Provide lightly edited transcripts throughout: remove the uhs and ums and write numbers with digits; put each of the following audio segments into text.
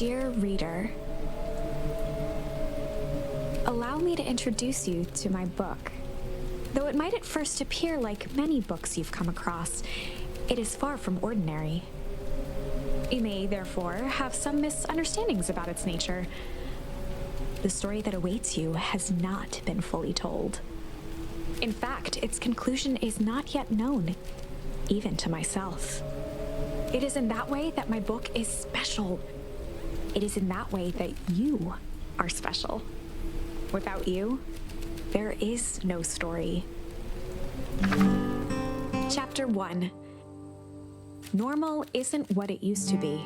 Dear reader, allow me to introduce you to my book. Though it might at first appear like many books you've come across, it is far from ordinary. You may, therefore, have some misunderstandings about its nature. The story that awaits you has not been fully told. In fact, its conclusion is not yet known, even to myself. It is in that way that my book is special. It is in that way that you are special. Without you, there is no story. Chapter 1. Normal isn't what it used to be.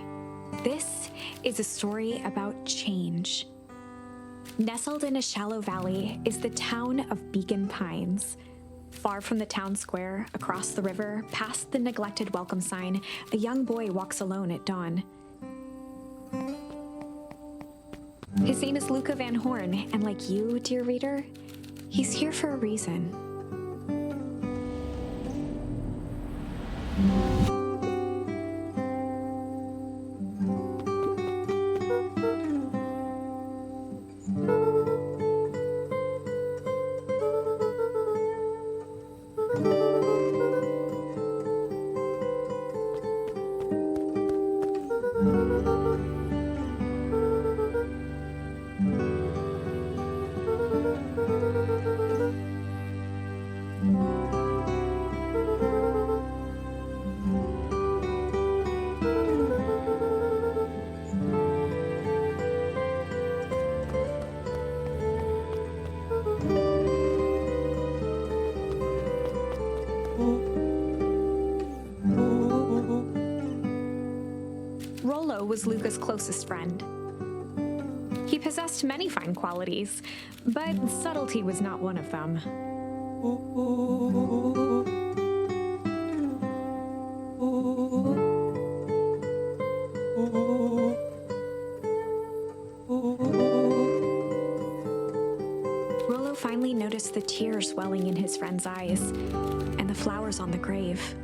This is a story about change. Nestled in a shallow valley is the town of Beacon Pines. Far from the town square, across the river, past the neglected welcome sign, a young boy walks alone at dawn. His name is Luca Van Horn, and like you, dear reader, he's here for a reason. Rollo was Luca's closest friend. He possessed many fine qualities, but subtlety was not one of them. Rollo finally noticed the tears welling in his friend's eyes and the flowers on the grave.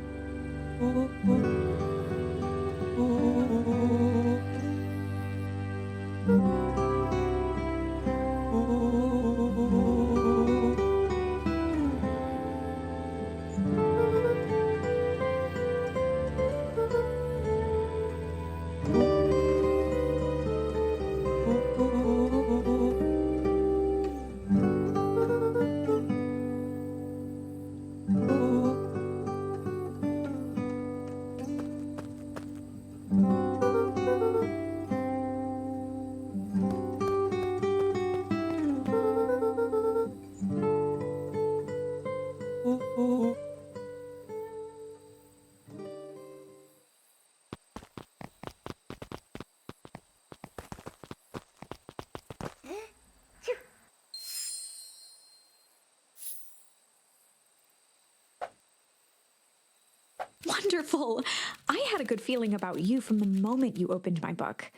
Wonderful! I had a good feeling about you from the moment you opened my book.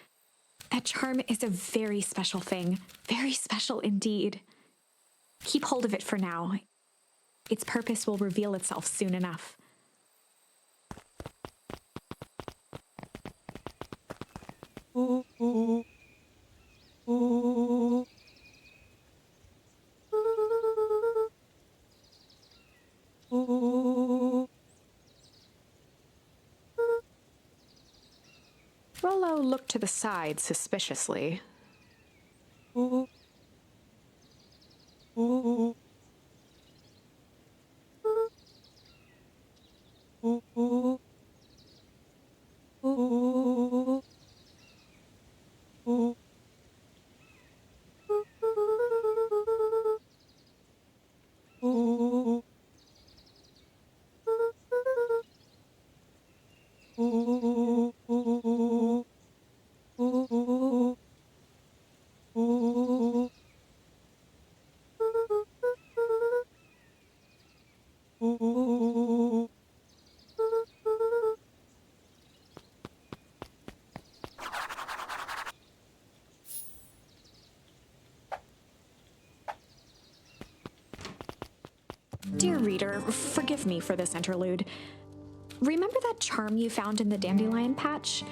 That charm is a very special thing, very special indeed. Keep hold of it for now. Its purpose will reveal itself soon enough. Rollo looked to the side suspiciously. Dear reader, forgive me for this interlude. Remember that charm you found in the dandelion patch?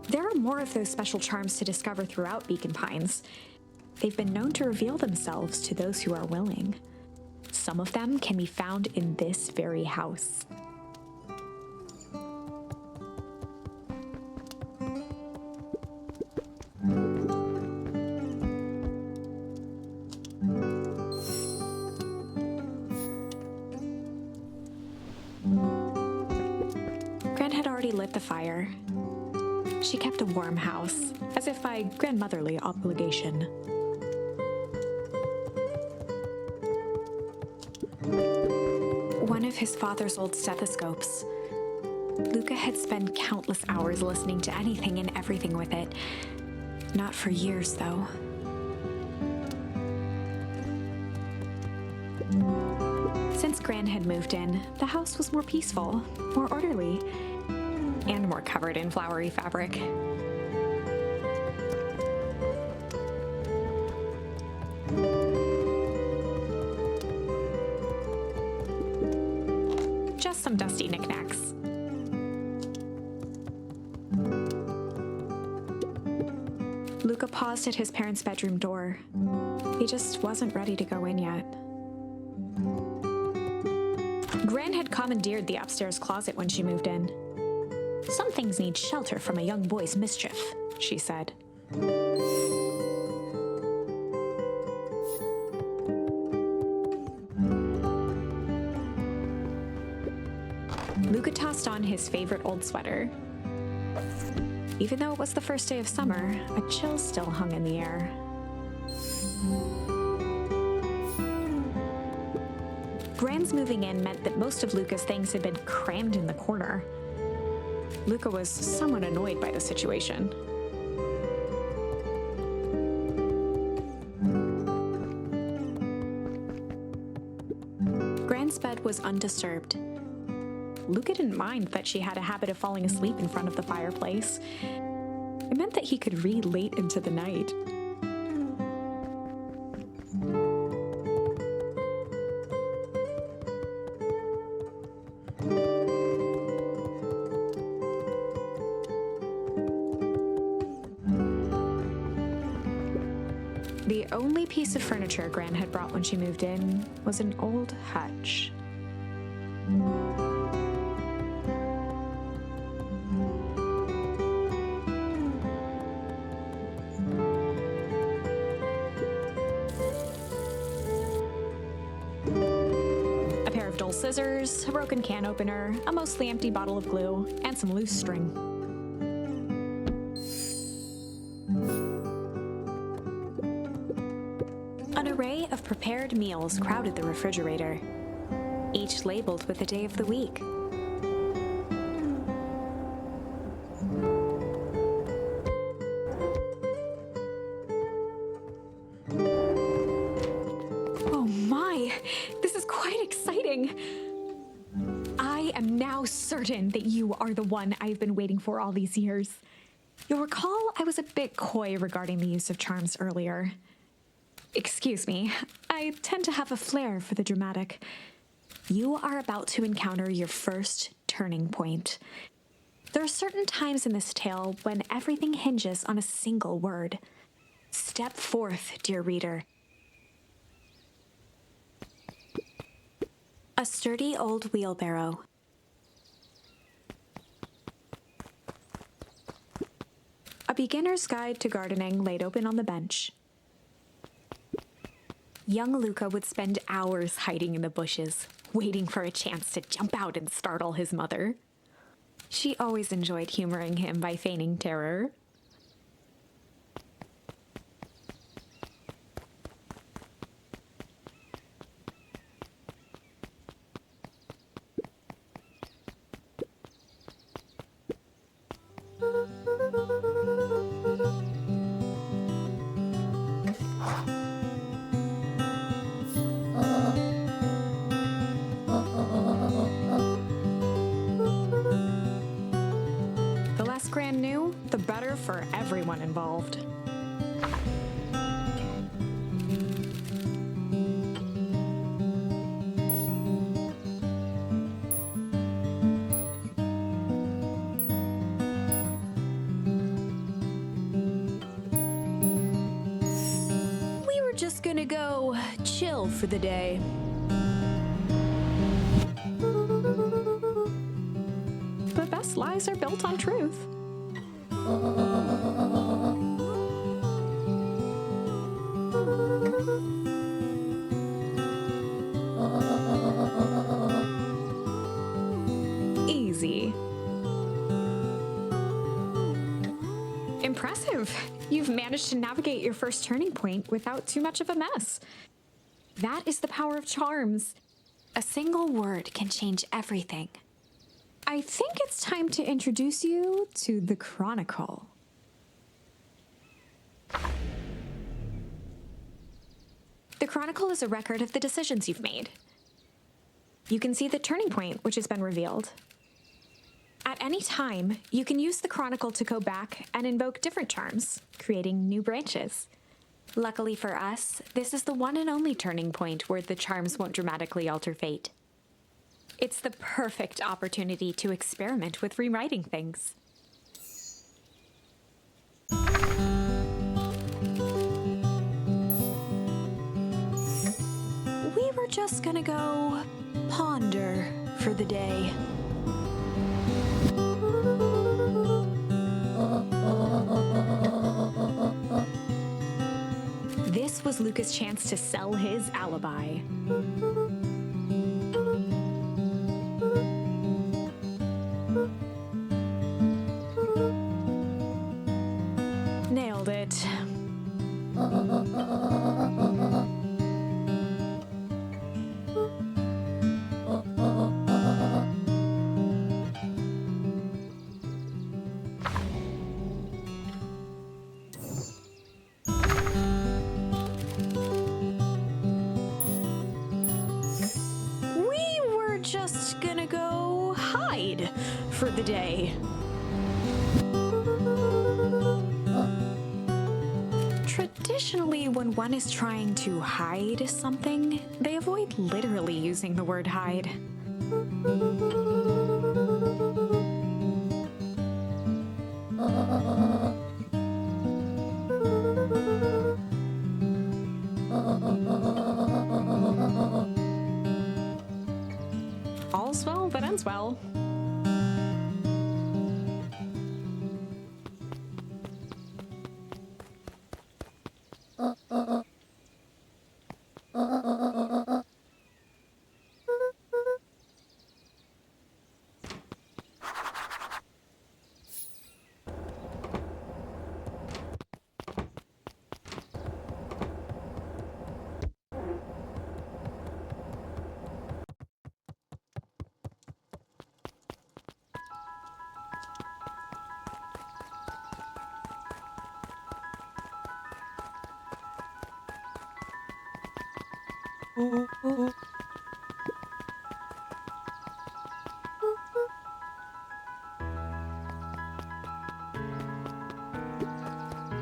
There are more of those special charms to discover throughout Beacon Pines. They've been known to reveal themselves to those who are willing. Some of them can be found in this very house. Gran had already lit the fire. She kept a warm house, as if by grandmotherly obligation. One of his father's old stethoscopes. Luca had spent countless hours listening to anything and everything with it. Not for years, though. Since Gran had moved in, the house was more peaceful, more orderly, and more covered in flowery fabric. Just some dusty knickknacks. Luca paused at his parents' bedroom door. He just wasn't ready to go in yet. Gran had commandeered the upstairs closet when she moved in. "Some things need shelter from a young boy's mischief," she said. Luca tossed on his favorite old sweater. Even though it was the first day of summer, a chill still hung in the air. Gran's moving in meant that most of Luca's things had been crammed in the corner. Luca was somewhat annoyed by the situation. Gran's bed was undisturbed. Luca didn't mind that she had a habit of falling asleep in front of the fireplace. It meant that he could read late into the night. The only piece of furniture Gran had brought when she moved in was an old hutch. A pair of dull scissors, a broken can opener, a mostly empty bottle of glue, and some loose string. An array of prepared meals crowded the refrigerator, each labeled with the day of the week. Oh my, this is quite exciting. I am now certain that you are the one I've been waiting for all these years. You'll recall I was a bit coy regarding the use of charms earlier. Excuse me, I tend to have a flair for the dramatic. You are about to encounter your first turning point. There are certain times in this tale when everything hinges on a single word. Step forth, dear reader. A sturdy old wheelbarrow. A beginner's guide to gardening laid open on the bench. Young Luca would spend hours hiding in the bushes, waiting for a chance to jump out and startle his mother. She always enjoyed humoring him by feigning terror. The less Gran knew, the better for everyone involved. go chill for the day. The best lies are built on truth. Easy. Impressive. You've managed to navigate your first turning point without too much of a mess. That is the power of charms. A single word can change everything. I think it's time to introduce you to the Chronicle. The Chronicle is a record of the decisions you've made. You can see the turning point which has been revealed. At any time, you can use the Chronicle to go back and invoke different charms, creating new branches. Luckily for us, this is the one and only turning point where the charms won't dramatically alter fate. It's the perfect opportunity to experiment with rewriting things. We were just gonna go ponder for the day. This was Luca's chance to sell his alibi. Nailed it. We were just gonna go hide for the day. Traditionally, when one is trying to hide something, they avoid literally using the word hide. All's well that ends well.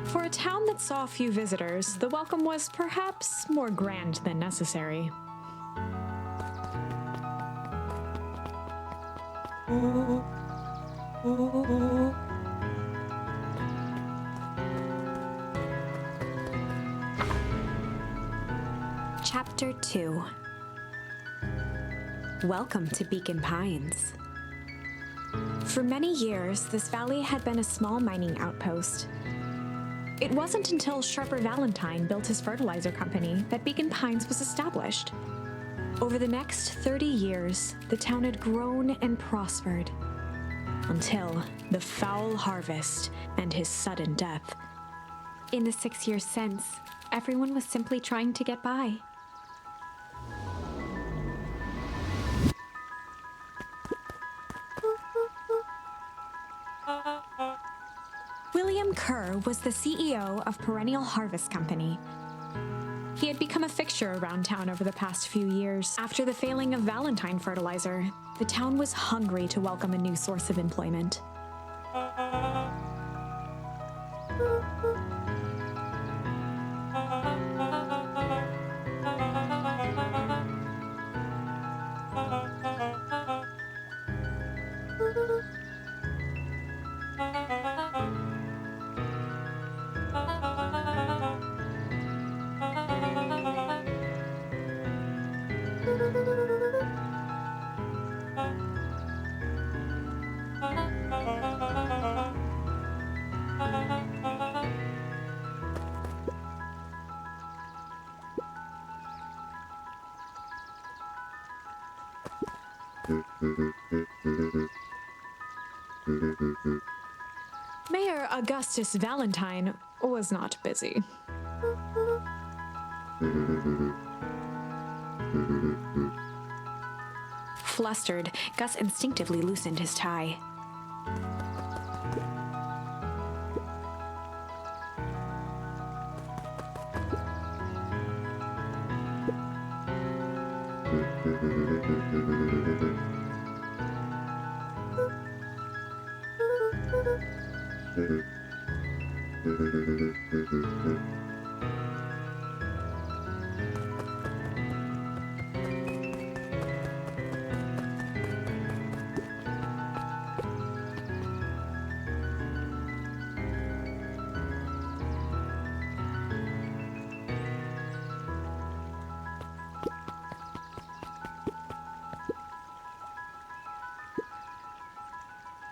For a town that saw few visitors, the welcome was perhaps more grand than necessary. Chapter 2. Welcome to Beacon Pines. For many years, this valley had been a small mining outpost. It wasn't until Sharper Valentine built his fertilizer company that Beacon Pines was established. Over the next 30 years, the town had grown and prospered, until the foul harvest and his sudden death. In the 6 years since, everyone was simply trying to get by. William Kerr was the CEO of Perennial Harvest Company. He had become a fixture around town over the past few years. After the failing of Valentine fertilizer, the town was hungry to welcome a new source of employment. Mayor Augustus Valentine was not busy. Flustered, Gus instinctively loosened his tie.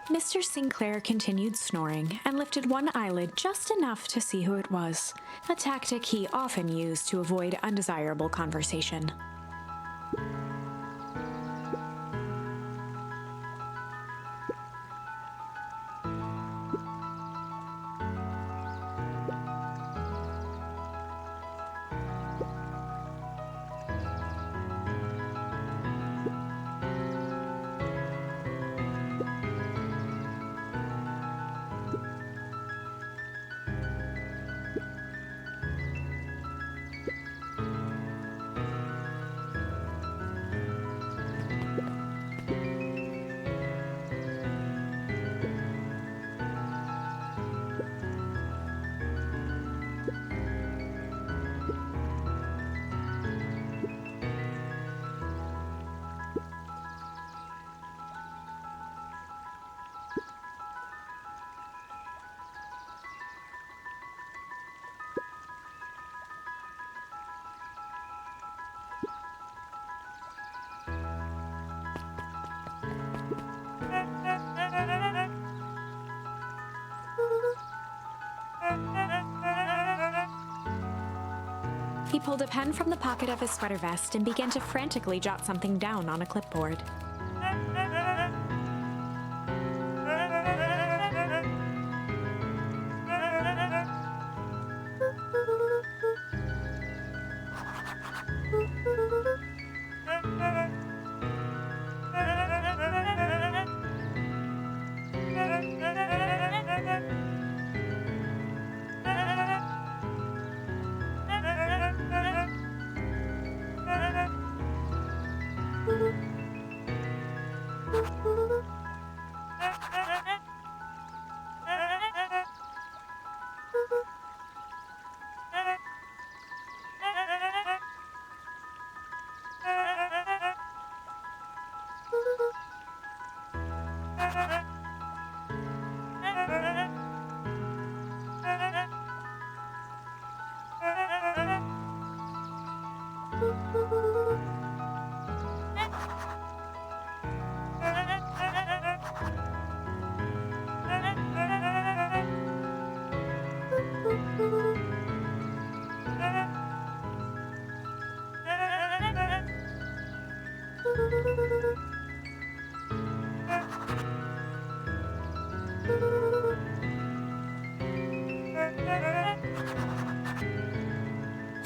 Mr. Sinclair continued snoring and lifted one eyelid just enough to see who it was, a tactic he often used to avoid undesirable conversation. He pulled a pen from the pocket of his sweater vest and began to frantically jot something down on a clipboard.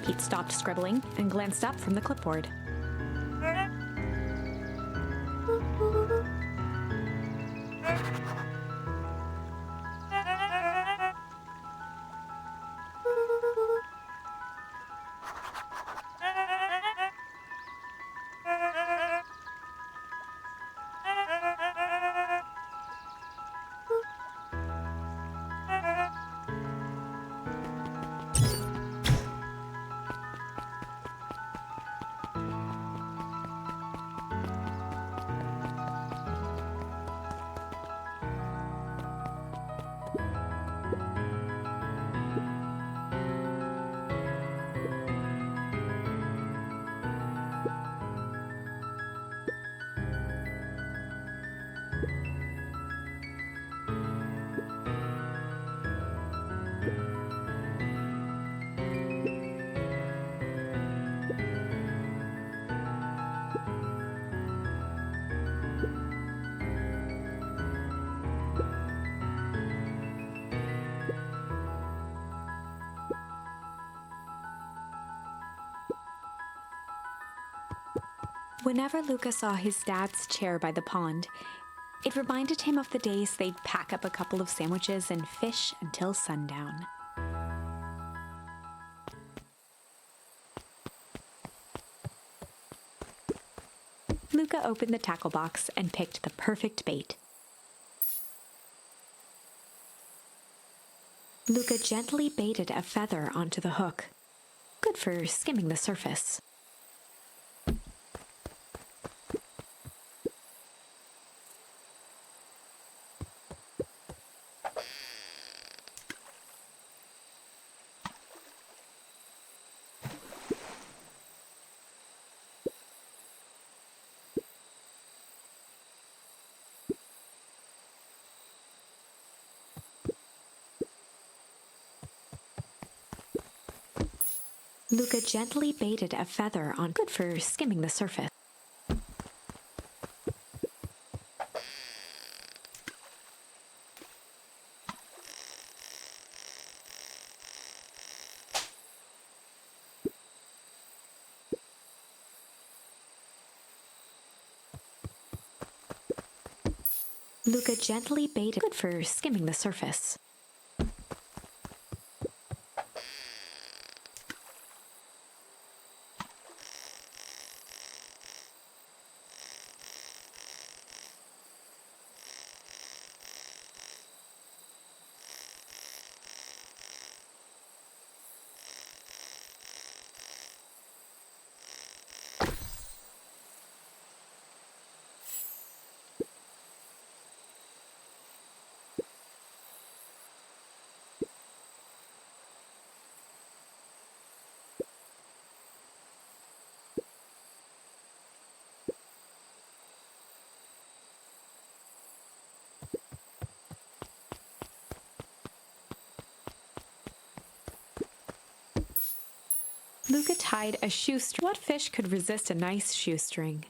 Pete stopped scribbling and glanced up from the clipboard. Whenever Luca saw his dad's chair by the pond, it reminded him of the days they'd pack up a couple of sandwiches and fish until sundown. Luca opened the tackle box and picked the perfect bait. Luca gently baited a feather onto the hook, good for skimming the surface. Luca gently baited a feather on, good for skimming the surface. Luca gently baited, good for skimming the surface. Luca tied a shoestring. What fish could resist a nice shoestring?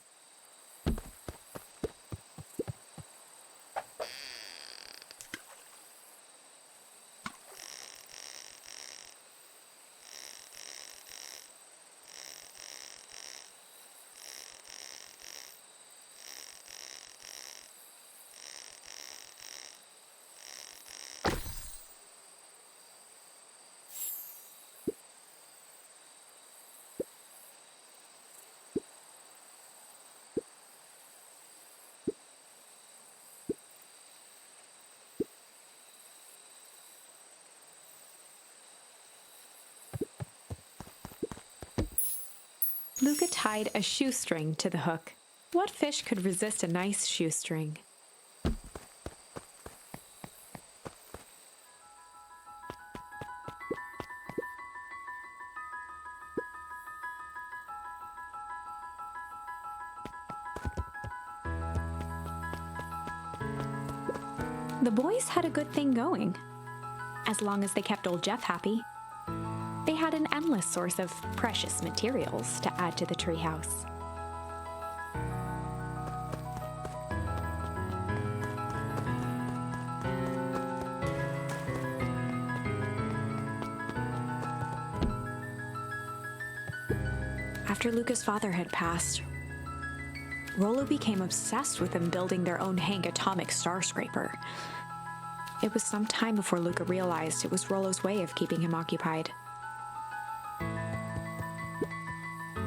Luca tied a shoestring to the hook. What fish could resist a nice shoestring? The boys had a good thing going, as long as they kept old Jeff happy. They had an endless source of precious materials to add to the treehouse. After Luca's father had passed, Rollo became obsessed with them building their own Hank atomic star scraper. It was some time before Luca realized it was Rollo's way of keeping him occupied.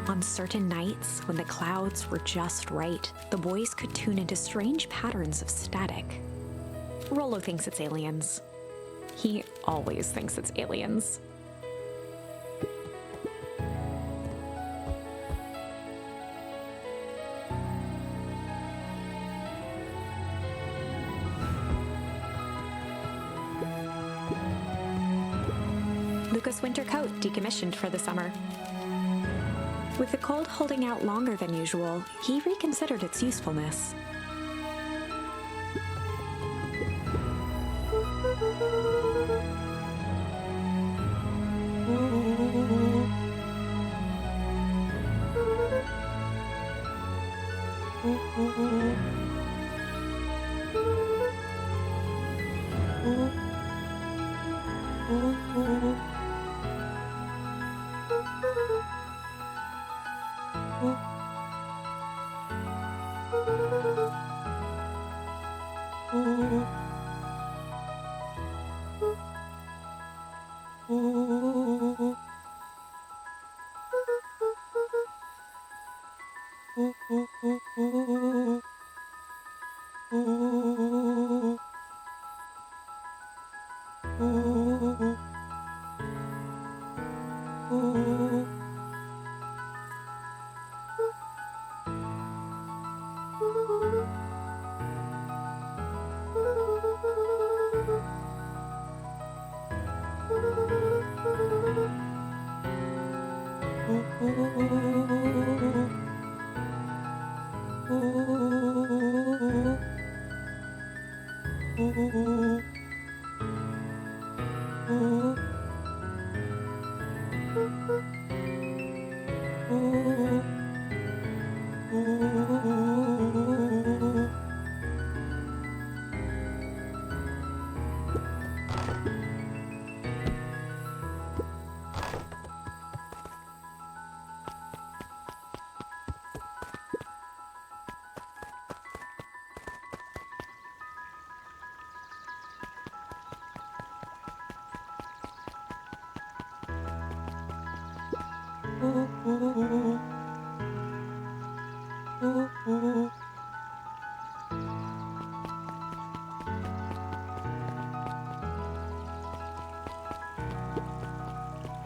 On certain nights, when the clouds were just right, the boys could tune into strange patterns of static. Rollo thinks it's aliens. He always thinks it's aliens. Luca's winter coat decommissioned for the summer. With the cold holding out longer than usual, he reconsidered its usefulness.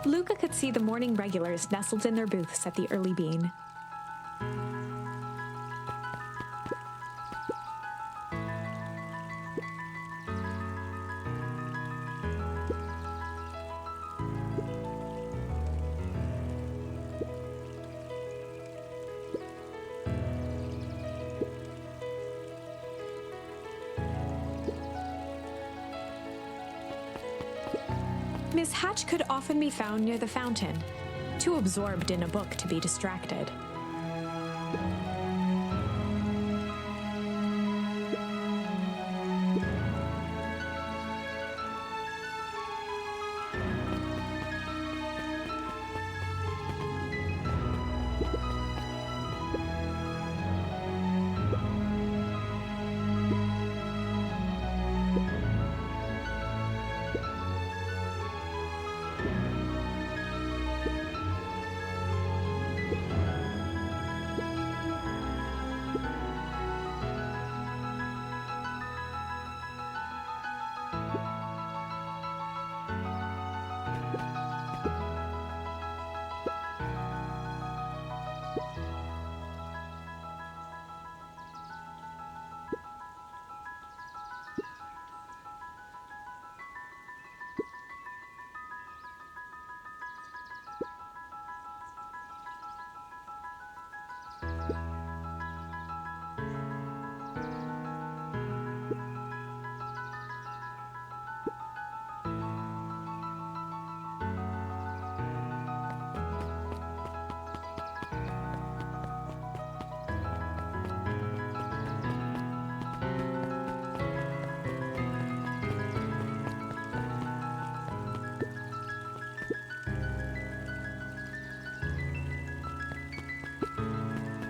Luca could see the morning regulars nestled in their booths at the early bean. Miss Hatch could often be found near the fountain, too absorbed in a book to be distracted.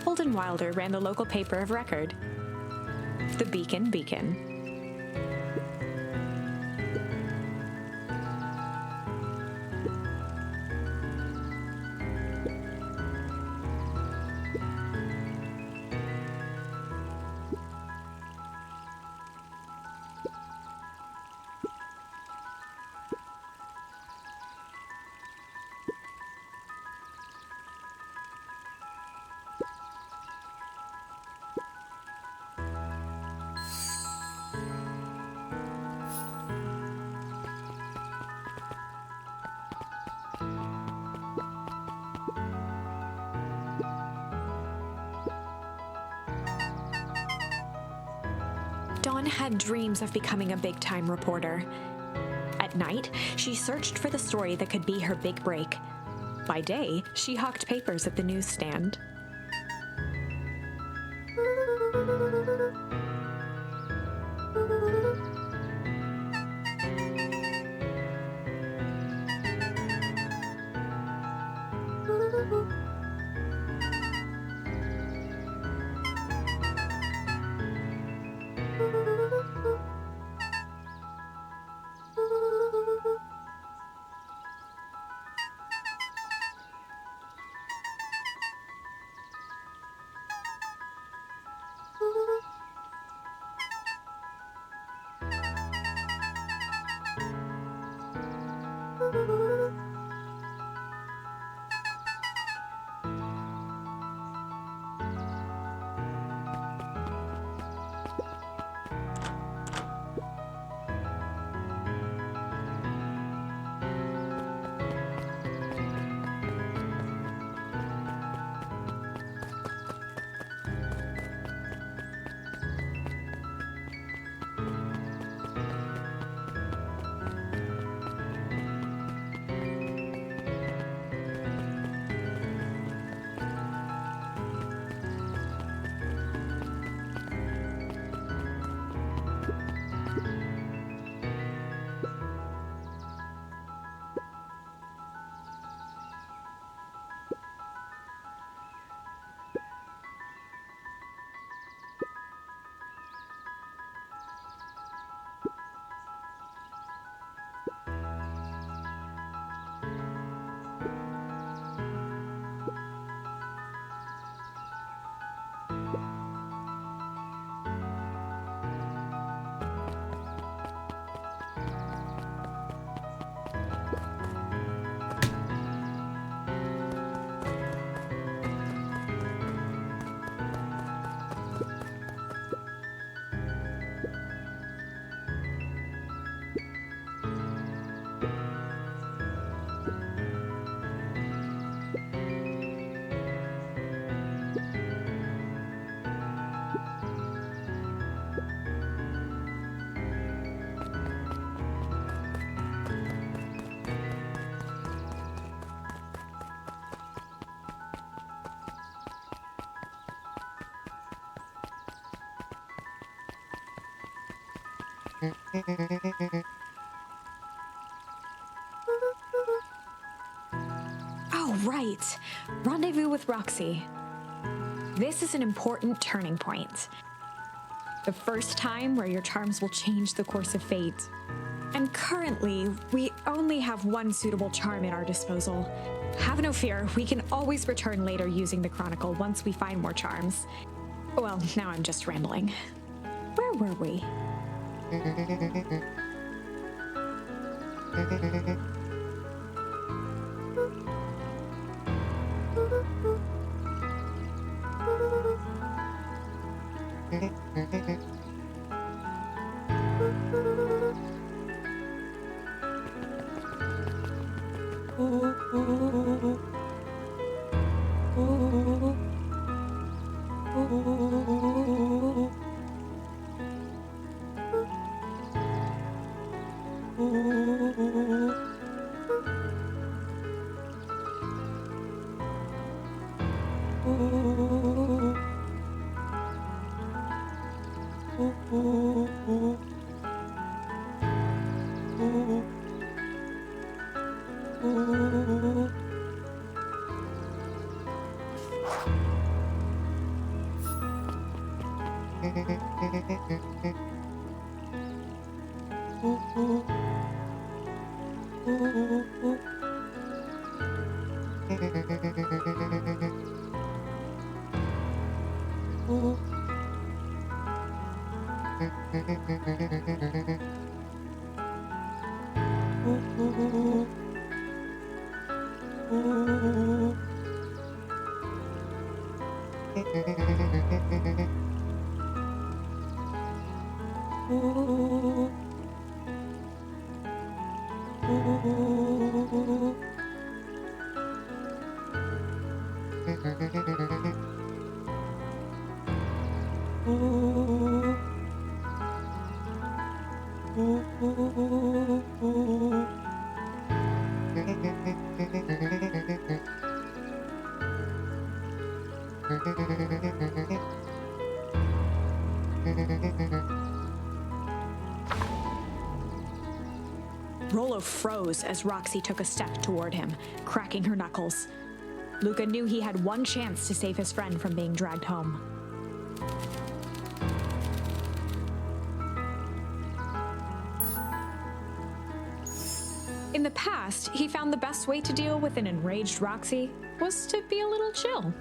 Holden Wilder ran the local paper of record, the Beacon. Dawn had dreams of becoming a big-time reporter. At night, she searched for the story that could be her big break. By day, she hawked papers at the newsstand. Oh, right. Rendezvous with Roxy. This is an important turning point. The first time where your charms will change the course of fate. And currently, we only have one suitable charm at our disposal. Have no fear, we can always return later using the Chronicle once we find more charms. Well, now I'm just rambling. Where were we? Rollo froze as Roxy took a step toward him, cracking her knuckles. Luca knew he had one chance to save his friend from being dragged home. In the past, he found the best way to deal with an enraged Roxy was to be a little chill.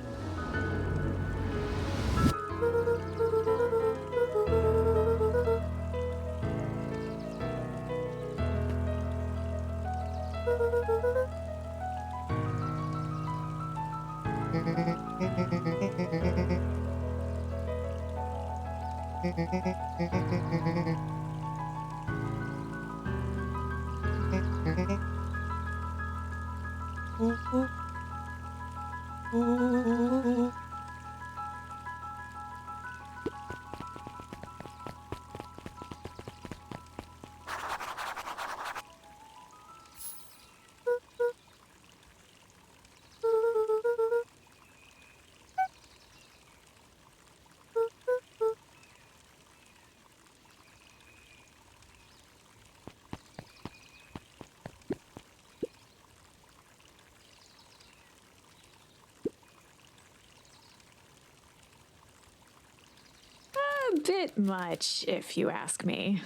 A bit much, if you ask me.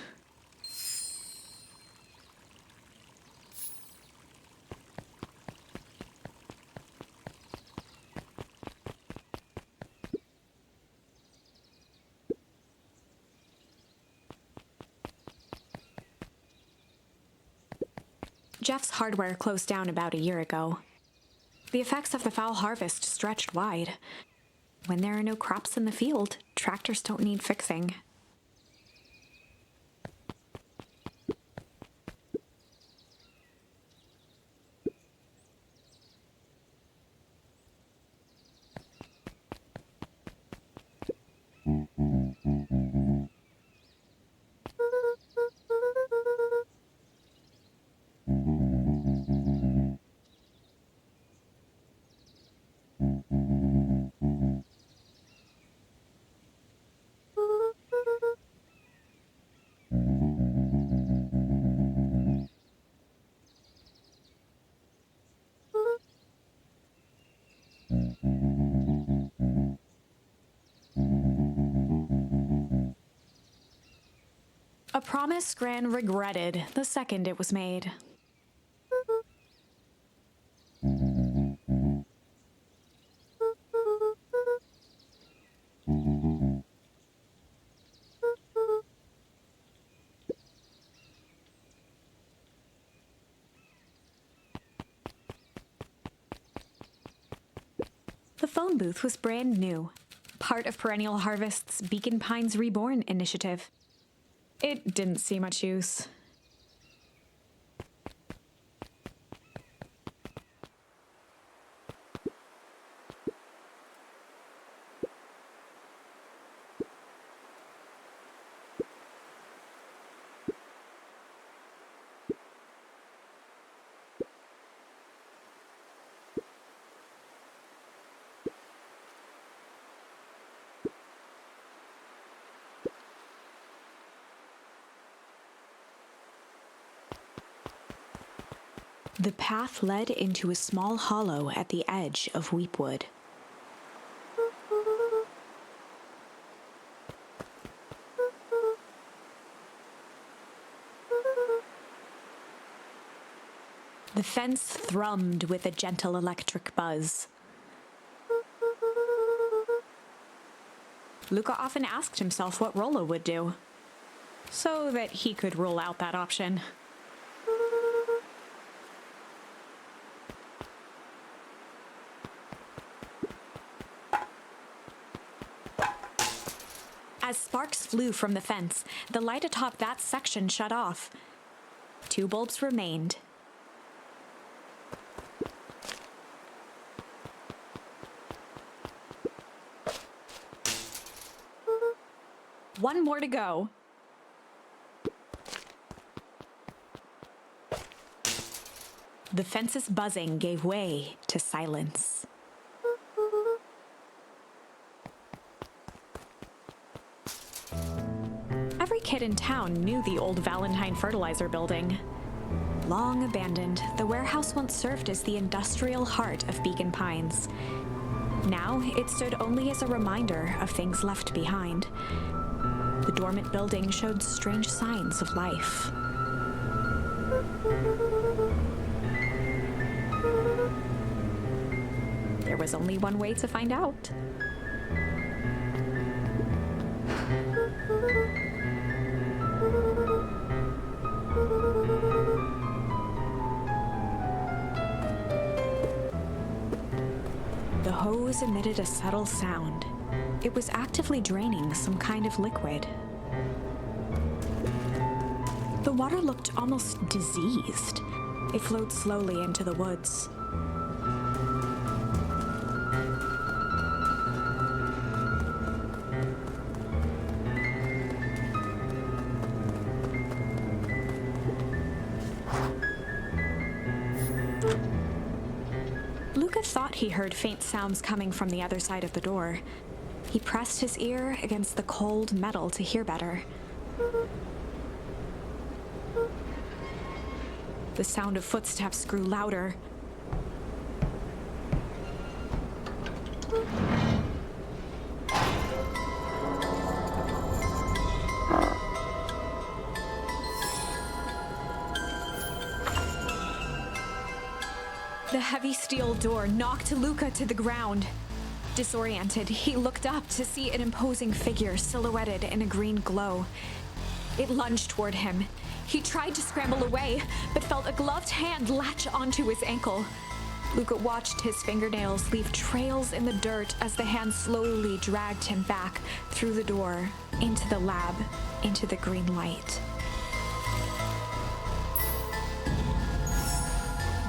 Jeff's hardware closed down about a year ago. The effects of the foul harvest stretched wide. When there are no crops in the field, tractors don't need fixing. A promise Gran regretted the second it was made. The phone booth was brand new, part of Perennial Harvest's Beacon Pines Reborn initiative. It didn't see much use. The path led into a small hollow at the edge of Weepwood. The fence thrummed with a gentle electric buzz. Luca often asked himself what Rollo would do, so that he could rule out that option. As sparks flew from the fence, the light atop that section shut off. 2 bulbs remained. One more to go. The fence's buzzing gave way to silence. Every kid in town knew the old Valentine fertilizer building. Long abandoned, the warehouse once served as the industrial heart of Beacon Pines. Now, it stood only as a reminder of things left behind. The dormant building showed strange signs of life. There was only one way to find out. The hose emitted a subtle sound. It was actively draining some kind of liquid. The water looked almost diseased. It flowed slowly into the woods. Luca thought he heard faint sounds coming from the other side of the door. He pressed his ear against the cold metal to hear better. The sound of footsteps grew louder. The heavy steel door knocked Luca to the ground. Disoriented, he looked up to see an imposing figure silhouetted in a green glow. It lunged toward him. He tried to scramble away, but felt a gloved hand latch onto his ankle. Luca watched his fingernails leave trails in the dirt as the hand slowly dragged him back through the door, into the lab, into the green light.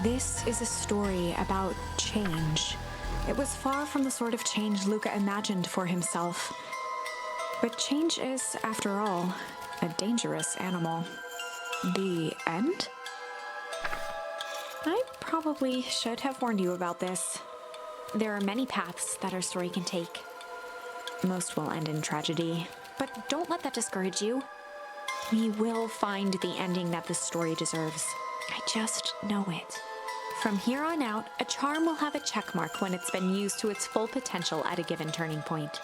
This is a story about change. It was far from the sort of change Luca imagined for himself. But change is, after all, a dangerous animal. The end? I probably should have warned you about this. There are many paths that our story can take. Most will end in tragedy, but don't let that discourage you. We will find the ending that this story deserves. I just know it. From here on out, a charm will have a check mark when it's been used to its full potential at a given turning point.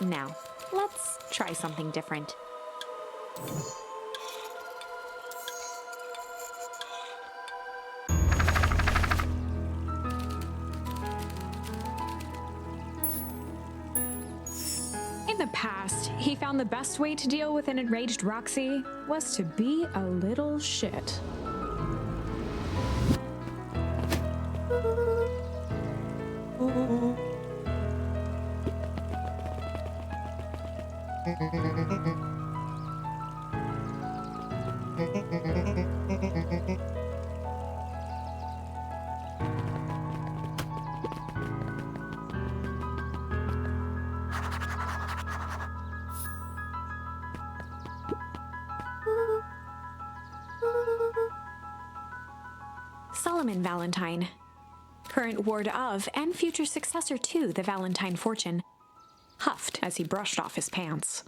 Now, let's try something different. In the past, he found the best way to deal with an enraged Roxy was to be a little shit. Solomon Valentine, current ward of and future successor to the Valentine fortune, huffed as he brushed off his pants.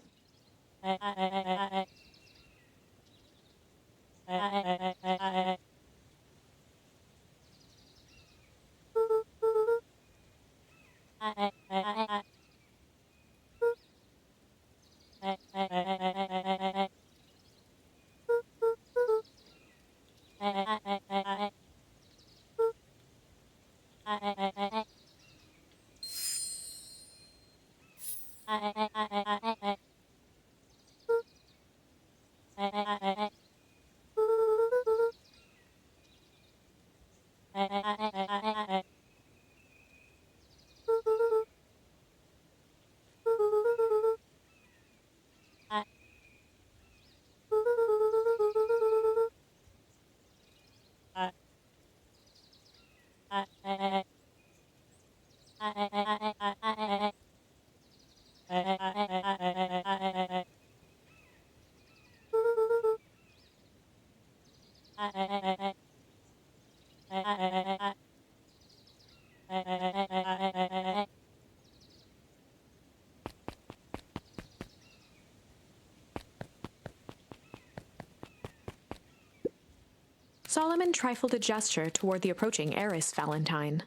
Solomon trifled a gesture toward the approaching heiress Valentine.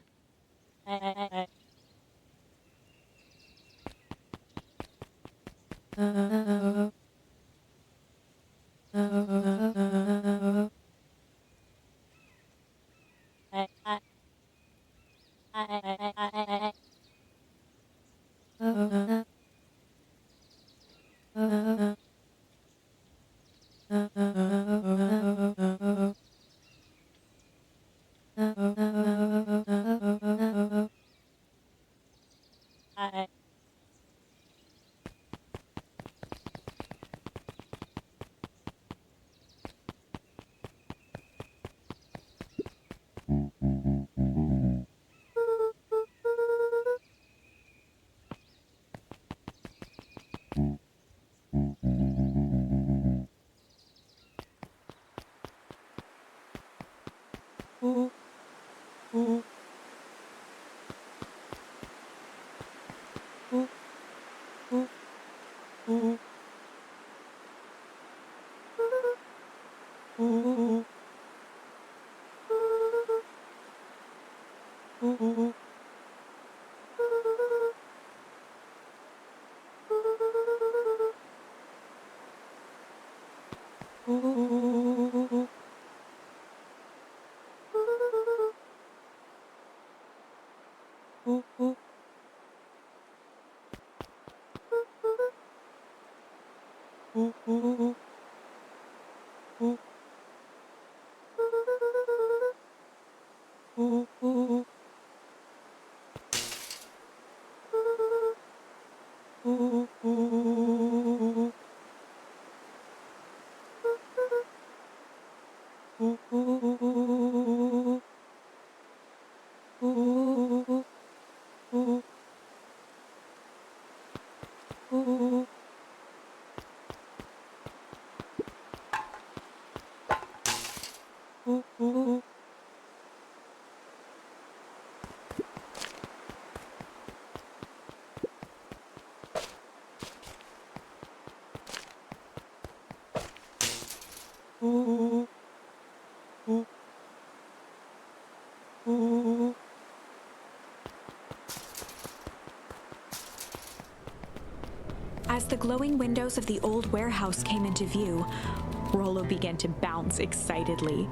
As the glowing windows of the old warehouse came into view, Rollo began to bounce excitedly.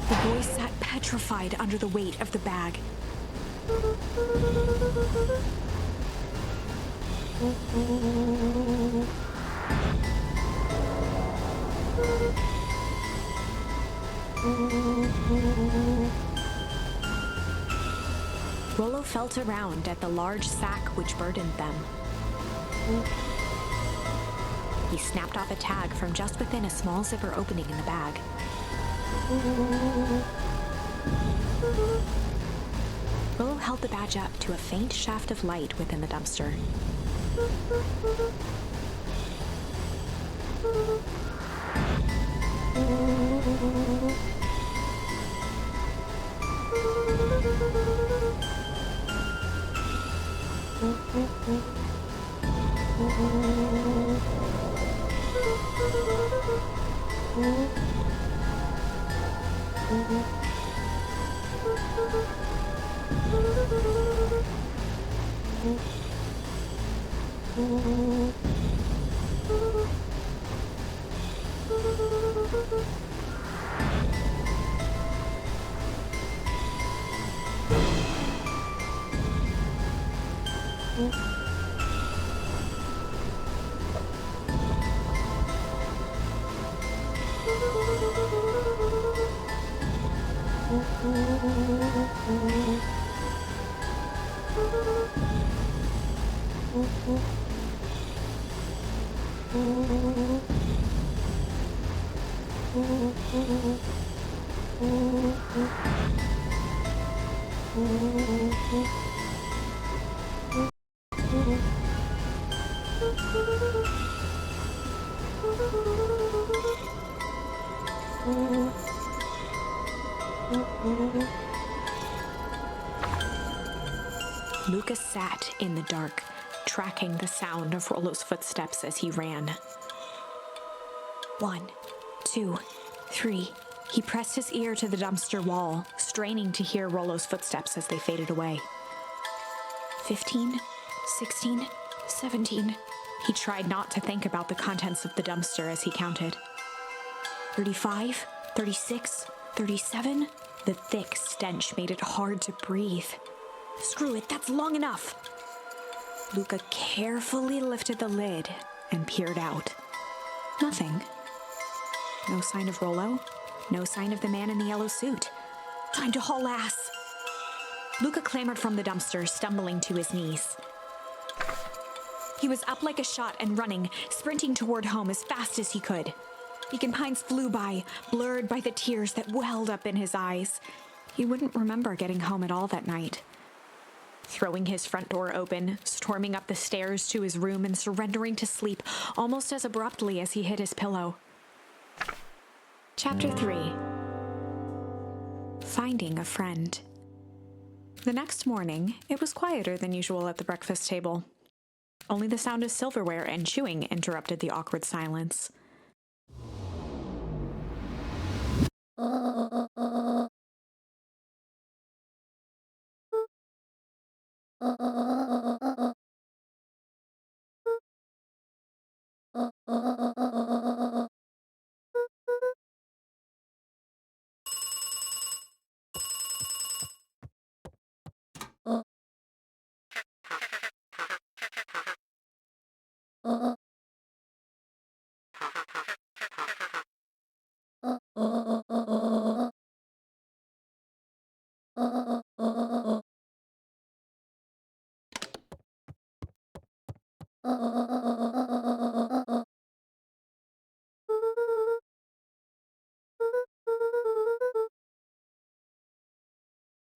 The boy sat petrified under the weight of the bag. Rollo felt around at the large sack which burdened them. He snapped off a tag from just within a small zipper opening in the bag. Rollo held the badge up to a faint shaft of light within the dumpster. Lucas sat in the dark, tracking the sound of Rollo's footsteps as he ran. 1, 2, 3. He pressed his ear to the dumpster wall, straining to hear Rollo's footsteps as they faded away. 15, 16, 17. He tried not to think about the contents of the dumpster as he counted. 35, 36, 37. The thick stench made it hard to breathe. Screw it, that's long enough. Luca carefully lifted the lid and peered out. Nothing. No sign of Rollo. No sign of the man in the yellow suit. Time to haul ass. Luca clambered from the dumpster, stumbling to his knees. He was up like a shot and running, sprinting toward home as fast as he could. Beacon Pines flew by, blurred by the tears that welled up in his eyes. He wouldn't remember getting home at all that night. Throwing his front door open, storming up the stairs to his room, and surrendering to sleep almost as abruptly as he hit his pillow. Chapter 3. Finding a Friend. The next morning, it was quieter than usual at the breakfast table. Only the sound of silverware and chewing interrupted the awkward silence.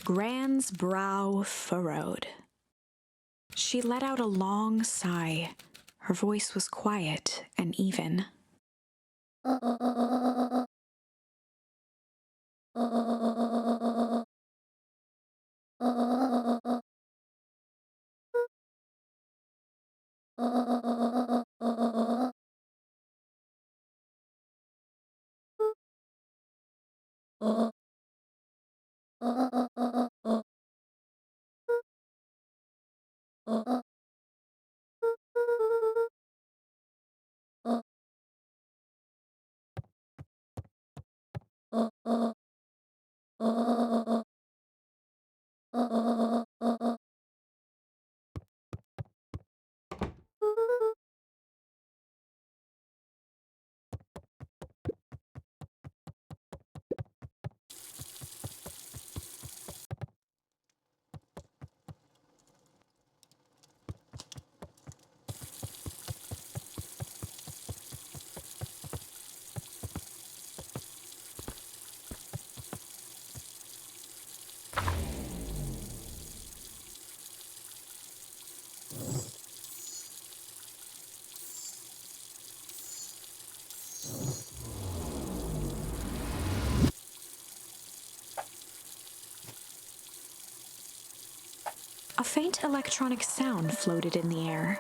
Gran's brow furrowed. She let out a long sigh. Her voice was quiet and even. A faint electronic sound floated in the air.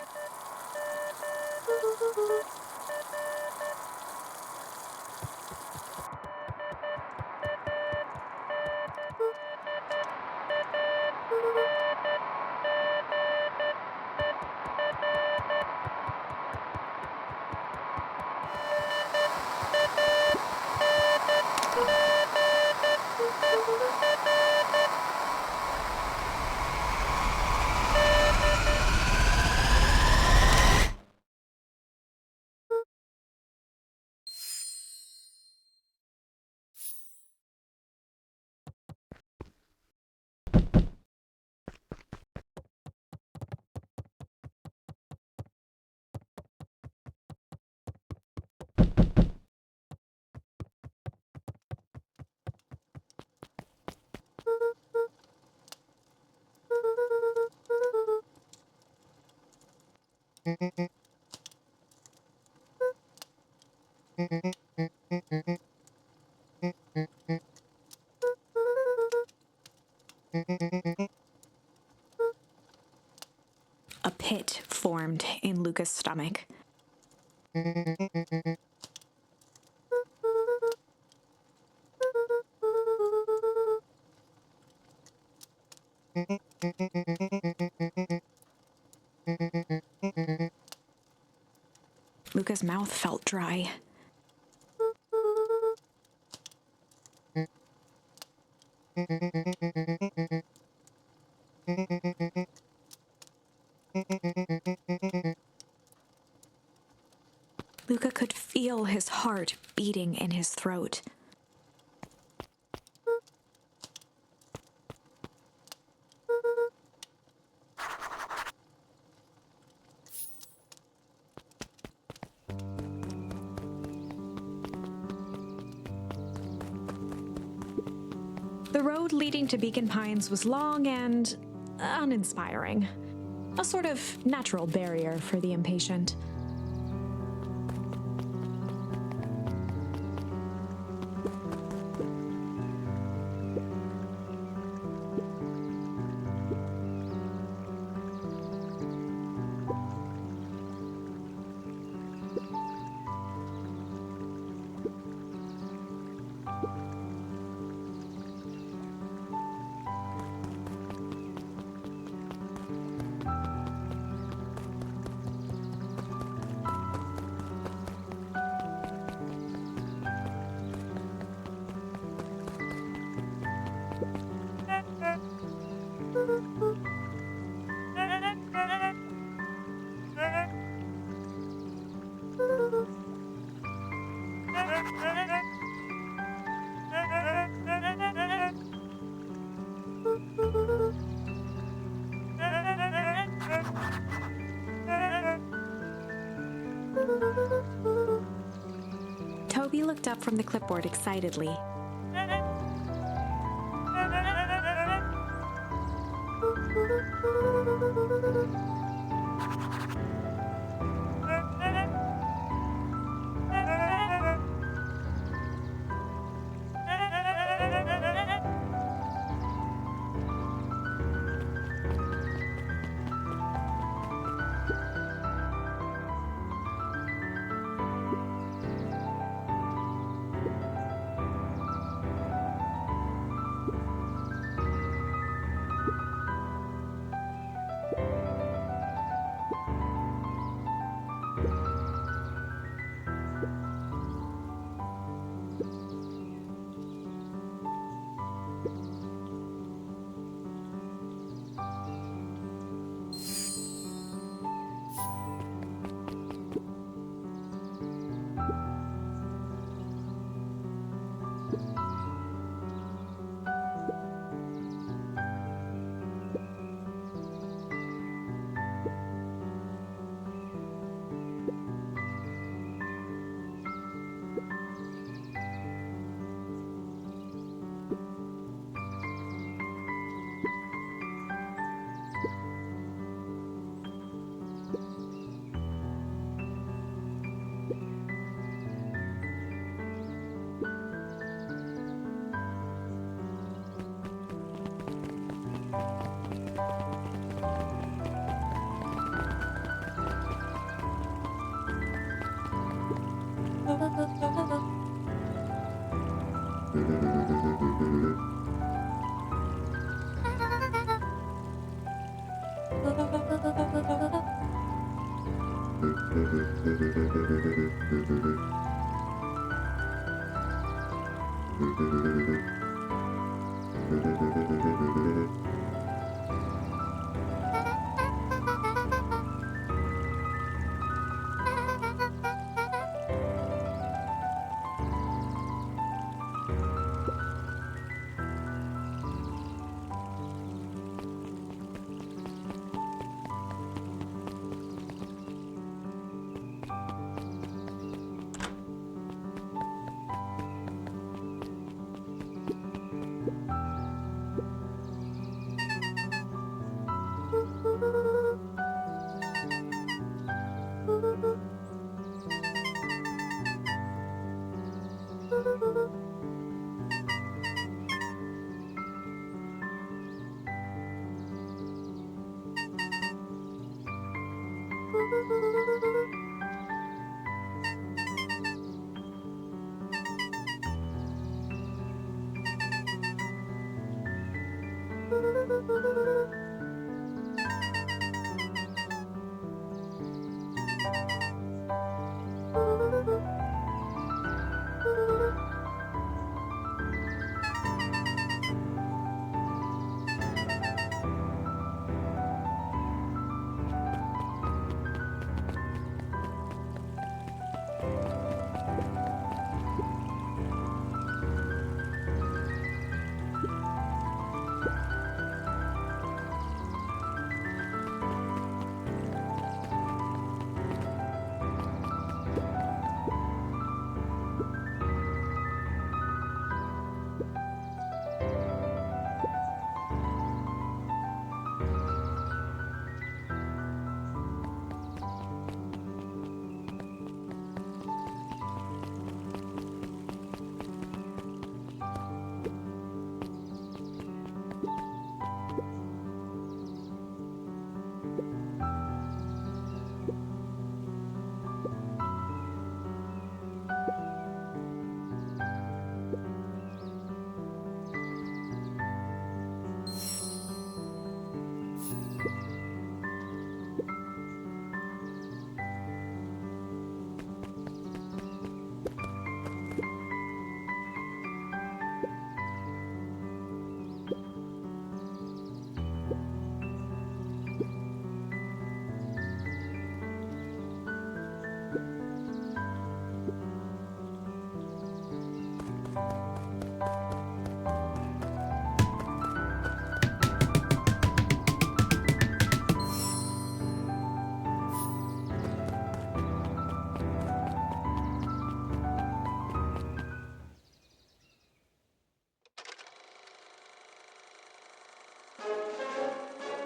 A pit formed in Luca's stomach. Luca's mouth felt dry. Luca could feel his heart beating in his throat. The road leading to Beacon Pines was long and uninspiring. A sort of natural barrier for the impatient. Toby looked up from the clipboard excitedly.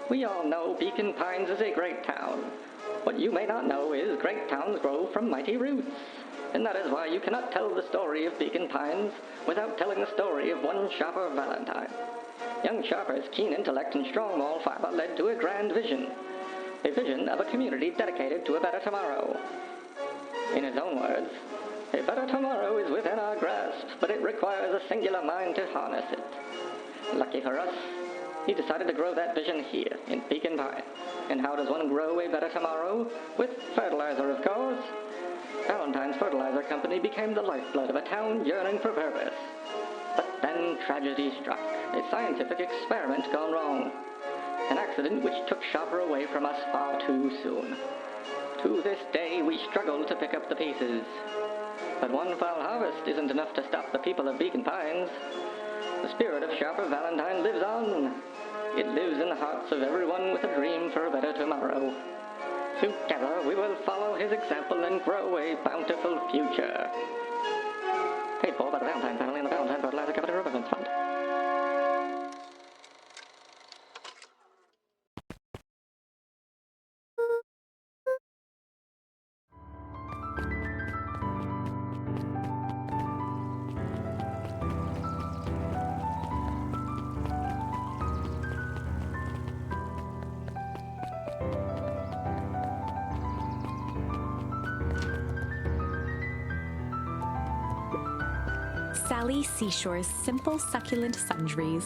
We all know Beacon Pines is a great town. What you may not know is great towns grow from mighty roots. And that is why you cannot tell the story of Beacon Pines without telling the story of one Sharper Valentine. Young Sharper's keen intellect and strong moral fiber led to a grand vision. A vision of a community dedicated to a better tomorrow. In his own words, a better tomorrow is within our grasp, but it requires a singular mind to harness it. Lucky for us, he decided to grow that vision here, in Beacon Pine. And how does one grow a better tomorrow? With fertilizer, of course. Valentine's Fertilizer Company became the lifeblood of a town yearning for purpose. But then tragedy struck, a scientific experiment gone wrong. An accident which took Sharper away from us far too soon. To this day, we struggle to pick up the pieces. But one foul harvest isn't enough to stop the people of Beacon Pines. The spirit of Sharper Valentine lives on. It lives in the hearts of everyone with a dream for a better tomorrow. Together, we will follow his example and grow a bountiful future. Paid for by the Valentine family and the Valentine Fertilizer Company Reverence Fund. Sally Seashore's simple, succulent sundries.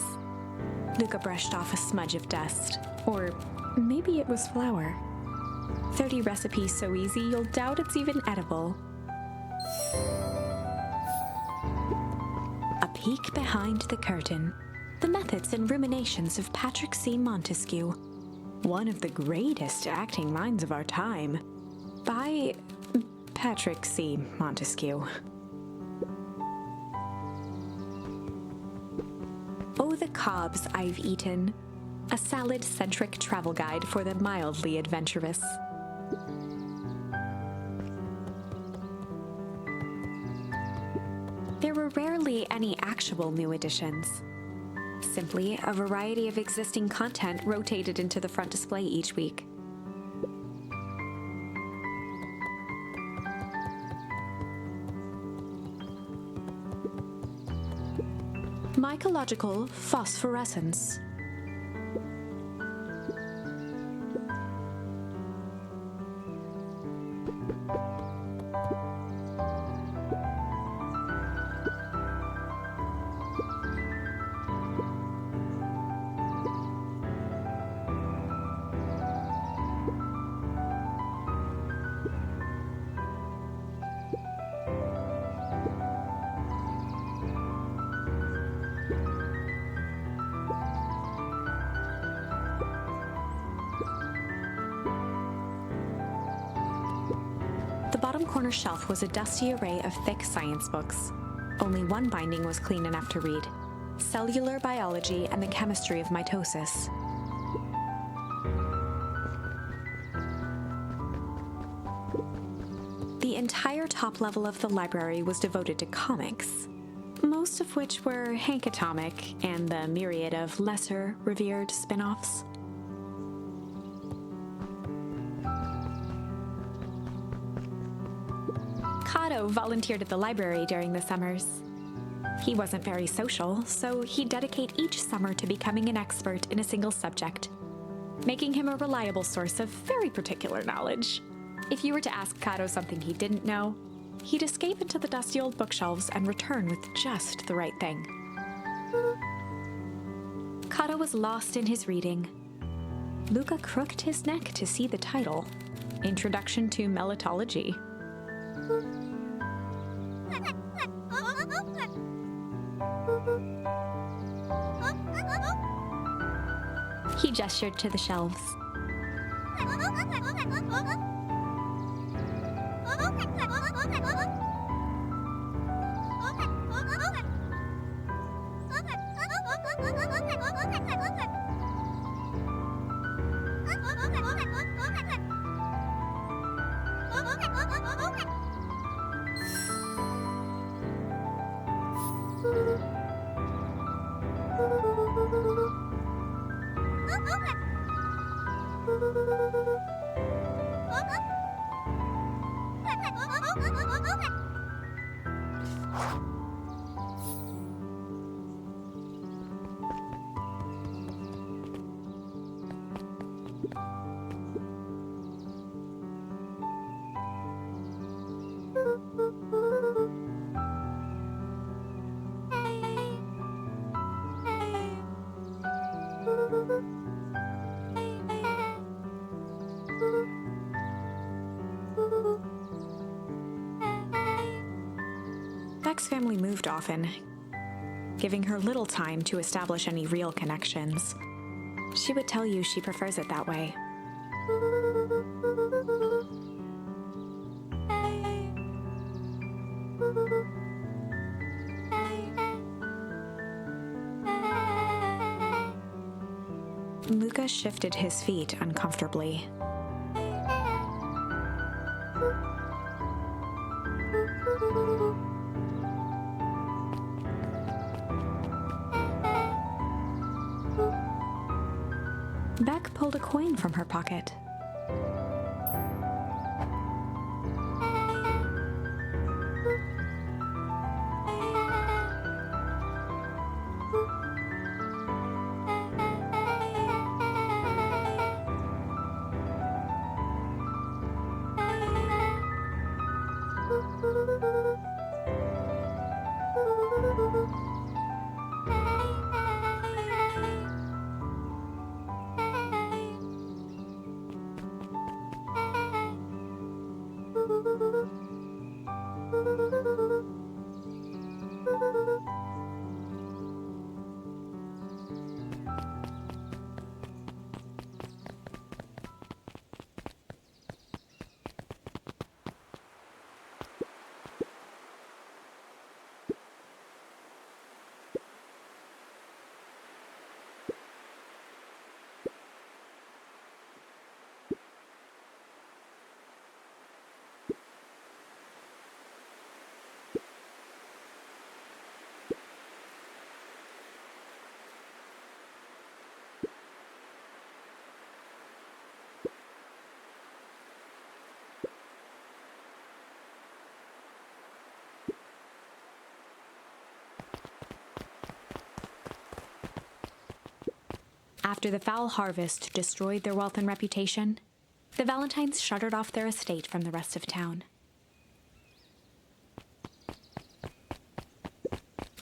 Luca brushed off a smudge of dust. Or maybe it was flour. 30 recipes so easy you'll doubt it's even edible. A peek behind the curtain. The methods and ruminations of Patrick C. Montesquieu. One of the greatest acting minds of our time. By Patrick C. Montesquieu. Oh, the cobs I've eaten. A salad-centric travel guide for the mildly adventurous. There were rarely any actual new additions. Simply a variety of existing content rotated into the front display each week. Mycological phosphorescence. corner shelf was a dusty array of thick science books. Only one binding was clean enough to read: Cellular Biology and the Chemistry of Mitosis. The entire top level of the library was devoted to comics, most of which were Hank Atomic and the myriad of lesser revered spin-offs. Kato volunteered at the library during the summers. He wasn't very social, so he'd dedicate each summer to becoming an expert in a single subject, making him a reliable source of very particular knowledge. If you were to ask Kato something he didn't know, he'd escape into the dusty old bookshelves and return with just the right thing. Kato was lost in his reading. Luca crooked his neck to see the title, Introduction to Melitology. He gestured to the shelves. Beck's family moved often, giving her little time to establish any real connections. She would tell you she prefers it that way. Luca shifted his feet uncomfortably. Beck pulled a coin from her pocket. After the foul harvest destroyed their wealth and reputation, the Valentines shuttered off their estate from the rest of town.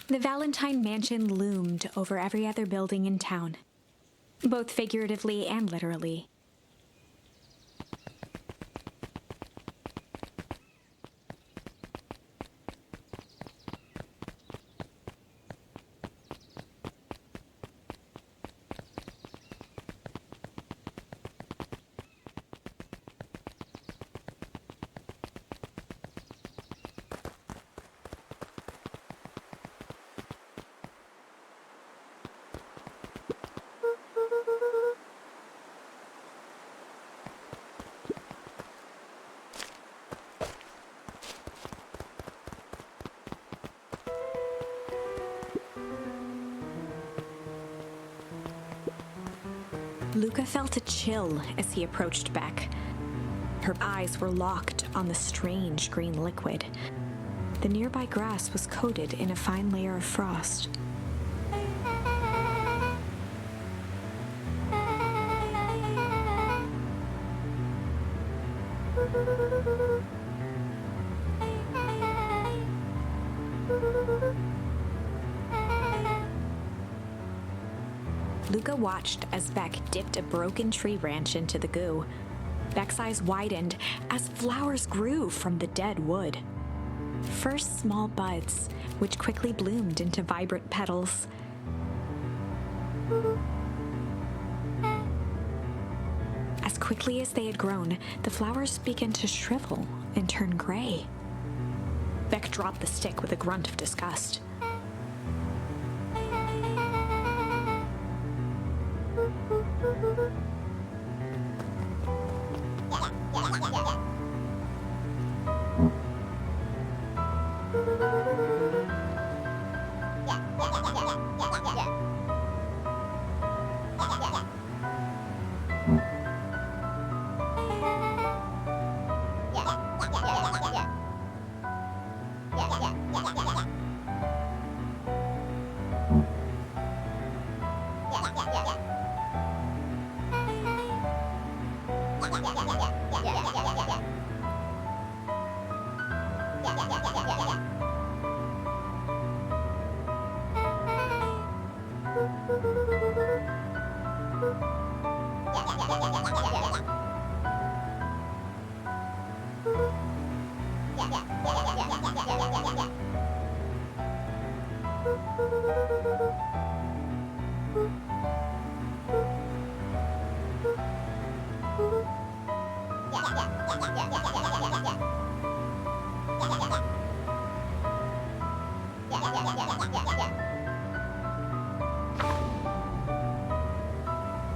The Valentine mansion loomed over every other building in town, both figuratively and literally. Luca felt a chill as he approached Beck. Her eyes were locked on the strange green liquid. The nearby grass was coated in a fine layer of frost. Luca watched as Beck dipped a broken tree branch into the goo. Beck's eyes widened as flowers grew from the dead wood. First small buds, which quickly bloomed into vibrant petals. As quickly as they had grown, the flowers began to shrivel and turn gray. Beck dropped the stick with a grunt of disgust.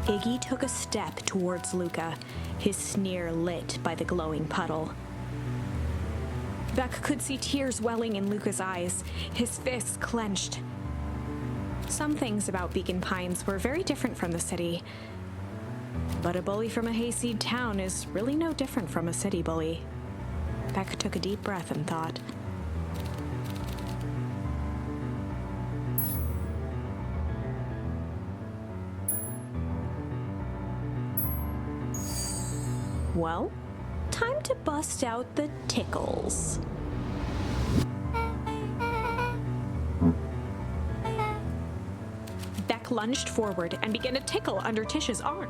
Iggy took a step towards Luca, his sneer lit by the glowing puddle. Beck could see tears welling in Luca's eyes, his fists clenched. Some things about Beacon Pines were very different from the city, but a bully from a hayseed town is really no different from a city bully. Beck took a deep breath and thought. Well, time to bust out the tickles. Beck lunged forward and began to tickle under Tish's arm.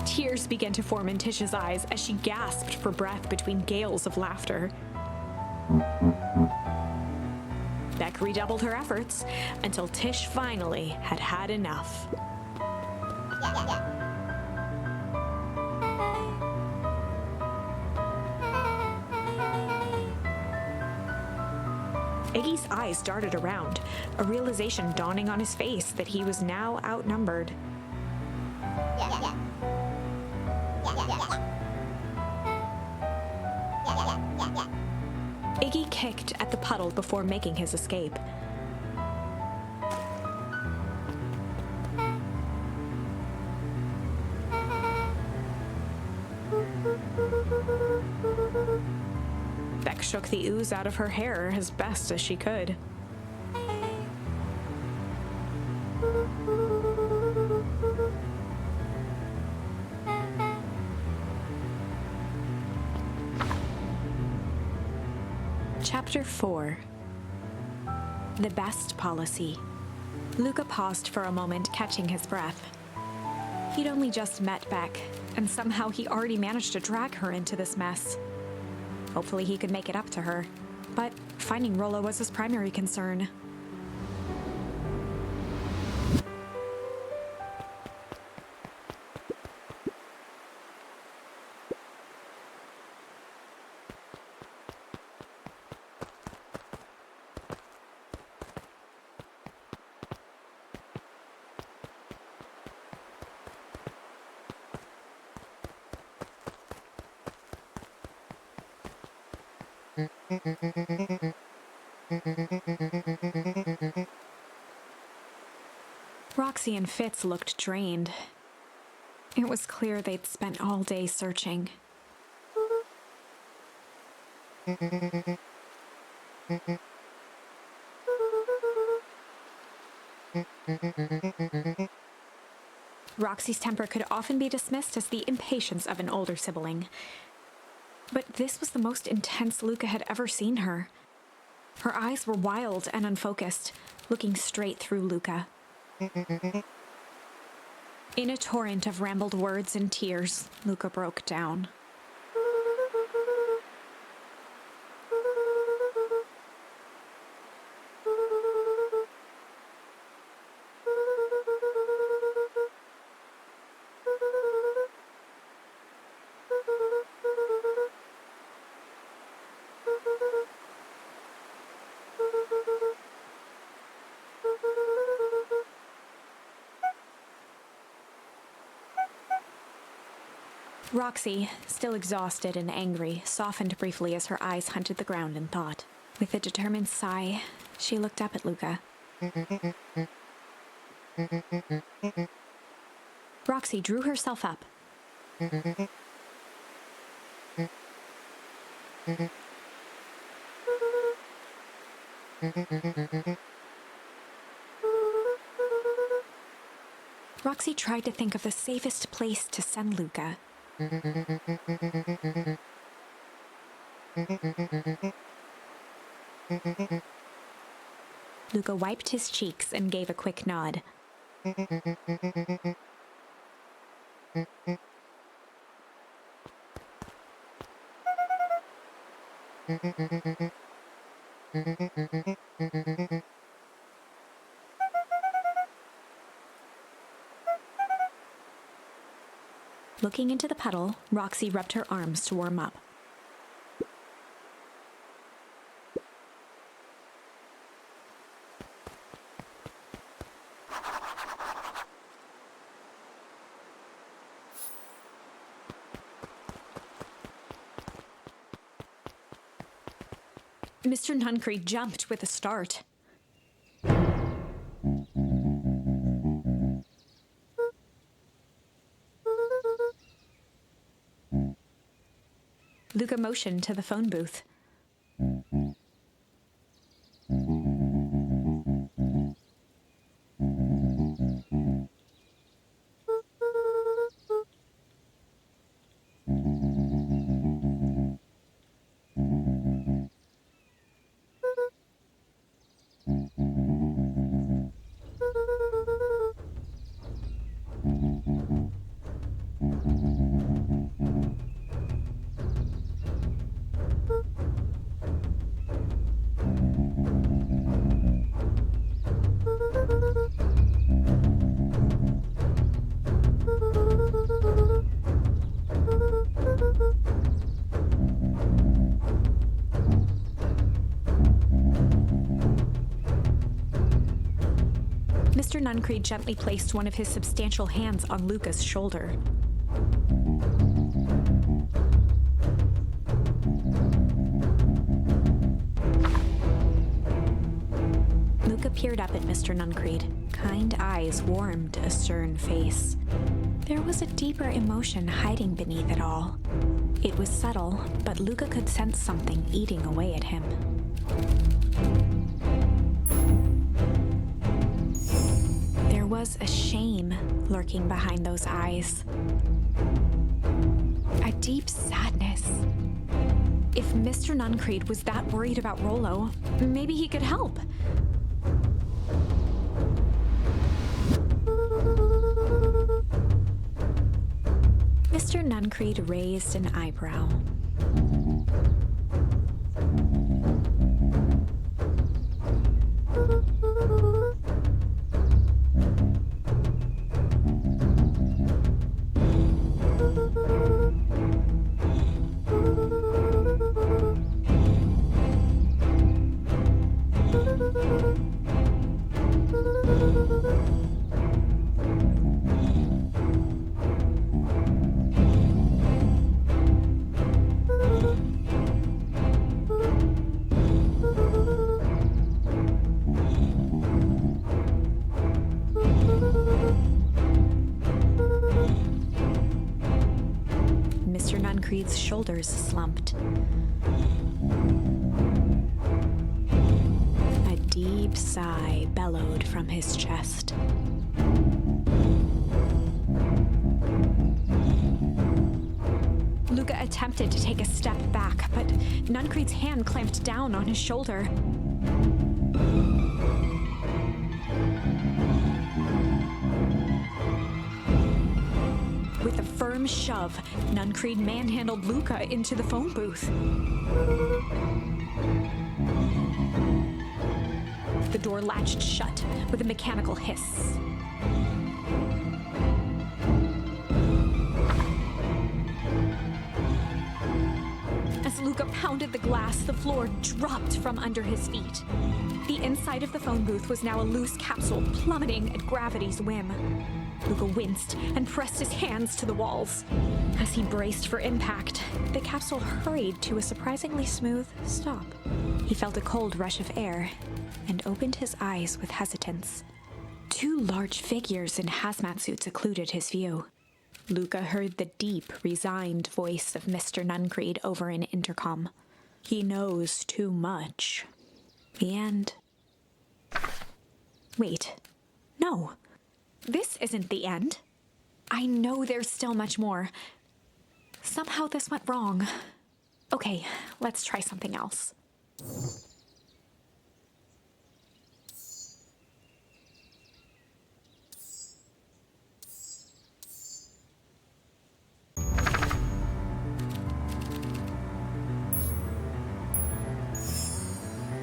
Tears began to form in Tish's eyes as she gasped for breath between gales of laughter. Beck redoubled her efforts until Tish finally had had enough. Iggy's eyes darted around, a realization dawning on his face that he was now outnumbered. Iggy kicked at the puddle before making his escape. Beck shook the ooze out of her hair as best as she could. Chapter 4. The Best Policy. Luca paused for a moment, catching his breath. He'd only just met Beck, and somehow he already managed to drag her into this mess. Hopefully he could make it up to her, but finding Rollo was his primary concern. Roxy and Fitz looked drained. It was clear they'd spent all day searching. Roxy's temper could often be dismissed as the impatience of an older sibling. But this was the most intense Luca had ever seen her. Her eyes were wild and unfocused, looking straight through Luca. In a torrent of rambled words and tears, Luca broke down. Roxy, still exhausted and angry, softened briefly as her eyes hunted the ground in thought. With a determined sigh, she looked up at Luca. Roxy drew herself up. Roxy tried to think of the safest place to send Luca. Luca wiped his cheeks and gave a quick nod. Looking into the puddle, Roxy rubbed her arms to warm up. Mr. Nuncreed jumped with a start. Luca motioned to the phone booth. Mr. Nuncreed gently placed one of his substantial hands on Luca's shoulder. Luca peered up at Mr. Nuncreed. Kind eyes warmed a stern face. There was a deeper emotion hiding beneath it all. It was subtle, but Luca could sense something eating away at him. There was a shame lurking behind those eyes. A deep sadness. If Mr. Nuncreed was that worried about Rollo, maybe he could help. Mr. Nuncreed raised an eyebrow. Nuncreed's shoulders slumped. A deep sigh bellowed from his chest. Luca attempted to take a step back, but Nuncreed's hand clamped down on his shoulder. With a firm shove, Nuncreed manhandled Luca into the phone booth. The door latched shut with a mechanical hiss. As Luca pounded the glass, the floor dropped from under his feet. The inside of the phone booth was now a loose capsule plummeting at gravity's whim. Luca winced and pressed his hands to the walls. As he braced for impact, the capsule hurried to a surprisingly smooth stop. He felt a cold rush of air and opened his eyes with hesitance. Two large figures in hazmat suits occluded his view. Luca heard the deep, resigned voice of Mr. Nuncreed over an intercom. He knows too much. The end. Wait. No. This isn't the end. I know there's still much more. Somehow this went wrong. Okay, let's try something else.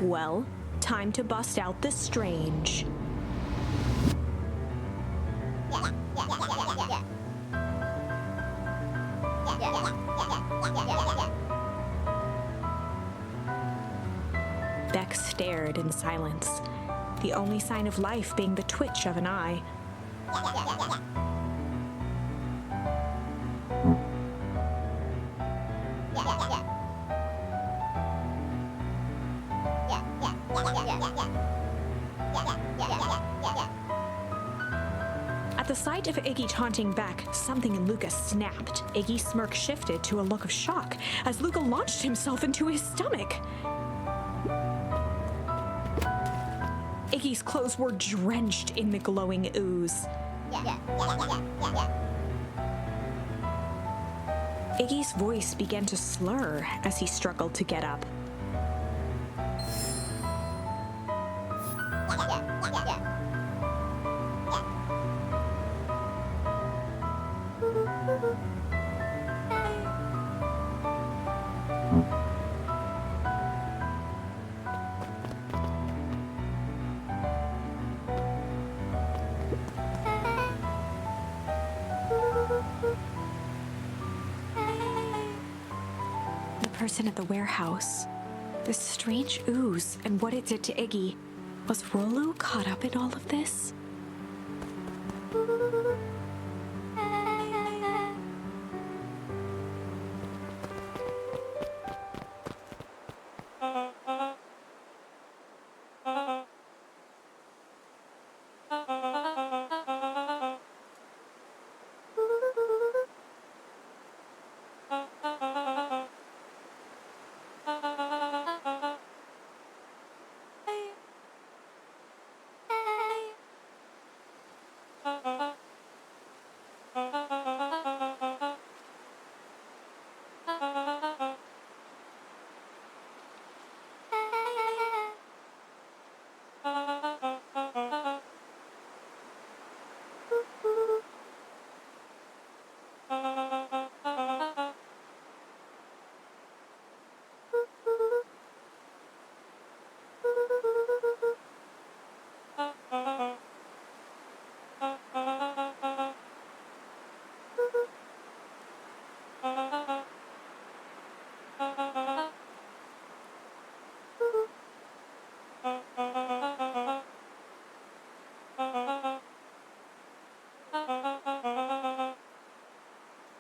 Well, time to bust out the strange. Beck stared in silence, the only sign of life being the twitch of an eye. At the sight of Iggy taunting Beck, something in Luca snapped. Iggy's smirk shifted to a look of shock as Luca launched himself into his stomach. Iggy's clothes were drenched in the glowing ooze. Iggy's voice began to slur as he struggled to get up. The person at the warehouse, this strange ooze and what it did to Iggy. Was Rollo caught up in all of this?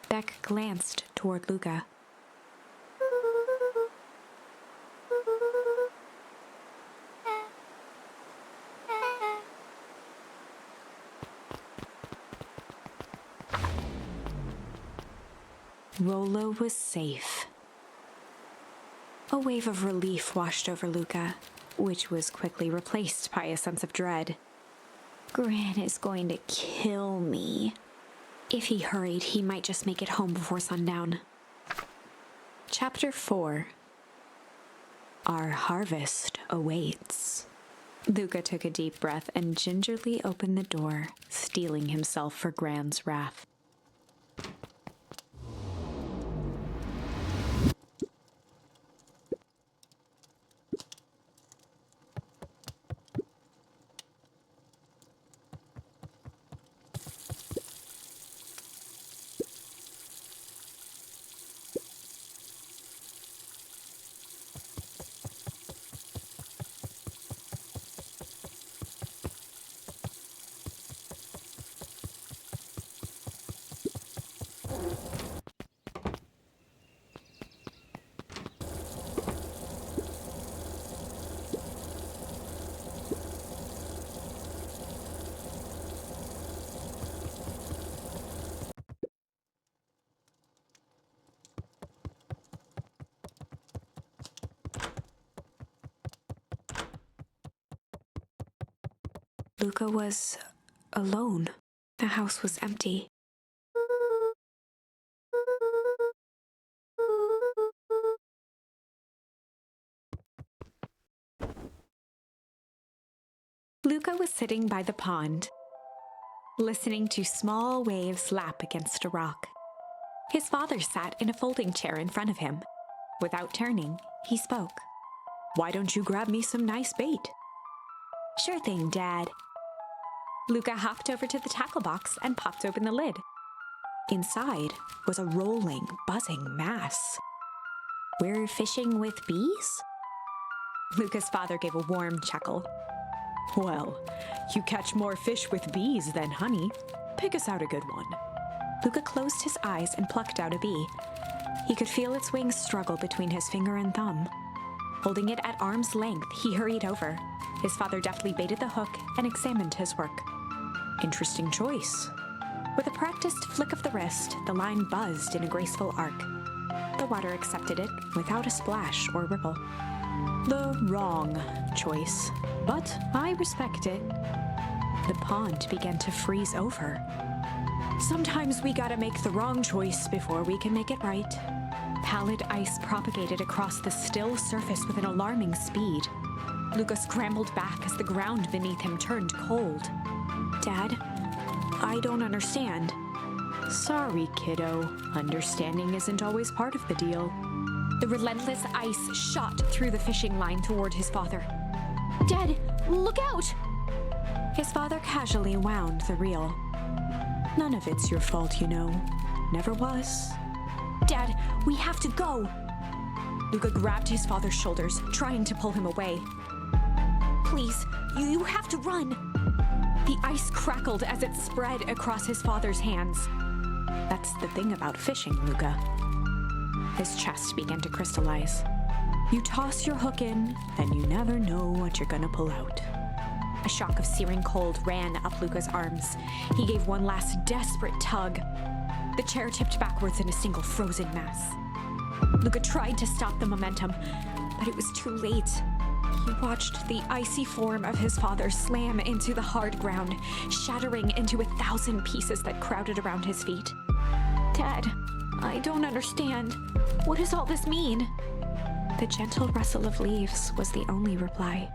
Beck glanced toward Luca. Rollo was safe. A wave of relief washed over Luca, which was quickly replaced by a sense of dread. Gran is going to kill me. If he hurried, he might just make it home before sundown. Chapter 4. Our harvest awaits. Luca took a deep breath and gingerly opened the door, steeling himself for Gran's wrath. Luca was alone. The house was empty. Luca was sitting by the pond, listening to small waves lap against a rock. His father sat in a folding chair in front of him. Without turning, he spoke. "Why don't you grab me some nice bait?" "Sure thing, Dad." Luca hopped over to the tackle box and popped open the lid. Inside was a rolling, buzzing mass. "We're fishing with bees?" Luca's father gave a warm chuckle. "Well, you catch more fish with bees than honey. Pick us out a good one." Luca closed his eyes and plucked out a bee. He could feel its wings struggle between his finger and thumb. Holding it at arm's length, he hurried over. His father deftly baited the hook and examined his work. "Interesting choice." With a practiced flick of the wrist, the line buzzed in a graceful arc. The water accepted it without a splash or ripple. The wrong choice, but I respect it. The pond began to freeze over. Sometimes we gotta make the wrong choice before we can make it right. Pallid ice propagated across the still surface with an alarming speed. Luca scrambled back as the ground beneath him turned cold. "Dad, I don't understand." "Sorry, kiddo. Understanding isn't always part of the deal." The relentless ice shot through the fishing line toward his father. "Dad, look out!" His father casually wound the reel. "None of it's your fault, you know. Never was." "Dad, we have to go!" Luca grabbed his father's shoulders, trying to pull him away. "Please, you have to run!" The ice crackled as it spread across his father's hands. "That's the thing about fishing, Luca." His chest began to crystallize. "You toss your hook in, and you never know what you're gonna pull out." A shock of searing cold ran up Luca's arms. He gave one last desperate tug. The chair tipped backwards in a single frozen mass. Luca tried to stop the momentum, but it was too late. He watched the icy form of his father slam into the hard ground, shattering into 1,000 pieces that crowded around his feet. "Dad, I don't understand. What does all this mean?" The gentle rustle of leaves was the only reply.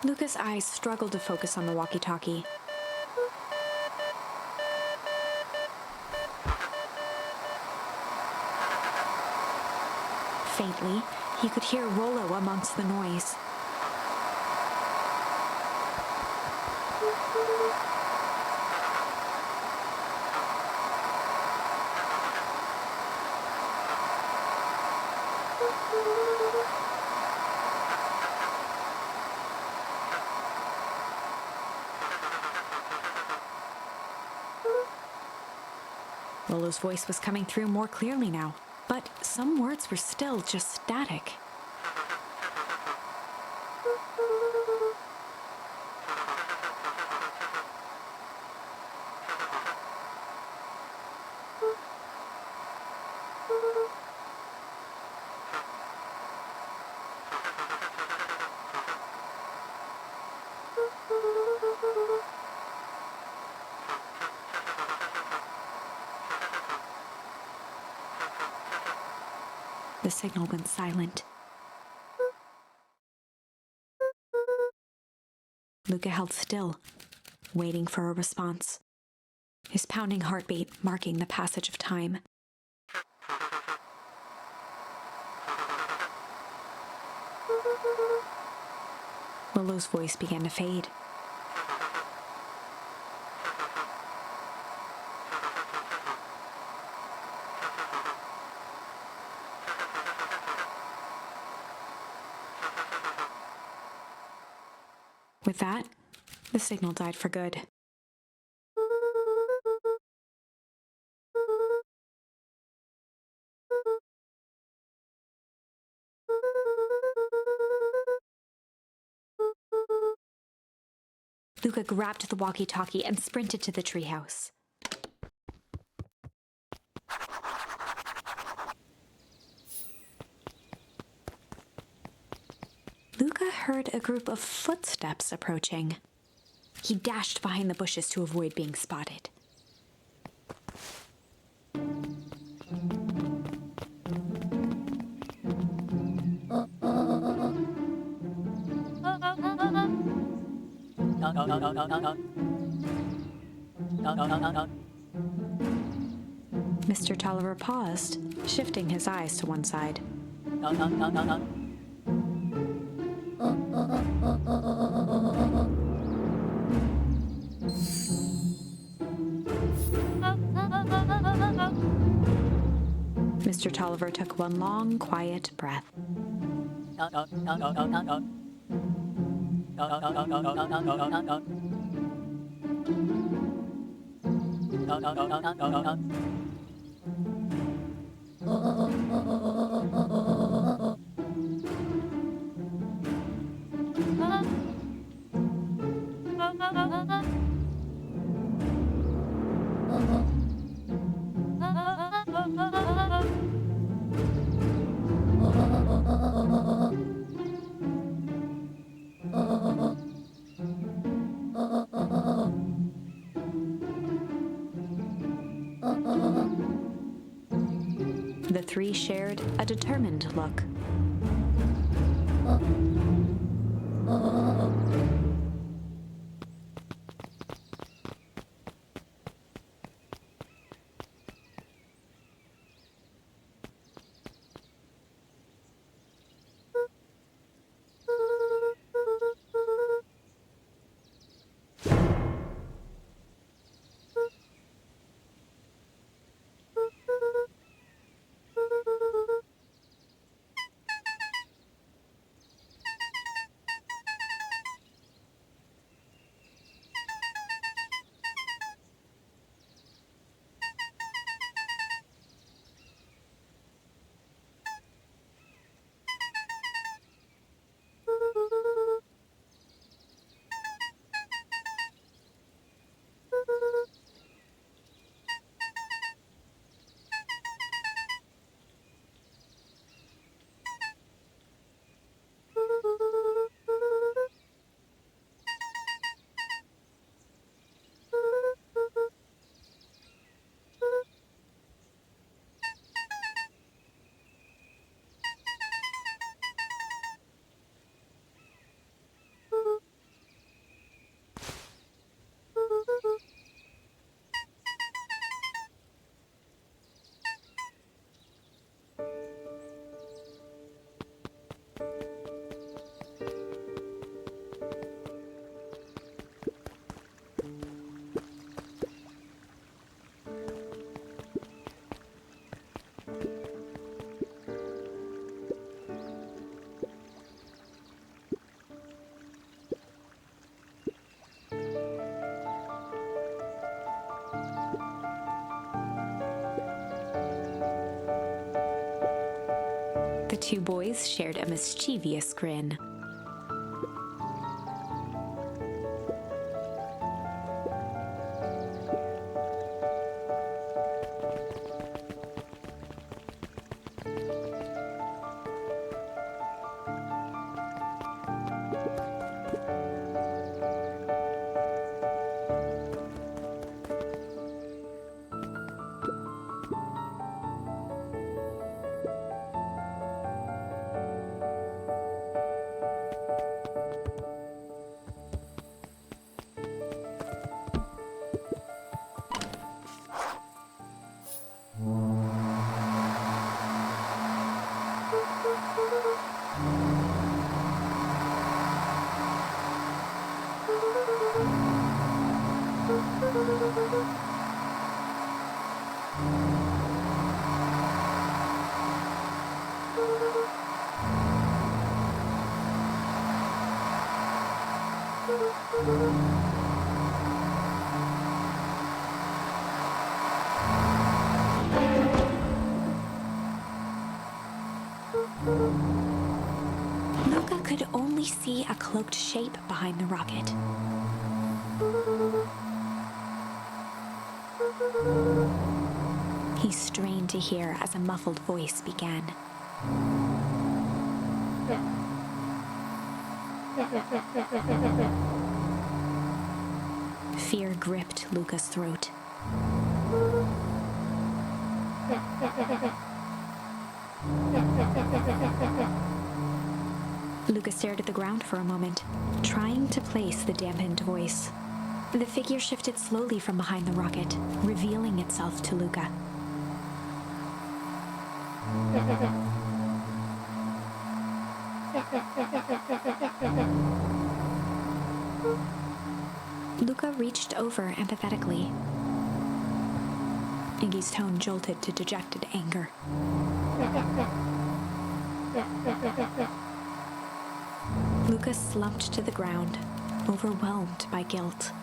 Luca's eyes struggled to focus on the walkie-talkie. Faintly, he could hear Rollo amongst the noise. Rollo's voice was coming through more clearly now, but some words were still just static. The signal went silent. Luca held still, waiting for a response, his pounding heartbeat marking the passage of time. Lolo's voice began to fade. With that, the signal died for good. Luca grabbed the walkie-talkie and sprinted to the treehouse. Luca heard a group of footsteps approaching. He dashed behind the bushes to avoid being spotted. Mr. Tolliver paused, shifting his eyes to one side. Mr. Tolliver took one long, quiet breath. The three shared a determined look. The two boys shared a mischievous grin. Luca could only see a cloaked shape behind the rocket. He strained to hear as a muffled voice began. Fear gripped Luca's throat. Luca stared at the ground for a moment, trying to place the dampened voice. The figure shifted slowly from behind the rocket, revealing itself to Luca. Luca reached over empathetically. Iggy's tone jolted to dejected anger. Luca slumped to the ground, overwhelmed by guilt.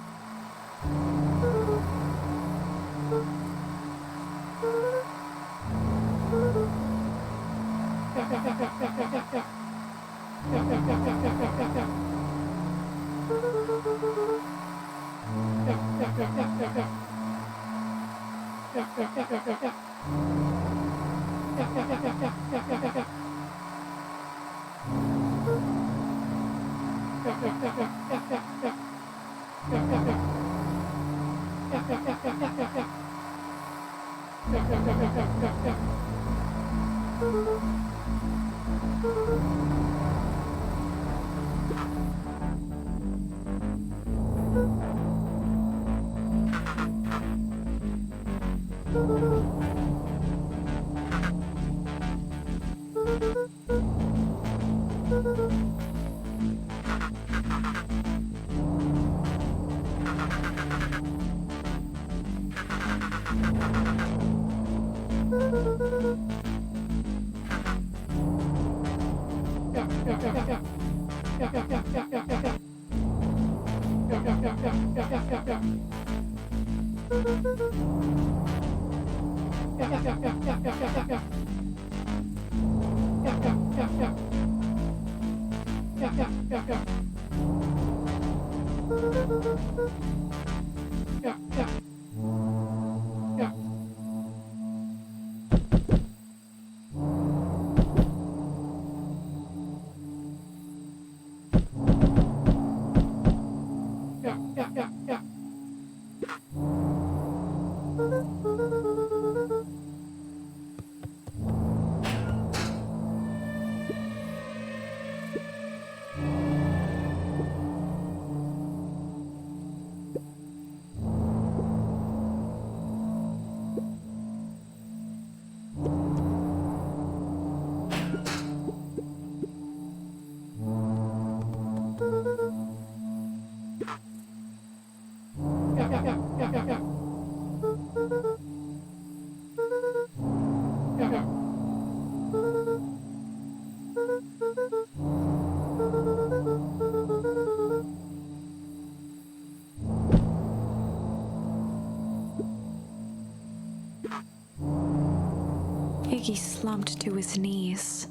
Iggy slumped to his knees.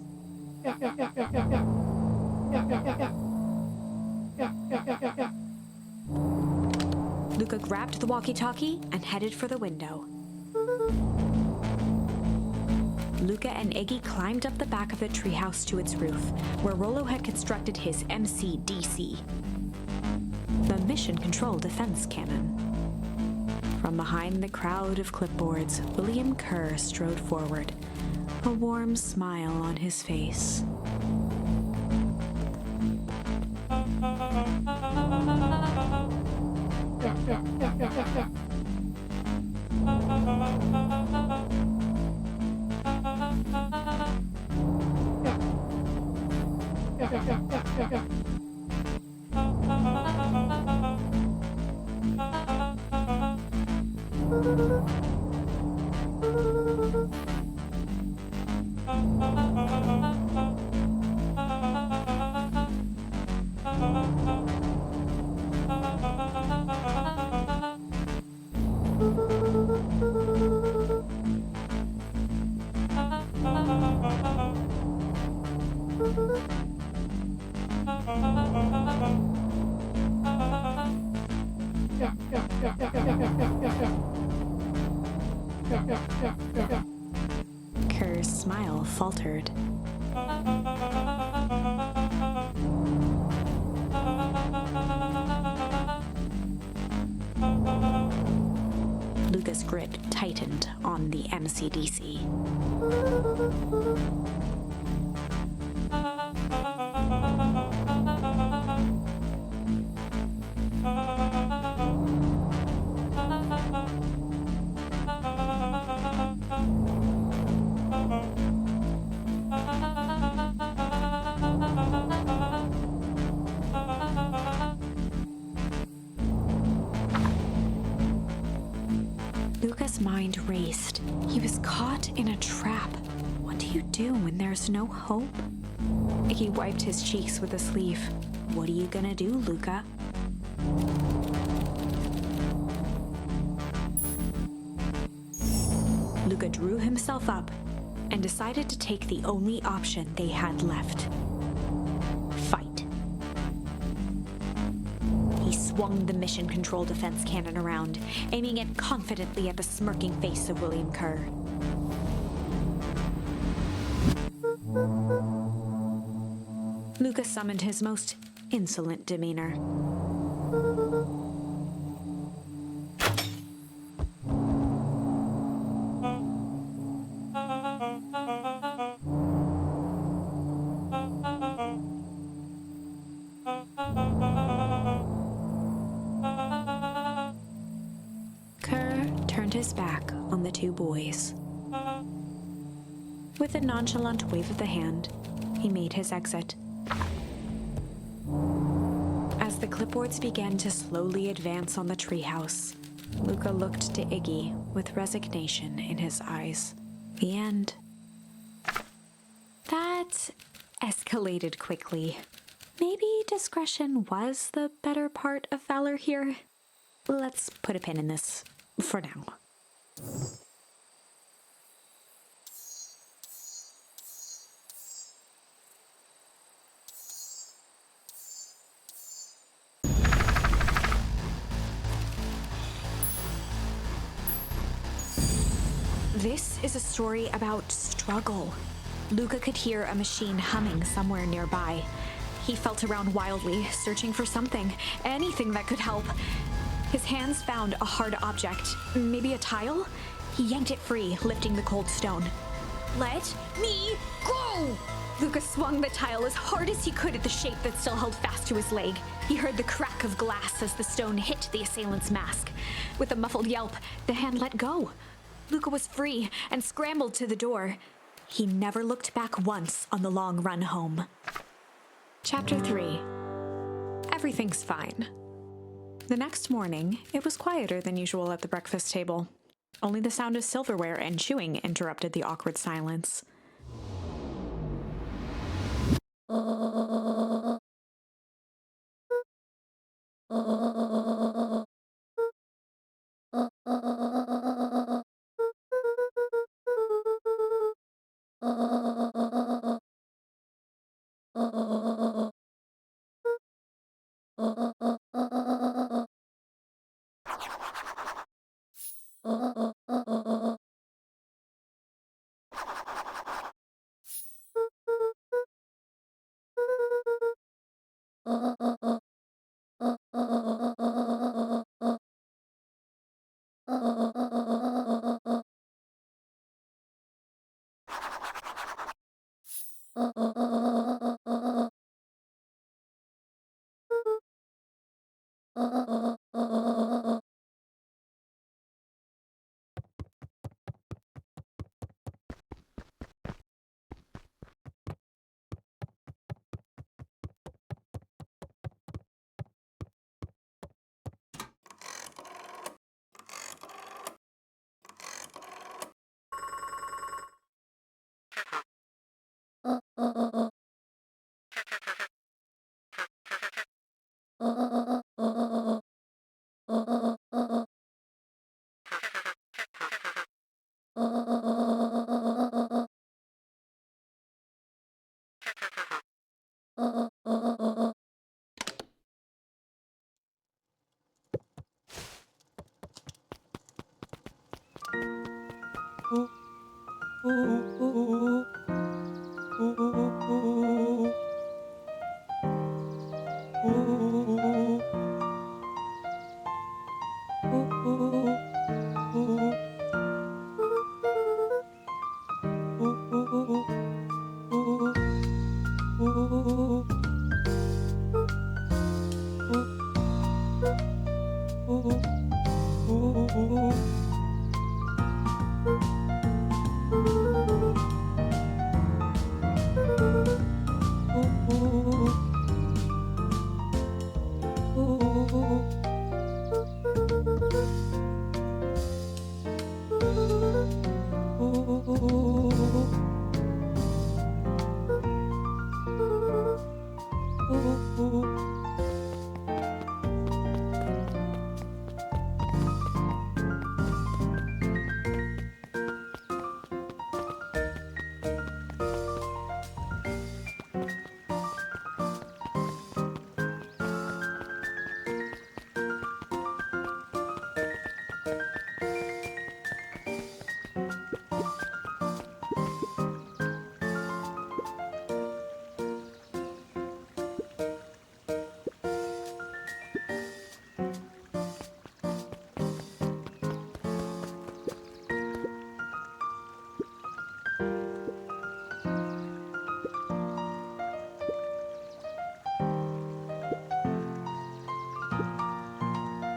Luca grabbed the walkie-talkie and headed for the window. Luca and Iggy climbed up the back of the treehouse to its roof, where Rollo had constructed his MCDC, the Mission Control Defense Cannon. From behind the crowd of clipboards, William Kerr strode forward, a warm smile on his face. Kerr's smile faltered. Luca's grip tightened on the MCDC. Luca's mind raced. He was caught in a trap. What do you do when there's no hope? He wiped his cheeks with a sleeve. What are you gonna do, Luca? Luca drew himself up and decided to take the only option they had left. Fight. He swung the mission control defense cannon around, aiming it confidently at the smirking face of William Kerr. Luca summoned his most insolent demeanor. Kerr turned his back on the two boys. With a nonchalant wave of the hand, he made his exit. As the clipboards began to slowly advance on the treehouse, Luca looked to Iggy with resignation in his eyes. The end. That escalated quickly. Maybe discretion was the better part of valor here. Let's put a pin in this for now. This is a story about struggle. Luca could hear a machine humming somewhere nearby. He felt around wildly, searching for something, anything that could help. His hands found a hard object, maybe a tile? He yanked it free, lifting the cold stone. Let me go! Luca swung the tile as hard as he could at the shape that still held fast to his leg. He heard the crack of glass as the stone hit the assailant's mask. With a muffled yelp, the hand let go. Luca was free and scrambled to the door. He never looked back once on the long run home. Chapter 3. Everything's fine. The next morning, it was quieter than usual at the breakfast table. Only the sound of silverware and chewing interrupted the awkward silence.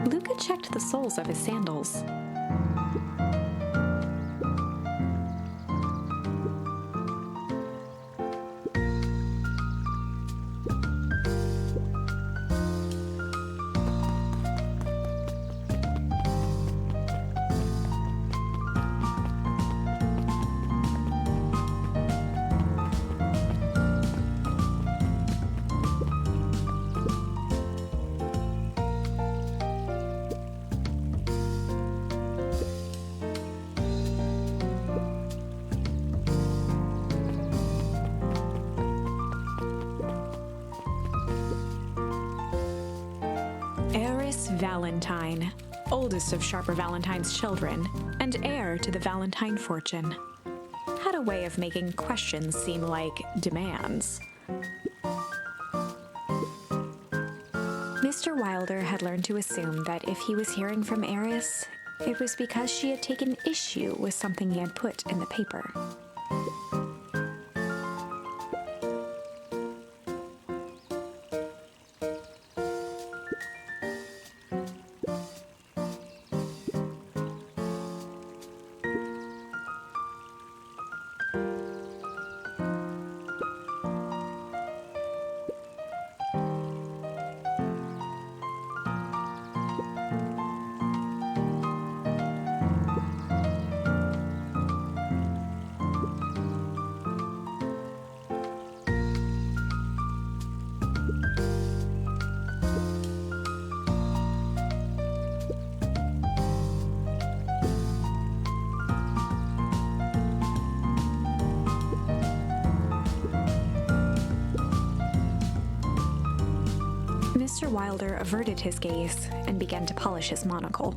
Luca checked the soles of his sandals. Valentine, oldest of Sharper Valentine's children, and heir to the Valentine fortune, had a way of making questions seem like demands. Mr. Wilder had learned to assume that if he was hearing from Eris, it was because she had taken issue with something he had put in the paper. Mr. Wilder averted his gaze and began to polish his monocle.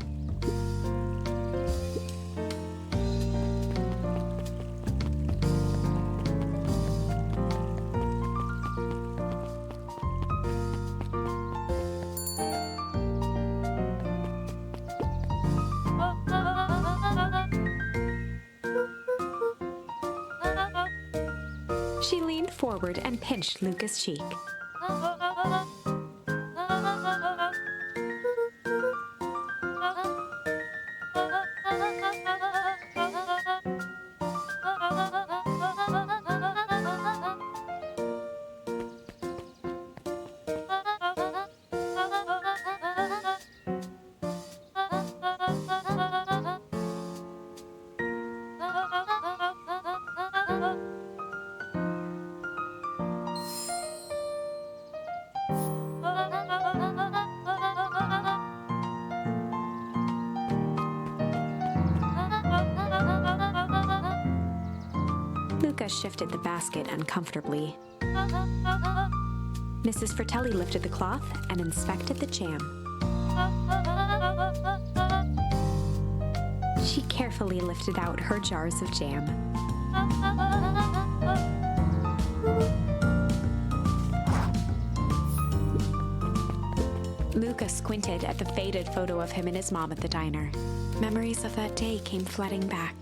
She leaned forward and pinched Luca's cheek. Luca shifted the basket uncomfortably. Mrs. Fratelli lifted the cloth and inspected the jam. She carefully lifted out her jars of jam. Luca squinted at the faded photo of him and his mom at the diner. Memories of that day came flooding back.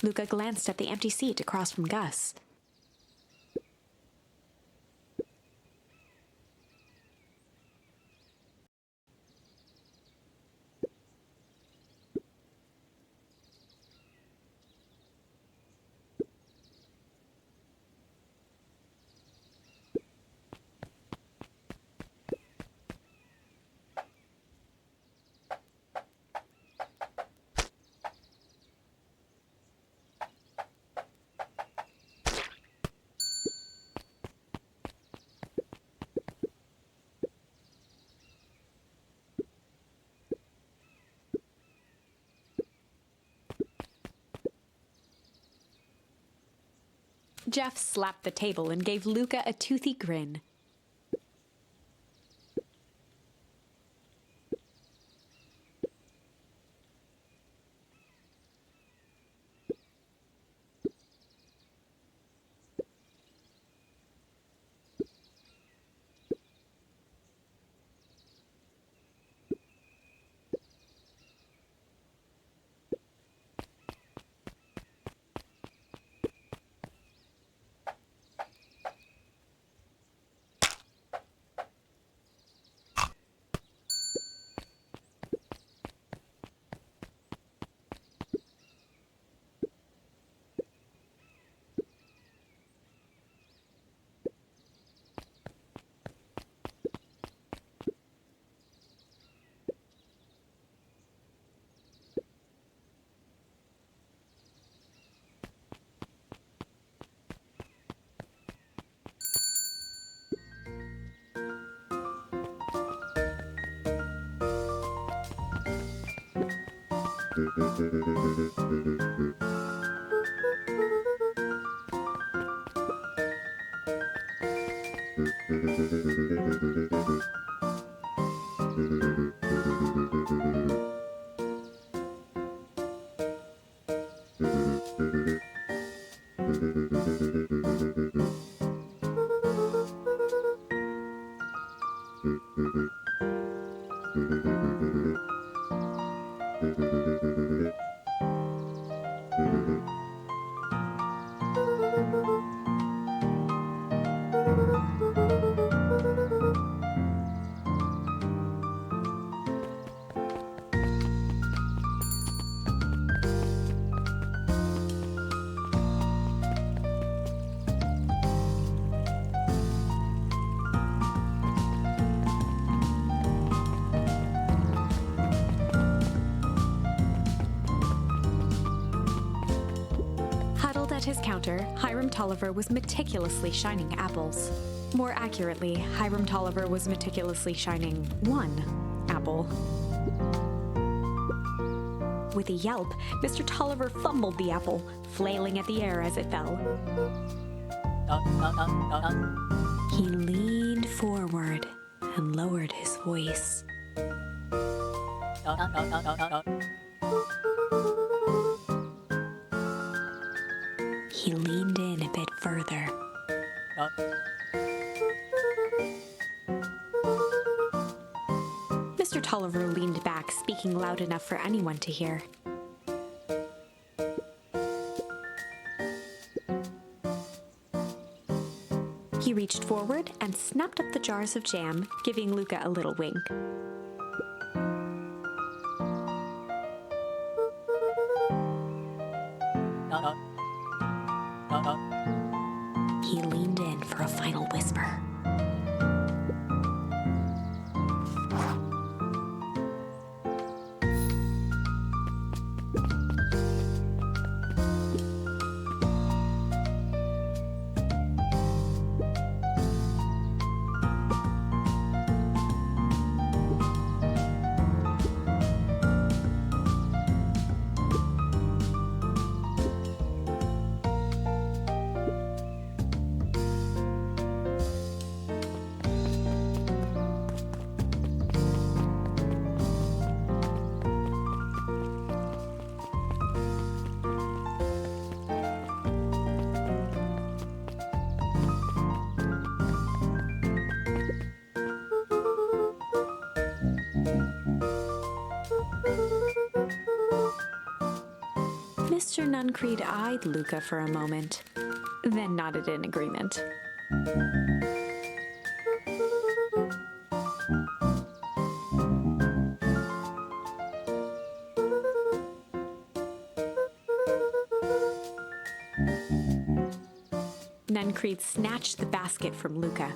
Luca glanced at the empty seat across from Gus. Jeff slapped the table and gave Luca a toothy grin. Huddled at his counter, Hiram Tolliver was meticulously shining apples. More accurately, Hiram Tolliver was meticulously shining one apple. With a yelp, Mr. Tolliver fumbled the apple, flailing at the air as it fell. He leaned forward and lowered his voice. He leaned in a bit further. Mr. Tolliver leaned back, speaking loud enough for anyone to hear. He reached forward and snapped up the jars of jam, giving Luca a little wink. He leaned in for a final whisper. Mr. Nuncreed eyed Luca for a moment, then nodded in agreement. Nuncreed snatched the basket from Luca.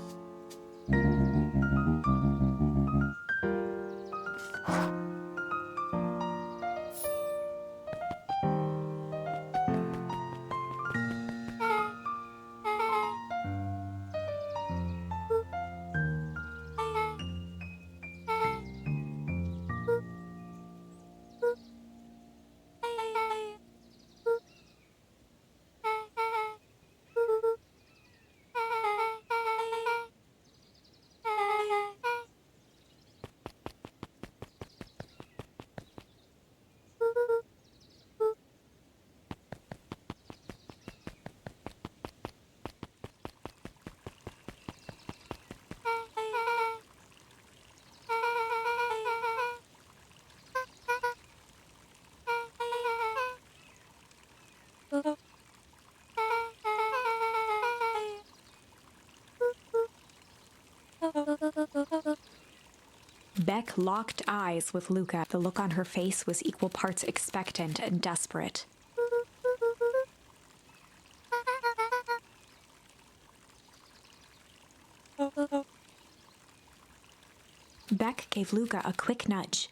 Beck locked eyes with Luca. The look on her face was equal parts expectant and desperate. Beck gave Luca a quick nudge.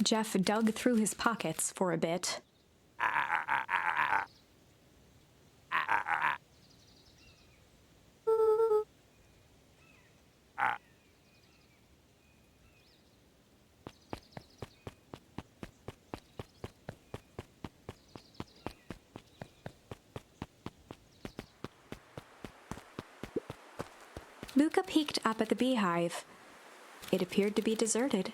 Jeff dug through his pockets for a bit. Luca peeked up at the beehive. It appeared to be deserted.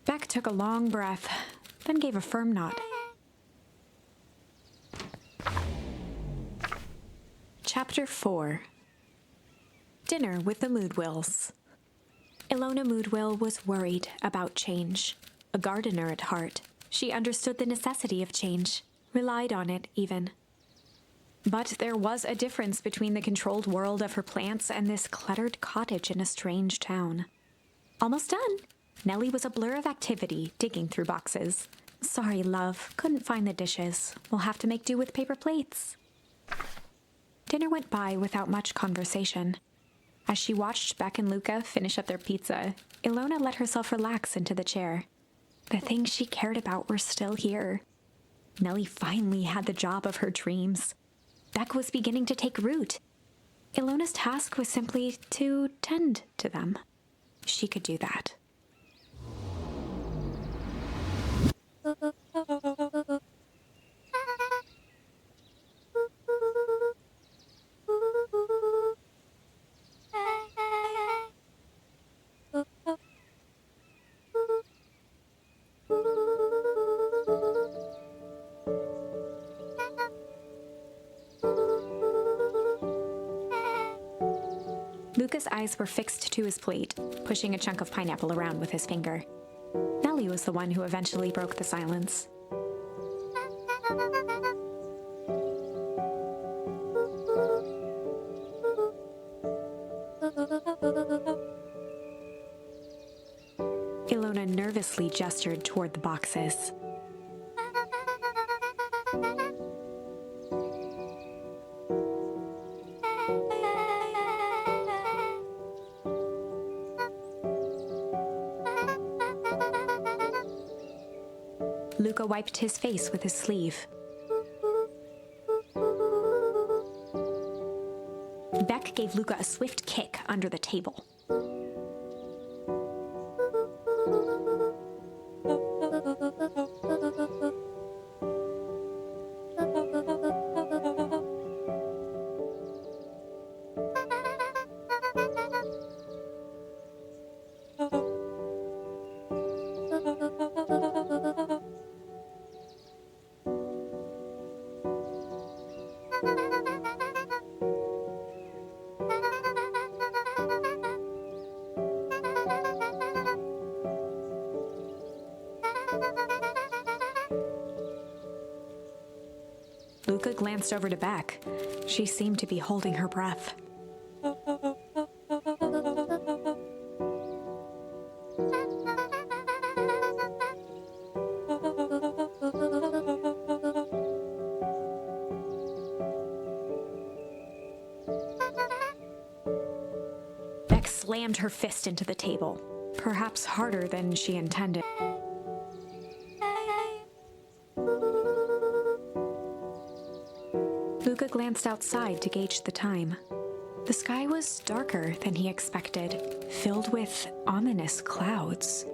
Beck took a long breath, then gave a firm nod. Chapter 4. Dinner with the Moodwills. Ilona Moodwill was worried about change. A gardener at heart, she understood the necessity of change, relied on it even. But there was a difference between the controlled world of her plants and this cluttered cottage in a strange town. Almost done. Nellie was a blur of activity, digging through boxes. Sorry, love, couldn't find the dishes. We'll have to make do with paper plates. Dinner went by without much conversation. As she watched Beck and Luca finish up their pizza, Ilona let herself relax into the chair. The things she cared about were still here. Nellie finally had the job of her dreams. Beck was beginning to take root. Ilona's task was simply to tend to them. She could do that. Luca's eyes were fixed to his plate, pushing a chunk of pineapple around with his finger. Nellie was the one who eventually broke the silence. Ilona nervously gestured toward the boxes. Luca wiped his face with his sleeve. Beck gave Luca a swift kick under the table. Luca glanced over to Beck. She seemed to be holding her breath. Beck slammed her fist into the table, perhaps harder than she intended. Luca glanced outside to gauge the time. The sky was darker than he expected, filled with ominous clouds.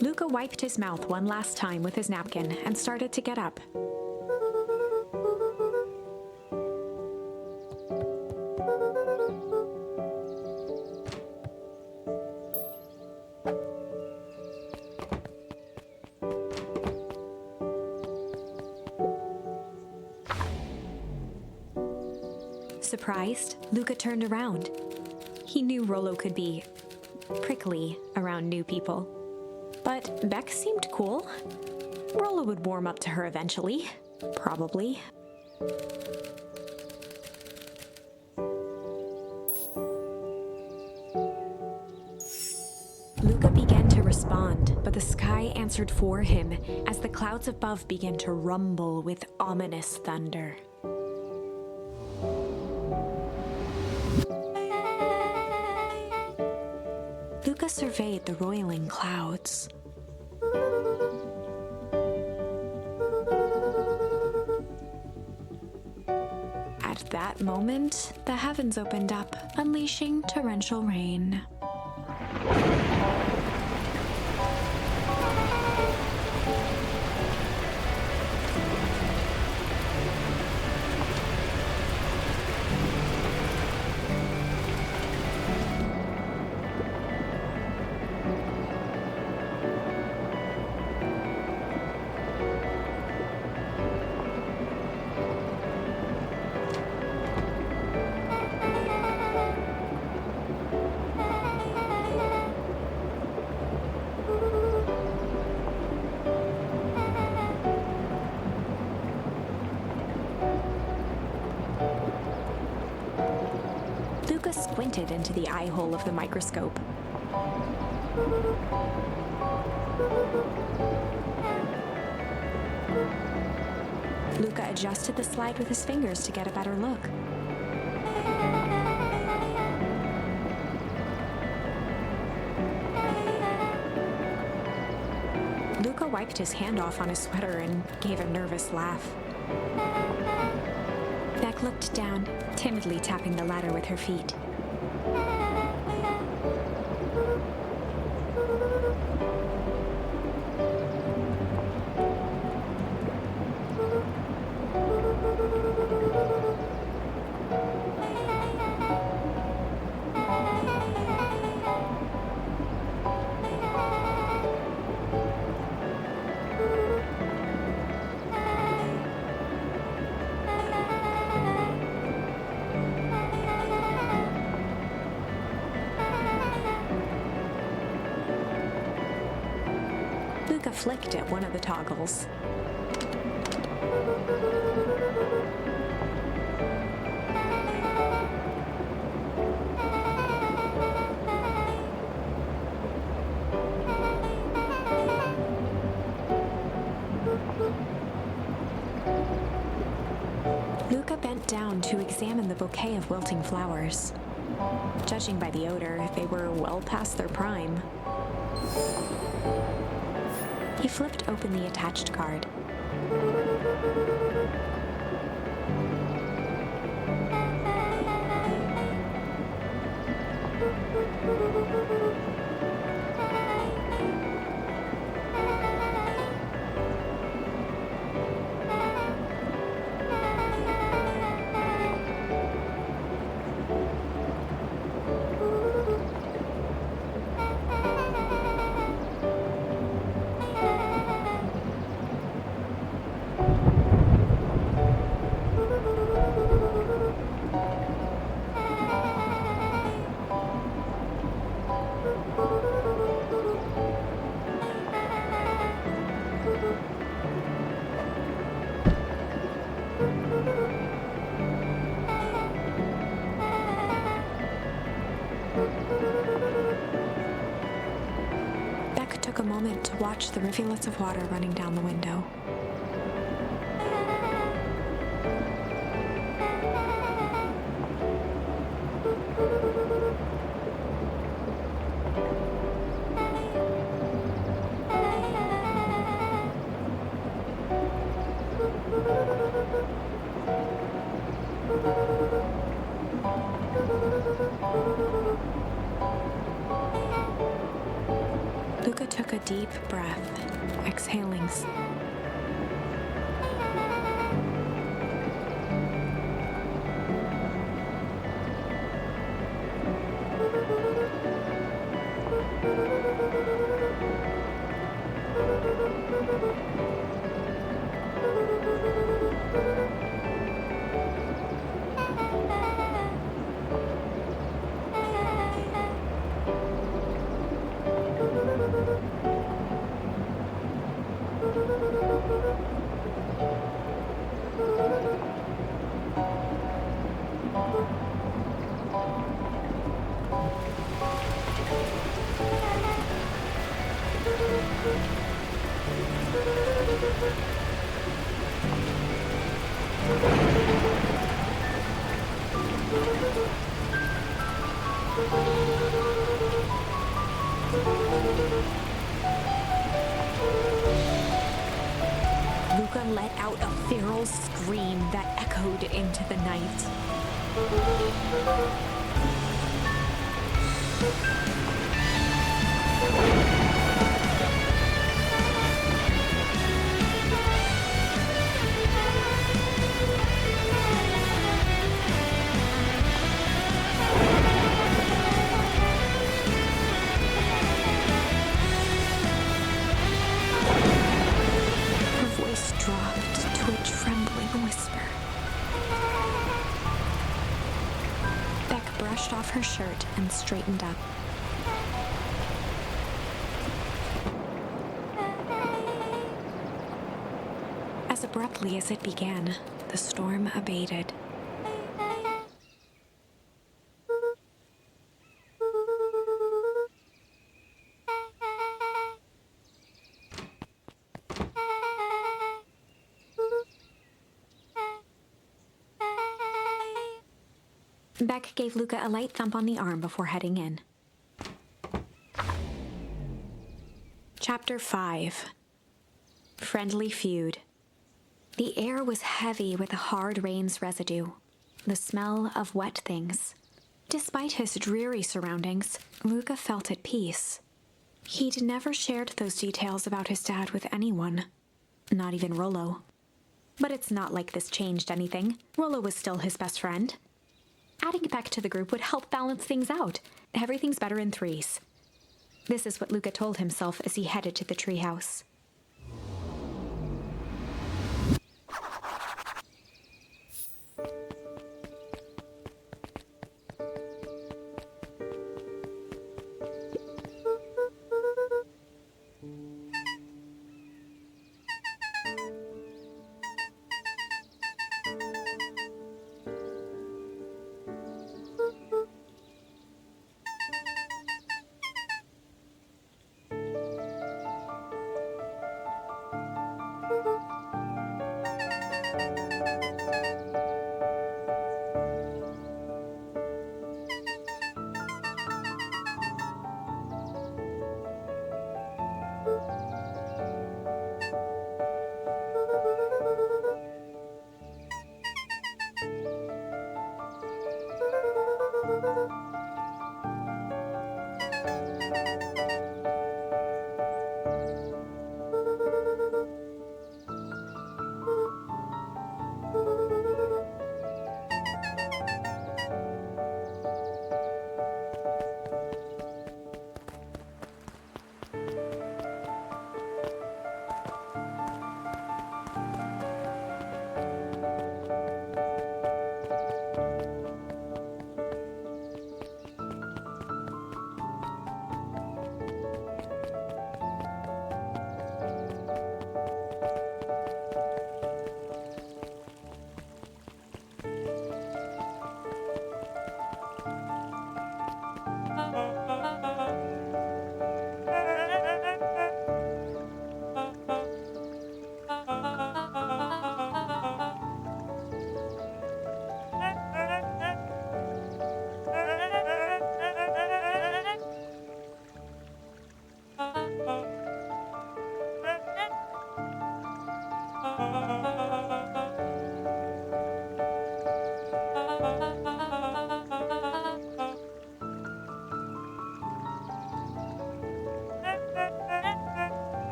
Luca wiped his mouth one last time with his napkin and started to get up. Surprised, Luca turned around. He knew Rollo could be prickly around new people. But Beck seemed cool. Rollo would warm up to her eventually. Probably. Luca began to respond, but the sky answered for him as the clouds above began to rumble with ominous thunder. Luca surveyed the roiling clouds. At that moment, the heavens opened up, unleashing torrential rain. Luca squinted into the eye hole of the microscope. Luca adjusted the slide with his fingers to get a better look. Luca wiped his hand off on his sweater and gave a nervous laugh. Beck looked down, timidly tapping the ladder with her feet. Luca flicked at one of the toggles. Luca bent down to examine the bouquet of wilting flowers. Judging by the odor, they were well past their prime. He flipped open the attached card. took a moment to watch the rivulets of water running down the window. Luca took a deep breath, exhaling. Luca let out a feral scream that echoed into the night. Her voice dropped to a trembling whisper. Beck brushed off her shirt and straightened up. As abruptly as it began, the storm abated. Beck gave Luca a light thump on the arm before heading in. Chapter 5. Friendly Feud. The air was heavy with the hard rain's residue, the smell of wet things. Despite his dreary surroundings, Luca felt at peace. He'd never shared those details about his dad with anyone, not even Rollo. But it's not like this changed anything. Rollo was still his best friend. Adding Beck to the group would help balance things out. Everything's better in threes. This is what Luca told himself as he headed to the treehouse.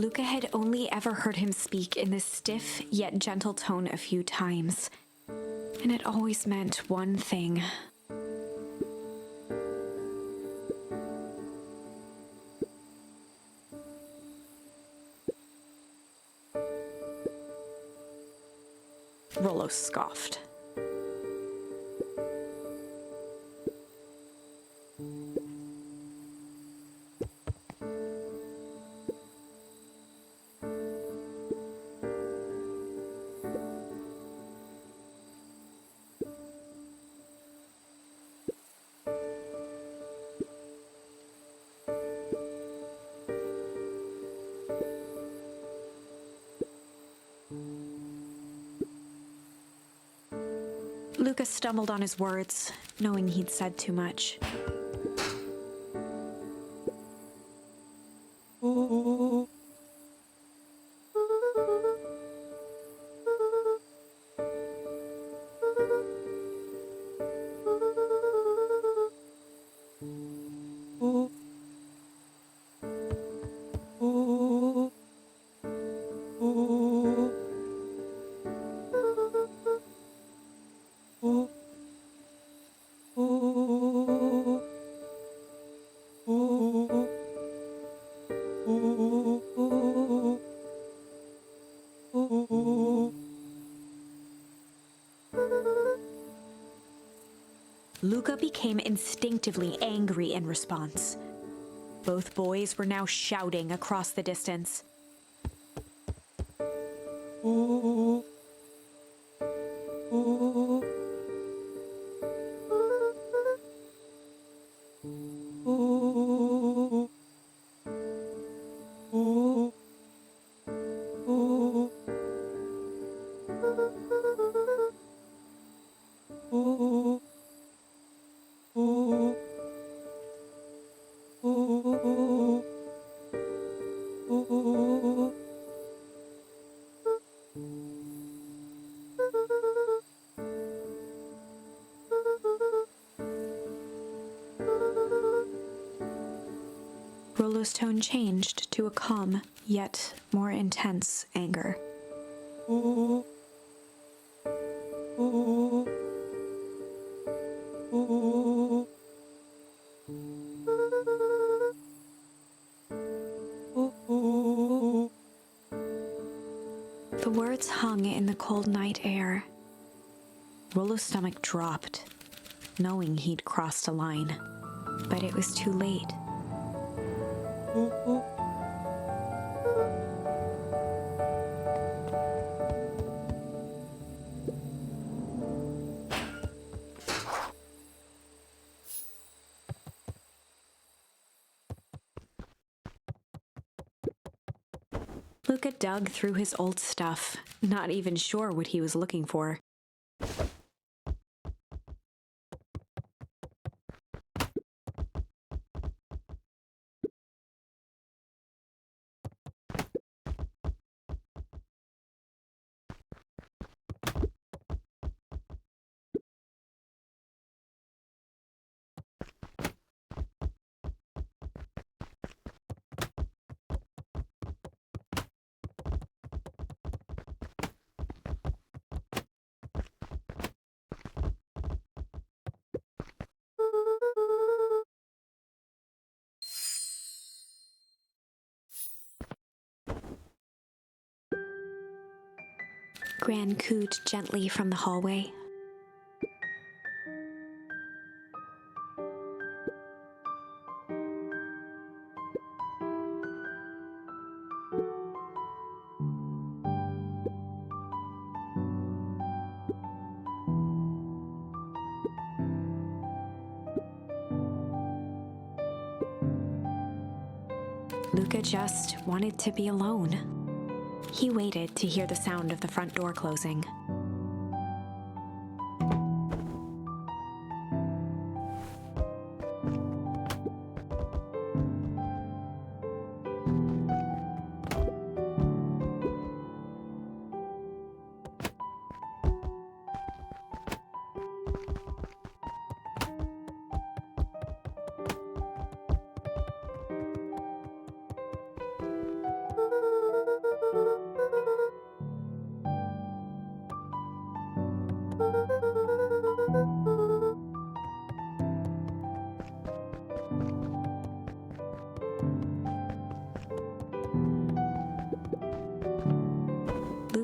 Luca had only ever heard him speak in this stiff yet gentle tone a few times, and it always meant one thing. Rollo scoffed. Luca stumbled on his words, knowing he'd said too much. Luca became instinctively angry in response. Both boys were now shouting across the distance. Rollo's tone changed to a calm, yet more intense anger. The words hung in the cold night air. Rollo's stomach dropped, knowing he'd crossed a line. But it was too late. Luca dug through his old stuff, not even sure what he was looking for. Gran cooed gently from the hallway. Luca just wanted to be alone. He waited to hear the sound of the front door closing.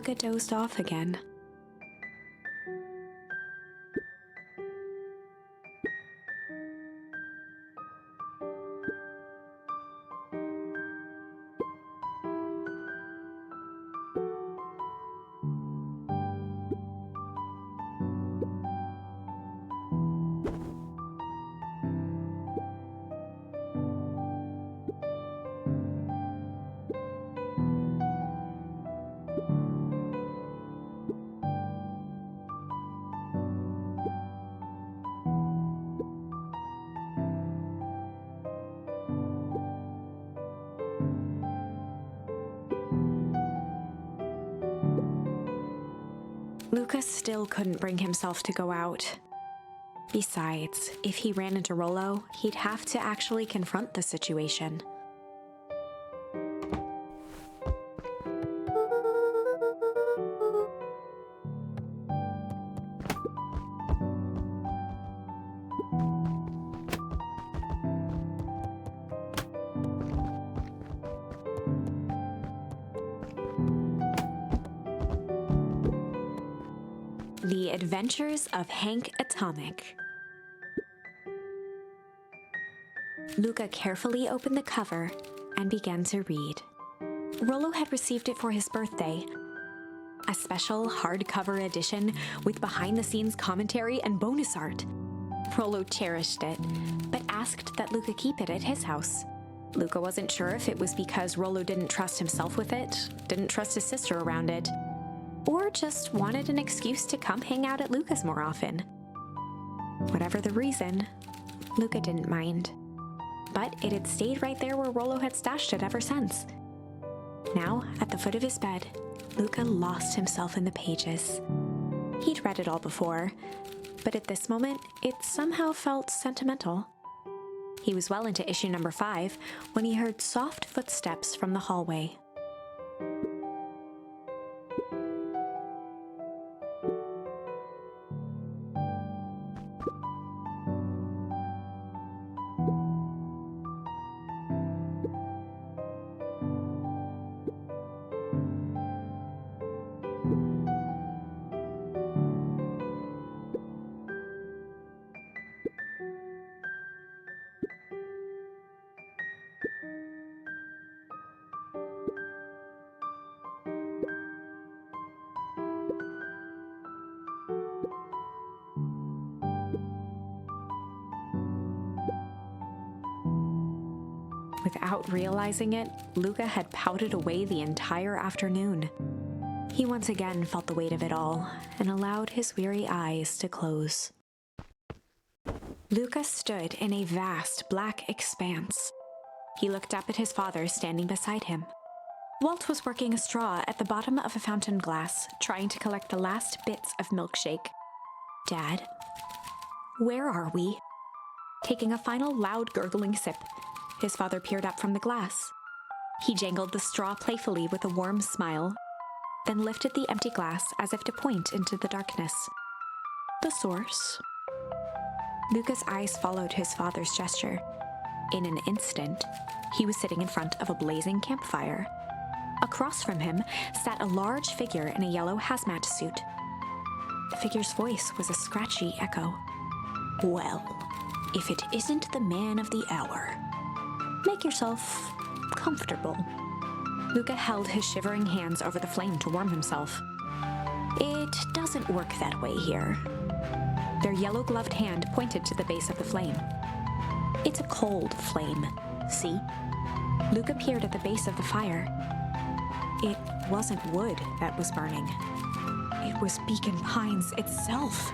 Luca dozed off again. Luca still couldn't bring himself to go out. Besides, if he ran into Rollo, he'd have to actually confront the situation. The Adventures of Hank Atomic. Luca carefully opened the cover and began to read. Rollo had received it for his birthday. A special hardcover edition with behind-the-scenes commentary and bonus art. Rollo cherished it, but asked that Luca keep it at his house. Luca wasn't sure if it was because Rollo didn't trust himself with it, didn't trust his sister around it, or just wanted an excuse to come hang out at Luca's more often. Whatever the reason, Luca didn't mind. But it had stayed right there where Rollo had stashed it ever since. Now, at the foot of his bed, Luca lost himself in the pages. He'd read it all before, but at this moment, it somehow felt sentimental. He was well into issue number 5 when he heard soft footsteps from the hallway. Without realizing it, Luca had pouted away the entire afternoon. He once again felt the weight of it all and allowed his weary eyes to close. Luca stood in a vast black expanse. He looked up at his father standing beside him. Walt was working a straw at the bottom of a fountain glass, trying to collect the last bits of milkshake. "Dad, where are we?" Taking a final loud gurgling sip, his father peered up from the glass. He jangled the straw playfully with a warm smile, then lifted the empty glass as if to point into the darkness. "The source." Luca's eyes followed his father's gesture. In an instant, he was sitting in front of a blazing campfire. Across from him sat a large figure in a yellow hazmat suit. The figure's voice was a scratchy echo. "Well, if it isn't the man of the hour. Make yourself comfortable." Luca held his shivering hands over the flame to warm himself. "It doesn't work that way here." Their yellow-gloved hand pointed to the base of the flame. "It's a cold flame, see?" Luca peered at the base of the fire. It wasn't wood that was burning. It was Beacon Pines itself.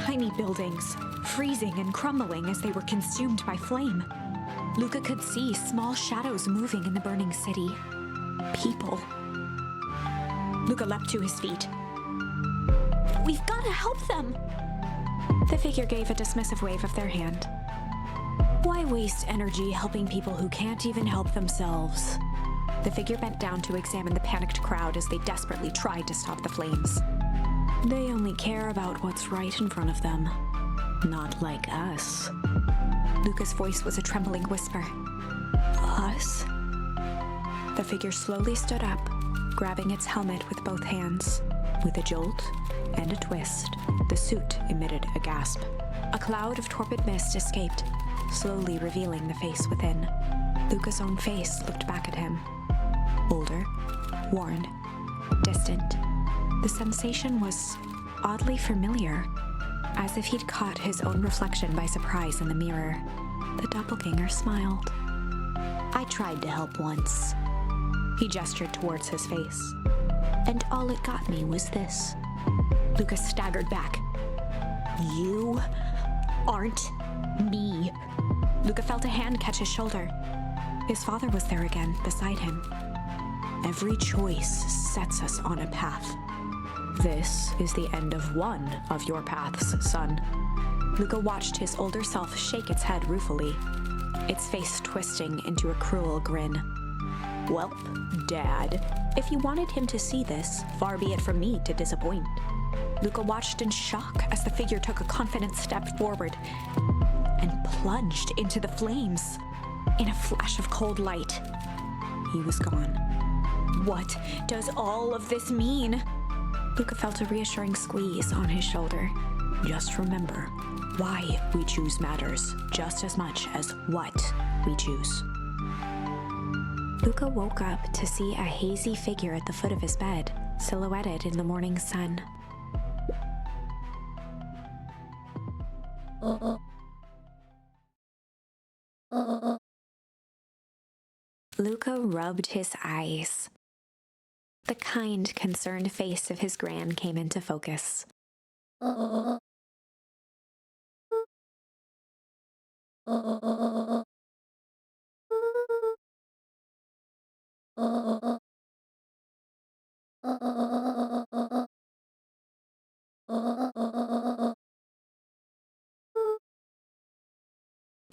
Tiny buildings, freezing and crumbling as they were consumed by flame. Luca could see small shadows moving in the burning city. People. Luca leapt to his feet. "We've got to help them!" The figure gave a dismissive wave of their hand. "Why waste energy helping people who can't even help themselves?" The figure bent down to examine the panicked crowd as they desperately tried to stop the flames. "They only care about what's right in front of them. Not like us." Luca's voice was a trembling whisper. "Us?" The figure slowly stood up, grabbing its helmet with both hands. With a jolt and a twist, the suit emitted a gasp. A cloud of torpid mist escaped, slowly revealing the face within. Luca's own face looked back at him. Older, worn, distant. The sensation was oddly familiar, as if he'd caught his own reflection by surprise in the mirror. The doppelganger smiled. I tried to help once, He gestured towards his face. and all it got me was this. Luca staggered back. You aren't me. Luca felt a hand catch his shoulder. His father was there again, beside him. Every choice sets us on a path. This is the end of one of your paths, son. Luca watched his older self shake its head ruefully, its face twisting into a cruel grin. Welp, Dad, if you wanted him to see this, far be it from me to disappoint. Luca watched in shock as the figure took a confident step forward and plunged into the flames. In a flash of cold light, he was gone. What does all of this mean? Luca felt a reassuring squeeze on his shoulder. Just remember, why we choose matters just as much as what we choose. Luca woke up to see a hazy figure at the foot of his bed, silhouetted in the morning sun. Luca rubbed his eyes. The kind, concerned face of his gran came into focus.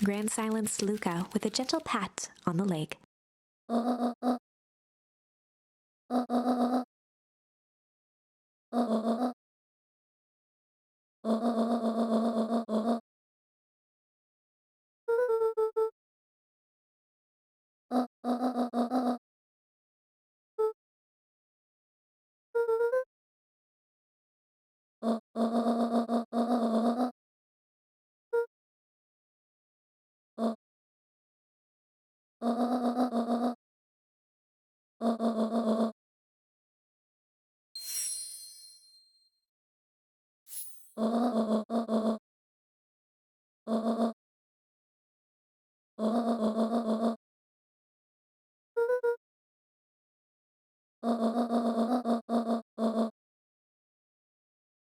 Gran silenced Luca with a gentle pat on the leg.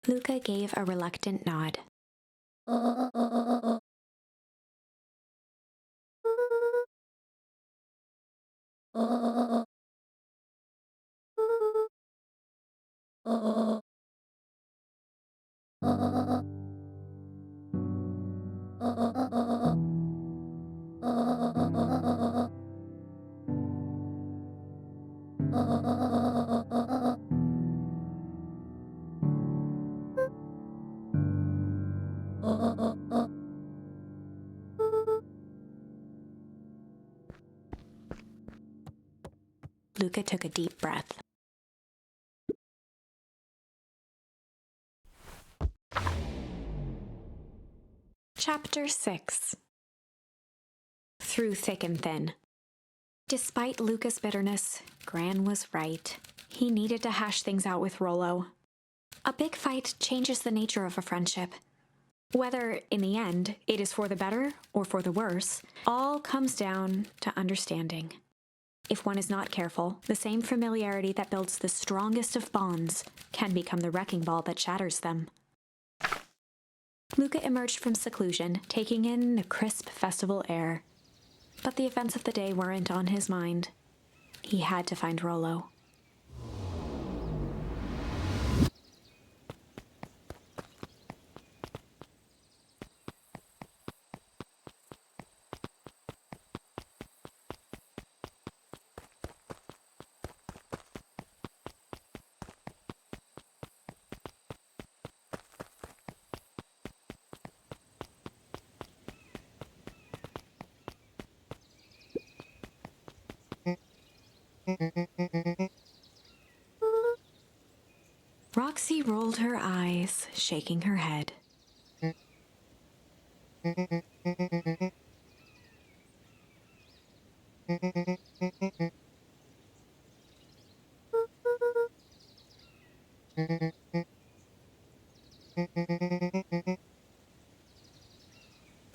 Luca gave a reluctant nod. Luca took a deep breath. Chapter 6. Through thick and thin. Despite Luca's bitterness, Gran was right. He needed to hash things out with Rollo. A big fight changes the nature of a friendship. Whether, in the end, it is for the better or for the worse, all comes down to understanding. If one is not careful, the same familiarity that builds the strongest of bonds can become the wrecking ball that shatters them. Luca emerged from seclusion, taking in the crisp festival air. But the events of the day weren't on his mind. He had to find Rollo. Jessie rolled her eyes, shaking her head.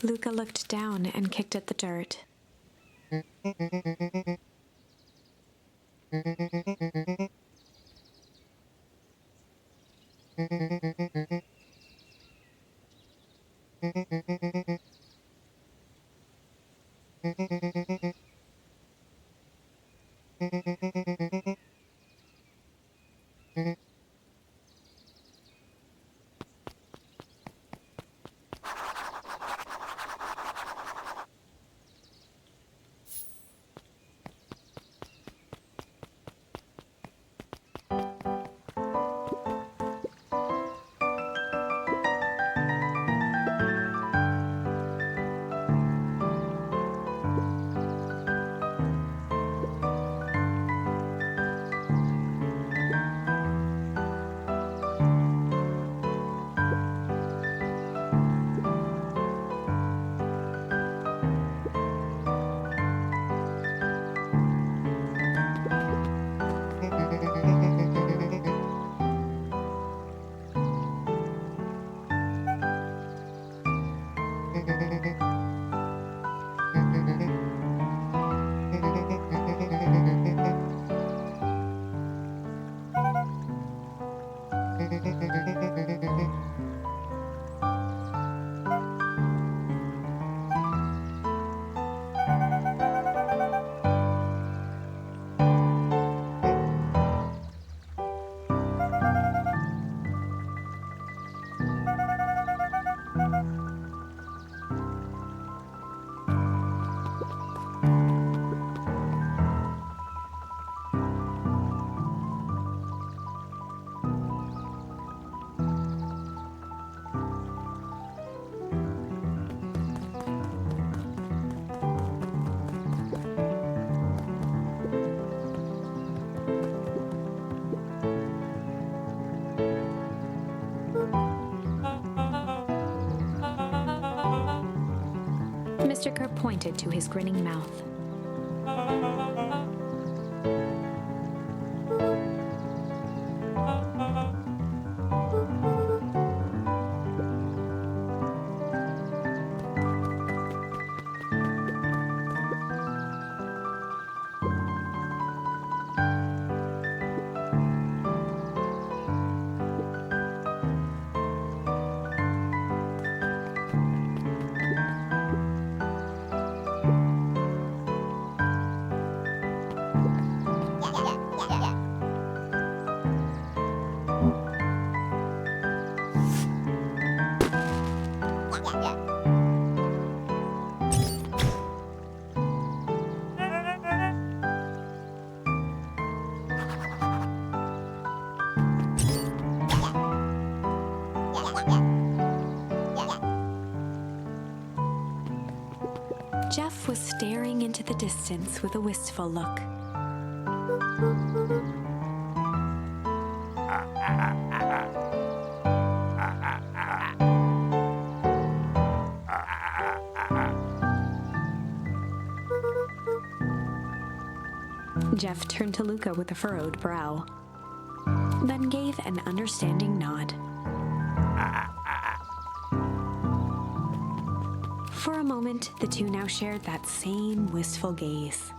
Luca looked down and kicked at the dirt. Mr. Kerr pointed to his grinning mouth. Jeff was staring into the distance with a wistful look. Jeff turned to Luca with a furrowed brow, then gave an understanding nod. For a moment, the two now shared that same wistful gaze.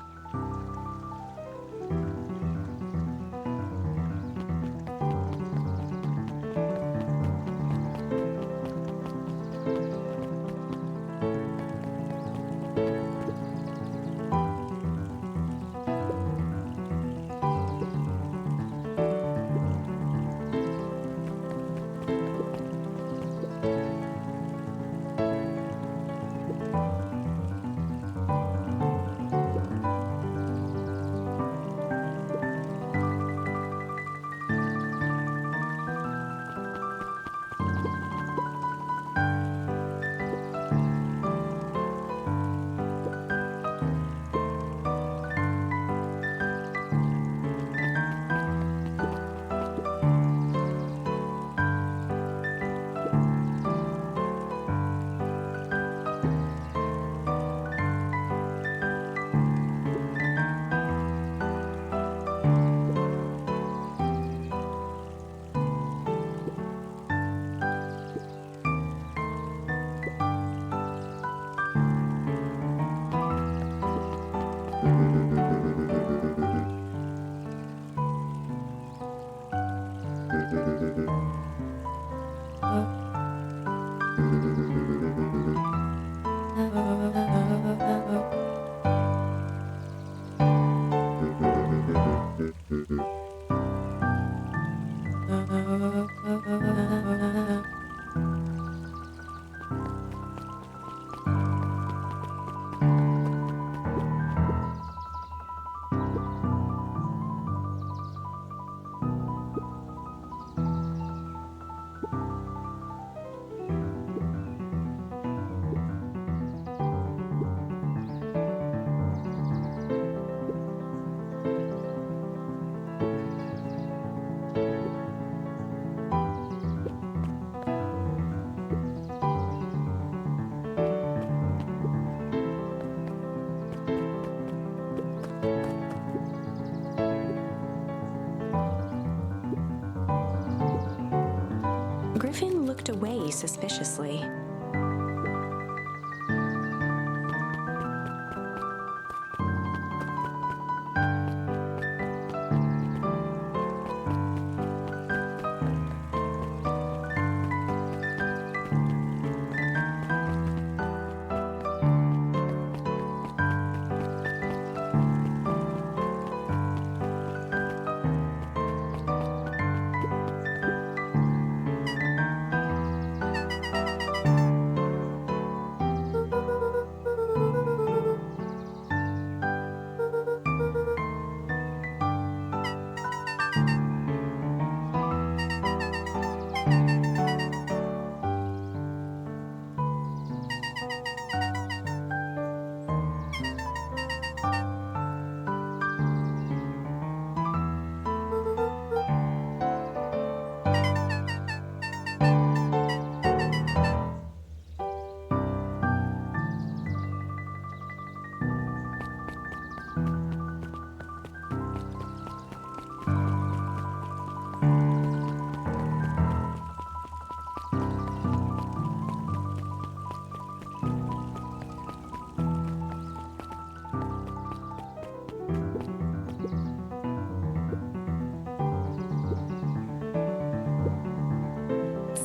Lucy suspiciously.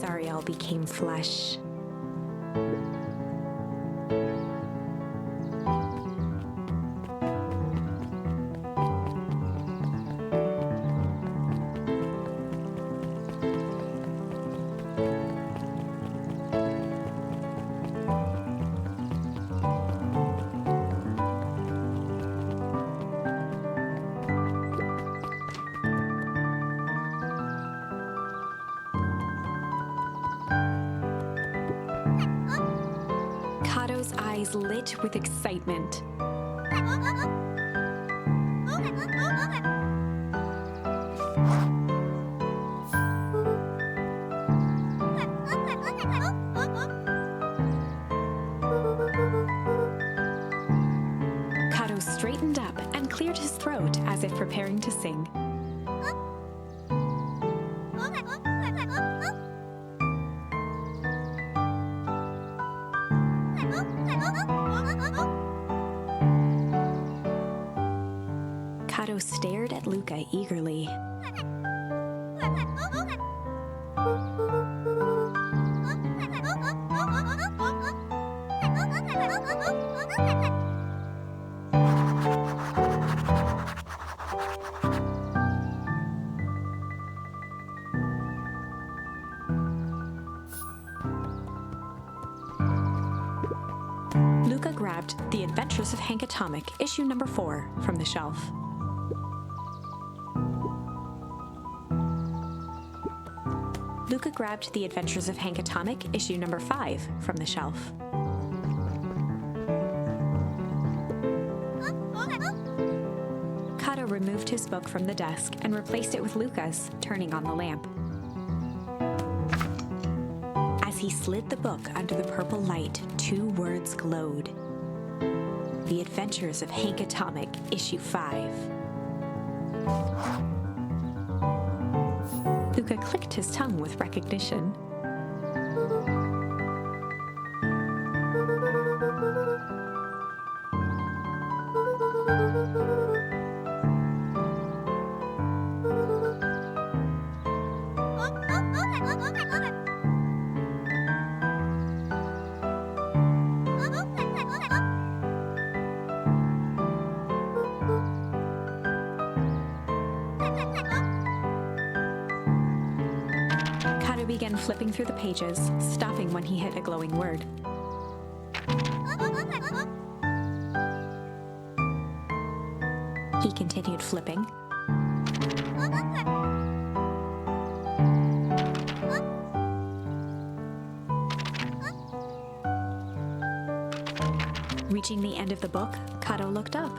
Sariel became flesh. Kato's eyes lit with excitement. Kato straightened up and cleared his throat as if preparing to sing. Kato stared at Luca eagerly. Luca grabbed The Adventures of Hank Atomic, issue number 4, from the shelf. Luca grabbed The Adventures of Hank Atomic, issue number 5, from the shelf. Kato removed his book from the desk and replaced it with Luca's, turning on the lamp. As he slid the book under the purple light, 2 words glowed. The Adventures of Hank Atomic, issue 5. Luca clicked his tongue with recognition. Kato began flipping through the pages, stopping when he hit a glowing word. He continued flipping. Reaching the end of the book, Kato looked up.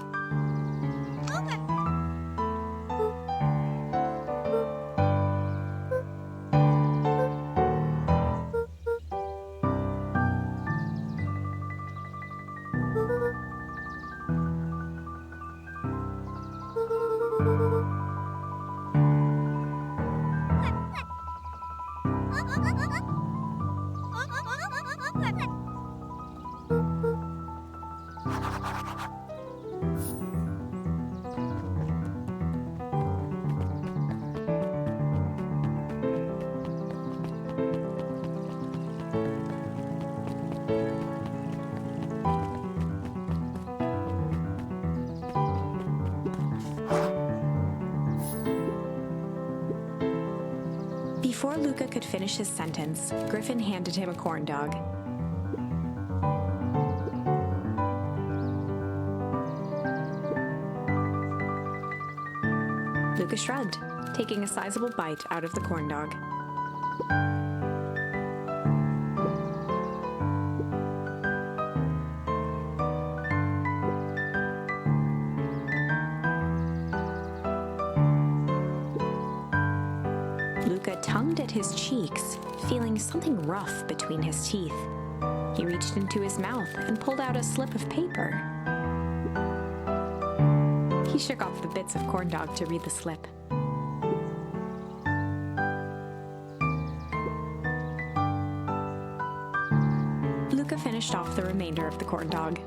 Before Luca could finish his sentence, Griffin handed him a corn dog. Luca shrugged, taking a sizable bite out of the corn dog. Luca tongued at his cheeks, feeling something rough between his teeth. He reached into his mouth and pulled out a slip of paper. He shook off the bits of corn dog to read the slip. Luca finished off the remainder of the corn dog.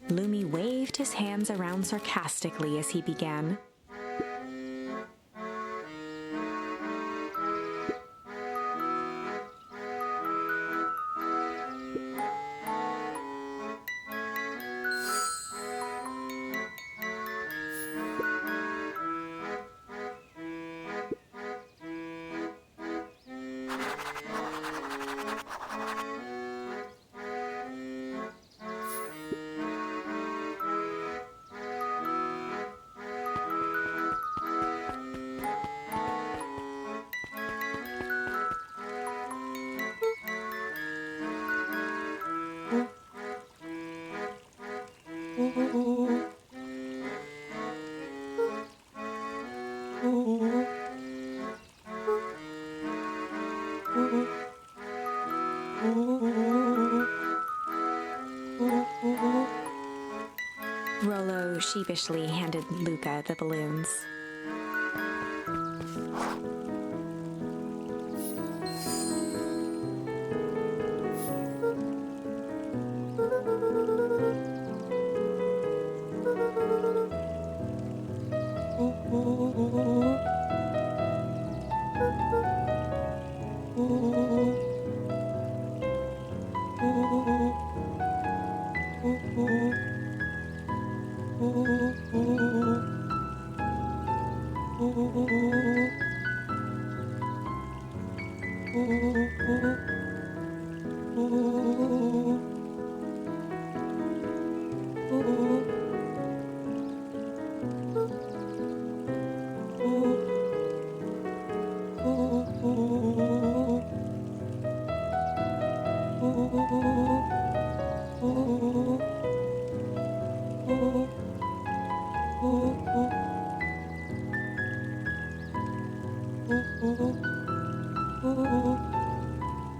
Lumi waved his hands around sarcastically as he began. Rollo sheepishly handed Luca the balloons.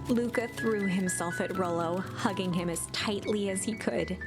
Luca threw himself at Rollo, hugging him as tightly as he could.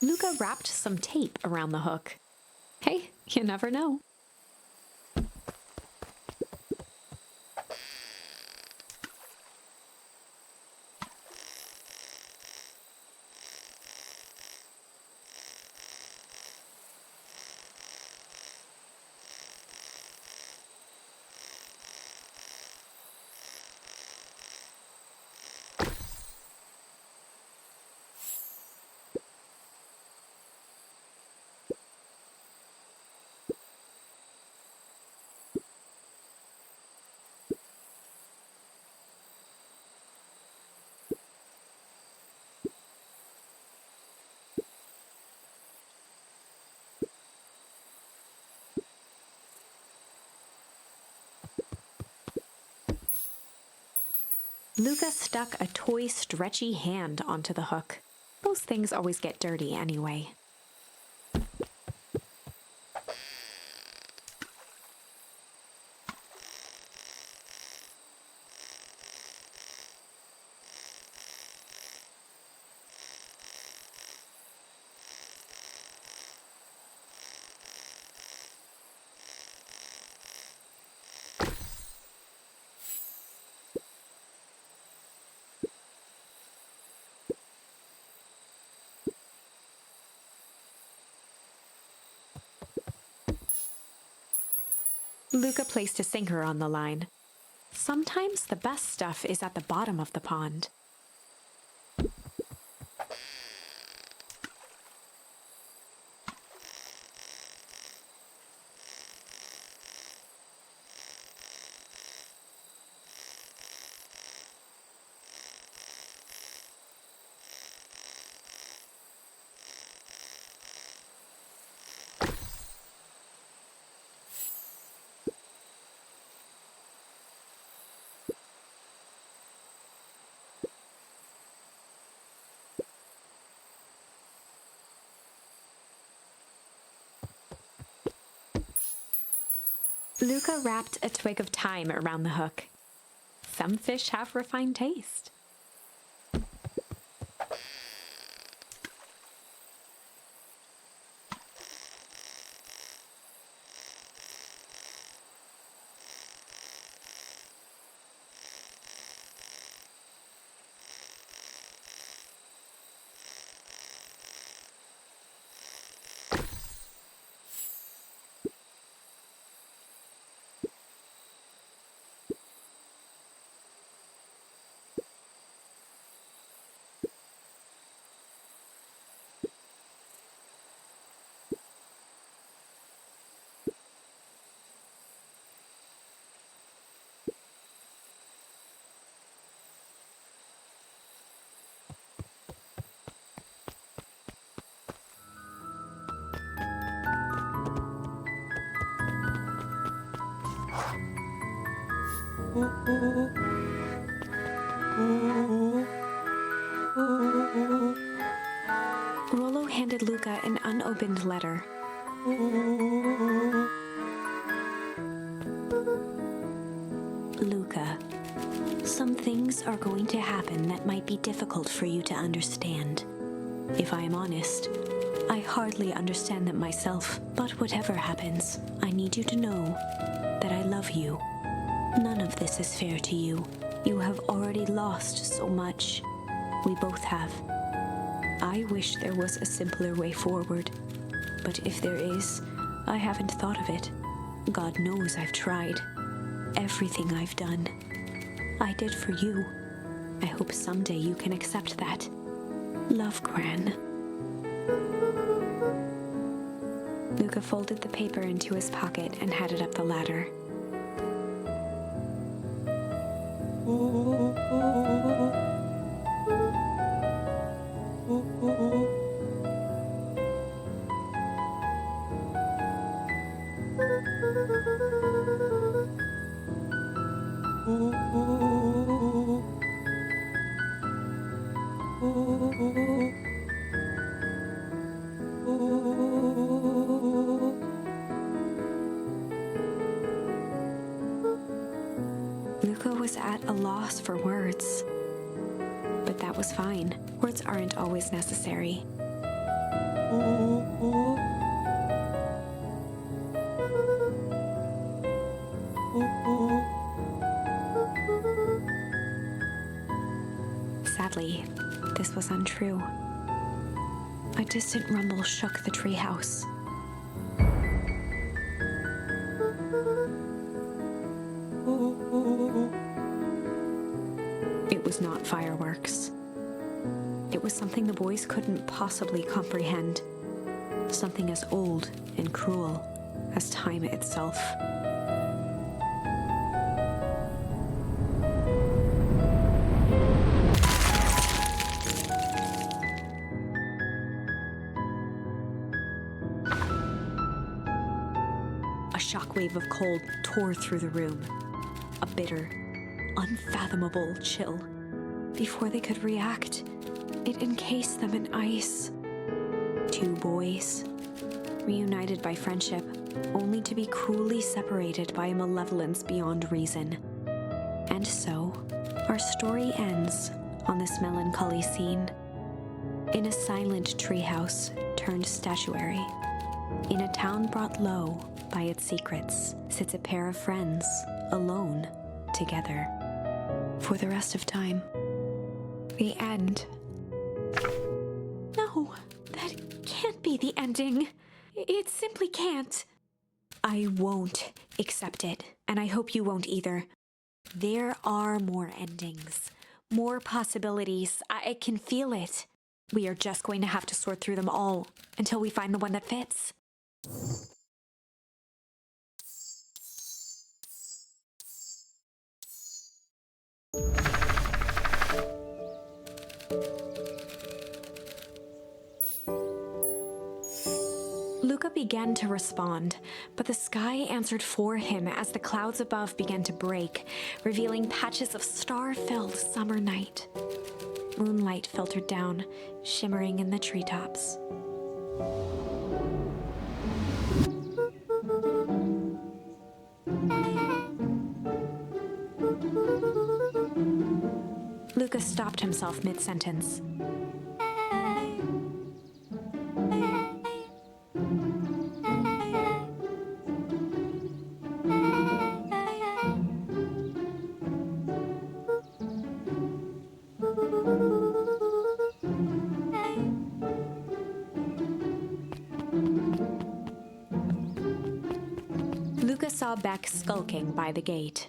Luca wrapped some tape around the hook. Hey, you never know. Luca stuck a toy stretchy hand onto the hook. Those things always get dirty anyway. Luca placed a sinker on the line. Sometimes the best stuff is at the bottom of the pond. Luca wrapped a twig of thyme around the hook. Some fish have refined taste. Rollo handed Luca an unopened letter. Luca, some things are going to happen that might be difficult for you to understand. If I am honest, I hardly understand them myself, but whatever happens, I need you to know that I love you. None of this is fair to you. You have already lost so much. We both have. I wish there was a simpler way forward, but if there is, I haven't thought of it. God knows I've tried. Everything I've done, I did for you. I hope someday you can accept that. Love, Gran. Luca folded the paper into his pocket and headed up the ladder. Luca was at a loss for words. But that was fine. Words aren't always necessary. Sadly, this was untrue. A distant rumble shook the treehouse. It was not fireworks. It was something the boys couldn't possibly comprehend. Something as old and cruel as time itself. A shockwave of cold tore through the room. A bitter, unfathomable chill. Before they could react, it encased them in ice. Two boys, reunited by friendship, only to be cruelly separated by a malevolence beyond reason. And so, our story ends on this melancholy scene. In a silent treehouse turned statuary, in a town brought low by its secrets, sits a pair of friends, alone, together, for the rest of time. The end. No, that can't be the ending. It simply can't. I won't accept it, and I hope you won't either. There are more endings, more possibilities. I can feel it. We are just going to have to sort through them all until we find the one that fits. Luca began to respond, but the sky answered for him as the clouds above began to break, revealing patches of star-filled summer night. Moonlight filtered down, shimmering in the treetops. Luca stopped himself mid-sentence. Luca saw Beck skulking by the gate.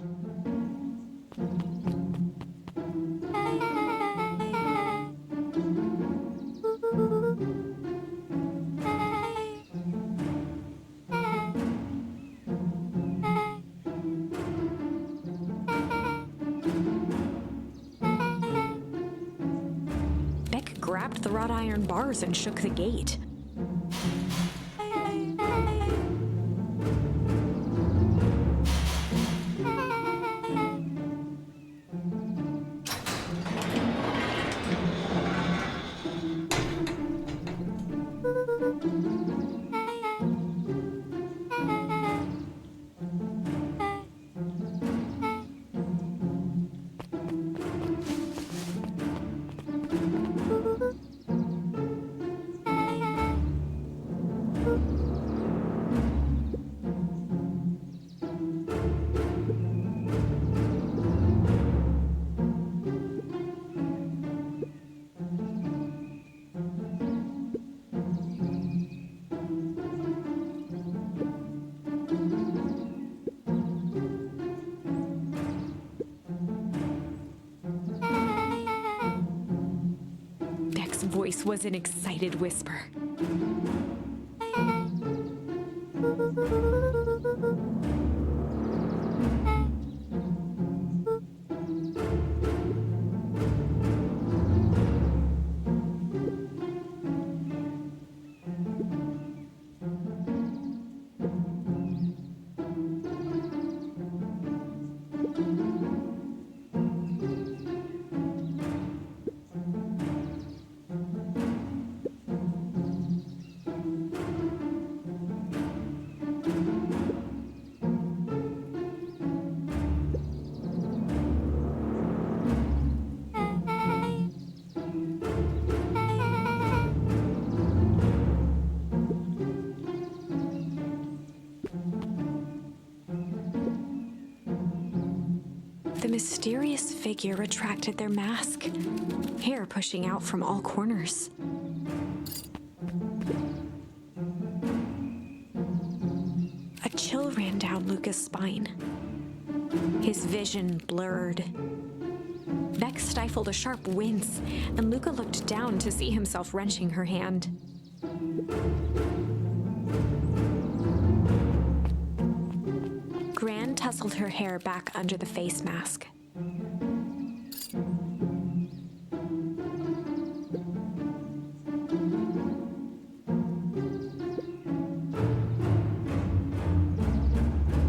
Beck grabbed the wrought iron bars and shook the gate. Beck's voice was an excited whisper. mysterious figure retracted their mask, hair pushing out from all corners. A chill ran down Luca's spine. His vision blurred. Vex stifled a sharp wince, and Luca looked down to see himself wrenching her hand. Gran tousled her hair back under the face mask.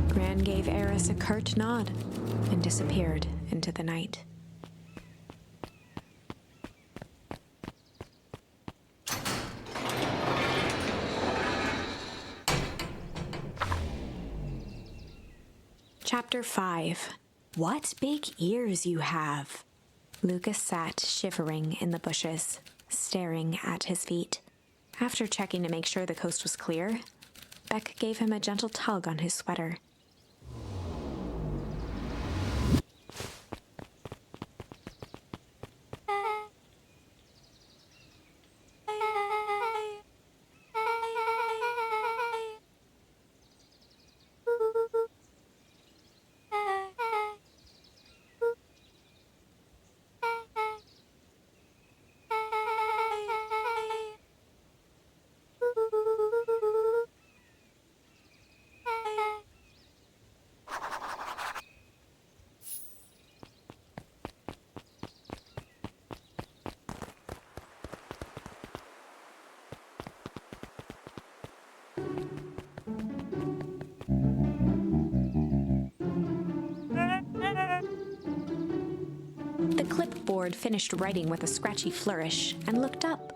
Gran gave Eris a curt nod and disappeared into the night. Chapter 5. What big ears you have! Lucas sat shivering in the bushes, staring at his feet. After checking to make sure the coast was clear, Beck gave him a gentle tug on his sweater. The clipboard finished writing with a scratchy flourish and looked up.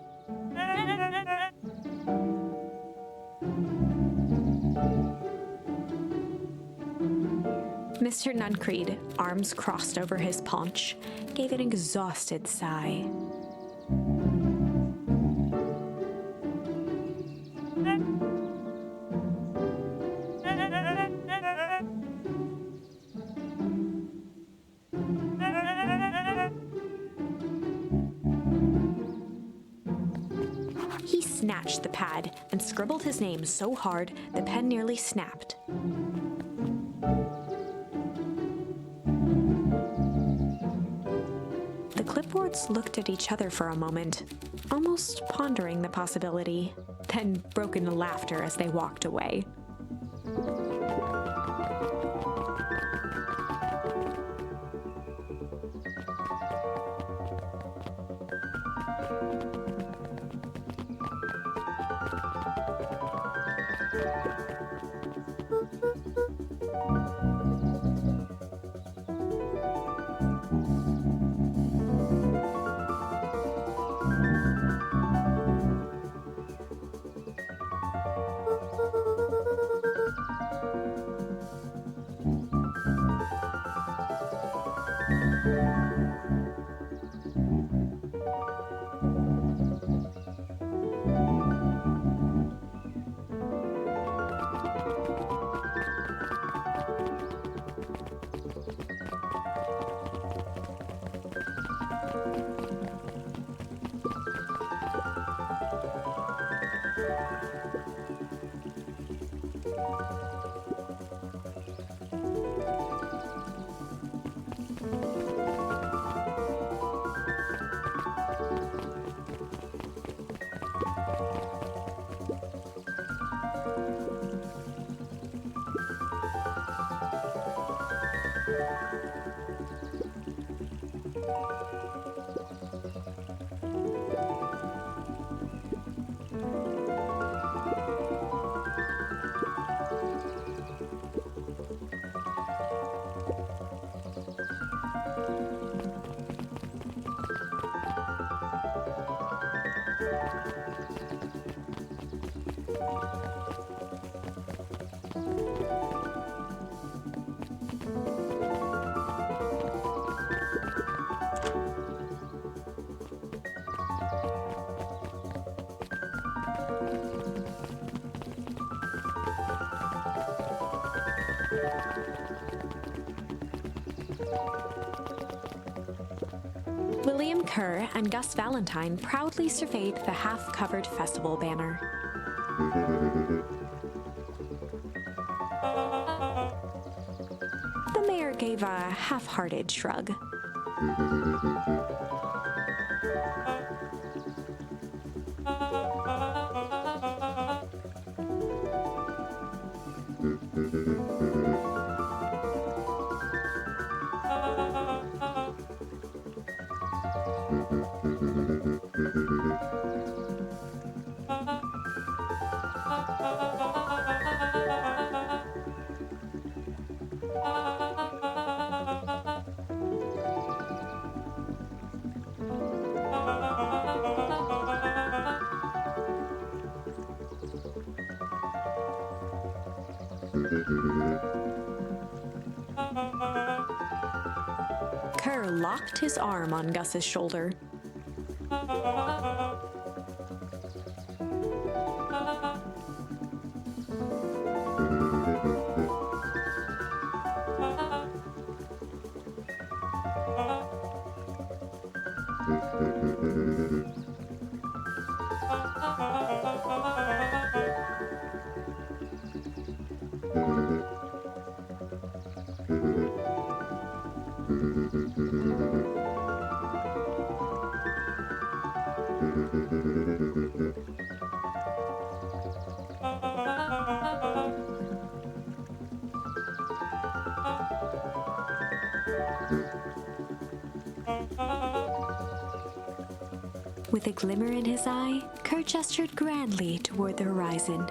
Mr. Nuncreed, arms crossed over his paunch, gave an exhausted sigh. He snatched the pad and scribbled his name so hard the pen nearly snapped. The clipboards looked at each other for a moment, almost pondering the possibility, then broke into laughter as they walked away. William Kerr and Gus Valentine proudly surveyed the half-covered festival banner. The mayor gave a half-hearted shrug. Kerr locked his arm on Gus's shoulder. With a glimmer in his eye, Kerr gestured grandly toward the horizon.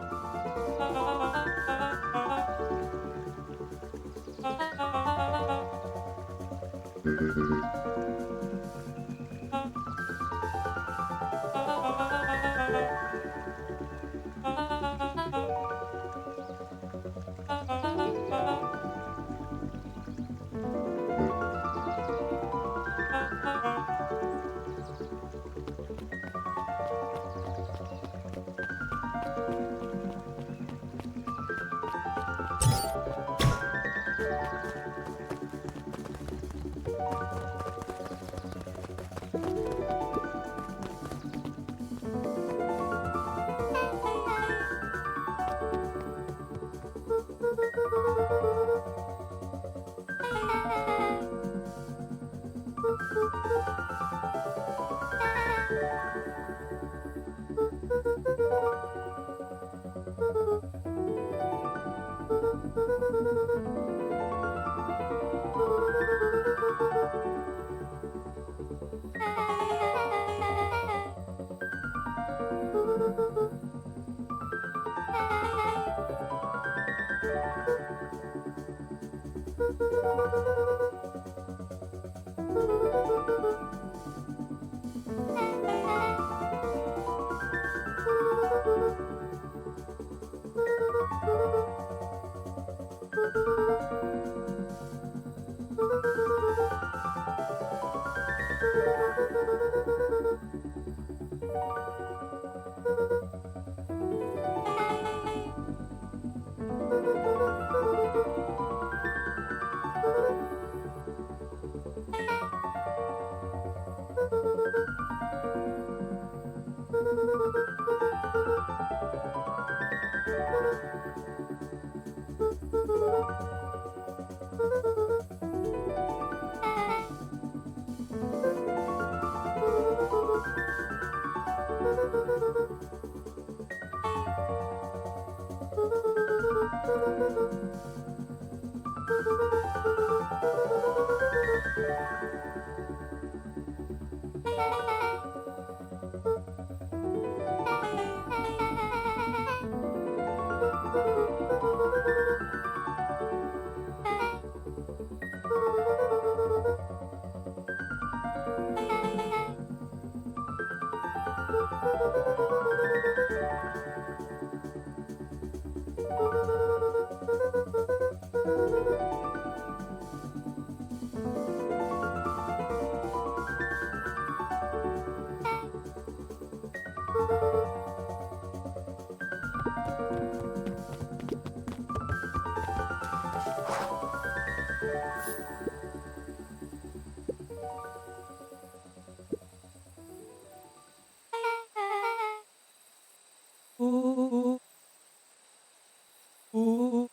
Rollo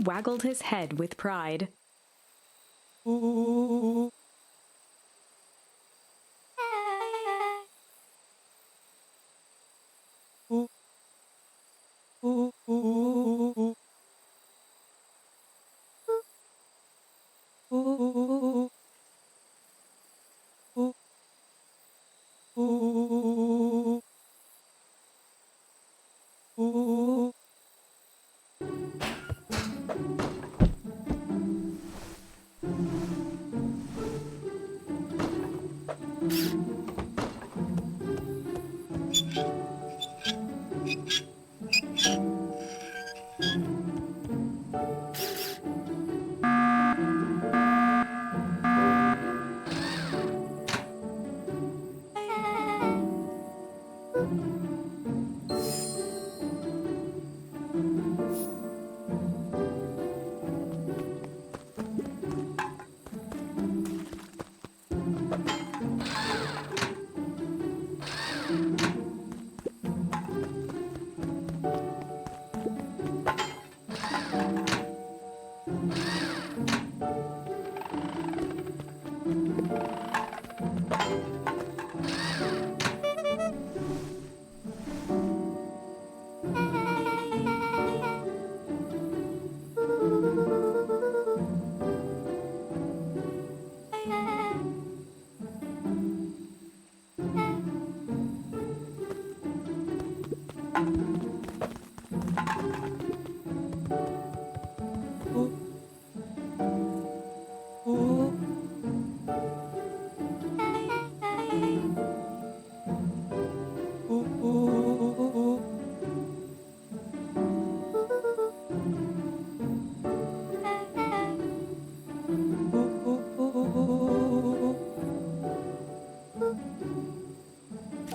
waggled his head with pride.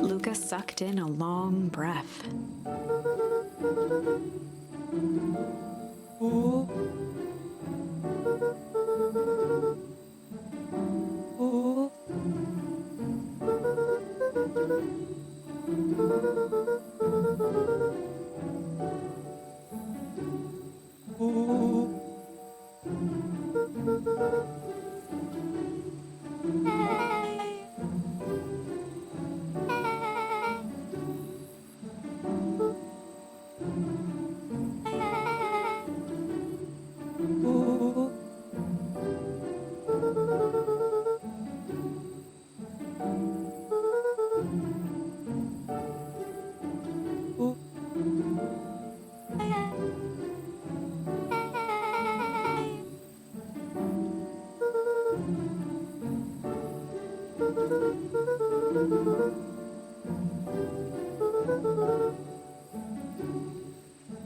Luca sucked in a long breath.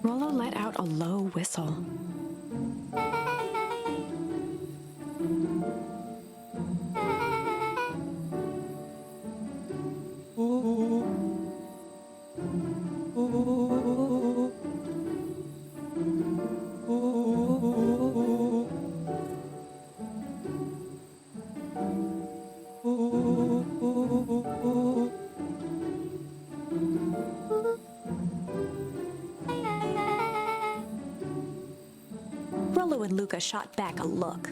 Rollo let out a low whistle. Rollo and Luca shot back a look.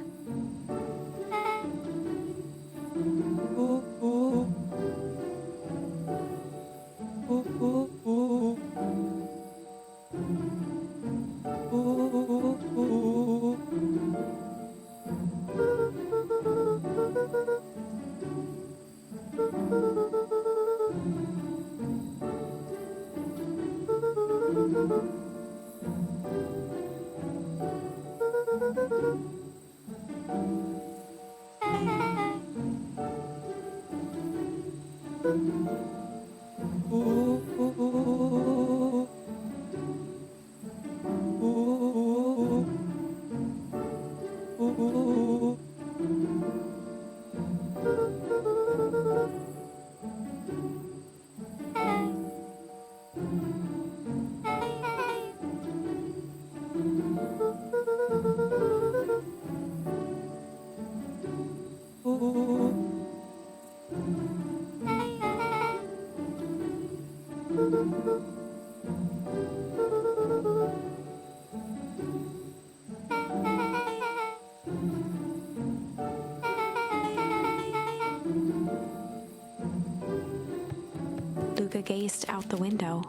Luca gazed out the window.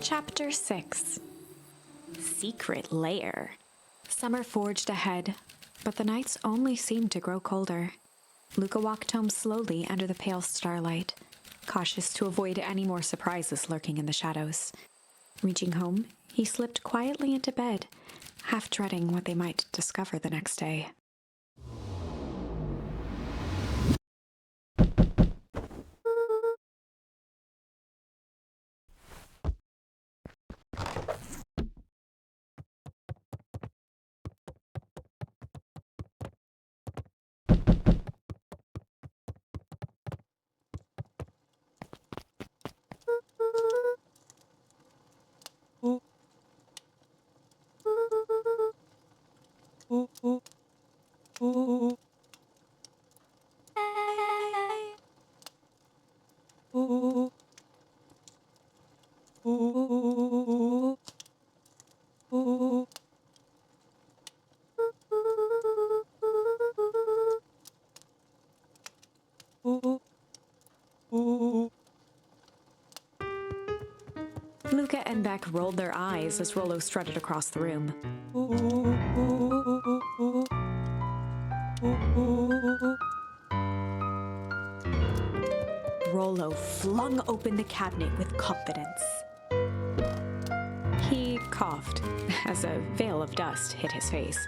Chapter 6. Secret Lair. Summer forged ahead, but the nights only seemed to grow colder. Luca walked home slowly under the pale starlight, cautious to avoid any more surprises lurking in the shadows. Reaching home, he slipped quietly into bed, half dreading what they might discover the next day. Luca and Beck rolled their eyes as Rollo strutted across the room. Rollo flung open the cabinet with confidence. He coughed as a veil of dust hit his face.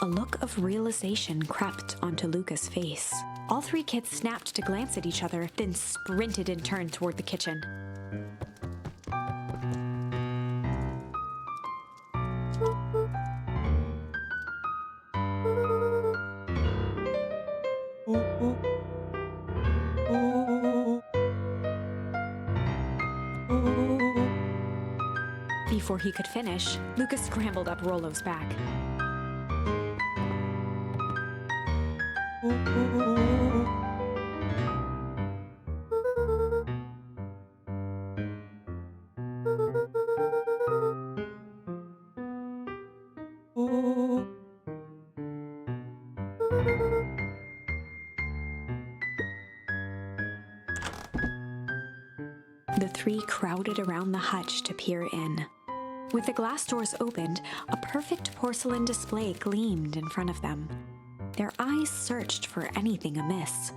A look of realization crept onto Luca's face. All three kids snapped to glance at each other, then sprinted in turn toward the kitchen. Before he could finish, Luca scrambled up Rollo's back. three crowded around the hutch to peer in. With the glass doors opened, a perfect porcelain display gleamed in front of them. Their eyes searched for anything amiss.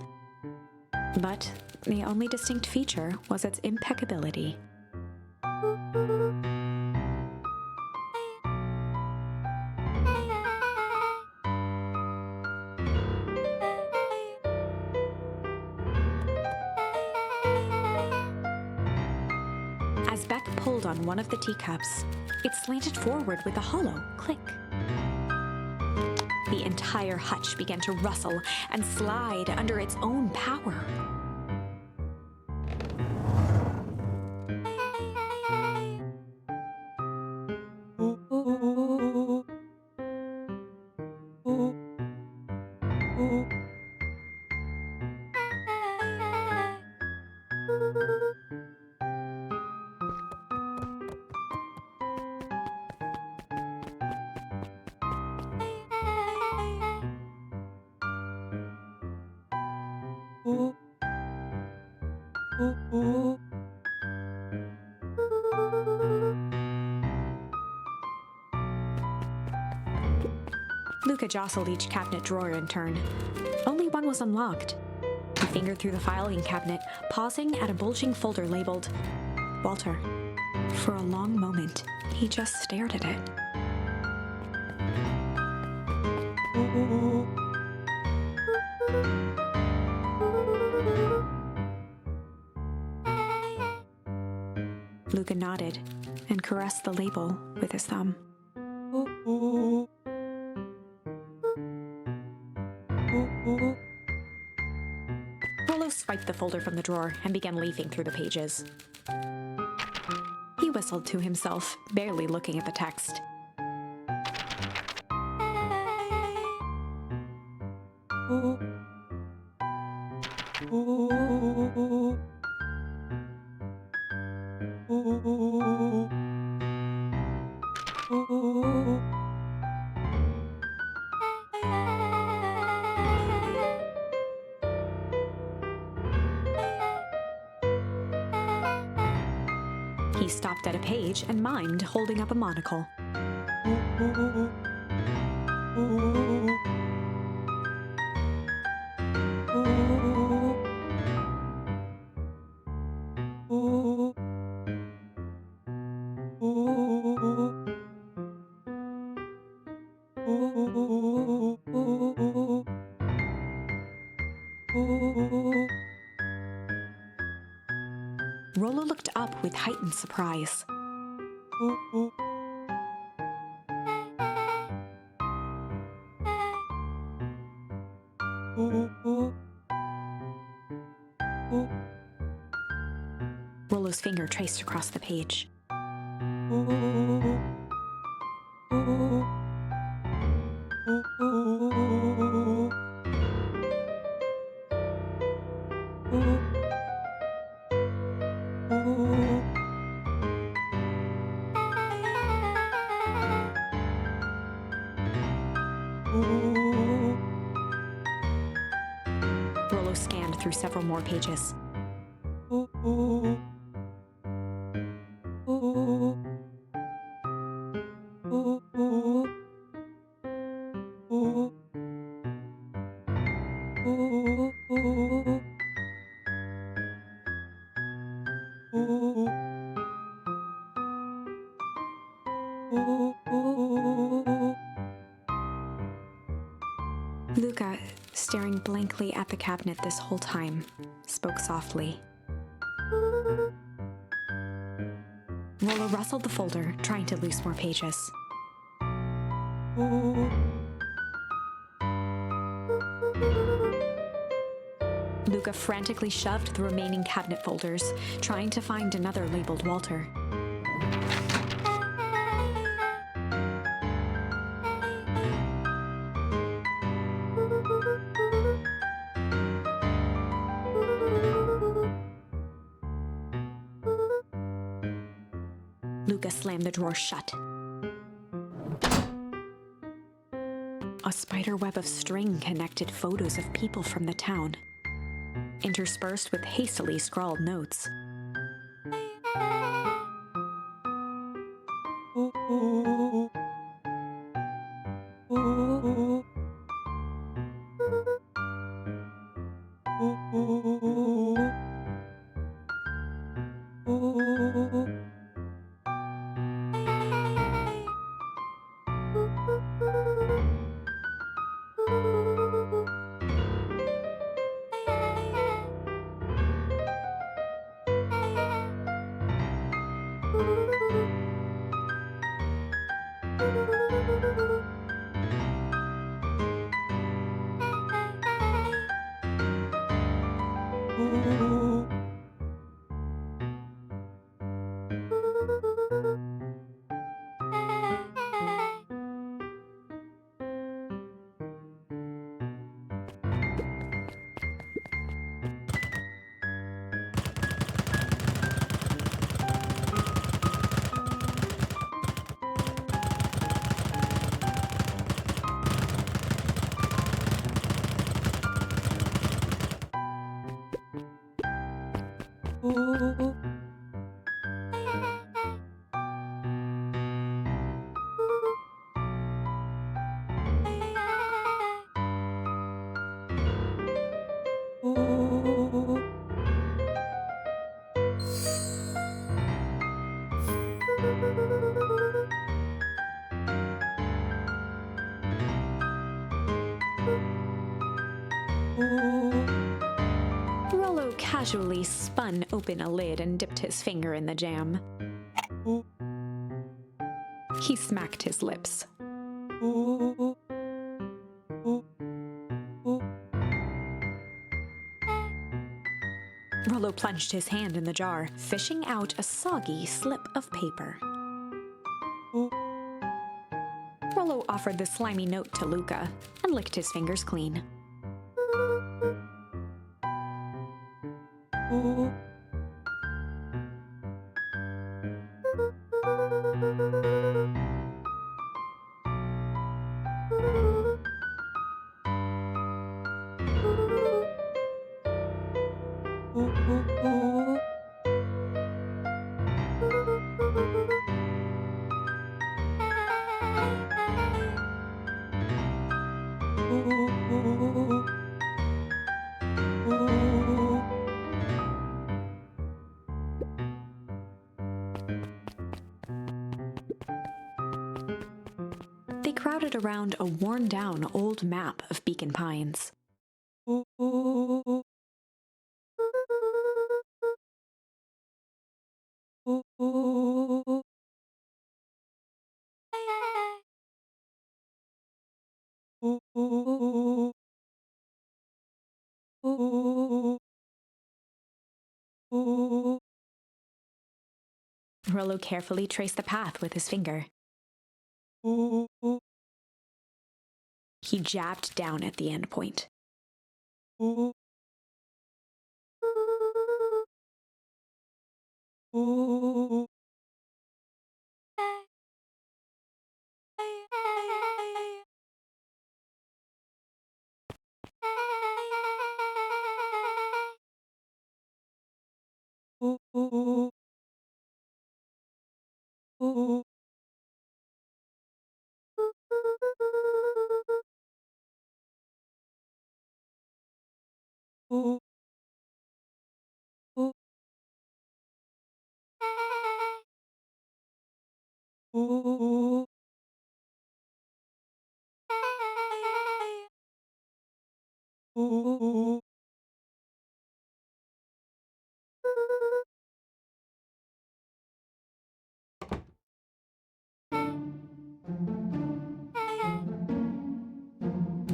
But the only distinct feature was its impeccability. As Beck pulled on one of the teacups, it slanted forward with a hollow click. The entire hutch began to rustle and slide under its own power. Luca jostled each cabinet drawer in turn. Only one was unlocked. He fingered through the filing cabinet, pausing at a bulging folder labeled Walter. For a long moment, he just stared at it. Luca nodded and caressed the label with his thumb. Rollo swiped the folder from the drawer and began leafing through the pages. He whistled to himself, barely looking at the text. He stopped at a page and mimed, holding up a monocle. Rollo looked up with heightened surprise. Rollo's finger traced across the page. Rollo scanned through several more pages. Luca, staring blankly at the cabinet this whole time, spoke softly. Rollo rustled the folder, trying to loose more pages. Luca frantically shoved the remaining cabinet folders, trying to find another labeled Walter. Luca slammed the drawer shut. A spider web of string connected photos of people from the town, interspersed with hastily scrawled notes. Rollo casually spun open a lid and dipped his finger in the jam. He smacked his lips. Rollo plunged his hand in the jar, fishing out a soggy slip of paper. Rollo offered the slimy note to Luca and licked his fingers clean. They crowded around a worn-down old map of Beacon Pines. Rollo carefully traced the path with his finger. He jabbed down at the end point.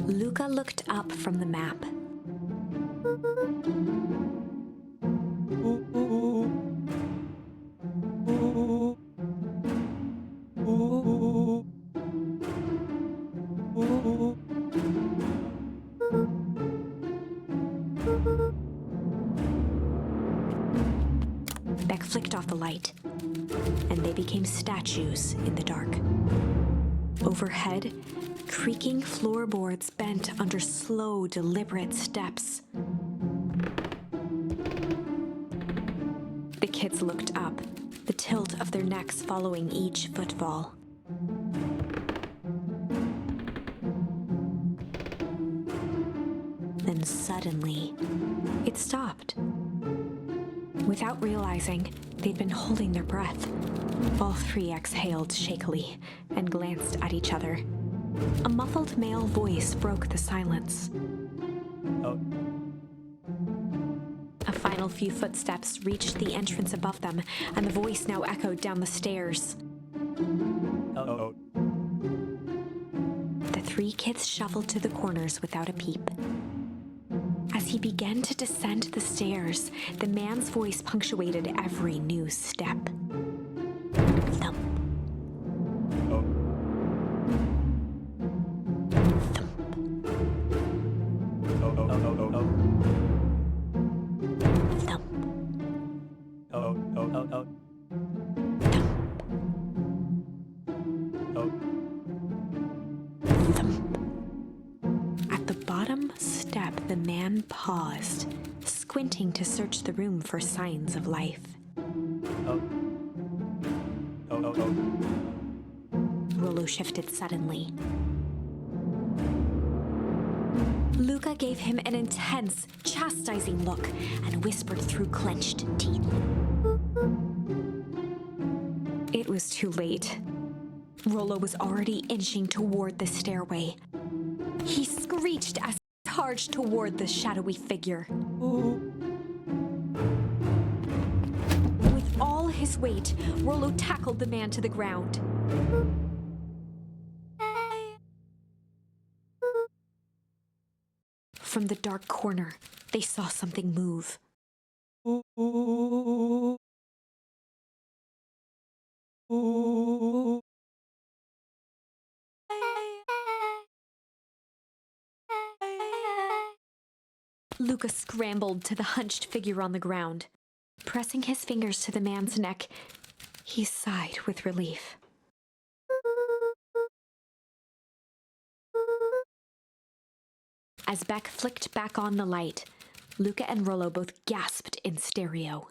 Luca looked up from the map. Beck flicked off the light, and they became statues in the dark. Overhead, creaking floorboards bent under slow, deliberate steps. The kids looked up, the tilt of their necks following each footfall. Then suddenly, it stopped. Without realizing, they'd been holding their breath. All three exhaled shakily and glanced at each other. A muffled male voice broke the silence. Oh. A final few footsteps reached the entrance above them, and the voice now echoed down the stairs. Oh. The three kids shuffled to the corners without a peep. As he began to descend the stairs, the man's voice punctuated every new step. Thump. Oh. Thump. Oh. Thump. Oh. Thump. At the bottom step, the man paused, squinting to search the room for signs of life. Oh. Rollo shifted suddenly. Luca gave him an intense, chastising look and whispered through clenched teeth. It was too late. Rollo was already inching toward the stairway. He screeched as he charged toward the shadowy figure. With all his weight, Rollo tackled the man to the ground. From the dark corner, they saw something move. Luca scrambled to the hunched figure on the ground. Pressing his fingers to the man's neck, he sighed with relief. As Beck flicked back on the light, Luca and Rollo both gasped in stereo.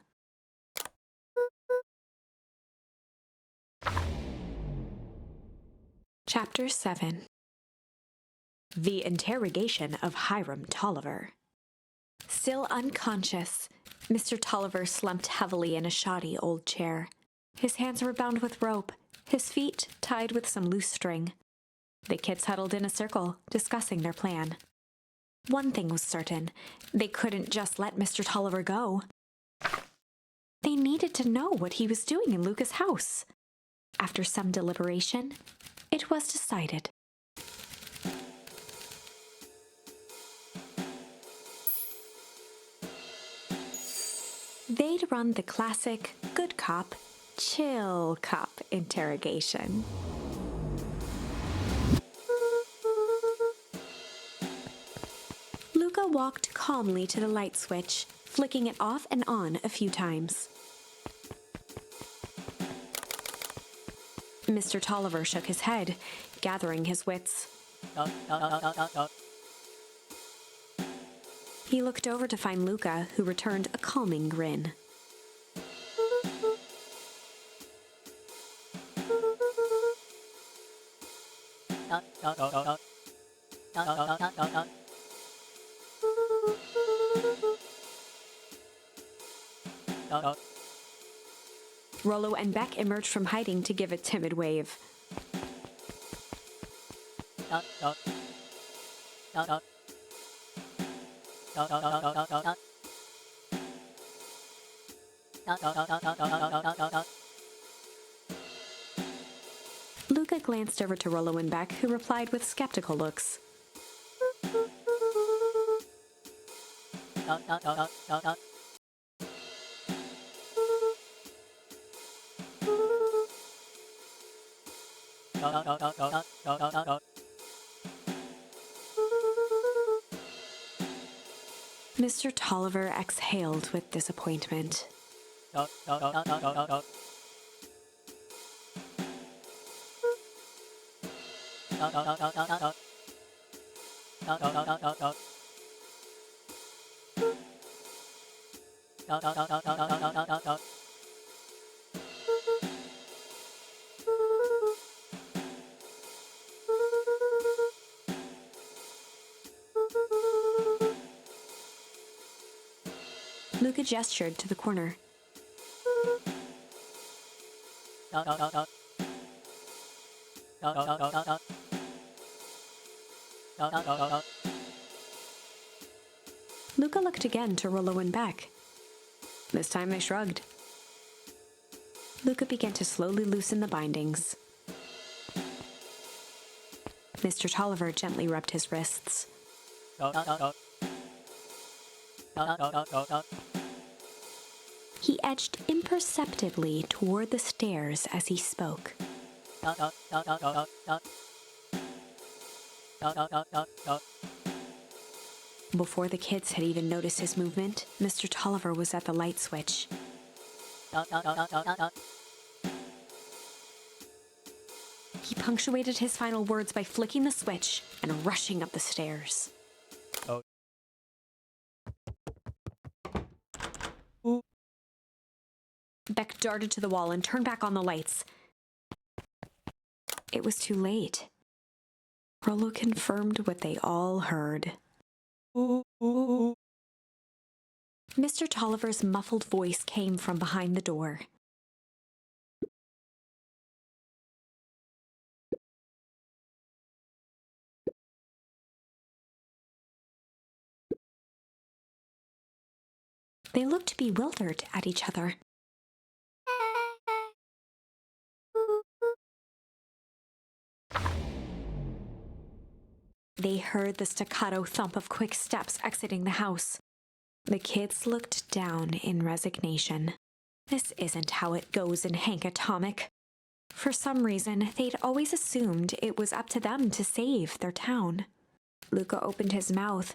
Chapter 7. The Interrogation of Hiram Tolliver. Still unconscious, Mr. Tolliver slumped heavily in a shoddy old chair. His hands were bound with rope, his feet tied with some loose string. The kids huddled in a circle, discussing their plan. One thing was certain, they couldn't just let Mr. Tolliver go. They needed to know what he was doing in Luca's house. After some deliberation, it was decided. They'd run the classic good cop, chill cop interrogation. Luca walked calmly to the light switch, flicking it off and on a few times. Mr. Tolliver shook his head, gathering his wits. He looked over to find Luca, who returned a calming grin. Rollo and Beck emerged from hiding to give a timid wave. Luca glanced over to Rollo and Beck, who replied with skeptical looks. Mr. Tolliver exhaled with disappointment. Luca gestured to the corner. Luca looked again to Rollo and Beck. This time they shrugged. Luca began to slowly loosen the bindings. Mr. Tolliver gently rubbed his wrists. He edged imperceptibly toward the stairs as he spoke. Before the kids had even noticed his movement, Mr. Tolliver was at the light switch. He punctuated his final words by flicking the switch and rushing up the stairs. Oh. Beck darted to the wall and turned back on the lights. It was too late. Rollo confirmed what they all heard. Mr. Tolliver's muffled voice came from behind the door. They looked bewildered at each other. They heard the staccato thump of quick steps exiting the house. The kids looked down in resignation. This isn't how it goes in Hank Atomic. For some reason, they'd always assumed it was up to them to save their town. Luca opened his mouth,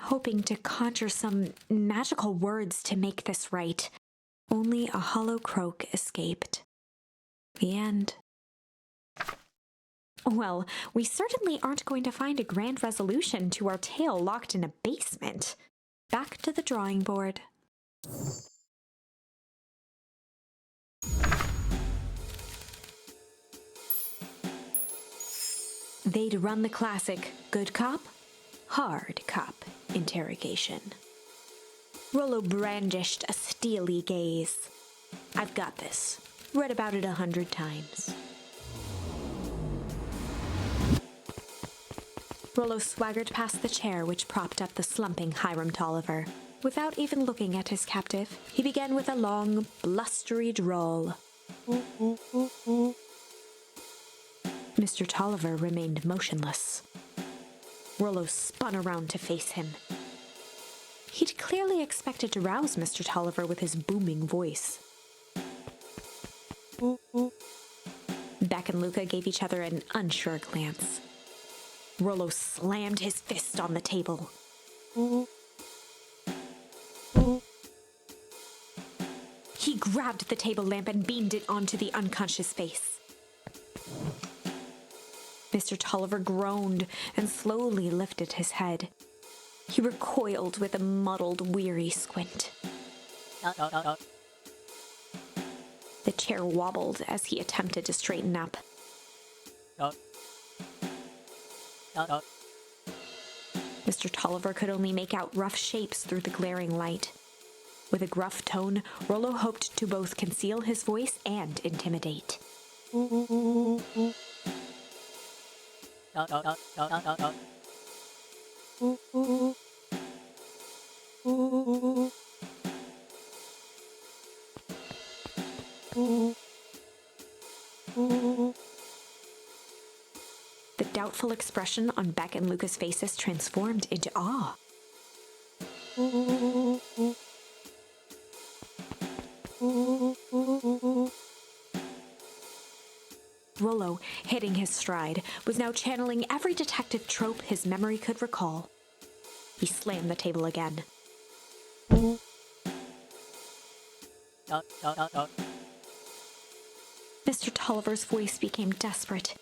hoping to conjure some magical words to make this right. Only a hollow croak escaped. The end. Well, we certainly aren't going to find a grand resolution to our tale locked in a basement. Back to the drawing board. They'd run the classic good cop, hard cop interrogation. Rollo brandished a steely gaze. I've got this. Read about it 100 times. Rollo swaggered past the chair which propped up the slumping Hiram Tolliver. Without even looking at his captive, he began with a long, blustery drawl. Mr. Tolliver remained motionless. Rollo spun around to face him. He'd clearly expected to rouse Mr. Tolliver with his booming voice. Beck and Luca gave each other an unsure glance. Rollo slammed his fist on the table. He grabbed the table lamp and beamed it onto the unconscious face. Mr. Tolliver groaned and slowly lifted his head. He recoiled with a muddled, weary squint. The chair wobbled as he attempted to straighten up. Mr. Tolliver could only make out rough shapes through the glaring light. With a gruff tone, Rollo hoped to both conceal his voice and intimidate. The doubtful expression on Beck and Luca's faces transformed into awe. Rollo, hitting his stride, was now channeling every detective trope his memory could recall. He slammed the table again. Mr. Tolliver's voice became desperate.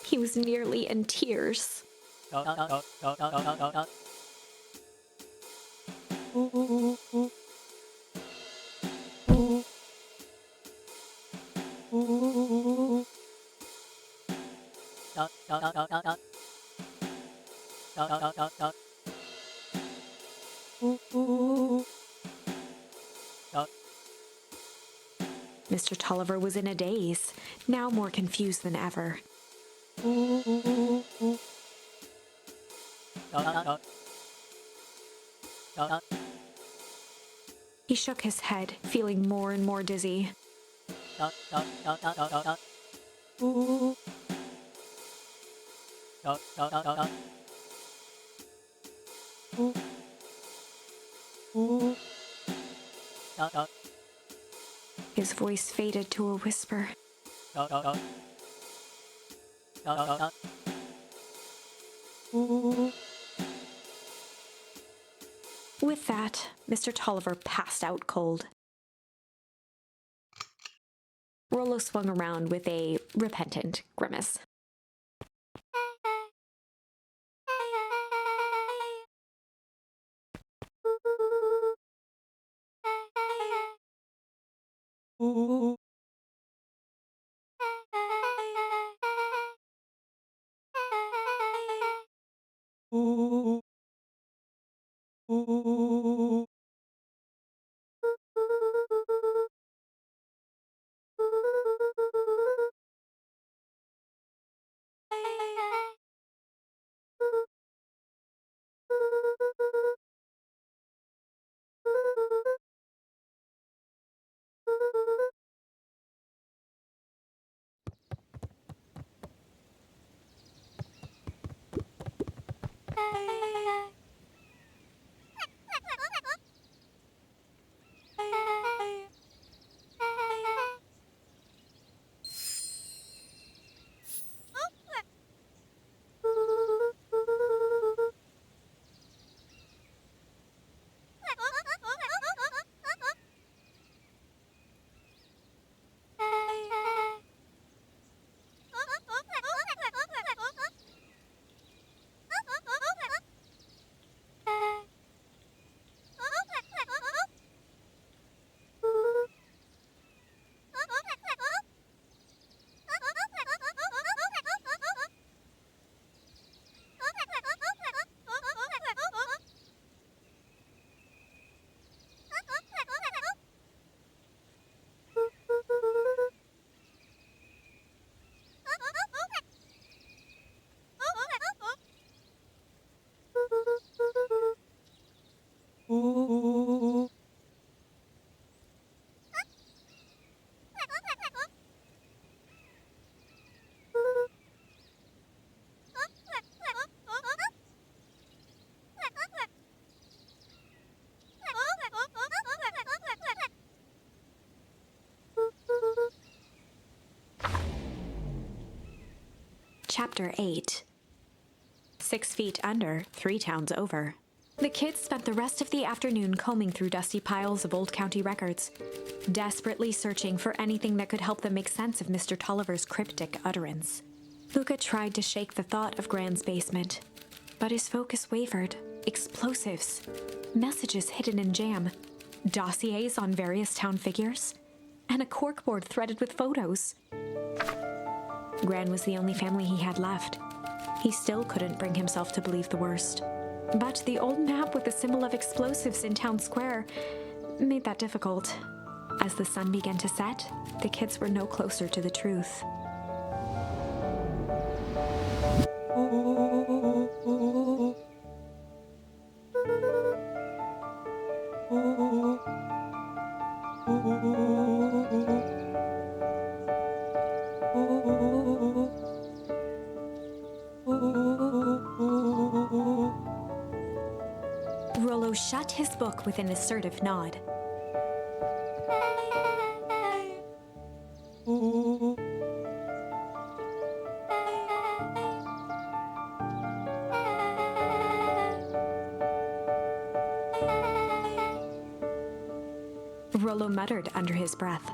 He was nearly in tears. Mr. Tolliver was in a daze, now more confused than ever. He shook his head, feeling more and more dizzy. His voice faded to a whisper. With that, Mr. Tolliver passed out cold. Rollo swung around with a repentant grimace. Chapter 8. 6 feet under, 3 towns over. The kids spent the rest of the afternoon combing through dusty piles of old county records, desperately searching for anything that could help them make sense of Mr. Tolliver's cryptic utterance. Luca tried to shake the thought of Gran's basement, but his focus wavered. Explosives, messages hidden in jam, dossiers on various town figures, and a corkboard threaded with photos. Gran was the only family he had left. He still couldn't bring himself to believe the worst. But the old map with the symbol of explosives in town square made that difficult. As the sun began to set, the kids were no closer to the truth. Rollo shut his book with an assertive nod. Rollo muttered under his breath.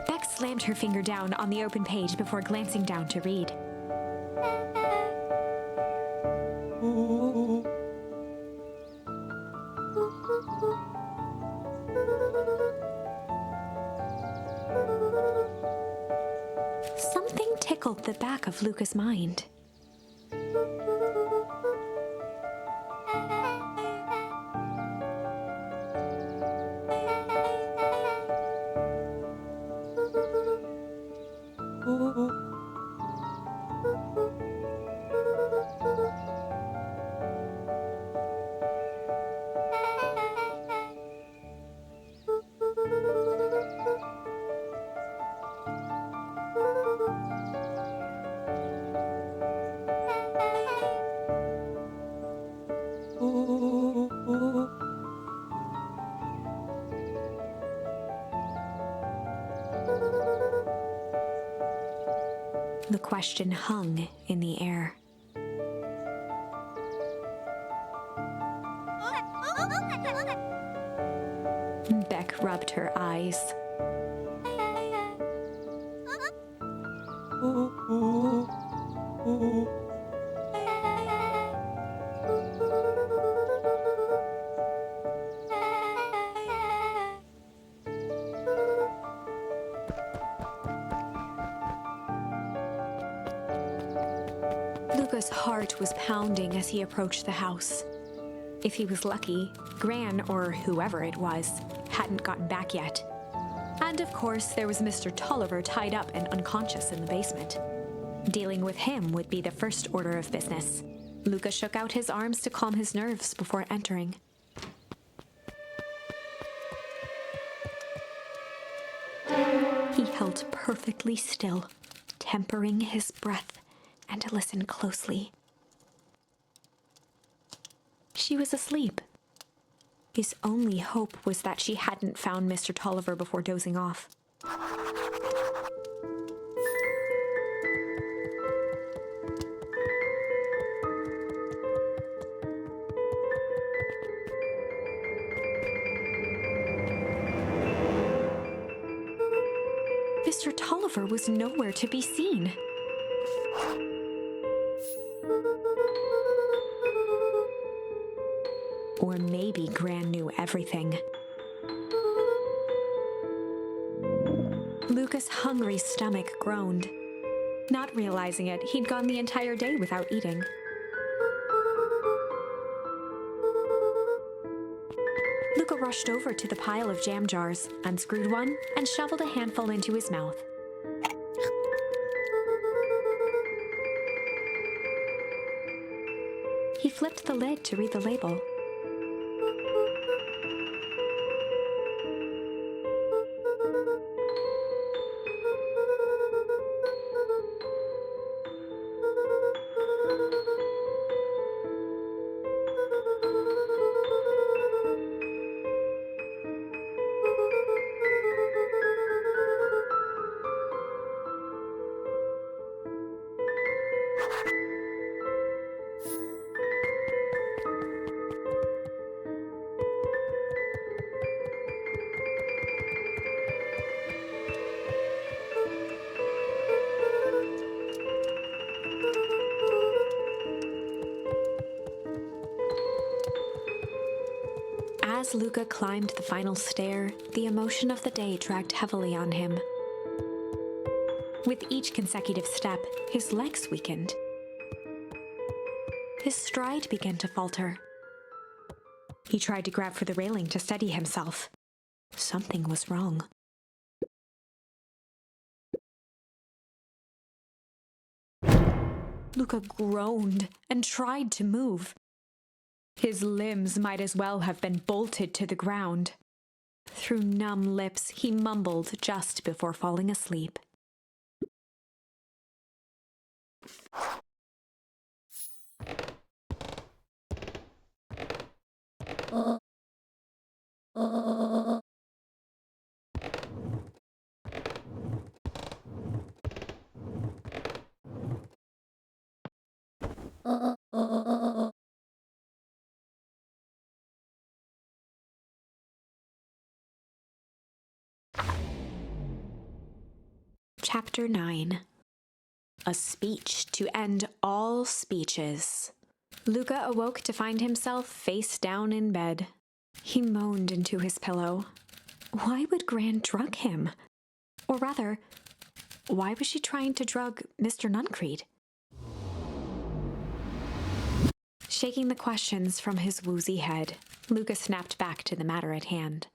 Beck slammed her finger down on the open page before glancing down to read. Something tickled the back of Luca's mind. The question hung in the air. Beck rubbed her eyes. Luca's heart was pounding as he approached the house. If he was lucky, Gran, or whoever it was, hadn't gotten back yet. And of course, there was Mr. Tolliver tied up and unconscious in the basement. Dealing with him would be the first order of business. Luca shook out his arms to calm his nerves before entering. He held perfectly still, tempering his breath, and listened closely. She was asleep. His only hope was that she hadn't found Mr. Tolliver before dozing off. Mr. Tolliver was nowhere to be seen. Or maybe Gran knew everything. Luca's hungry stomach groaned. Not realizing it, he'd gone the entire day without eating. Luca rushed over to the pile of jam jars, unscrewed one, and shoveled a handful into his mouth. He flipped the lid to read the label. As Luca climbed the final stair, the emotion of the day dragged heavily on him. With each consecutive step, his legs weakened. His stride began to falter. He tried to grab for the railing to steady himself. Something was wrong. Luca groaned and tried to move. His limbs might as well have been bolted to the ground. Through numb lips, he mumbled just before falling asleep. Chapter 9. A speech to end all speeches. Luca awoke to find himself face down in bed. He moaned into his pillow. Why would Gran drug him? Or rather, Why was she trying to drug Mr. Nuncreed? Shaking the questions from his woozy head, Lucas snapped back to the matter at hand.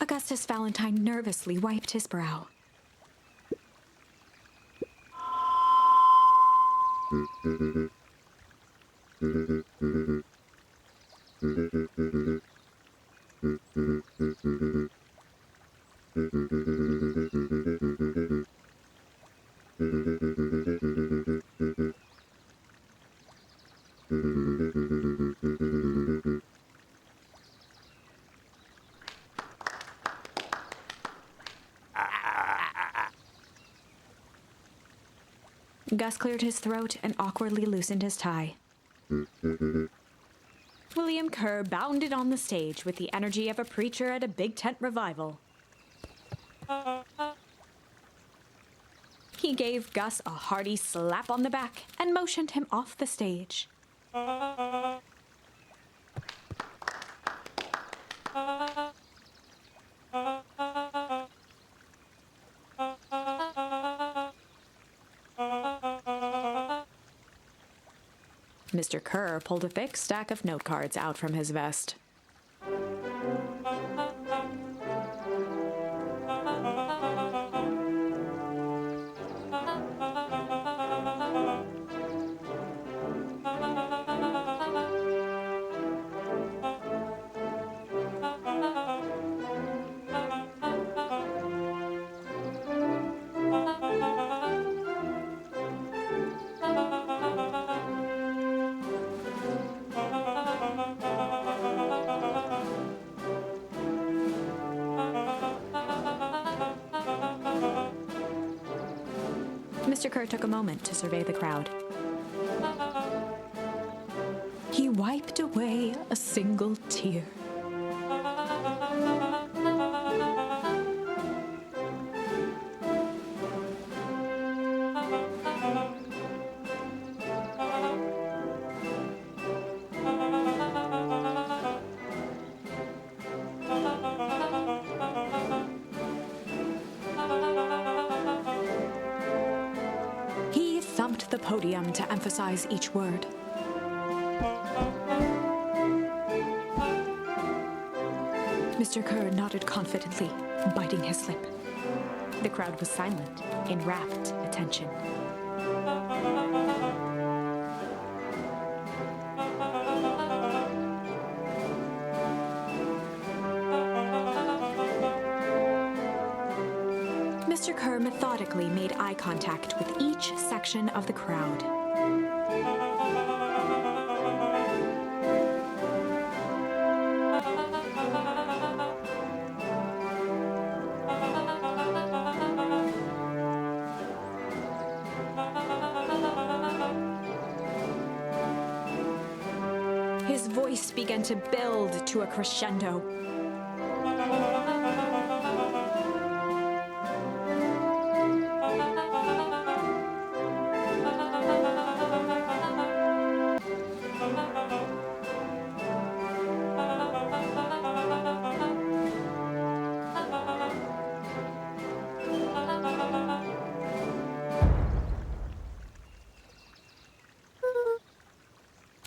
Augustus Valentine nervously wiped his brow. Gus cleared his throat and awkwardly loosened his tie. William Kerr bounded on the stage with the energy of a preacher at a big tent revival. He gave Gus a hearty slap on the back and motioned him off the stage. Mr. Kerr pulled a thick stack of note cards out from his vest. Mr. Kerr took a moment to survey the crowd. He wiped away a single tear. He thumped the podium to emphasize each word. Mr. Kerr nodded confidently, biting his lip. The crowd was silent, in rapt attention. Mr. Kerr methodically made eye contact with each section of the crowd. His voice began to build to a crescendo.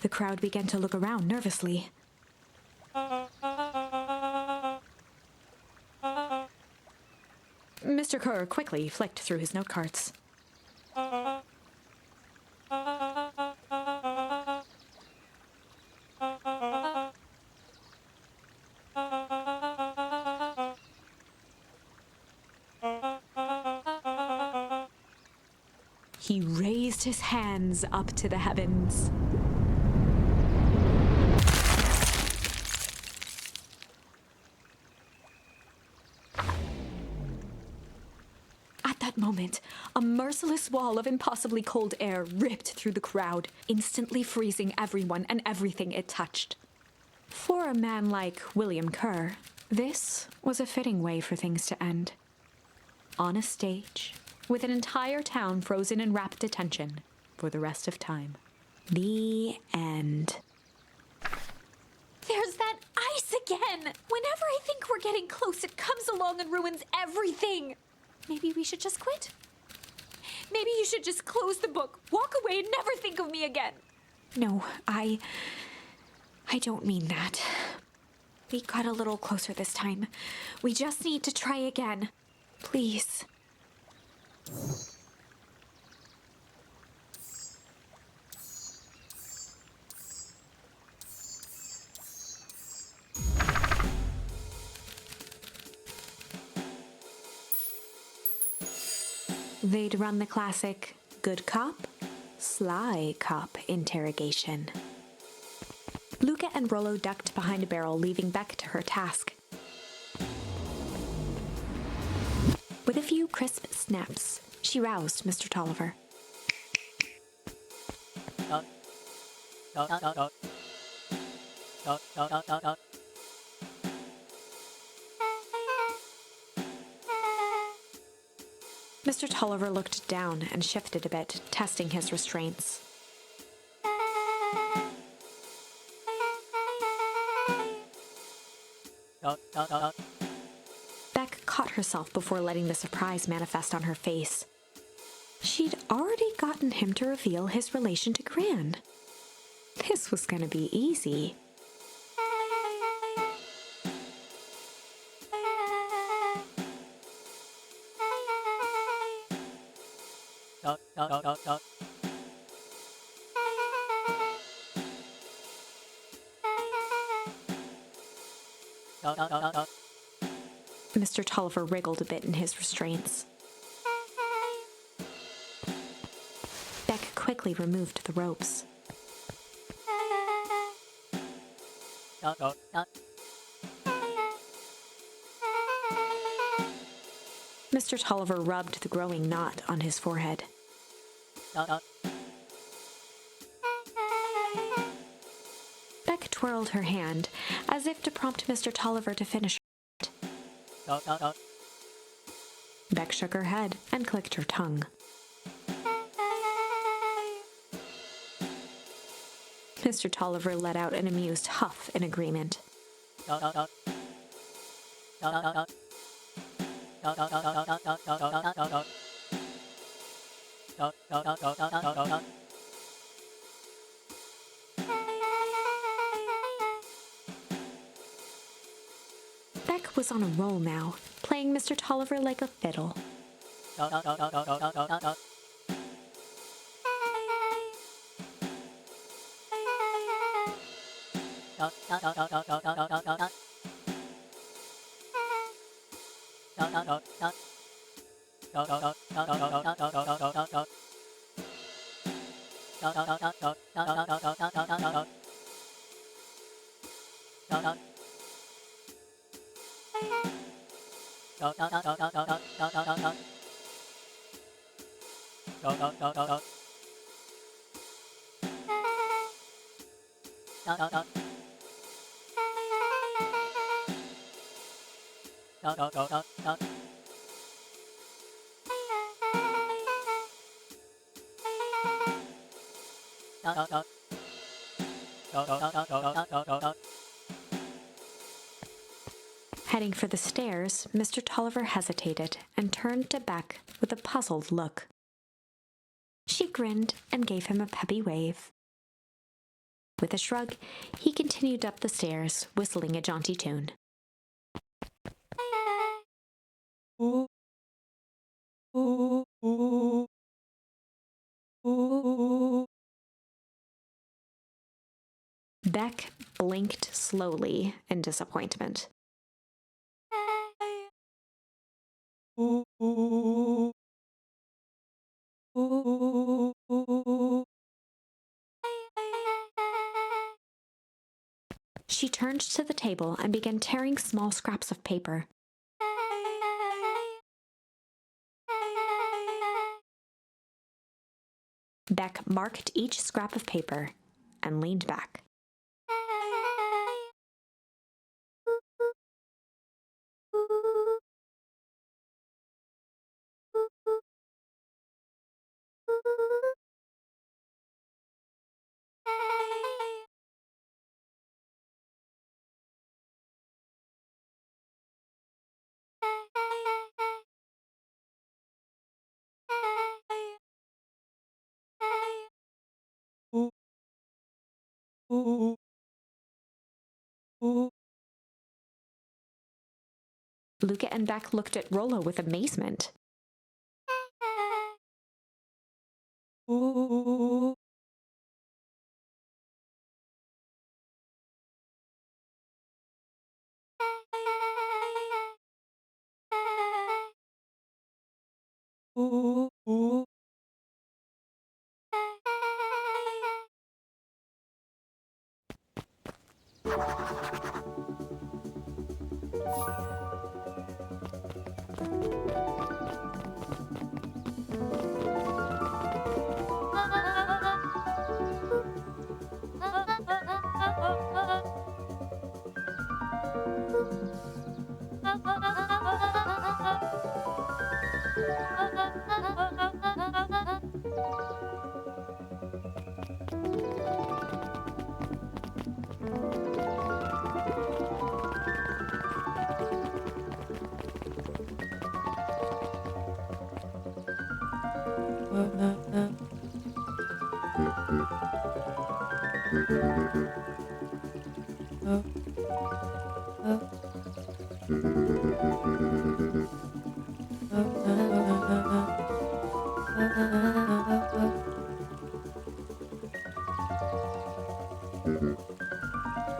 The crowd began to look around nervously. Mr. Kerr quickly flicked through his note cards. He raised his hands up to the heavens. At that moment, a merciless wall of impossibly cold air ripped through the crowd, instantly freezing everyone and everything it touched. For a man like William Kerr, this was a fitting way for things to end. On a stage, with an entire town frozen in rapt attention for the rest of time. The end. There's that ice again! Whenever I think we're getting close, it comes along and ruins everything! Maybe we should just quit? Maybe you should just close the book, walk away, and never think of me again. No, I don't mean that. We got a little closer this time. We just need to try again. Please. They'd run the classic good cop, sly cop interrogation. Luca and Rollo ducked behind a barrel, leaving Beck to her task. With a few crisp snaps, she roused Mr. Tolliver. Mr. Tolliver looked down and shifted a bit, testing his restraints. Beck caught herself before letting the surprise manifest on her face. She'd already gotten him to reveal his relation to Gran. This was gonna be easy. Mr. Tolliver wriggled a bit in his restraints. Beck quickly removed the ropes. Mr. Tolliver rubbed the growing knot on his forehead. Beck twirled her hand, as if to prompt Mr. Tolliver to finish it. Beck shook her head and clicked her tongue. Mr. Tolliver let out an amused huff in agreement. Beck was on a roll now, playing Mr. Tolliver like a fiddle. Heading for the stairs, Mr. Tolliver hesitated and turned to Beck with a puzzled look. She grinned and gave him a peppy wave. With a shrug, he continued up the stairs, whistling a jaunty tune. Beck blinked slowly in disappointment. She turned to the table and began tearing small scraps of paper. Beck marked each scrap of paper and leaned back. Luca and Beck looked at Rollo with amazement.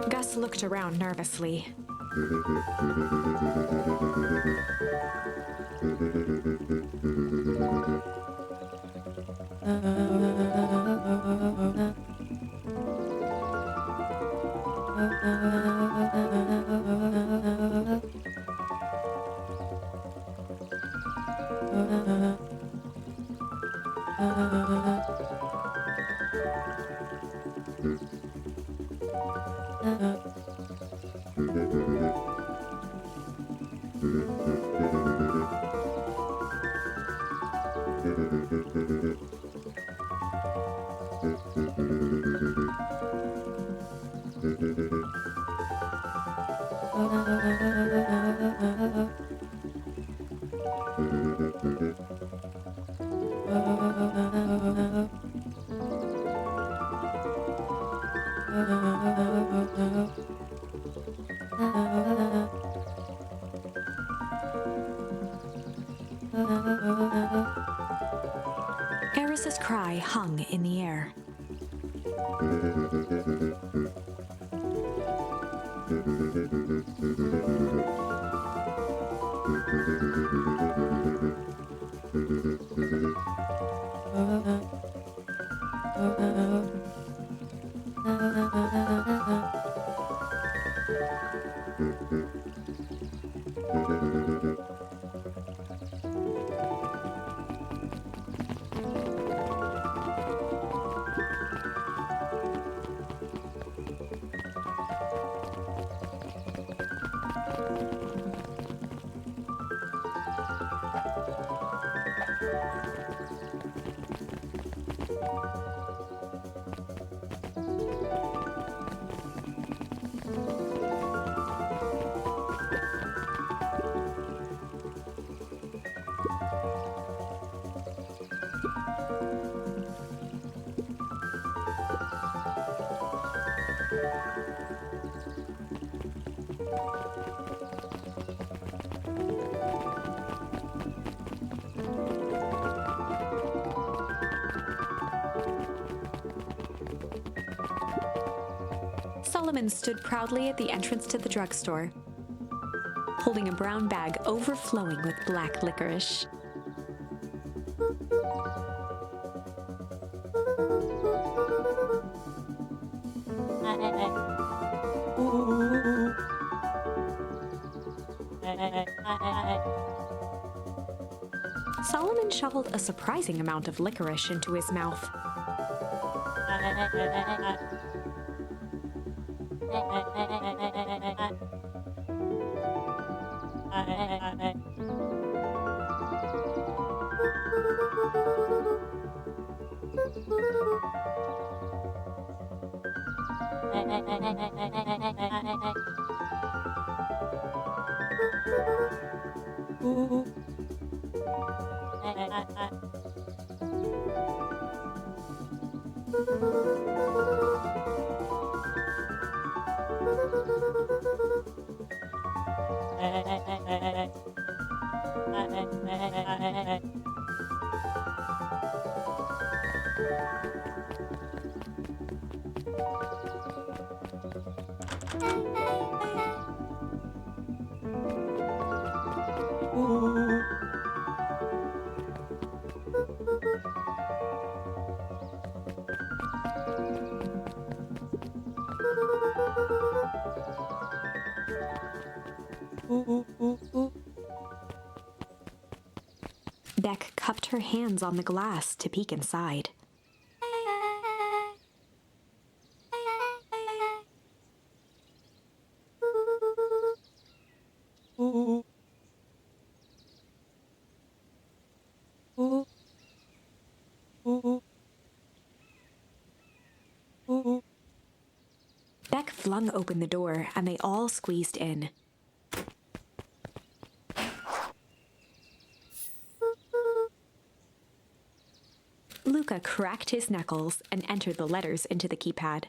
Gus looked around nervously. Eris's cry hung in the air. Solomon stood proudly at the entrance to the drugstore, holding a brown bag overflowing with black licorice. Solomon shoveled a surprising amount of licorice into his mouth. Beck cupped her hands on the glass to peek inside. Beck flung open the door, and they all squeezed in. Luca cracked his knuckles and entered the letters into the keypad.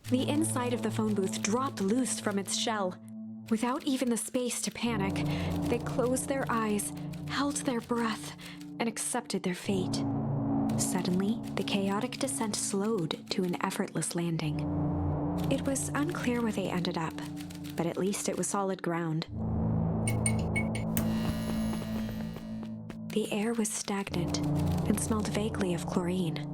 The inside of the phone booth dropped loose from its shell. Without even the space to panic, they closed their eyes, held their breath, and accepted their fate. Suddenly, the chaotic descent slowed to an effortless landing. It was unclear where they ended up, but at least it was solid ground. The air was stagnant and smelled vaguely of chlorine.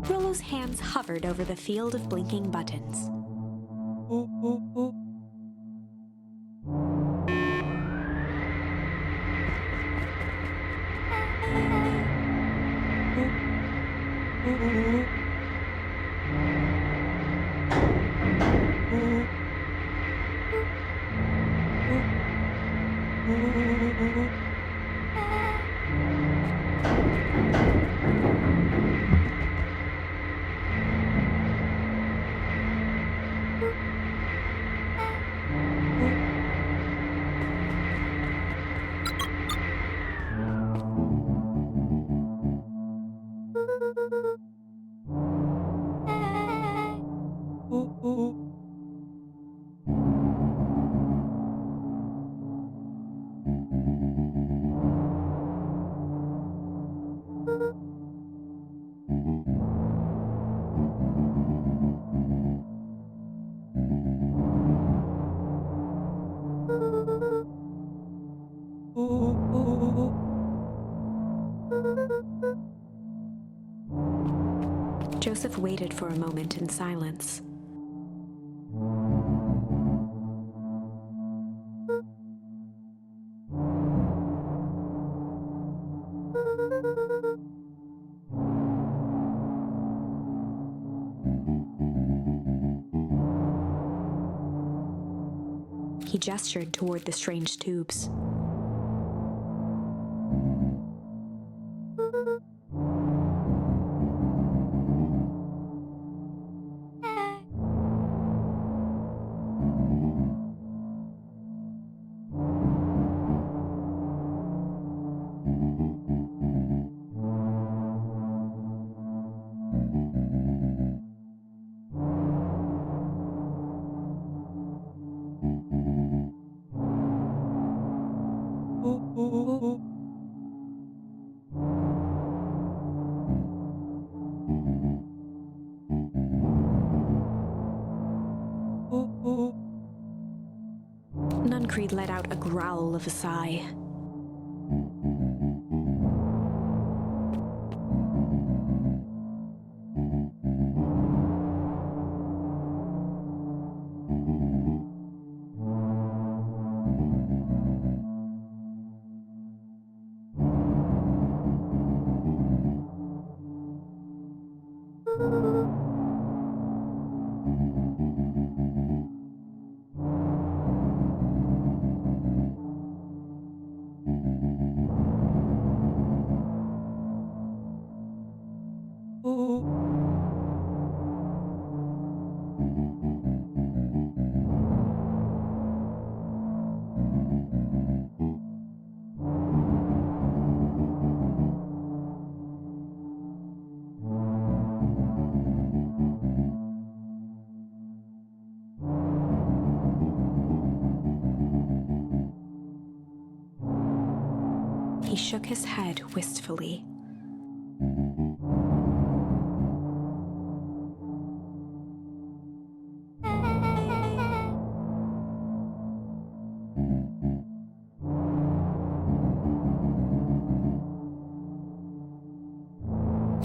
Rollo's hands hovered over the field of blinking buttons. Joseph waited for a moment in silence. He gestured toward the strange tubes. Nuncreed let out a growl of a sigh. He shook his head wistfully.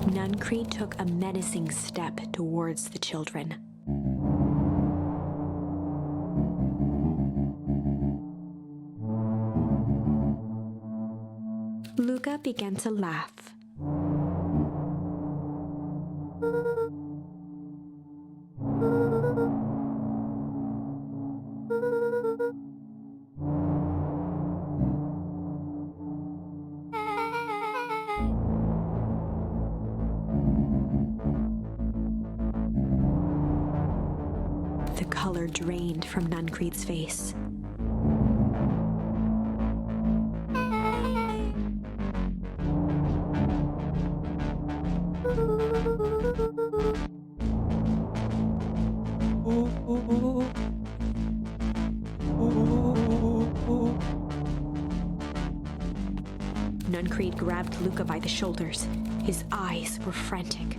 Nuncreed took a menacing step towards the children. Luca began to laugh. The color drained from Nuncreed's face. Nuncreed grabbed Luca by the shoulders. His eyes were frantic.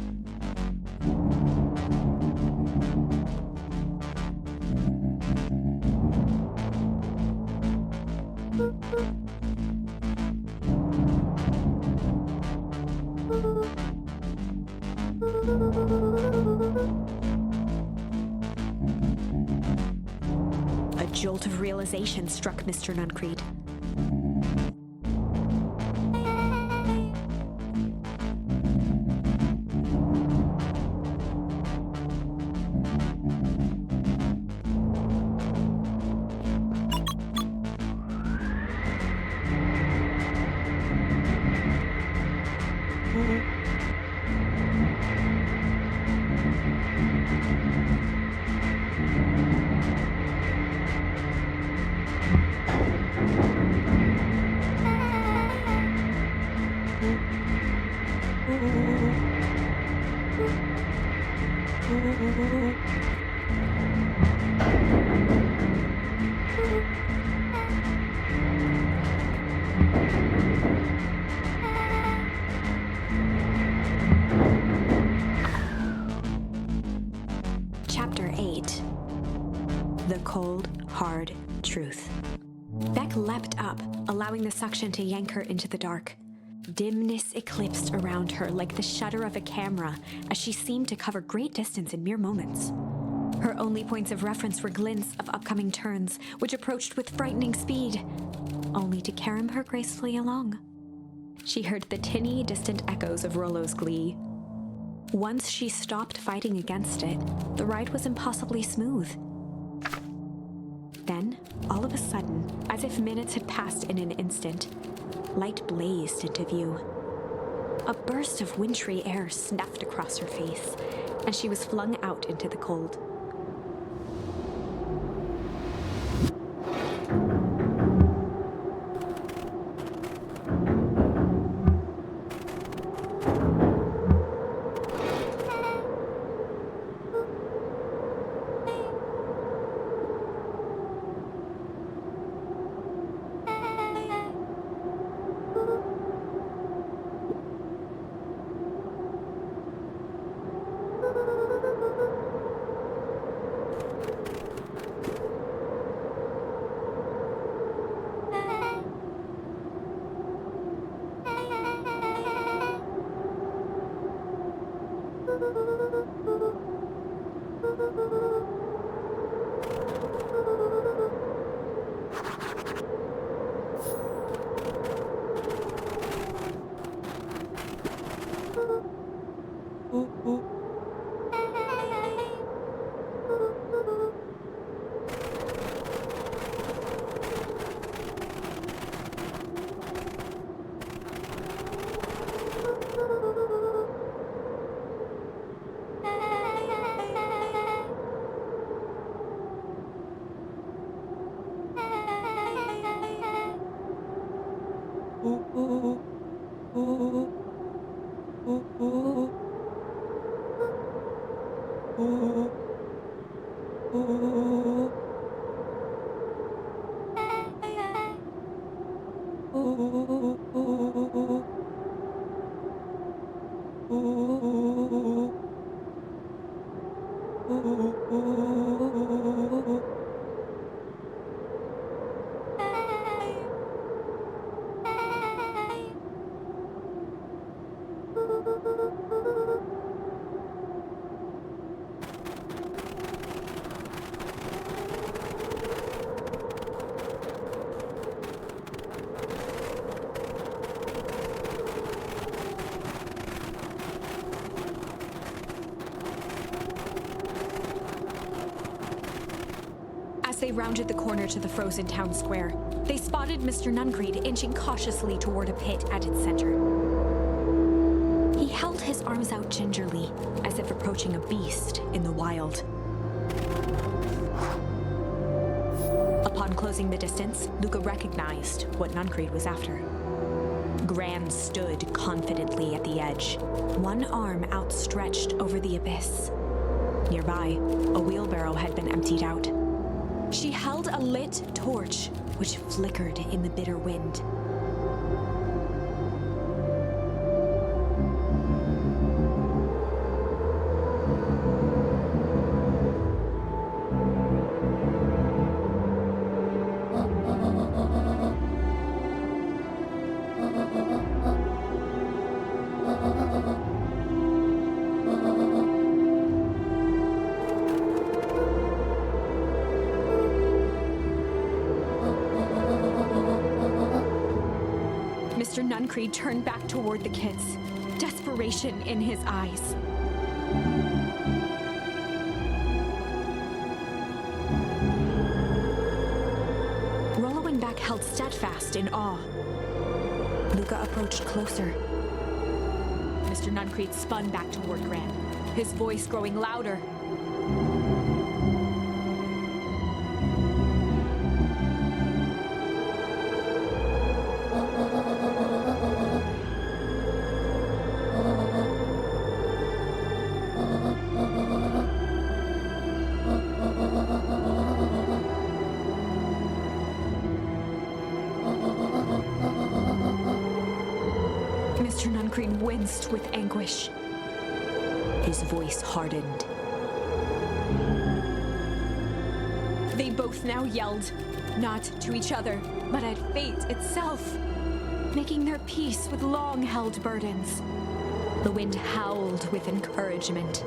A jolt of realization struck Mr. Nuncreed. Chapter 8. The Cold, Hard Truth. Beck leapt up, allowing the suction to yank her into the dark. Dimness eclipsed around her like the shutter of a camera as she seemed to cover great distance in mere moments. Her only points of reference were glints of upcoming turns, which approached with frightening speed, only to carom her gracefully along. She heard the tinny, distant echoes of Rollo's glee. Once she stopped fighting against it, the ride was impossibly smooth. Then, all of a sudden, as if minutes had passed in an instant, light blazed into view. A burst of wintry air snuffed across her face, and she was flung out into the cold. As they rounded the corner to the frozen town square, they spotted Mr. Nuncreed inching cautiously toward a pit at its center. He held his arms out gingerly, as if approaching a beast in the wild. Upon closing the distance, Luca recognized what Nuncreed was after. Gran stood confidently at the edge, one arm outstretched over the abyss. Nearby, a wheelbarrow had been emptied out. She held a lit torch, which flickered in the bitter wind. Nuncreed turned back toward the kids, desperation in his eyes. Rollo and Beck held steadfast in awe. Luca approached closer. Mr. Nuncreed spun back toward Gran, his voice growing louder. Mr. Nuncreed winced with anguish. His voice hardened. They both now yelled, not to each other, but at fate itself, making their peace with long-held burdens. The wind howled with encouragement.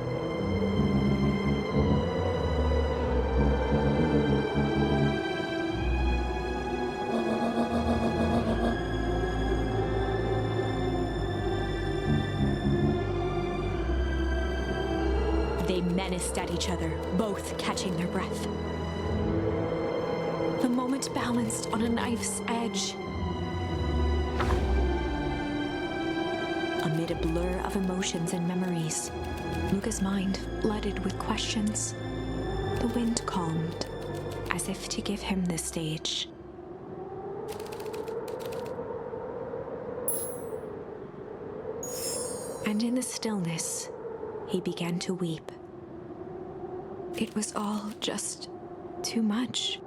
They menaced at each other, both catching their breath. The moment balanced on a knife's edge. Amid a blur of emotions and memories, Luca's mind flooded with questions. The wind calmed, as if to give him the stage. And in the stillness, he began to weep. It was all just too much.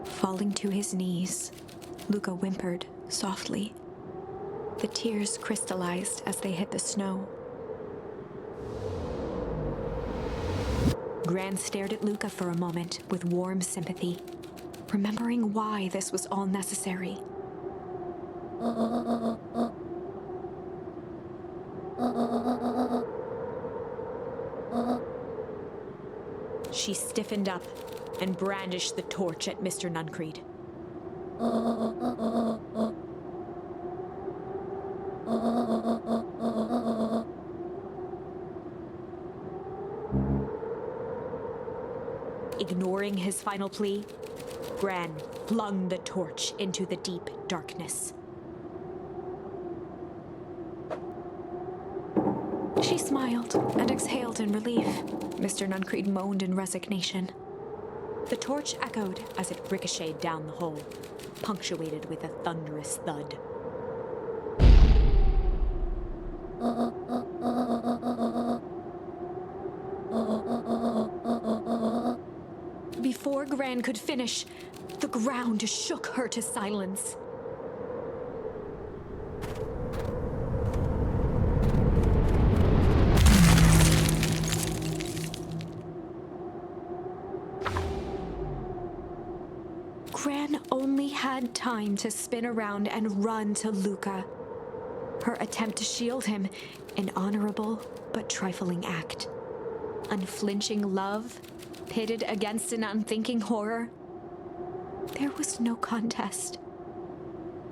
Falling to his knees, Luca whimpered softly. The tears crystallized as they hit the snow. Gran stared at Luca for a moment with warm sympathy, remembering why this was all necessary. She stiffened up and brandished the torch at Mr. Nuncreed. Ignoring his final plea, Gran flung the torch into the deep darkness. She smiled and exhaled in relief. Mr. Nuncreed moaned in resignation. The torch echoed as it ricocheted down the hole, punctuated with a thunderous thud. Before Gran could finish, the ground shook her to silence. Gran only had time to spin around and run to Luca. Her attempt to shield him, an honorable but trifling act. Unflinching love, pitted against an unthinking horror. There was no contest.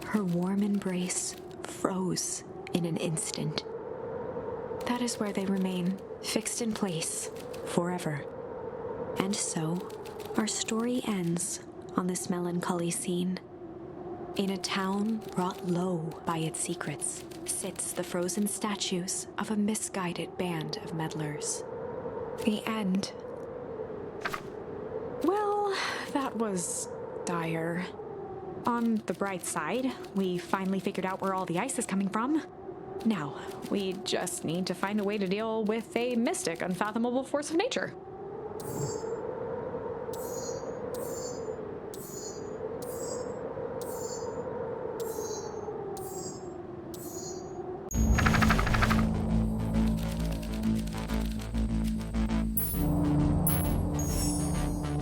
Her warm embrace froze in an instant. That is where they remain, fixed in place, forever. And so, our story ends on this melancholy scene. In a town brought low by its secrets, sits the frozen statues of a misguided band of meddlers. The end. Well, that was dire. On the bright side, we finally figured out where all the ice is coming from. Now, we just need to find a way to deal with a mystic, unfathomable force of nature.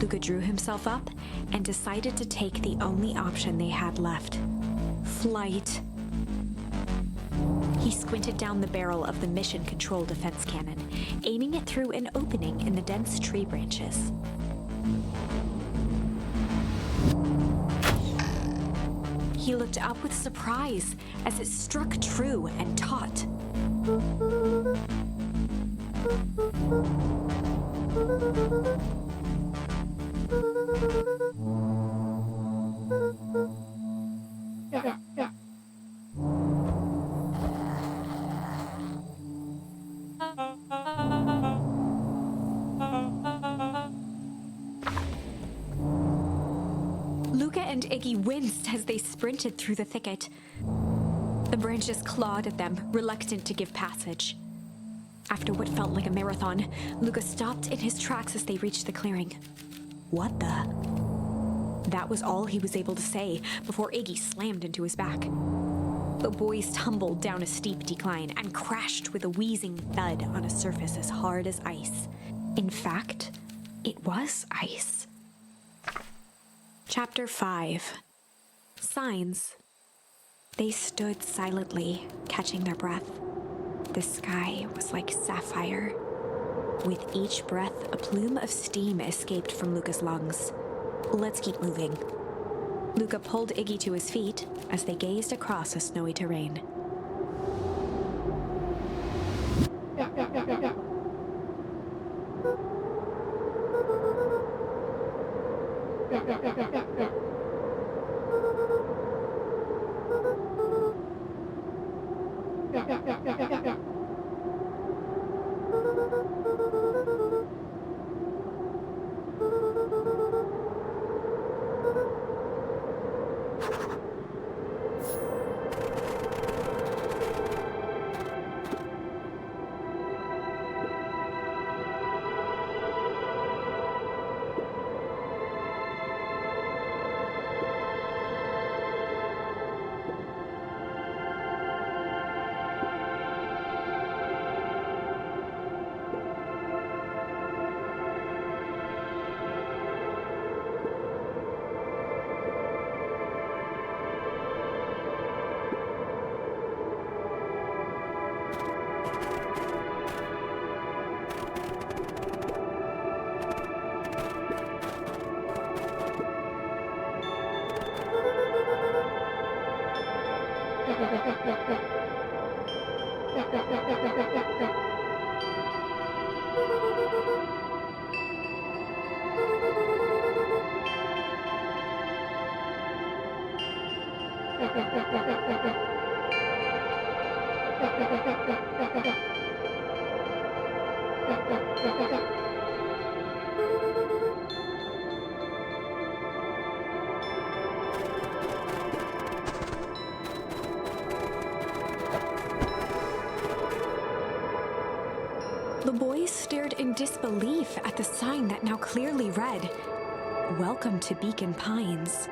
Luca drew himself up and decided to take the only option they had left: flight. He squinted down the barrel of the mission control defense cannon, aiming it through an opening in the dense tree branches. He looked up with surprise as it struck true and taut. Luca and Iggy winced as they sprinted through the thicket. The branches clawed at them, reluctant to give passage. After what felt like a marathon, Luca stopped in his tracks as they reached the clearing. What the? That was all he was able to say before Iggy slammed into his back. The boys tumbled down a steep decline and crashed with a wheezing thud on a surface as hard as ice. In fact, it was ice. Chapter 5. Signs. They stood silently, catching their breath. The sky was like sapphire. With each breath, a plume of steam escaped from Luca's lungs. Let's keep moving. Luca pulled Iggy to his feet as they gazed across a snowy terrain. The boys stared in disbelief at the sign that now clearly read, "Welcome to Beacon Pines."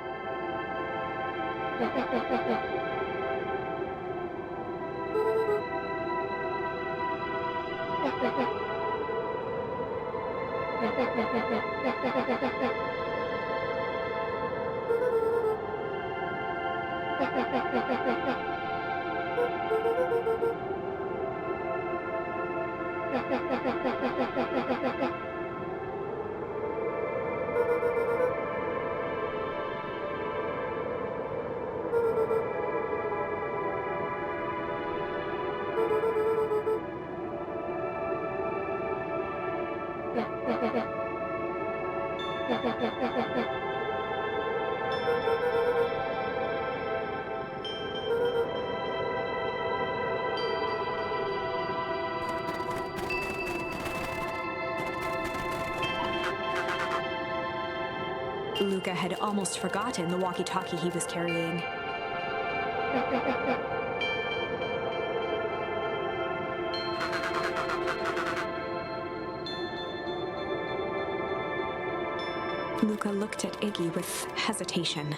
Luca had almost forgotten the walkie-talkie he was carrying. Luca looked at Iggy with hesitation.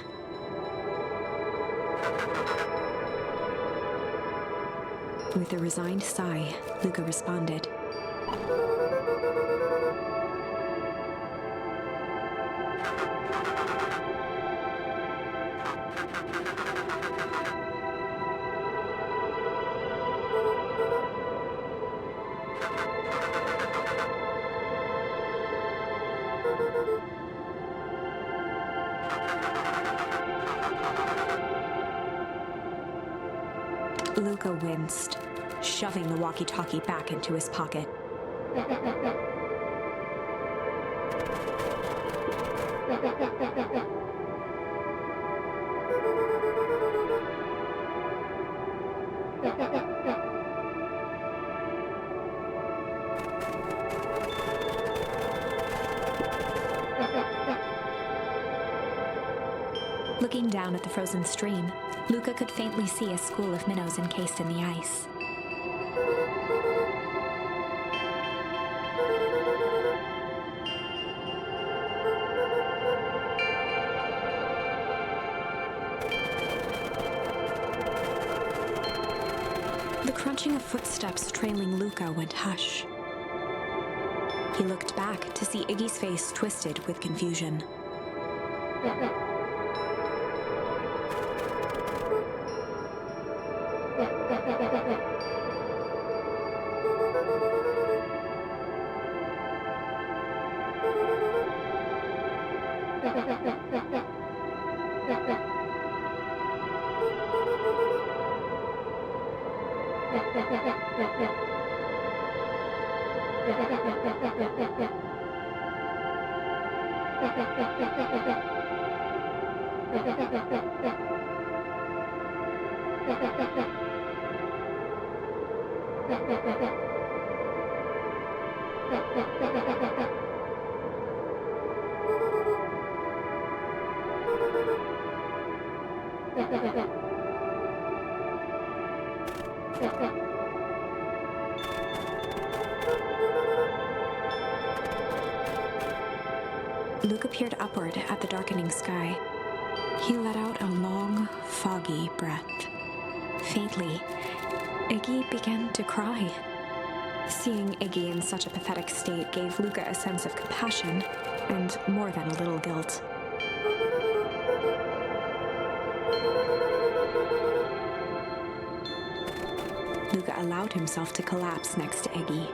With a resigned sigh, Luca responded. Luca winced, shoving the walkie-talkie back into his pocket. Looking down at the frozen stream, Luca could faintly see a school of minnows encased in the ice. The crunching of footsteps trailing Luca went hush. He looked back to see Iggy's face twisted with confusion. Luca peered upward at the darkening sky. He let out a long, foggy breath. Faintly, Iggy began to cry. Seeing Iggy in such a pathetic state gave Luca a sense of compassion and more than a little guilt. Luca allowed himself to collapse next to Iggy.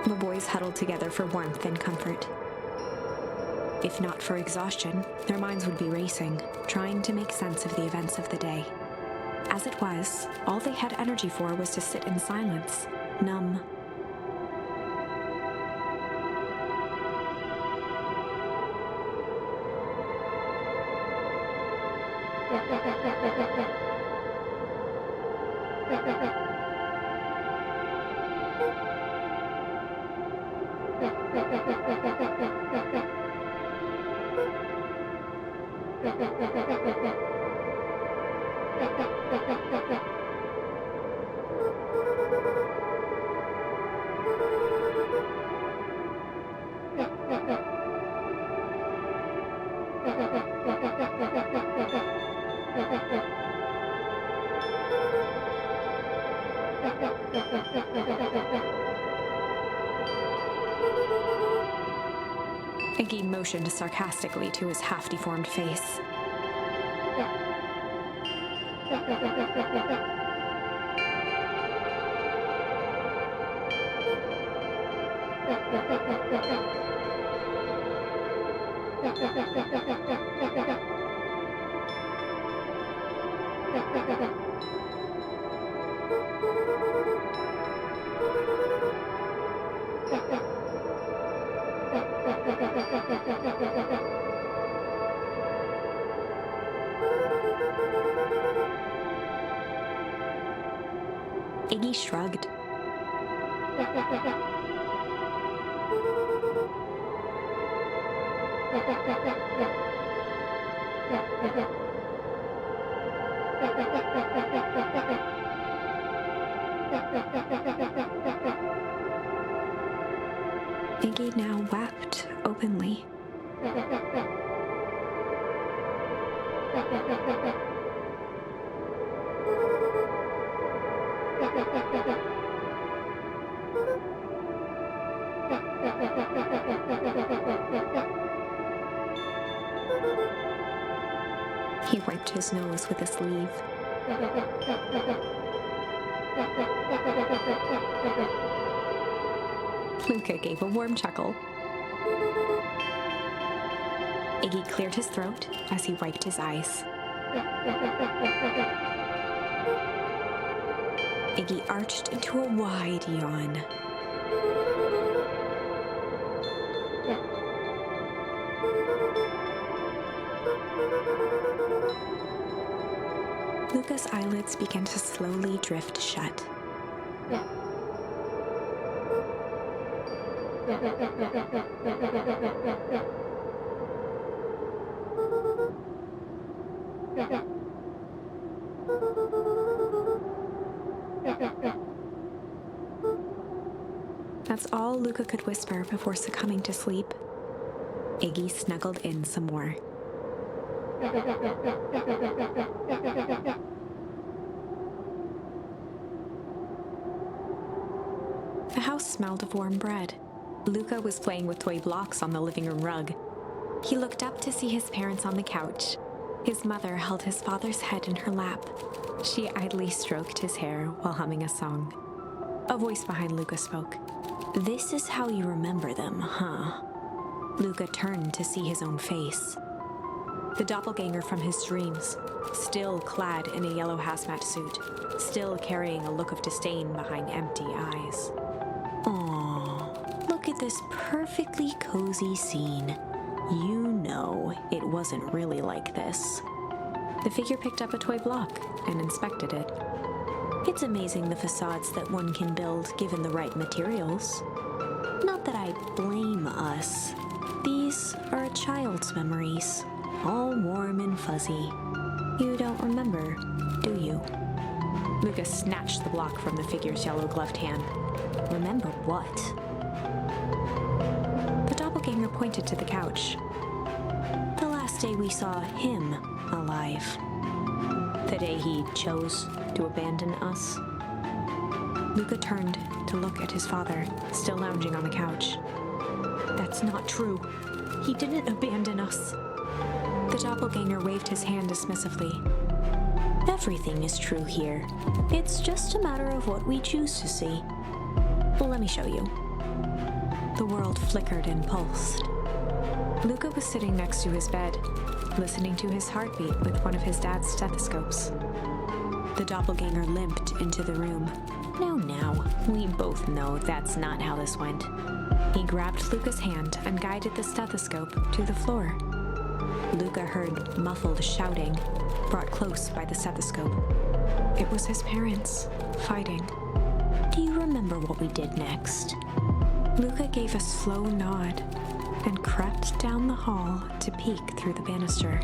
The boys huddled together for warmth and comfort. If not for exhaustion, their minds would be racing, trying to make sense of the events of the day. As it was, all they had energy for was to sit in silence, numb. Iggy motioned sarcastically to his half-deformed face. Iggy shrugged. Iggy now wept openly. He wiped his nose with a sleeve. Luca gave a warm chuckle. Iggy cleared his throat as he wiped his eyes. Iggy arched into a wide yawn. Luca's eyelids began to slowly drift shut. That's all Luca could whisper before succumbing to sleep. Iggy snuggled in some more. The house smelled of warm bread. Luca was playing with toy blocks on the living room rug. He looked up to see his parents on the couch. His mother held his father's head in her lap. She idly stroked his hair while humming a song. A voice behind Luca spoke. "This is how you remember them, huh?" Luca turned to see his own face. The doppelganger from his dreams, still clad in a yellow hazmat suit, still carrying a look of disdain behind empty eyes. Aww, look at this perfectly cozy scene. You know it wasn't really like this. The figure picked up a toy block and inspected it. It's amazing the facades that one can build given the right materials. Not that I blame us. These are a child's memories, all warm and fuzzy. You don't remember, do you? Lucas snatched the block from the figure's yellow-gloved hand. Remember what? The doppelganger pointed to the couch. The last day we saw him alive. The day he chose to abandon us. Luca turned to look at his father, still lounging on the couch. That's not true. He didn't abandon us. The doppelganger waved his hand dismissively. Everything is true here. It's just a matter of what we choose to see. Well, let me show you. The world flickered and pulsed. Luca was sitting next to his bed, listening to his heartbeat with one of his dad's stethoscopes. The doppelganger limped into the room. Now, we both know that's not how this went. He grabbed Luca's hand and guided the stethoscope to the floor. Luca heard muffled shouting, brought close by the stethoscope. It was his parents, fighting. Do you remember what we did next? Luca gave a slow nod and crept down the hall to peek through the banister.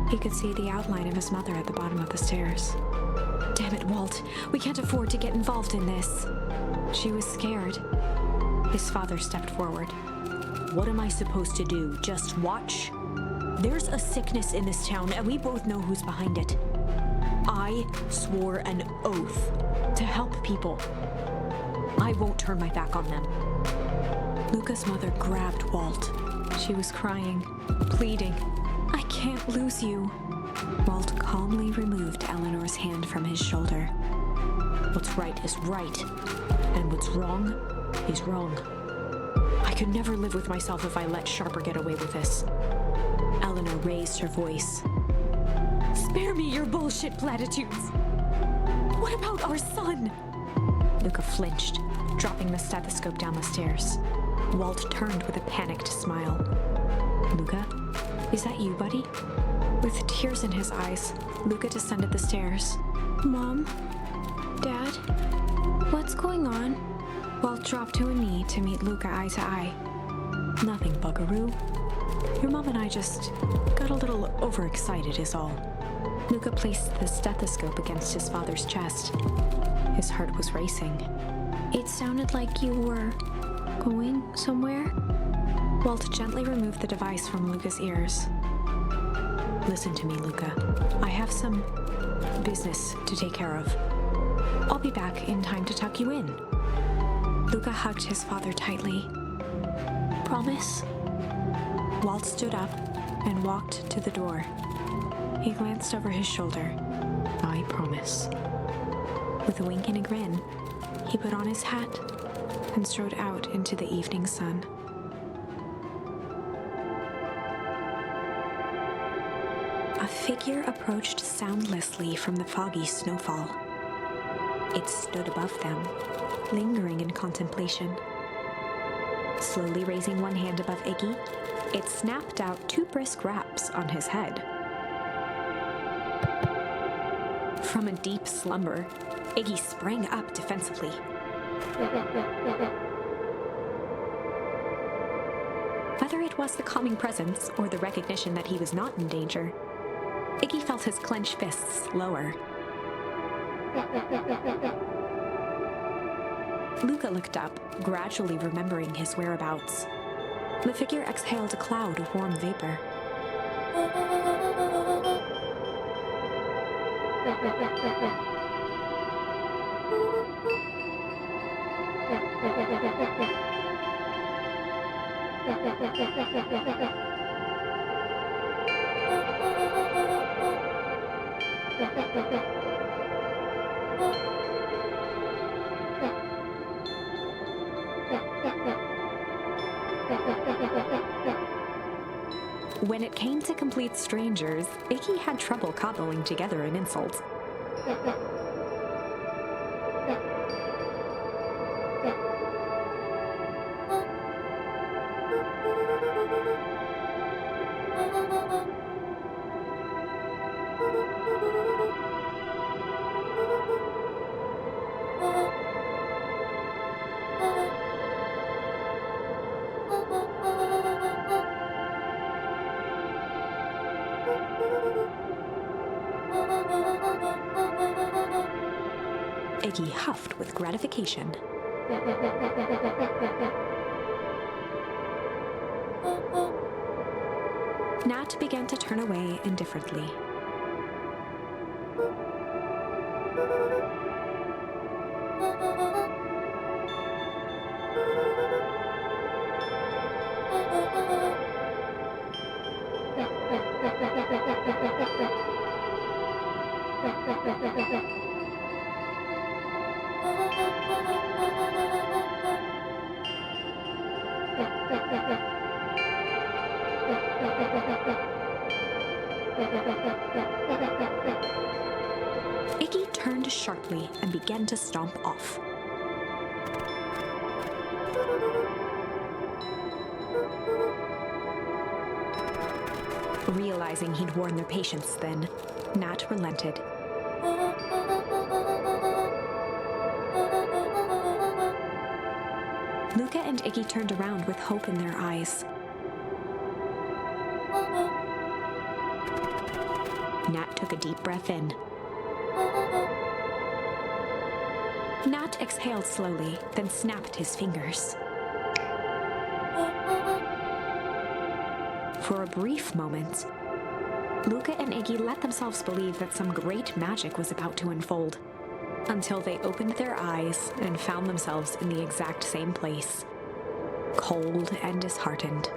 He could see the outline of his mother at the bottom of the stairs. Damn it, Walt. We can't afford to get involved in this. She was scared. His father stepped forward. What am I supposed to do? Just watch? There's a sickness in this town, and we both know who's behind it. I swore an oath to help people. I won't turn my back on them. Luca's mother grabbed Walt. She was crying, pleading. I can't lose you. Walt calmly removed Eleanor's hand from his shoulder. What's right is right, and what's wrong is wrong. I could never live with myself if I let Sharper get away with this. Eleanor raised her voice. Spare me your bullshit platitudes. What about our son? Luca flinched, dropping the stethoscope down the stairs. Walt turned with a panicked smile. Luca, is that you, buddy? With tears in his eyes, Luca descended the stairs. Mom? Dad? What's going on? Walt dropped to a knee to meet Luca eye to eye. Nothing, buckaroo. Your mom and I just got a little overexcited is all. Luca placed the stethoscope against his father's chest. His heart was racing. It sounded like you were going somewhere? Walt gently removed the device from Luca's ears. Listen to me, Luca. I have some business to take care of. I'll be back in time to tuck you in. Luca hugged his father tightly. Promise? Walt stood up and walked to the door. He glanced over his shoulder. I promise. With a wink and a grin, he put on his hat and strode out into the evening sun. A figure approached soundlessly from the foggy snowfall. It stood above them, lingering in contemplation. Slowly raising one hand above Iggy, it snapped out 2 brisk raps on his head. From a deep slumber, Iggy sprang up defensively. Whether it was the calming presence or the recognition that he was not in danger, Iggy felt his clenched fists lower. Luca looked up, gradually remembering his whereabouts. The figure exhaled a cloud of warm vapor. When it came to complete strangers, Iggy had trouble cobbling together an insult. Iggy huffed with gratification. Nat began to turn away indifferently. Iggy turned sharply and began to stomp off. Realizing he'd worn their patience thin, Nat relented. Luca and Iggy turned around with hope in their eyes. Nat took a deep breath in. Nat exhaled slowly, then snapped his fingers. For a brief moment, Luca and Iggy let themselves believe that some great magic was about to unfold, until they opened their eyes and found themselves in the exact same place, cold and disheartened.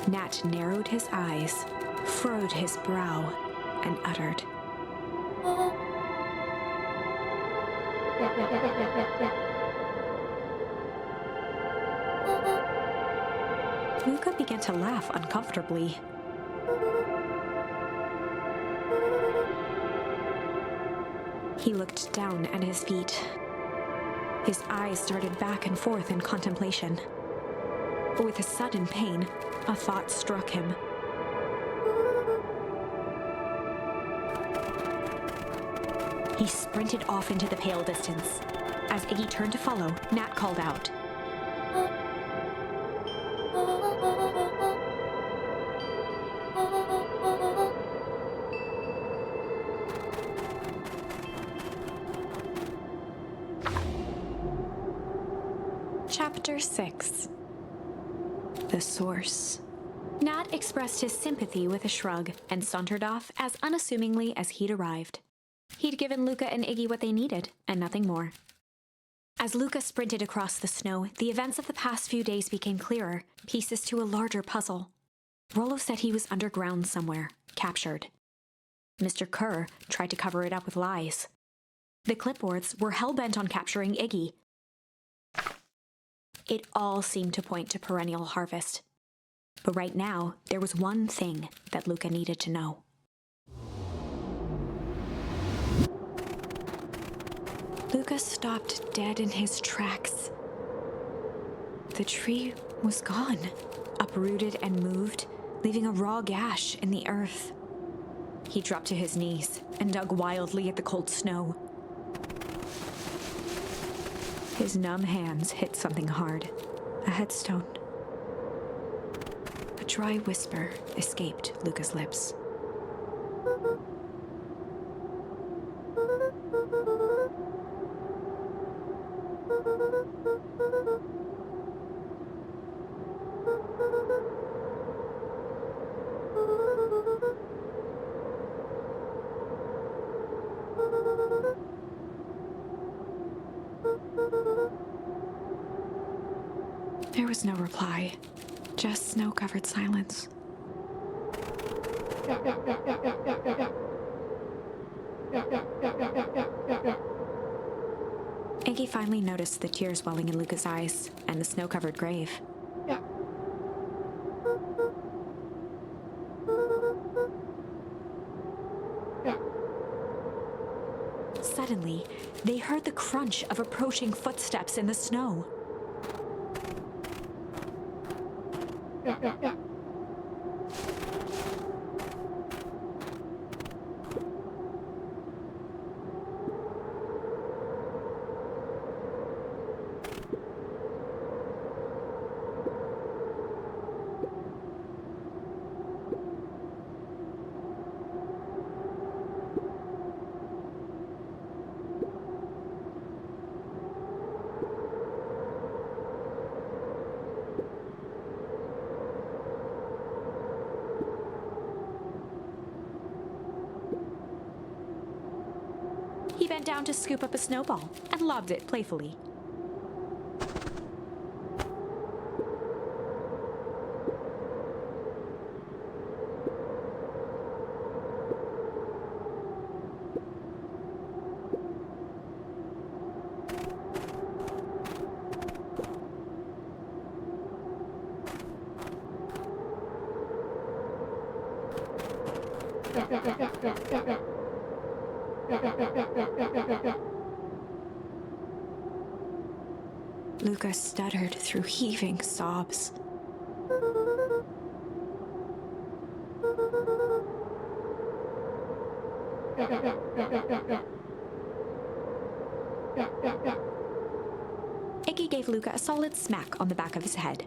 Nat narrowed his eyes, furrowed his brow, and uttered, Luca began to laugh uncomfortably. He looked down at his feet. His eyes darted back and forth in contemplation. With a sudden pain, a thought struck him. He sprinted off into the pale distance. As Iggy turned to follow, Nat called out, Chapter 6. The Source. Nat expressed his sympathy with a shrug and sauntered off as unassumingly as he'd arrived. He'd given Luca and Iggy what they needed, and nothing more. As Luca sprinted across the snow, the events of the past few days became clearer, pieces to a larger puzzle. Rollo said he was underground somewhere, captured. Mr. Kerr tried to cover it up with lies. The clipboards were hell-bent on capturing Iggy. It all seemed to point to perennial harvest. But right now, there was one thing that Luca needed to know. Luca stopped dead in his tracks. The tree was gone, uprooted and moved, leaving a raw gash in the earth. He dropped to his knees and dug wildly at the cold snow. His numb hands hit something hard, a headstone. A dry whisper escaped Luca's lips. There was no reply, just snow-covered silence. Iggy finally noticed the tears welling in Luca's eyes and the snow-covered grave. Suddenly, they heard the crunch of approaching footsteps in the snow. He bent down to scoop up a snowball and lobbed it playfully. Luca stuttered through heaving sobs. Iggy gave Luca a solid smack on the back of his head.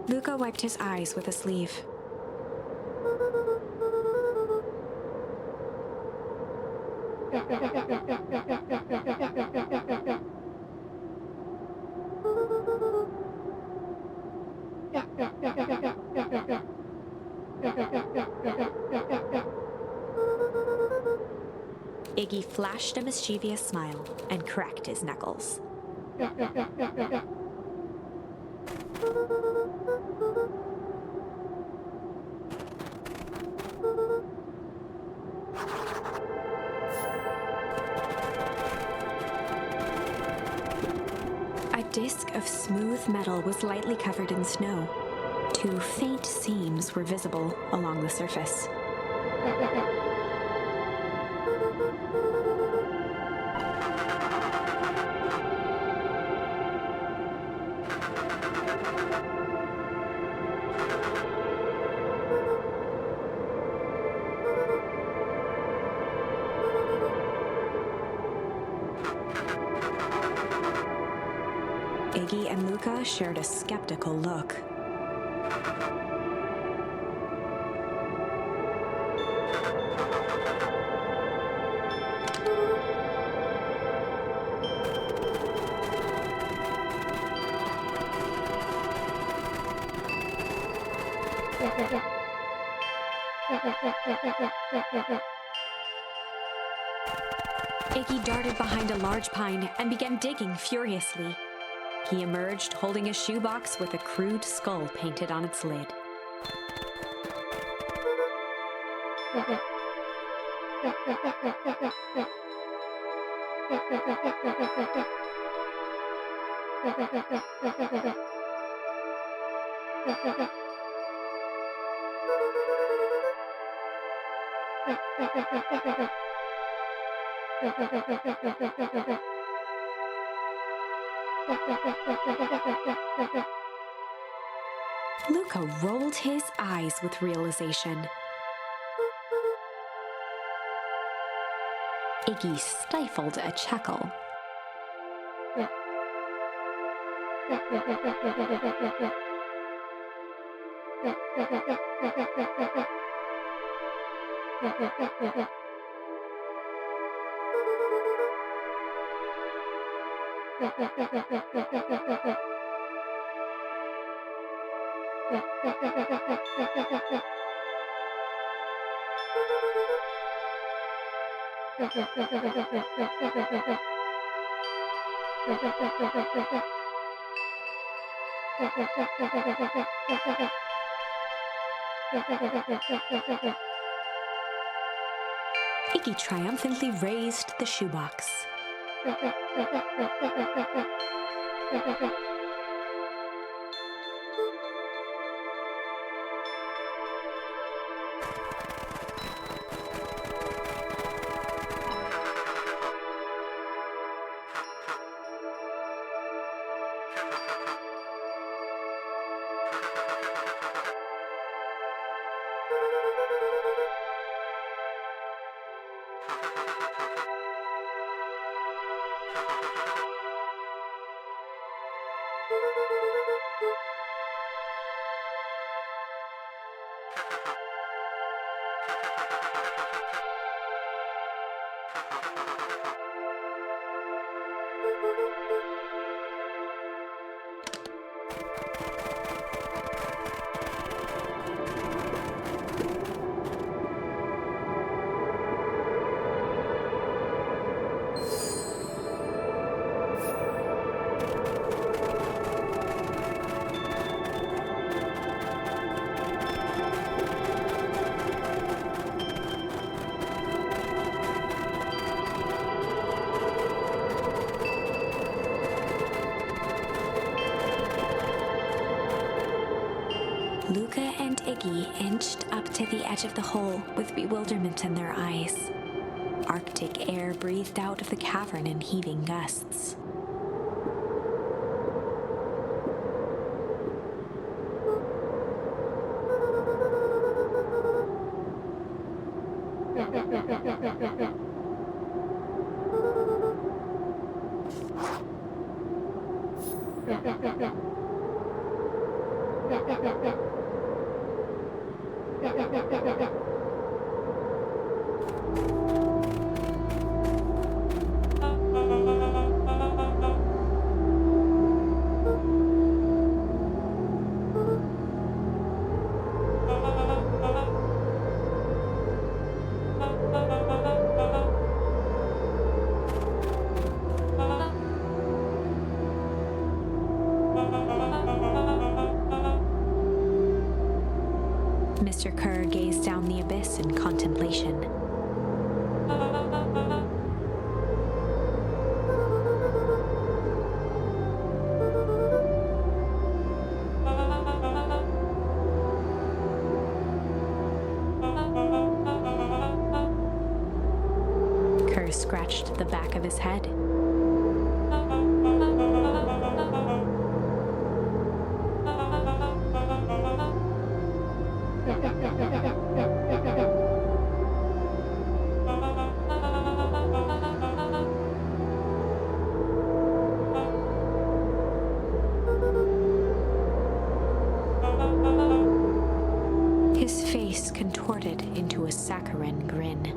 Luca wiped his eyes with a sleeve. Iggy flashed a mischievous smile and cracked his knuckles. A disc of smooth metal was lightly covered in snow. Two faint seams were visible along the surface. Iggy and Luca shared a skeptical look. Iggy darted behind a large pine and began digging furiously. He emerged holding a shoebox with a crude skull painted on its lid. Luca rolled his eyes with realization. Iggy stifled a chuckle. Iggy triumphantly raised the shoebox. inched up to the edge of the hole with bewilderment in their eyes. Arctic air breathed out of the cavern in heaving gusts. Mr. Kerr gazed down the abyss in contemplation. Kerr scratched the back of his head. His face contorted into a saccharine grin.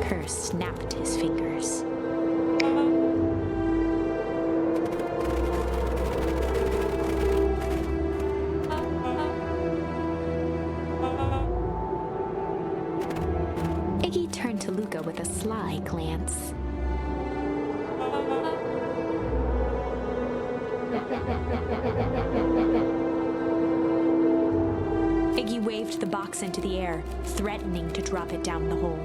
Kerr snapped his fingers. Iggy turned to Luca with a sly glance. Iggy waved the box into the air, threatening to drop it down the hole.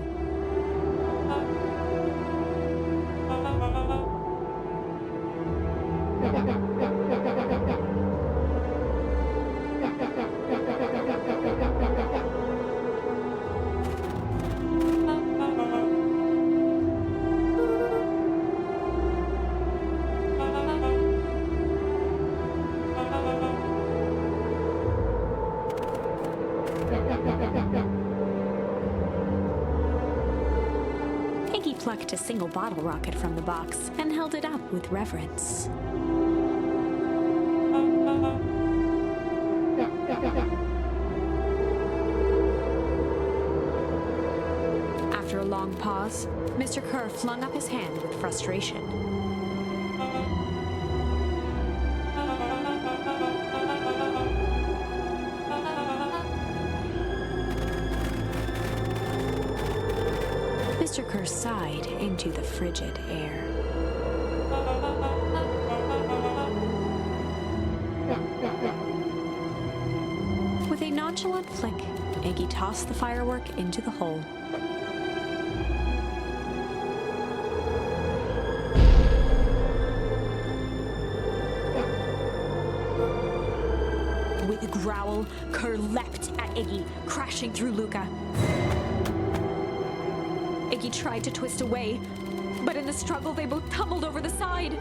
Iggy plucked a single bottle rocket from the box and held it up with reverence. After a long pause, Mr. Kerr flung up his hand with frustration. Mr. Kerr sighed into the frigid air. With a nonchalant flick, Iggy tossed the firework into the hole. With a growl, Kerr leapt at Iggy, crashing through Luca. Iggy tried to twist away, but in the struggle they both tumbled over the side.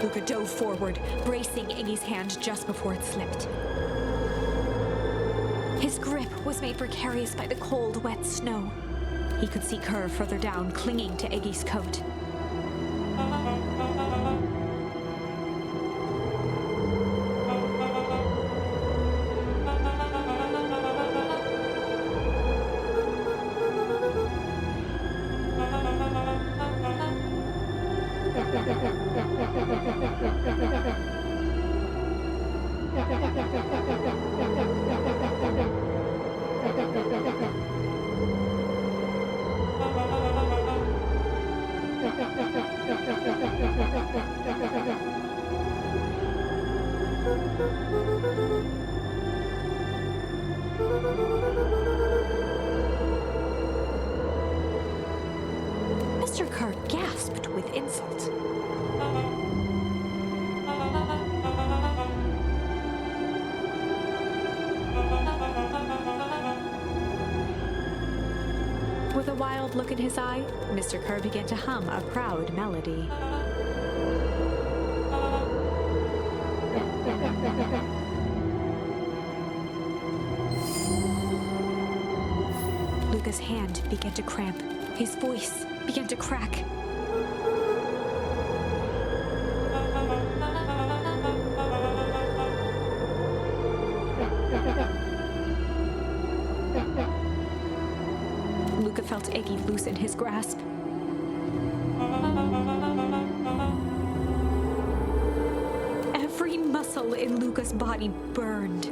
Luca dove forward, bracing Iggy's hand just before it slipped. His grip was made precarious by the cold, wet snow. He could see Kerr further down, clinging to Iggy's coat. Mr. Kerr gasped with insult. With a wild look in his eye, Mr. Kerr began to hum a proud melody. Luca's hand began to cramp. His voice began to crack. Luca felt Iggy loosen his grasp. Every muscle in Luca's body burned.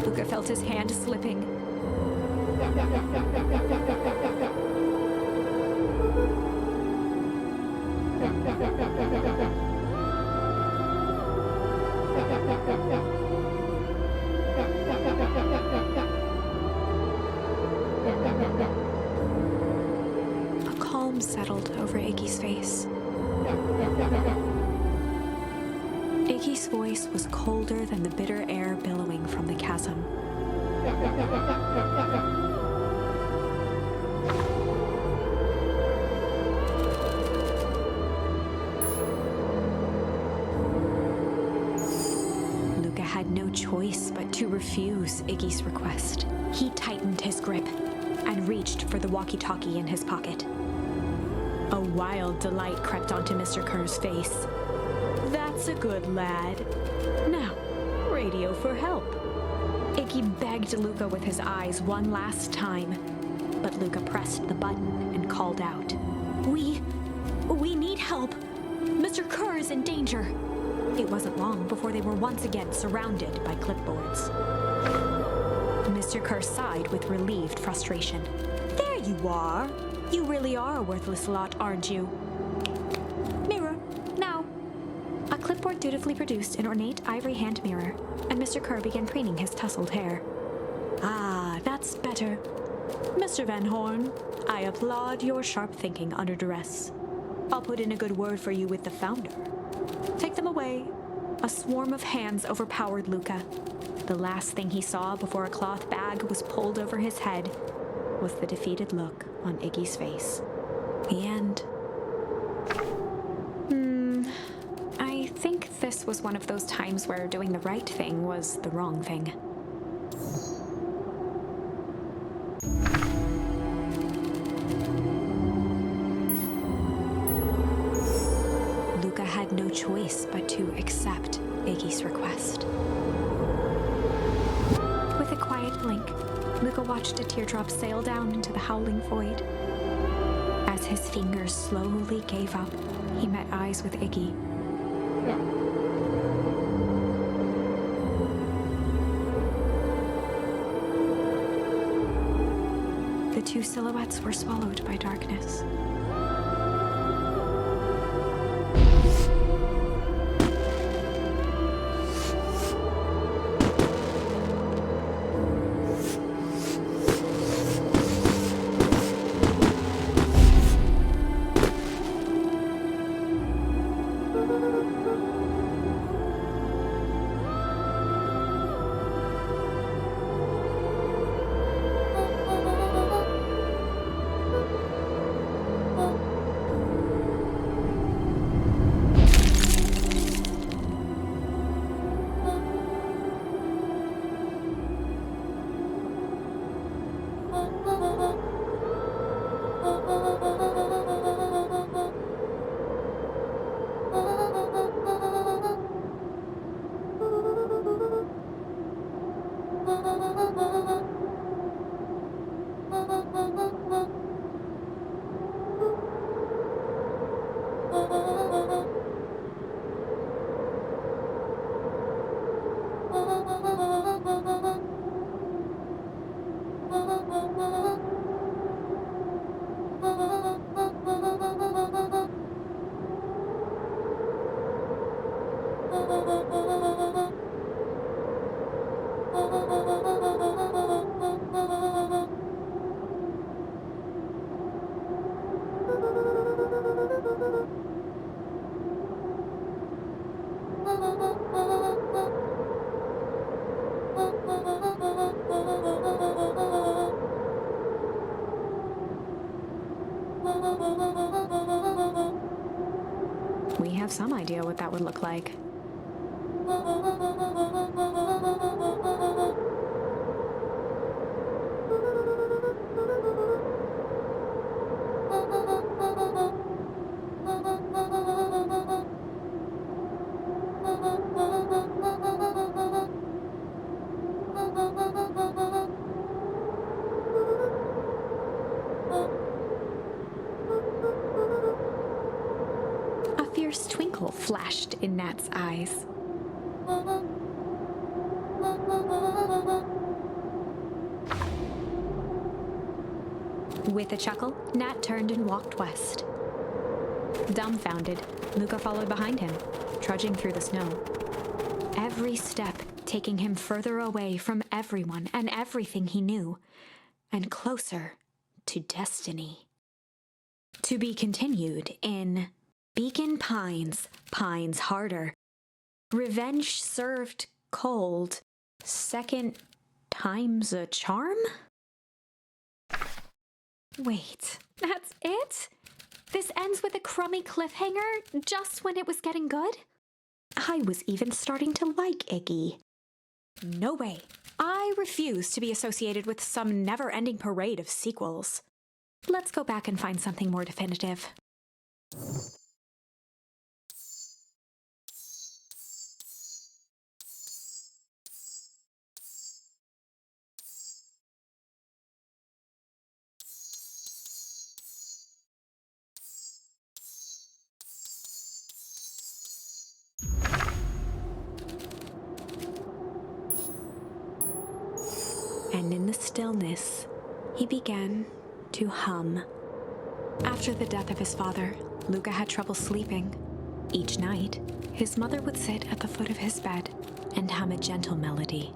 Luca felt his hand slipping. A calm settled over Iggy's face. Iggy's voice was colder than the bitter air billowing from the chasm. Luca had no choice but to refuse Iggy's request. He tightened his grip and reached for the walkie-talkie in his pocket. A wild delight crept onto Mr. Kerr's face. That's a good lad. Now, radio for help. Iggy begged Luca with his eyes one last time, but Luca pressed the button and called out. We need help. Mr. Kerr is in danger. It wasn't long before they were once again surrounded by clipboards. Mr. Kerr sighed with relieved frustration. There you are. You really are a worthless lot, aren't you? Mirror, now. A clipboard dutifully produced an ornate ivory hand mirror, and Mr. Kerr began preening his tousled hair. Ah, that's better. Mr. Van Horn, I applaud your sharp thinking under duress. I'll put in a good word for you with the founder. Take them away. A swarm of hands overpowered Luca. The last thing he saw before a cloth bag was pulled over his head was the defeated look on Iggy's face. The end. I think this was one of those times where doing the right thing was the wrong thing. Luca had no choice but to accept Iggy's request. With a quiet blink, Luca watched a teardrop sail down into the howling void. As his fingers slowly gave up, he met eyes with Iggy. The two silhouettes were swallowed by darkness. We have some idea what that would look like. A fierce twinkle flashed in Nat's eyes. With a chuckle, Nat turned and walked west. Dumbfounded, Luca followed behind him, trudging through the snow. Every step taking him further away from everyone and everything he knew, and closer to destiny. To be continued in Beacon Pines, Pines Harder. Revenge served cold. Second time's a charm? Wait, that's it? This ends with a crummy cliffhanger just when it was getting good? I was even starting to like Iggy. No way. I refuse to be associated with some never-ending parade of sequels. Let's go back and find something more definitive. And in the stillness, he began to hum. After the death of his father, Luca had trouble sleeping. Each night, his mother would sit at the foot of his bed and hum a gentle melody.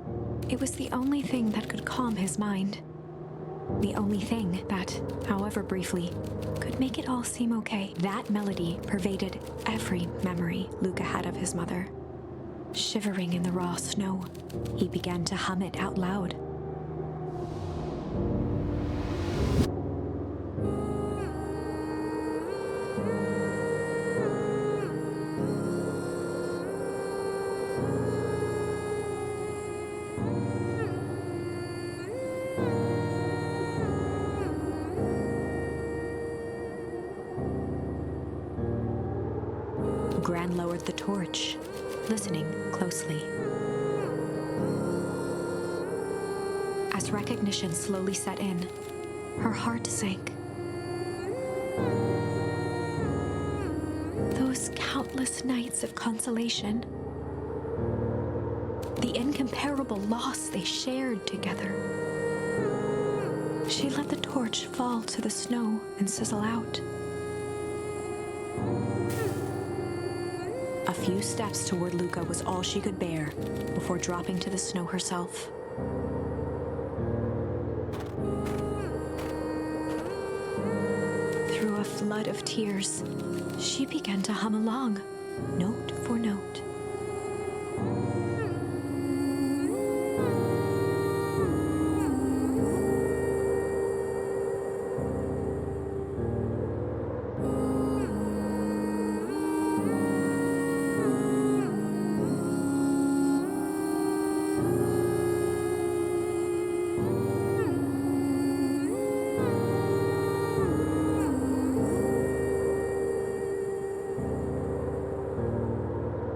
It was the only thing that could calm his mind. The only thing that, however briefly, could make it all seem okay. That melody pervaded every memory Luca had of his mother. Shivering in the raw snow, he began to hum it out loud. Gran lowered the torch, listening closely. As recognition slowly set in, her heart sank. Those countless nights of consolation, the incomparable loss they shared together. She let the torch fall to the snow and sizzle out. A few steps toward Luca was all she could bear before dropping to the snow herself. Through a flood of tears, she began to hum along, note for note.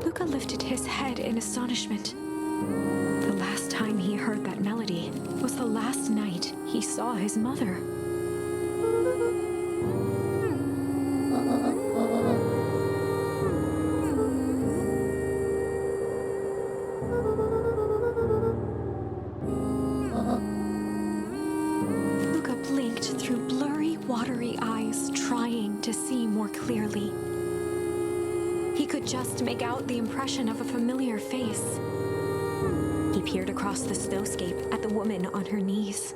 Luca lifted his head in astonishment. The last time he heard that melody was the last night he saw his mother. Luca blinked through blurry, watery eyes, trying to see more clearly. He could just make out the impression of a familiar face. He peered across the snowscape at the woman on her knees.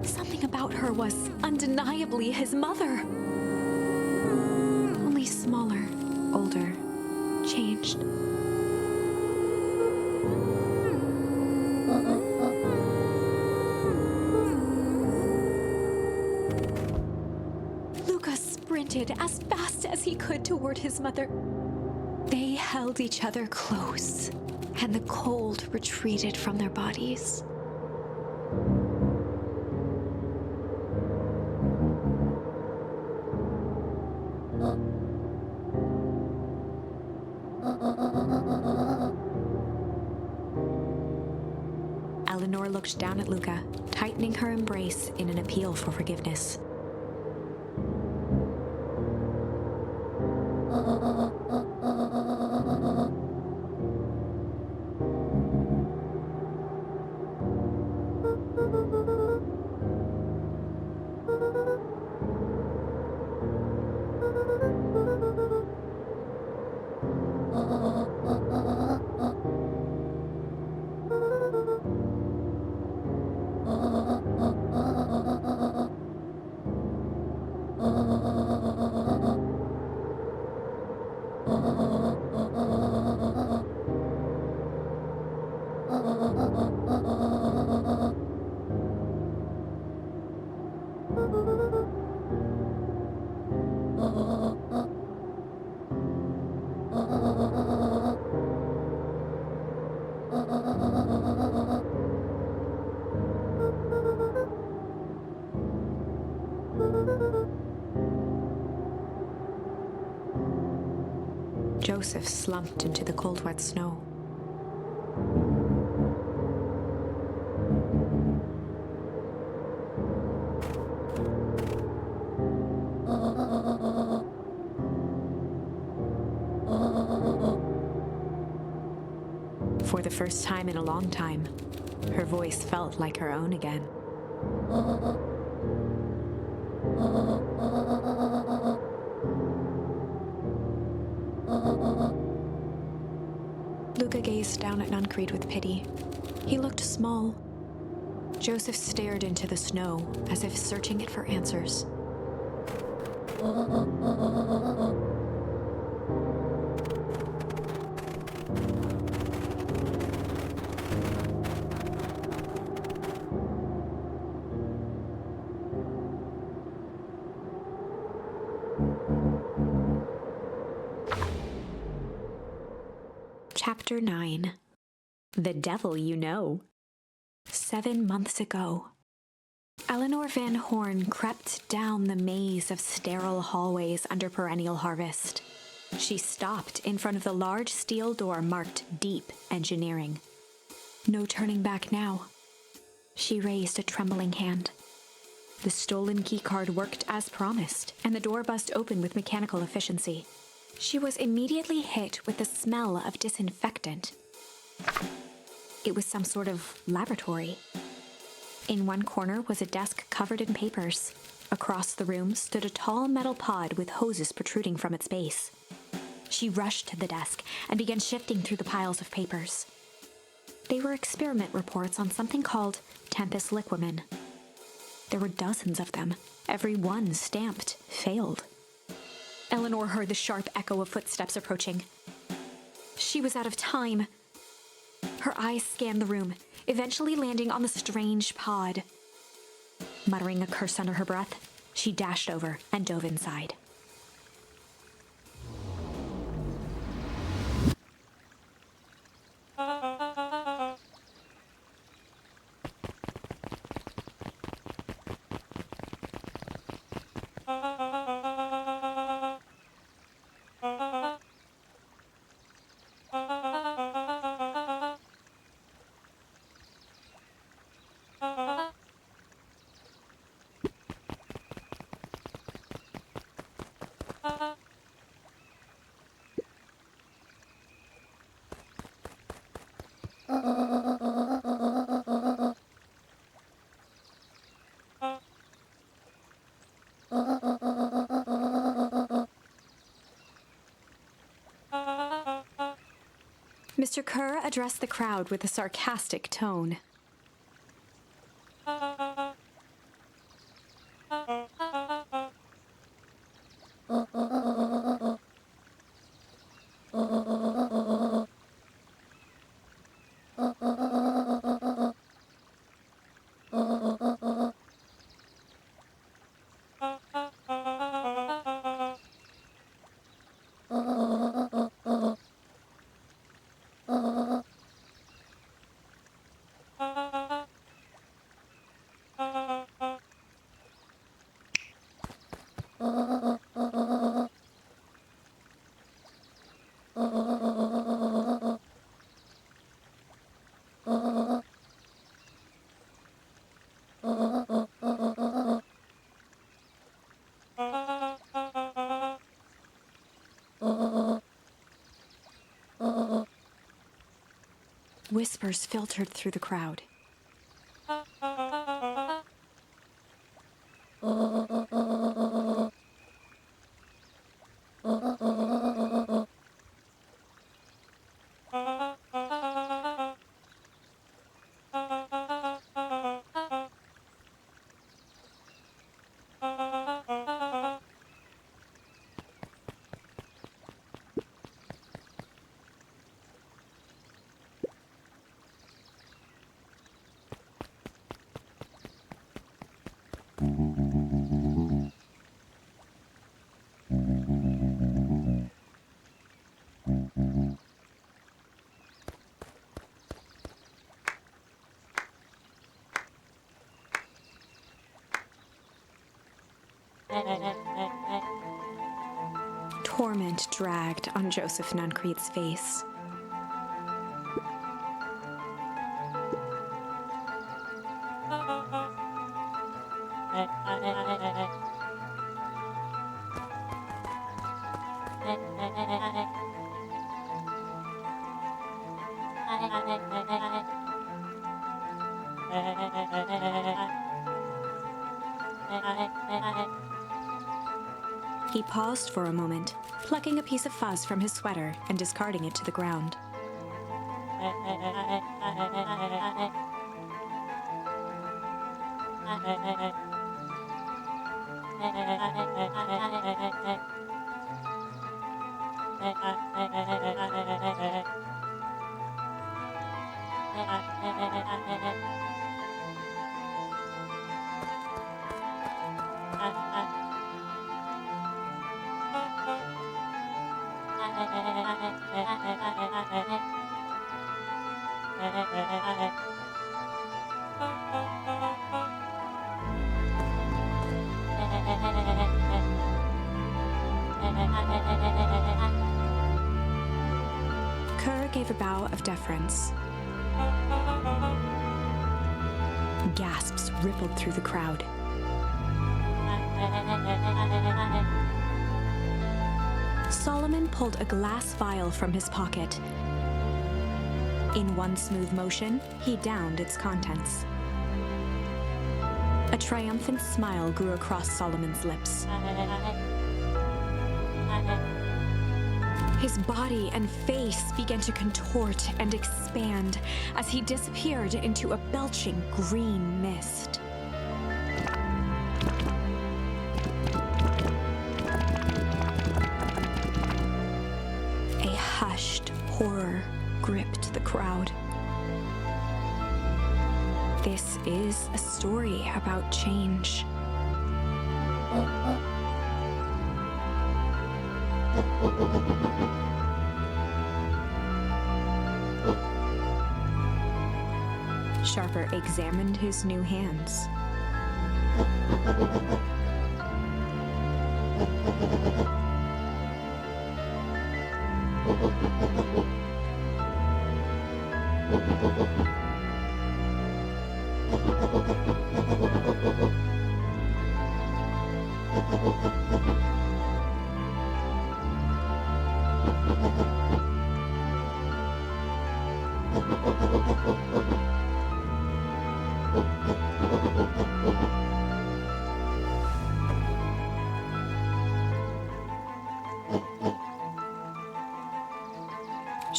Something about her was undeniably his mother. Only smaller, older, changed. Luca sprinted as fast as he could toward his mother. They held each other close, and the cold retreated from their bodies. Eleanor looked down at Luca, tightening her embrace in an appeal for forgiveness. Joseph slumped into the cold, wet snow. For the first time in a long time, her voice felt like her own again. Luca gazed down at Nuncreed with pity. He looked small. Joseph stared into the snow as if searching it for answers. Chapter 9. The Devil You Know. 7 months ago. Eleanor Van Horn crept down the maze of sterile hallways under perennial harvest. She stopped in front of the large steel door marked Deep Engineering. No turning back now. She raised a trembling hand. The stolen keycard worked as promised, and the door buzzed open with mechanical efficiency. She was immediately hit with the smell of disinfectant. It was some sort of laboratory. In one corner was a desk covered in papers. Across the room stood a tall metal pod with hoses protruding from its base. She rushed to the desk and began shifting through the piles of papers. They were experiment reports on something called Tempus liquamen. There were dozens of them, every one stamped failed. Eleanor heard the sharp echo of footsteps approaching. She was out of time. Her eyes scanned the room, eventually landing on the strange pod. Muttering a curse under her breath, she dashed over and dove inside. Mr. Kerr addressed the crowd with a sarcastic tone. Whispers filtered through the crowd. Torment dragged on Joseph Nuncrete's face. He paused for a moment, plucking a piece of fuzz from his sweater and discarding it to the ground. Kerr gave a bow of deference. Gasps rippled through the crowd. Solomon pulled a glass vial from his pocket. In one smooth motion, he downed its contents. A triumphant smile grew across Solomon's lips. His body and face began to contort and expand as he disappeared into a belching green mist. A hushed horror gripped the crowd. This is a story about change. Sharper examined his new hands.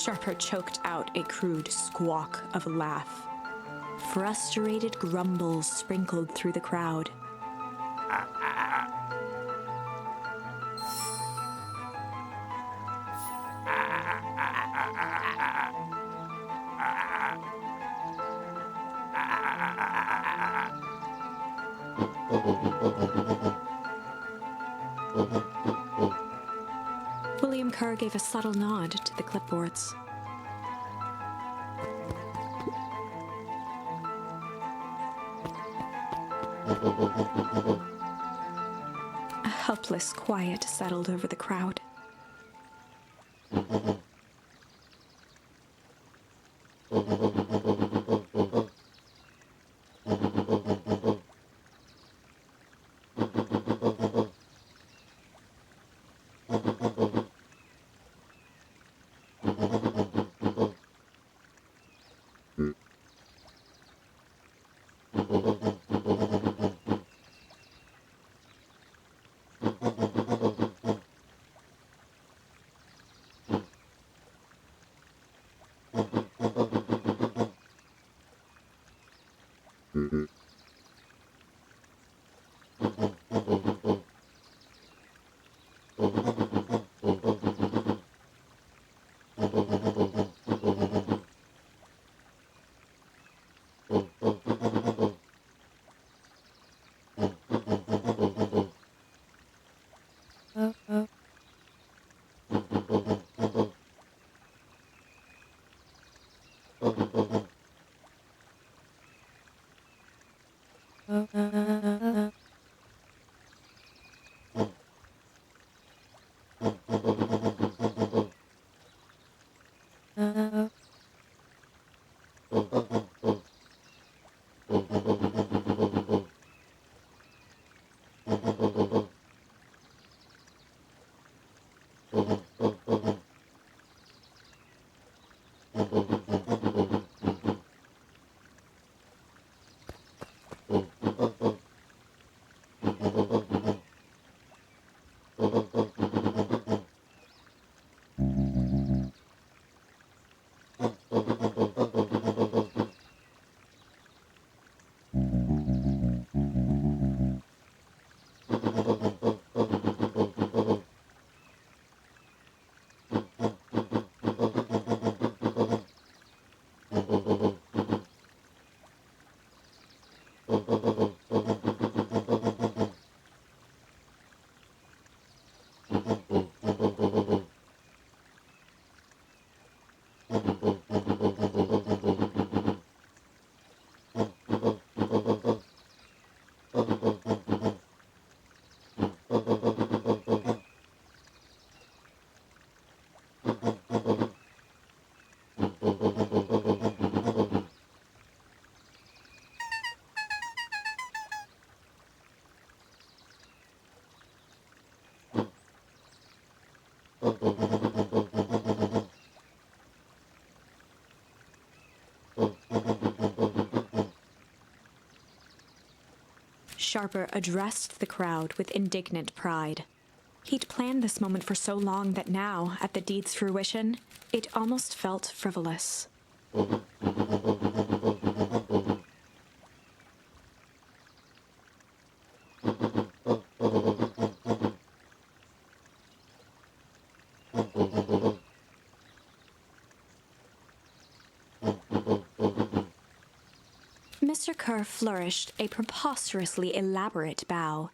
Sharper choked out a crude squawk of a laugh. Frustrated grumbles sprinkled through the crowd. William Kerr gave a subtle nod to the clipboards. A helpless quiet settled over the crowd. Sharper addressed the crowd with indignant pride. He'd planned this moment for so long that now, at the deed's fruition, it almost felt frivolous. Mr. Kerr flourished a preposterously elaborate bow.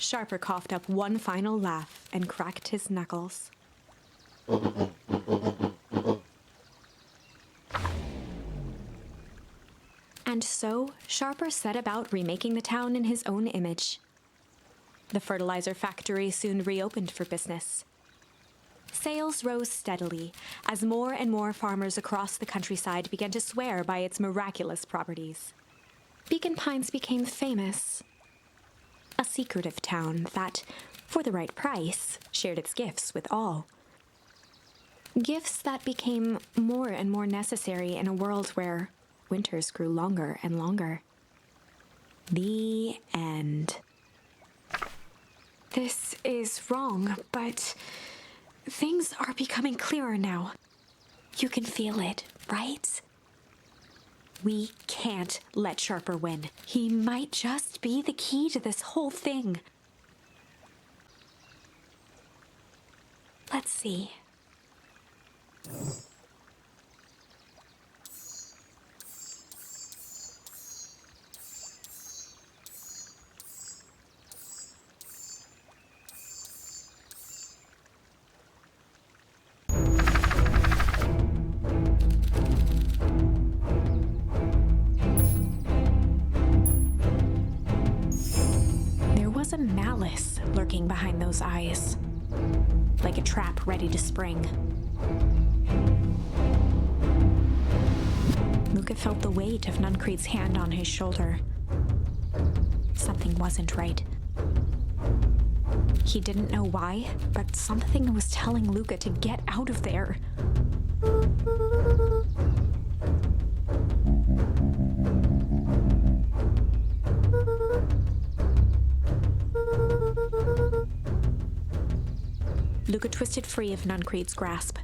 Sharper coughed up one final laugh and cracked his knuckles. And so, Sharper set about remaking the town in his own image. The fertilizer factory soon reopened for business. Sales rose steadily as more and more farmers across the countryside began to swear by its miraculous properties. Beacon Pines became famous. A secretive town that, for the right price, shared its gifts with all. Gifts that became more and more necessary in a world where winters grew longer and longer. The end. This is wrong, but things are becoming clearer now. You can feel it, right? We can't let Sharper win. He might just be the key to this whole thing. Let's see. There was a malice lurking behind those eyes, like a trap ready to spring. Luca felt the weight of Nuncreed's hand on his shoulder. Something wasn't right. He didn't know why, but something was telling Luca to get out of there. Luca twisted free of Nuncreed's grasp.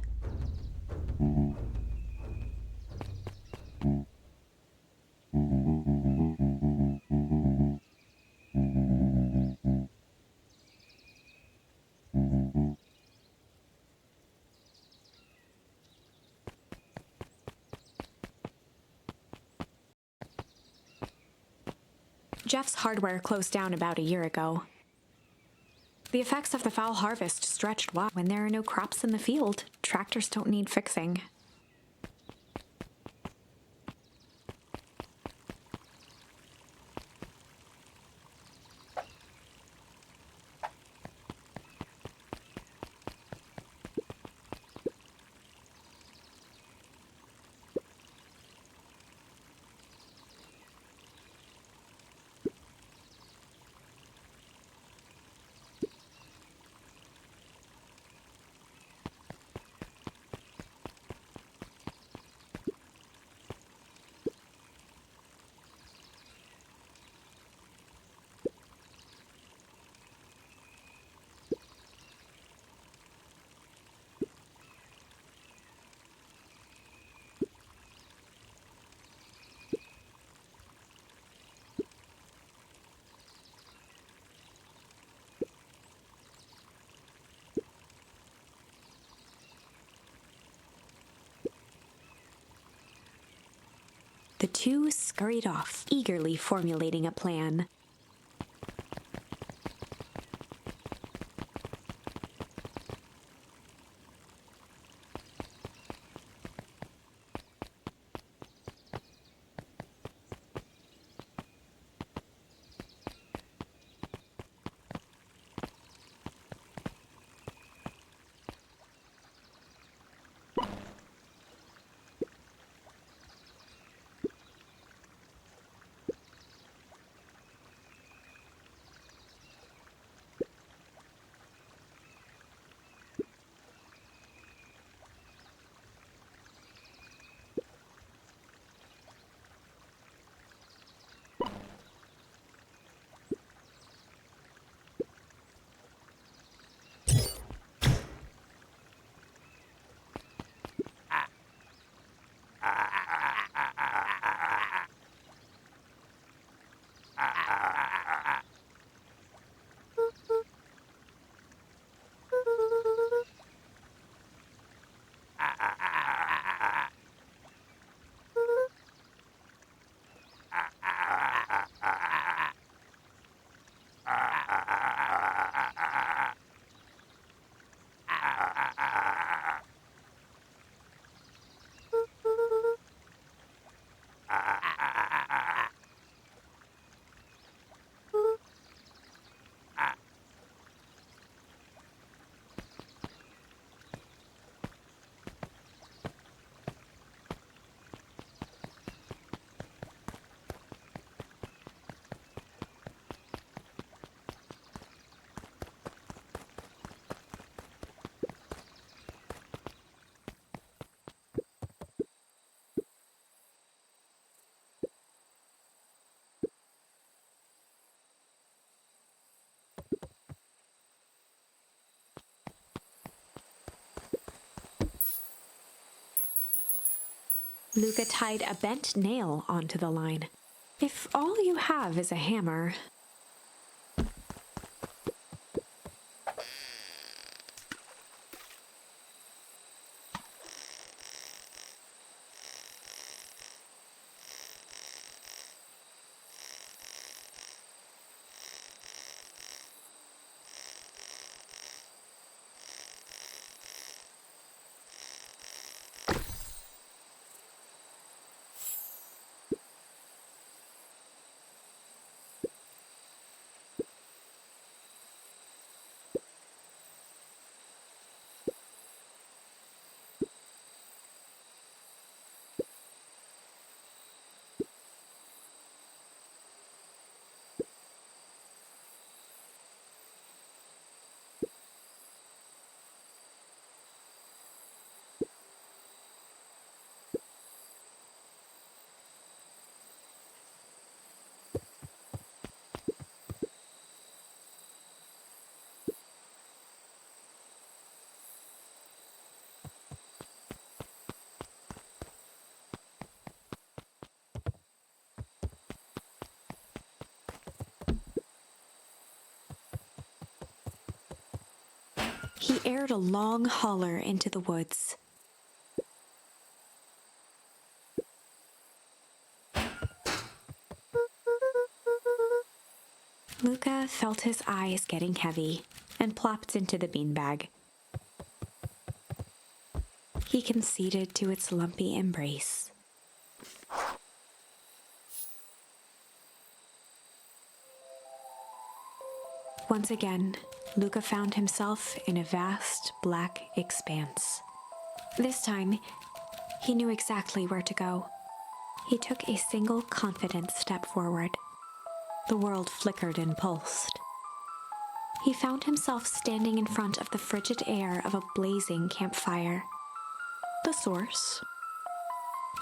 Jeff's hardware closed down about a year ago. The effects of the foul harvest stretched wide. When there are no crops in the field, tractors don't need fixing. The two scurried off, eagerly formulating a plan. Luca tied a bent nail onto the line. If all you have is a hammer... He aired a long holler into the woods. Luca felt his eyes getting heavy and plopped into the beanbag. He conceded to its lumpy embrace. Once again, Luca found himself in a vast black expanse. This time, he knew exactly where to go. He took a single confident step forward. The world flickered and pulsed. He found himself standing in front of the frigid air of a blazing campfire. The source.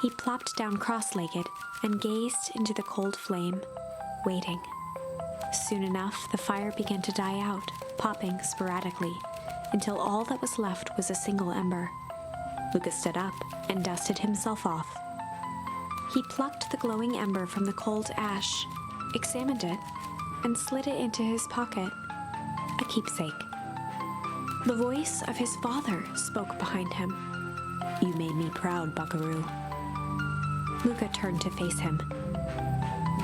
He plopped down cross-legged and gazed into the cold flame, waiting. Soon enough, the fire began to die out, popping sporadically, until all that was left was a single ember. Luca stood up and dusted himself off. He plucked the glowing ember from the cold ash, examined it, and slid it into his pocket, a keepsake. The voice of his father spoke behind him. "You made me proud, Buckaroo." Luca turned to face him.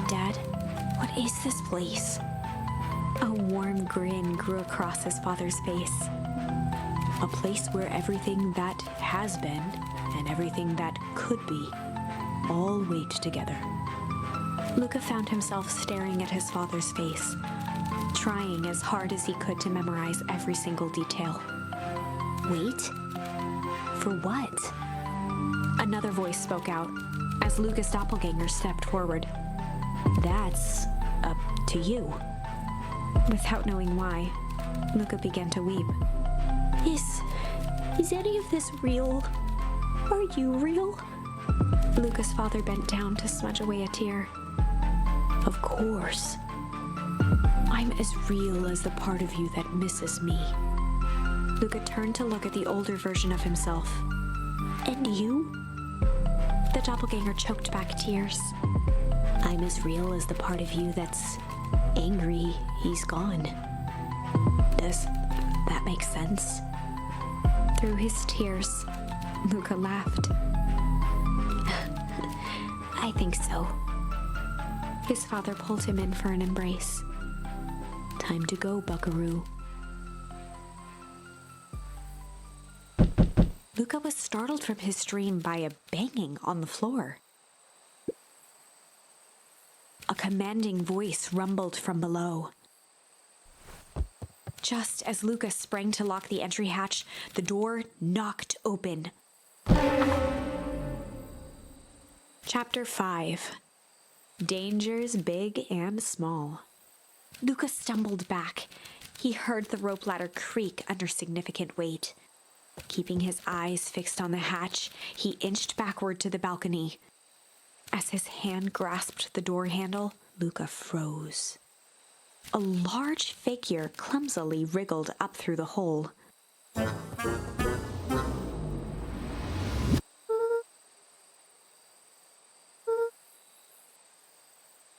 "Dad, what is this place?" A warm grin grew across his father's face. "A place where everything that has been and everything that could be all wait together." Luca found himself staring at his father's face, trying as hard as he could to memorize every single detail. Wait? For what? Another voice spoke out as Luca's doppelganger stepped forward. "That's up to you." Without knowing why, Luca began to weep. Is any of this real? Are you real?" Luca's father bent down to smudge away a tear. "Of course. I'm as real as the part of you that misses me." Luca turned to look at the older version of himself. "And you?" The doppelganger choked back tears. "I'm as real as the part of you that's angry he's gone." Does that make sense? Through his tears, Luca laughed. "I think so." His father pulled him in for an embrace. "Time to go, Buckaroo." Luca was startled from his dream by a banging on the floor. A commanding voice rumbled from below. Just as Luca sprang to lock the entry hatch, the door knocked open. Chapter 5. Dangers Big and Small. Luca stumbled back. He heard the rope ladder creak under significant weight. Keeping his eyes fixed on the hatch, he inched backward to the balcony. As his hand grasped the door handle, Luca froze. A large figure clumsily wriggled up through the hole.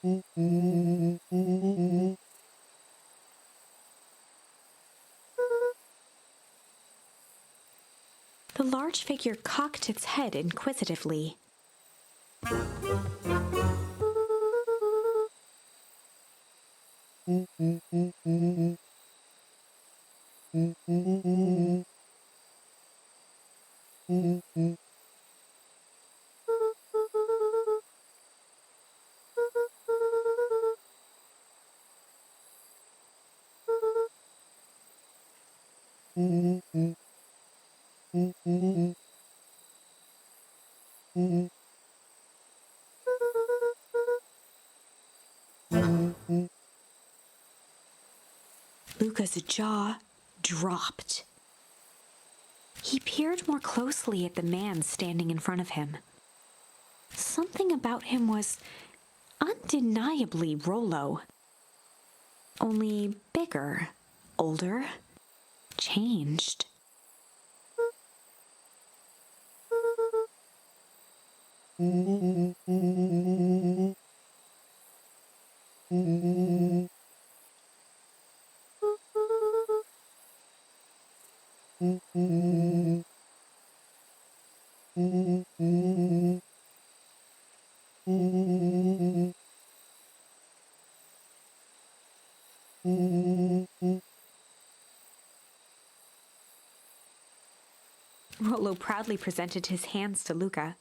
The large figure cocked its head inquisitively. Luca's jaw dropped. He peered more closely at the man standing in front of him. Something about him was undeniably Rollo. Only bigger, older, changed. Rollo proudly presented his hands to Luca.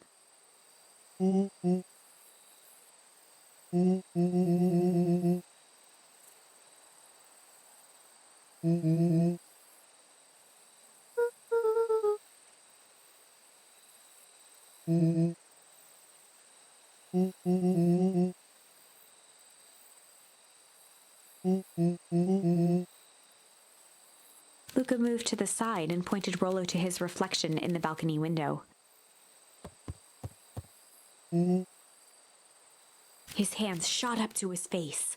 Luca moved to the side and pointed Rollo to his reflection in the balcony window. His hands shot up to his face.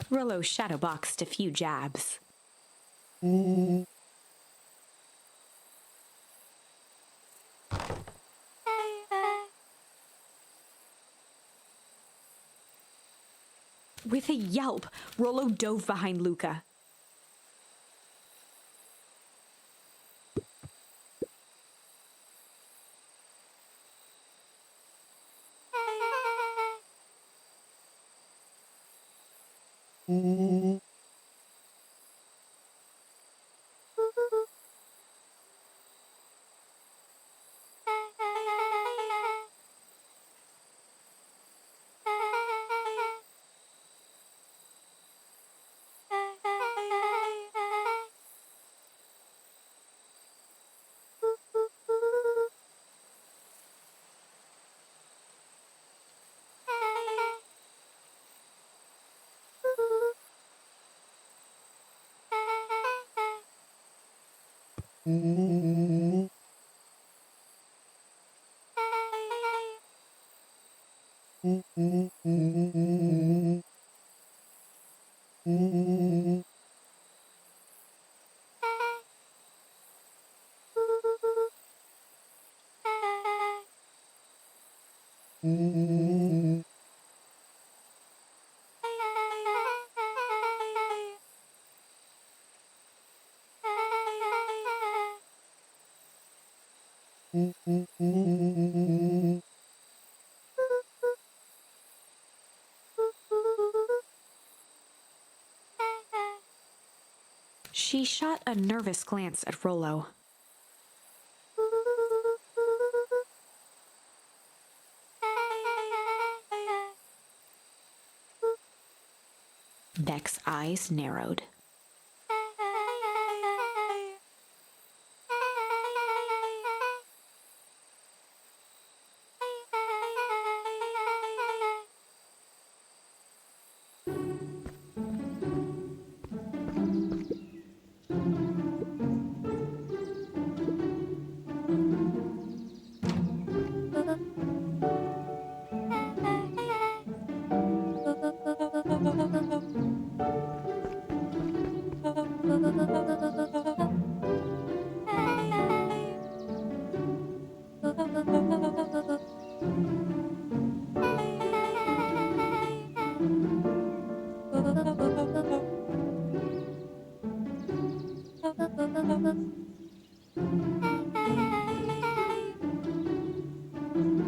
Rollo shadowboxed a few jabs. With a yelp, Rollo dove behind Luca. She shot a nervous glance at Rollo. Beck's eyes narrowed.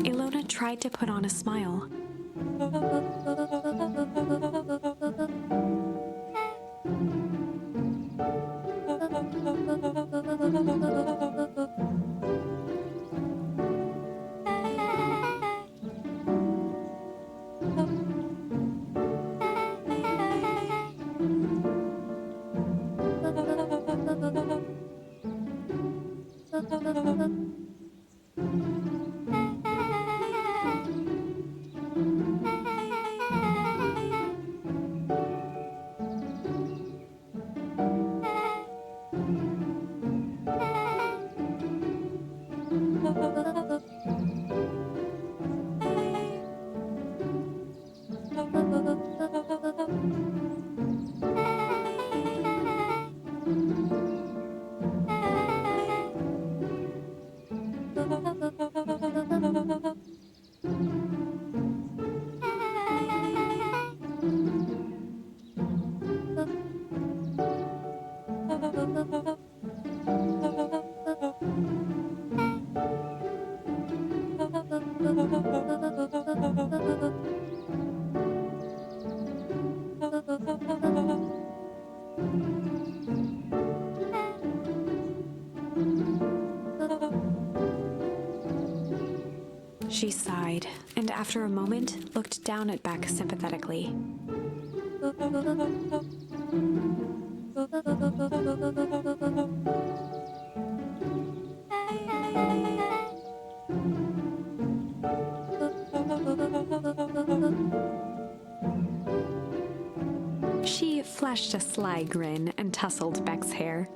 Ilona tried to put on a smile. She sighed, and after a moment, looked down at Beck sympathetically. She flashed a sly grin and tousled Beck's hair.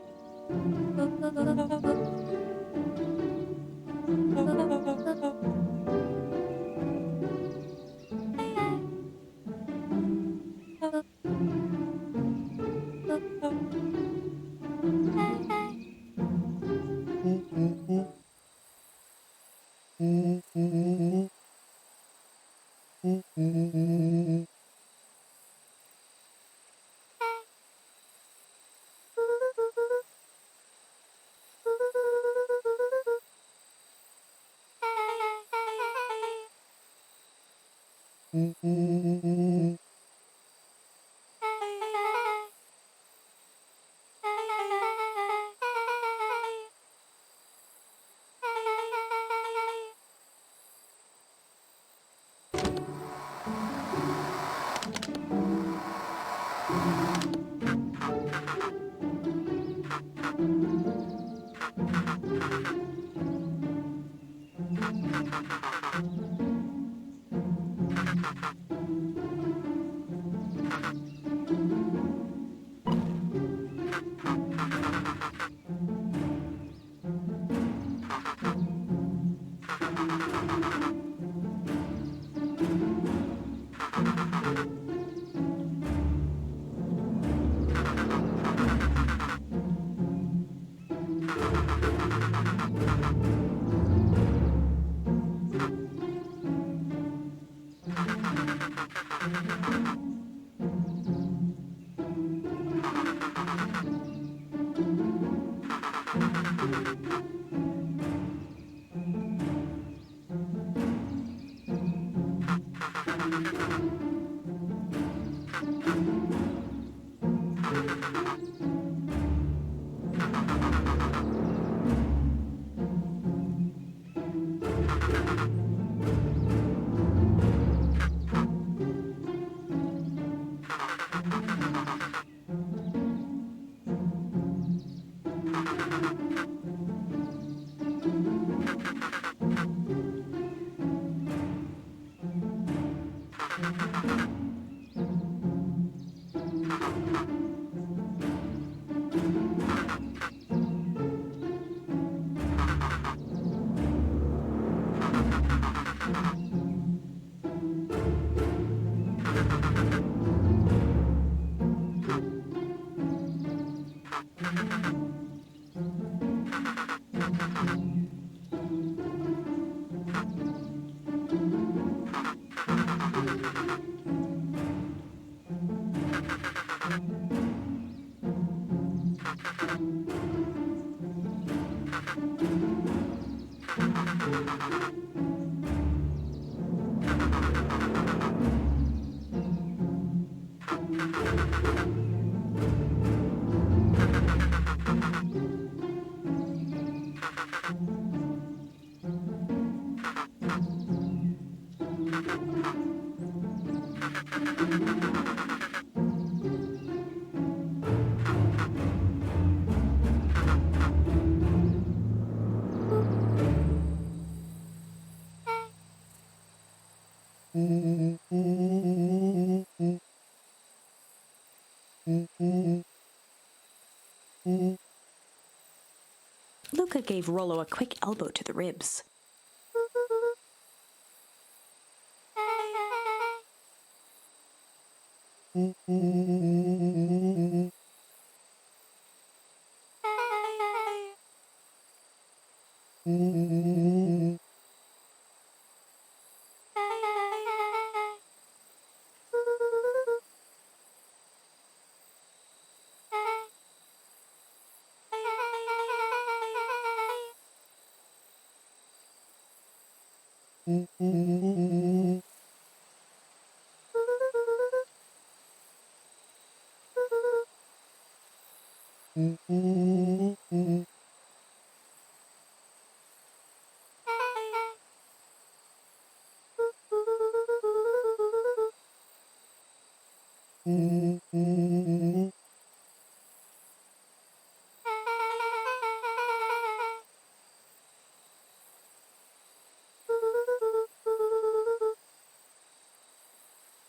Luca gave Rollo a quick elbow to the ribs.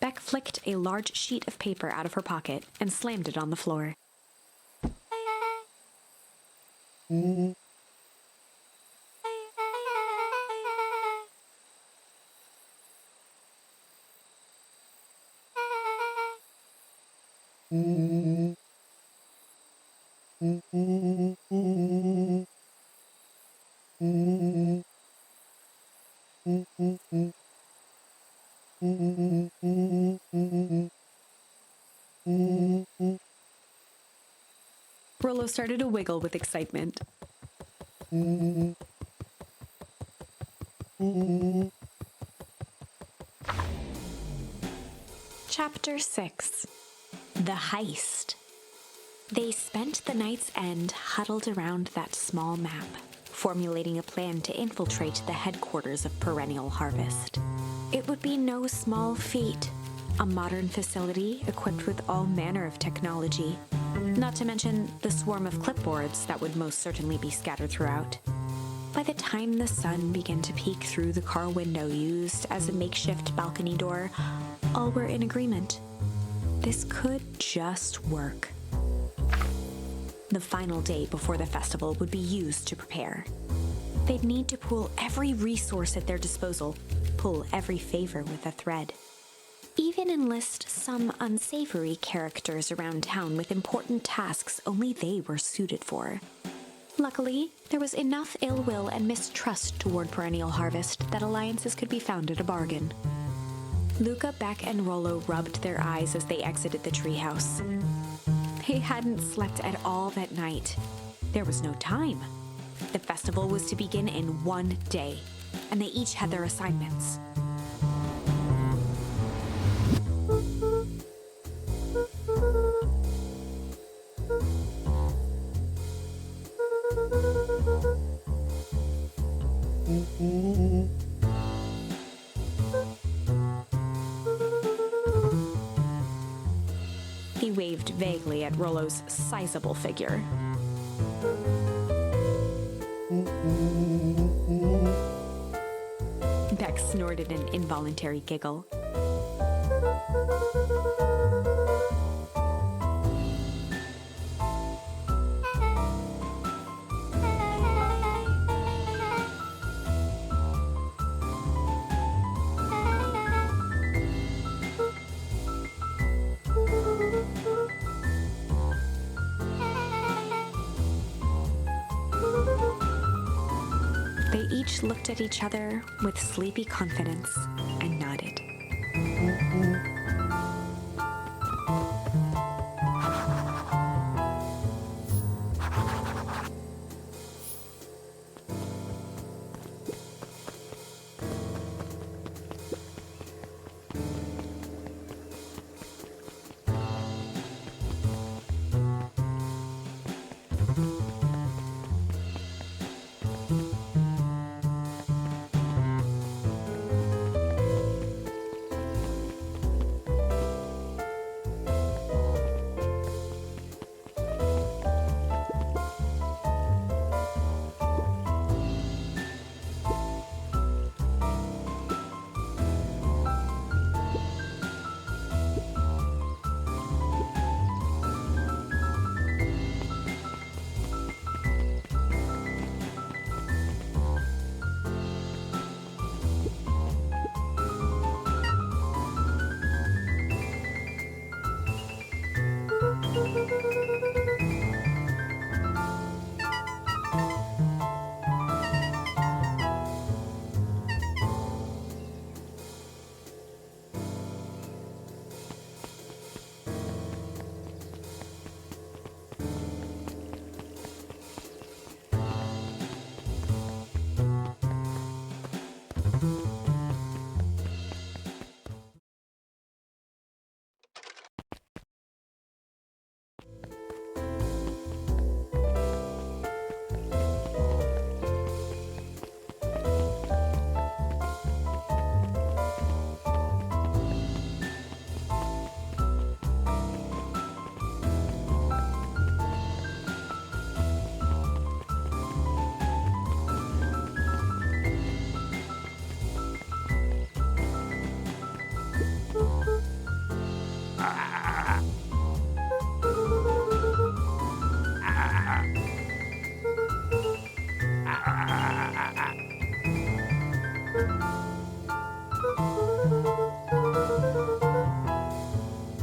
Beck flicked a large sheet of paper out of her pocket and slammed it on the floor. Rollo started to wiggle with excitement. Chapter 6. The heist. They spent the night's end huddled around that small map, formulating a plan to infiltrate the headquarters of Perennial Harvest. It would be no small feat. A modern facility equipped with all manner of technology, not to mention the swarm of clipboards that would most certainly be scattered throughout. By the time the sun began to peek through the car window used as a makeshift balcony door, all were in agreement. This could just work. The final day before the festival would be used to prepare. They'd need to pool every resource at their disposal, pull every favor with a thread. Even enlist some unsavory characters around town with important tasks only they were suited for. Luckily, there was enough ill will and mistrust toward Perennial Harvest that alliances could be found at a bargain. Luca, Beck, and Rollo rubbed their eyes as they exited the treehouse. They hadn't slept at all that night. There was no time. The festival was to begin in one day, and they each had their assignments. He waved vaguely at Rollo's sizable figure. Beck snorted an involuntary giggle. They each looked at each other with sleepy confidence and nodded.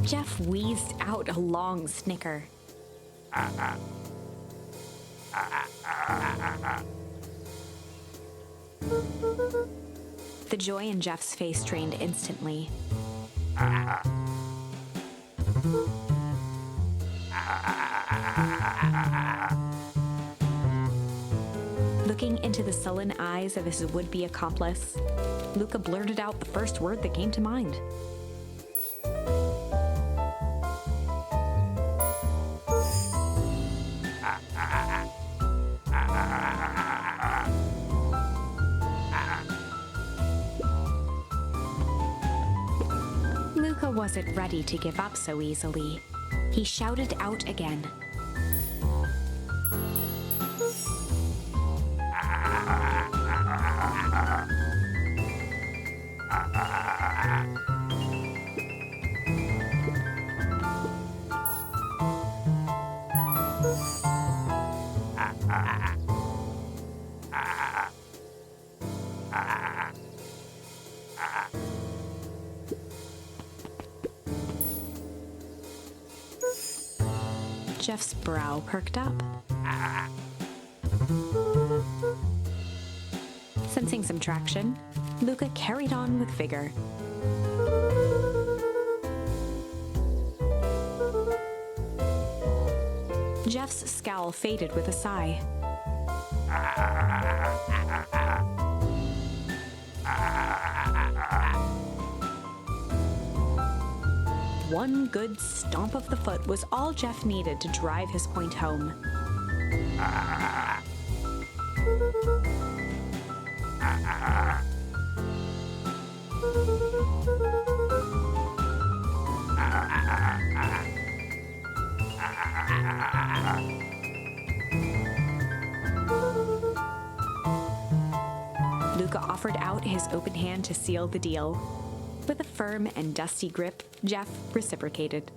Jeff wheezed out a long snicker. The joy in Jeff's face drained instantly. Looking into the sullen eyes of his would-be accomplice, Luca blurted out the first word that came to mind. Luca wasn't ready to give up so easily. He shouted out again. Jeff's brow perked up. Sensing some traction, Luca carried on with vigor. Jeff's scowl faded with a sigh. One good stomp of the foot was all Jeff needed to drive his point home. Luca offered out his open hand to seal the deal. With a firm and dusty grip, Jeff reciprocated.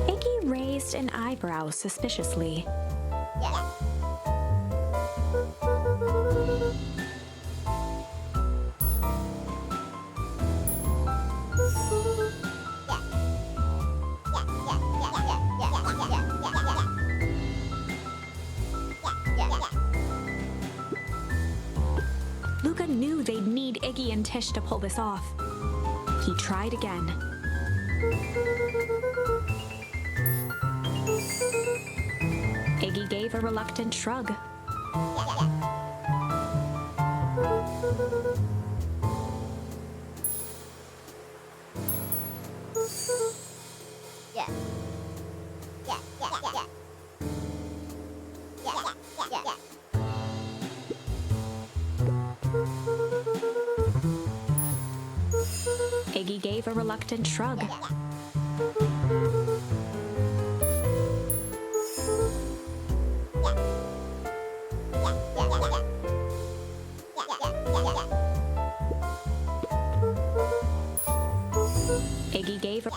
Iggy raised an eyebrow suspiciously. Luca knew they'd need Iggy and Tish to pull this off. He tried again. Iggy gave a reluctant shrug. Iggy gave a reluctant shrug. Iggy gave a...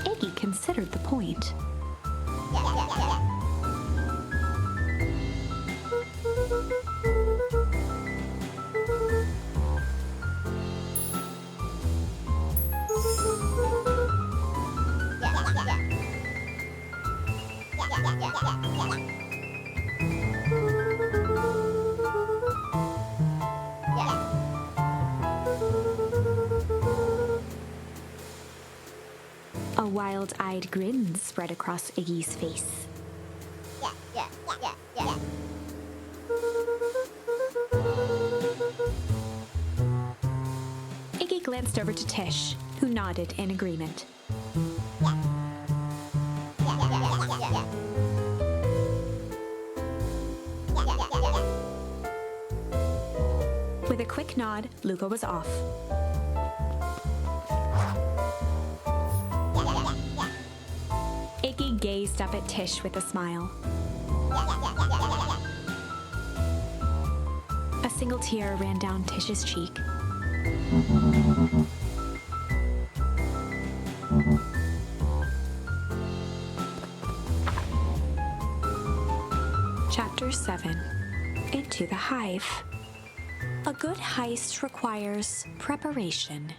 Iggy considered the point. A wild-eyed grin spread across Iggy's face. Iggy glanced over to Tish, who nodded in agreement. With a quick nod, Luca was off. Iggy gazed up at Tish with a smile. A single tear ran down Tish's cheek. Chapter 7. Into the Hive. A good heist requires preparation.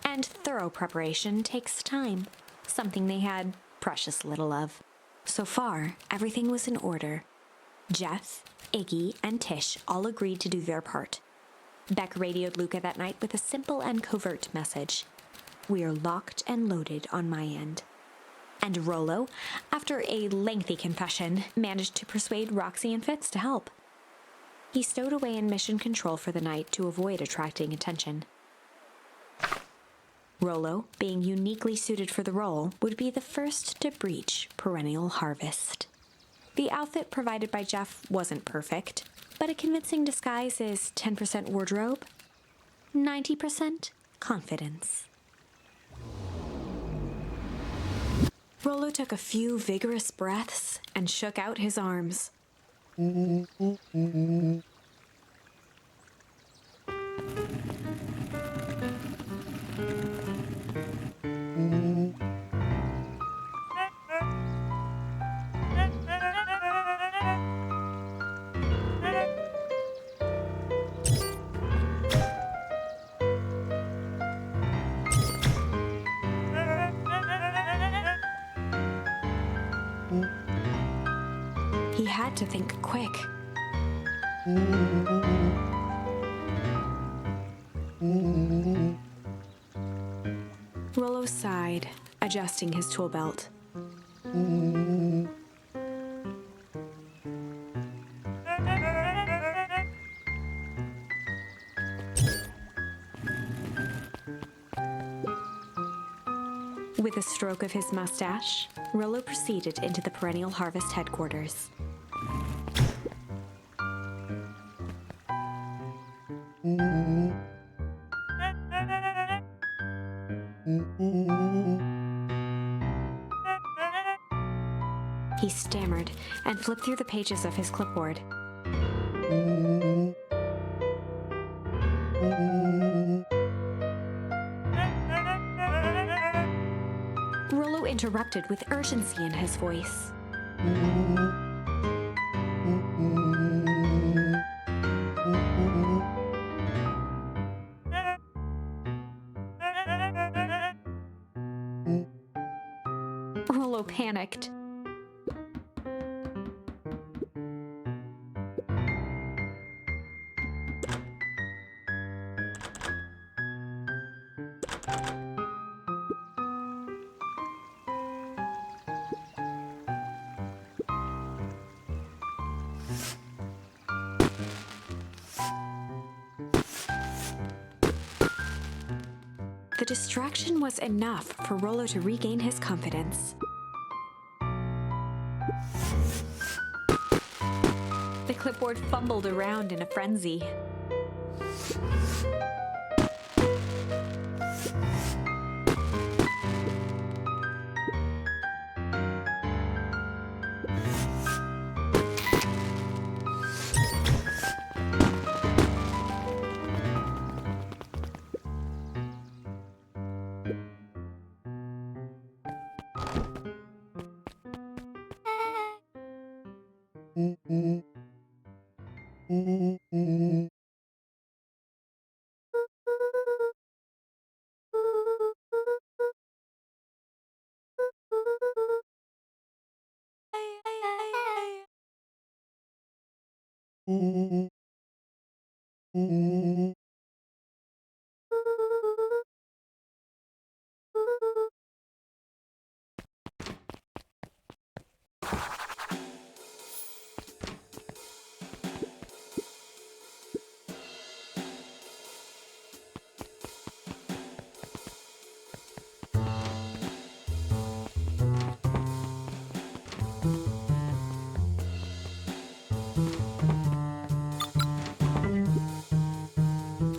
And thorough preparation takes time, something they had precious little of. So far, everything was in order. Jeff, Iggy, and Tish all agreed to do their part. Beck radioed Luca that night with a simple and covert message. "We're locked and loaded on my end." And Rollo, after a lengthy confession, managed to persuade Roxy and Fitz to help. He stowed away in mission control for the night to avoid attracting attention. Rollo, being uniquely suited for the role, would be the first to breach perennial harvest. The outfit provided by Jeff wasn't perfect, but a convincing disguise is 10% wardrobe. 90% confidence. Rollo took a few vigorous breaths and shook out his arms. He had to think quick. Rollo sighed, adjusting his tool belt. With a stroke of his mustache, Rollo proceeded into the Perennial Harvest headquarters. He stammered and flipped through the pages of his clipboard. Rollo interrupted with urgency in his voice. Rollo panicked. The distraction was enough for Rollo to regain his confidence. The clipboard fumbled around in a frenzy.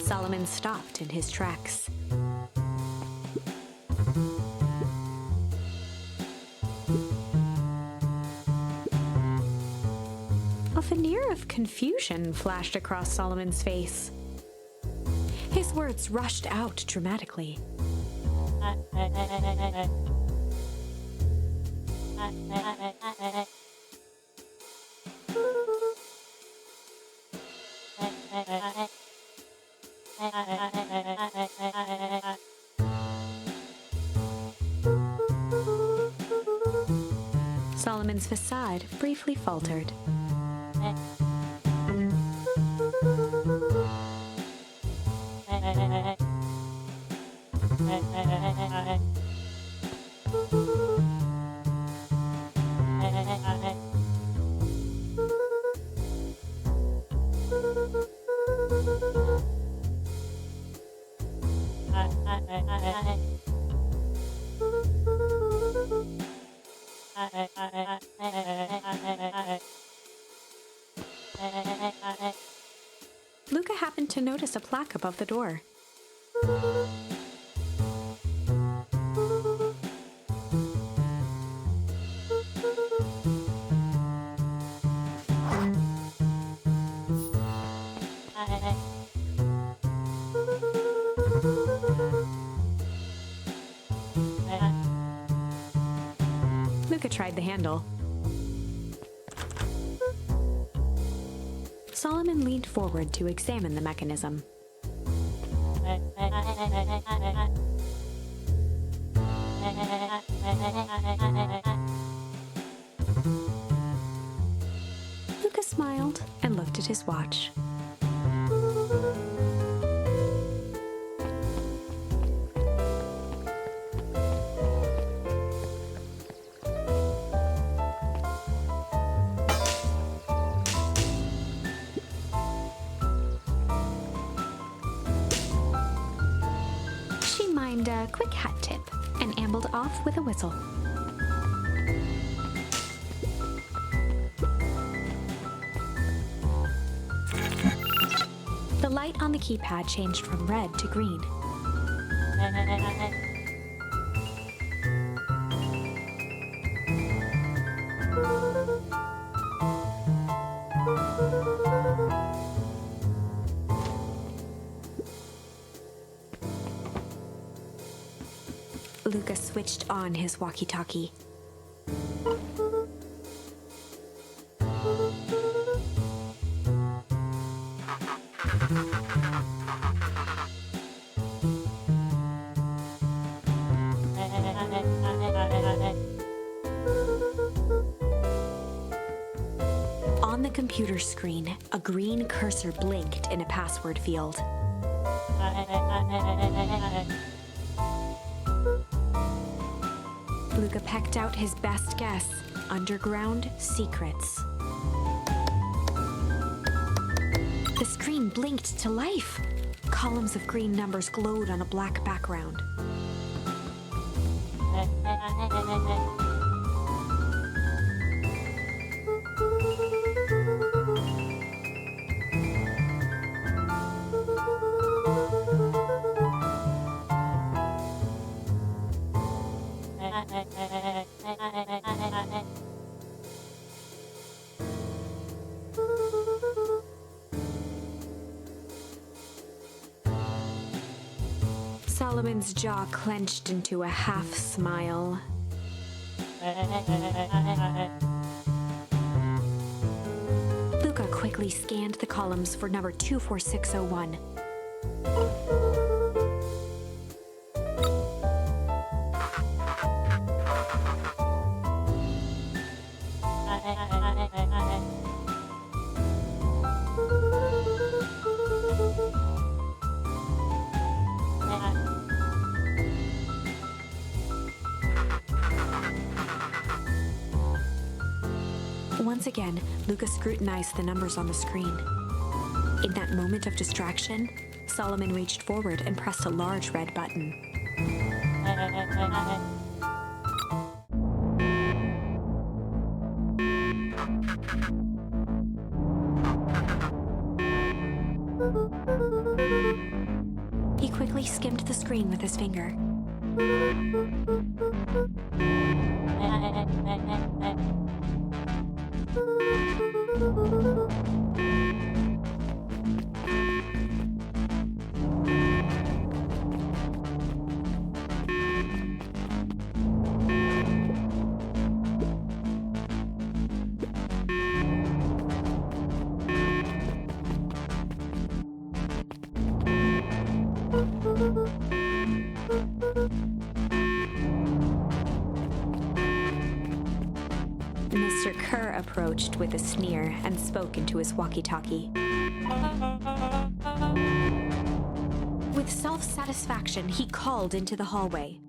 Solomon stopped in his tracks. A veneer of confusion flashed across Solomon's face. His words rushed out dramatically. Solomon's facade briefly faltered. Luca happened to notice a plaque above the door. Luca tried the handle. Solomon leaned forward to examine the mechanism. Luca smiled and looked at his watch. She mimed a quick hat tip and ambled off with a whistle. The light on the keypad changed from red to green. Luca switched on his walkie-talkie. On the computer screen, a green cursor blinked in a password field. Luca pecked out his best guess: underground secrets. The screen blinked to life. Columns of green numbers glowed on a black background. Solomon's jaw clenched into a half smile. Luca quickly scanned the columns for number 24601. Once again, Luca scrutinized the numbers on the screen. In that moment of distraction, Solomon reached forward and pressed a large red button. He quickly skimmed the screen with his finger. Mr. Kerr approached with a sneer and spoke into his walkie-talkie. With self-satisfaction, he called into the hallway.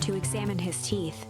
to examine his teeth.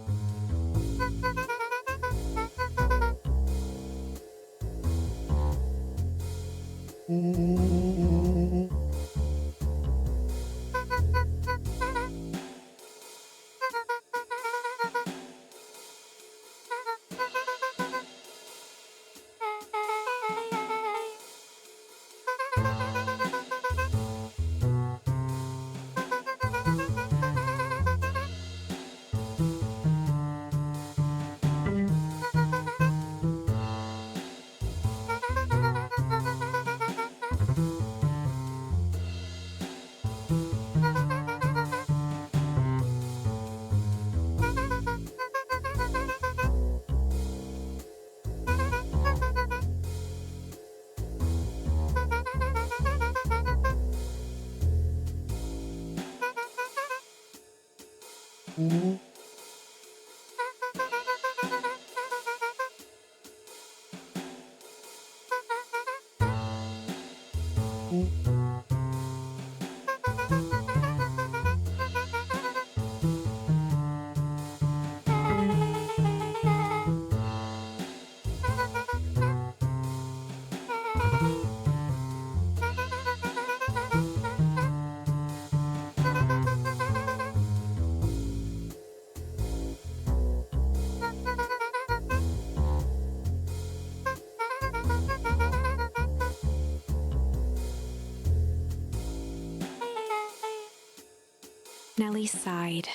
Nellie sighed.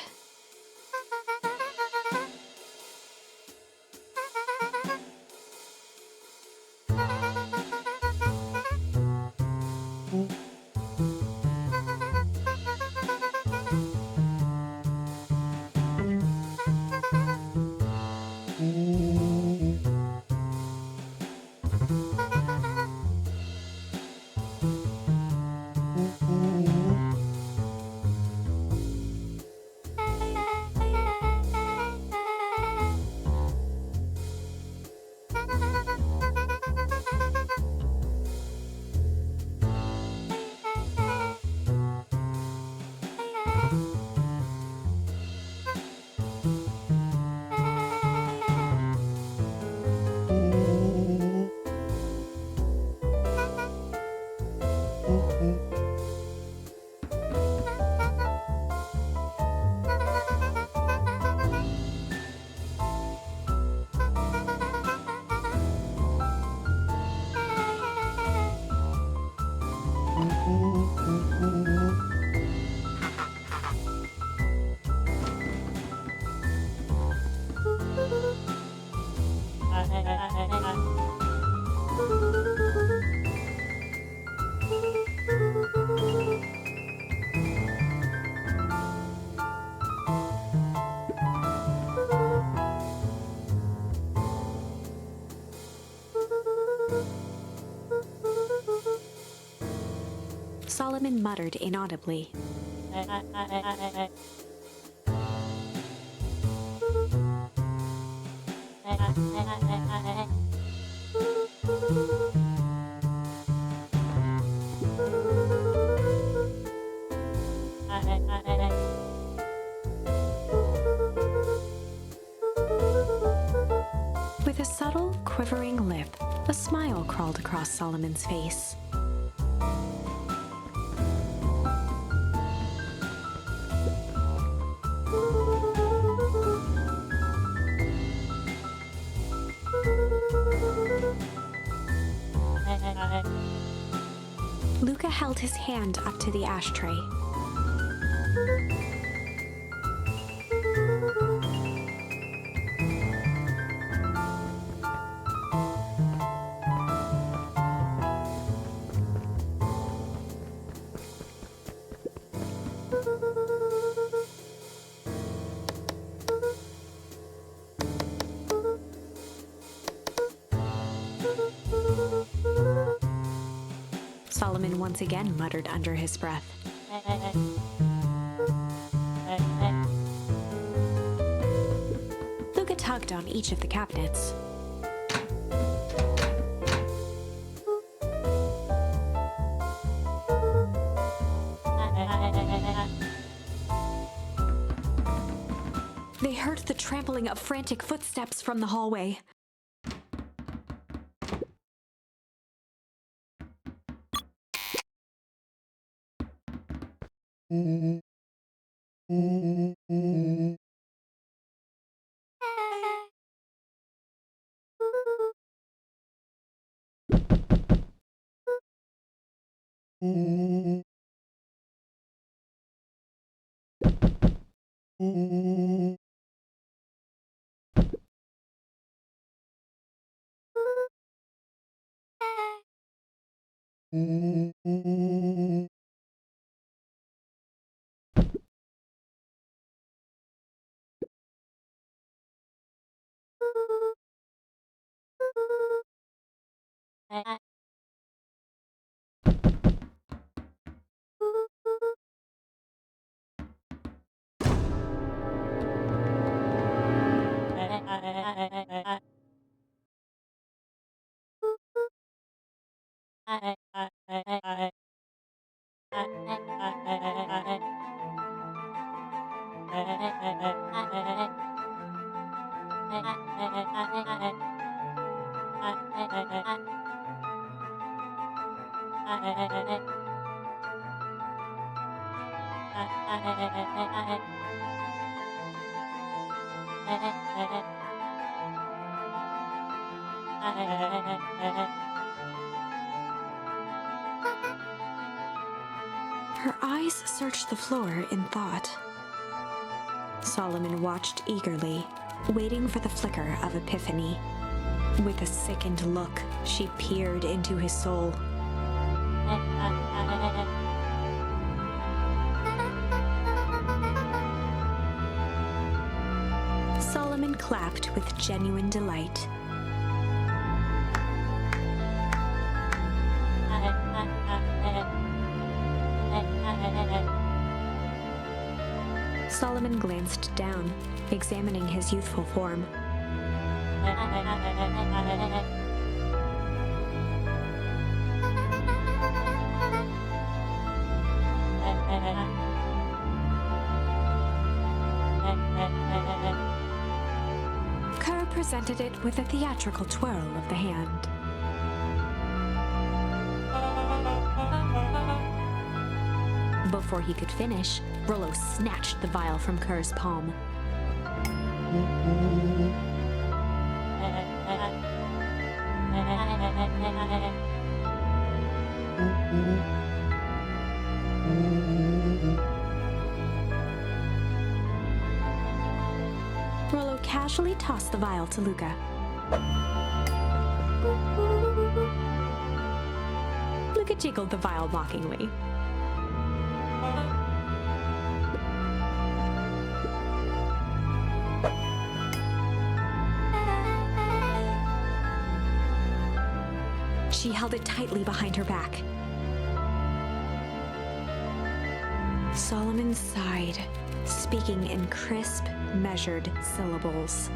Solomon muttered inaudibly. With a subtle, quivering lip, a smile crawled across Solomon's face. Luca held his hand up to the ashtray. Solomon once again muttered under his breath. Luca tugged on each of the cabinets. They heard the trampling of frantic footsteps from the hallway. Her eyes searched the floor in thought. Solomon watched eagerly, waiting for the flicker of epiphany. With a sickened look, she peered into his soul. Solomon clapped with genuine delight. Solomon glanced down, examining his youthful form. Kerr presented it with a theatrical twirl of the hand. Before he could finish, Rollo snatched the vial from Kerr's palm. Rollo casually tossed the vial to Luca. Luca jiggled the vial mockingly. She held it tightly behind her back. Solomon sighed, speaking in crisp, measured syllables.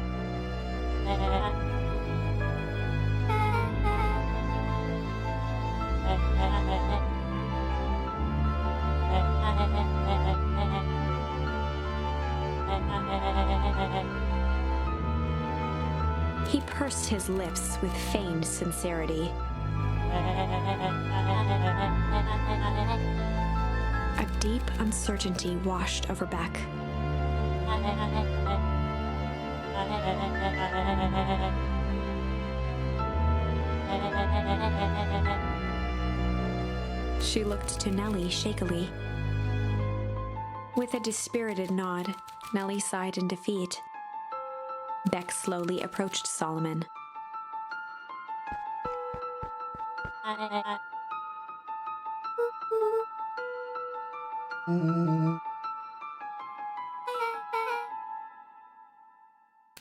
He pursed his lips with feigned sincerity. A deep uncertainty washed over Beck. She looked to Nellie shakily. With a dispirited nod, Nellie sighed in defeat. Beck slowly approached Solomon.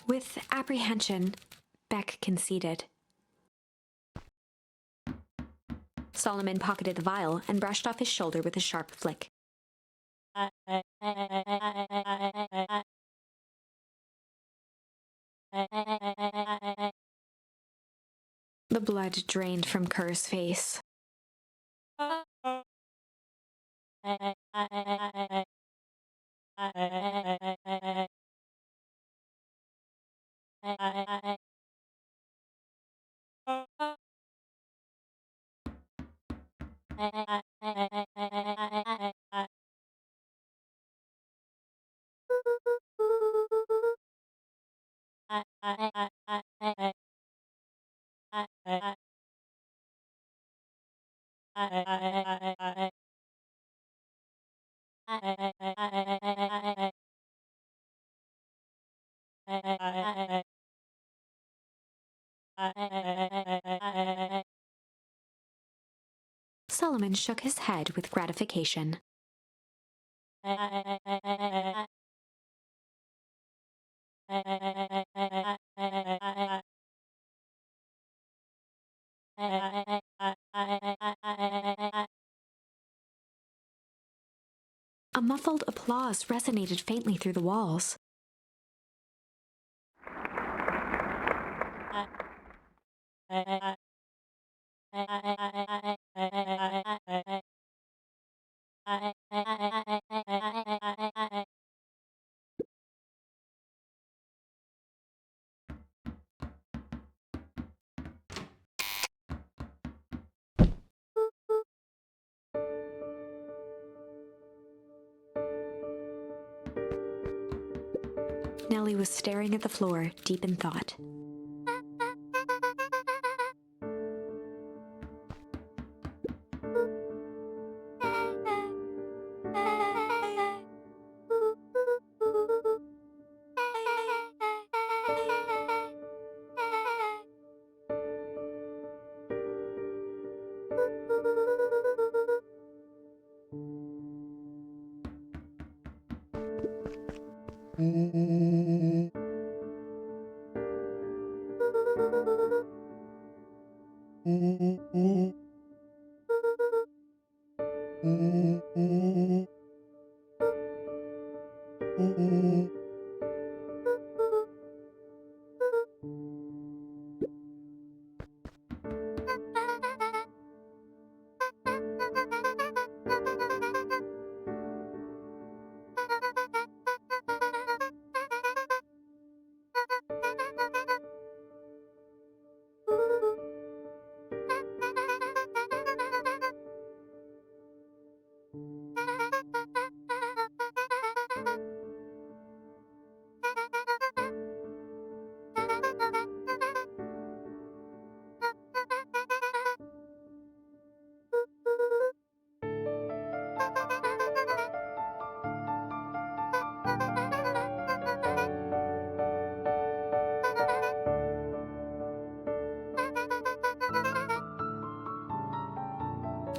With apprehension, Beck conceded. Solomon pocketed the vial and brushed off his shoulder with a sharp flick. The blood drained from Kerr's face. Solomon shook his head with gratification. A muffled applause resonated faintly through the walls. Nellie was staring at the floor, deep in thought.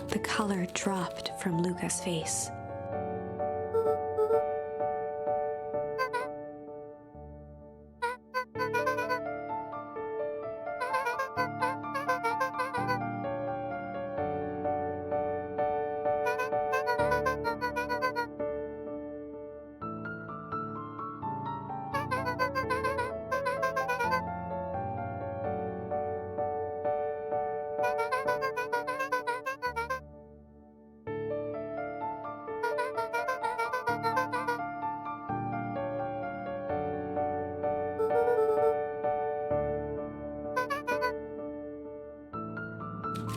The color dropped from Luca's face.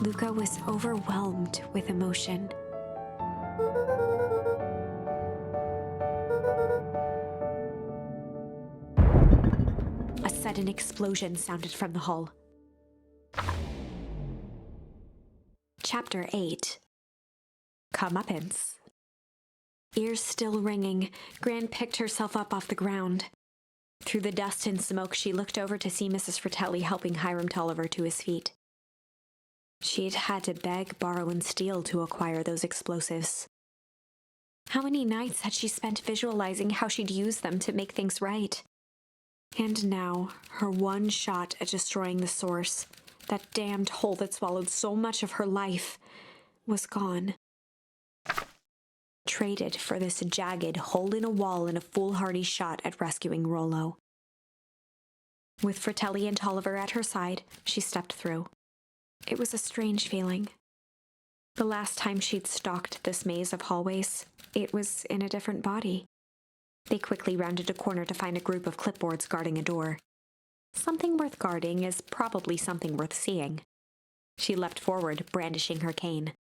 Luca was overwhelmed with emotion. A sudden explosion sounded from the hull. Chapter 8. Comeuppance. Ears still ringing, Gran picked herself up off the ground. Through the dust and smoke, she looked over to see Mrs. Fratelli helping Hiram Tolliver to his feet. She'd had to beg, borrow, and steal to acquire those explosives. How many nights had she spent visualizing how she'd use them to make things right? And now, her one shot at destroying the source, that damned hole that swallowed so much of her life, was gone. Traded for this jagged hole in a wall and a foolhardy shot at rescuing Rollo. With Fratelli and Tolliver at her side, she stepped through. It was a strange feeling. The last time she'd stalked this maze of hallways, it was in a different body. They quickly rounded a corner to find a group of clipboards guarding a door. Something worth guarding is probably something worth seeing. She leapt forward, brandishing her cane.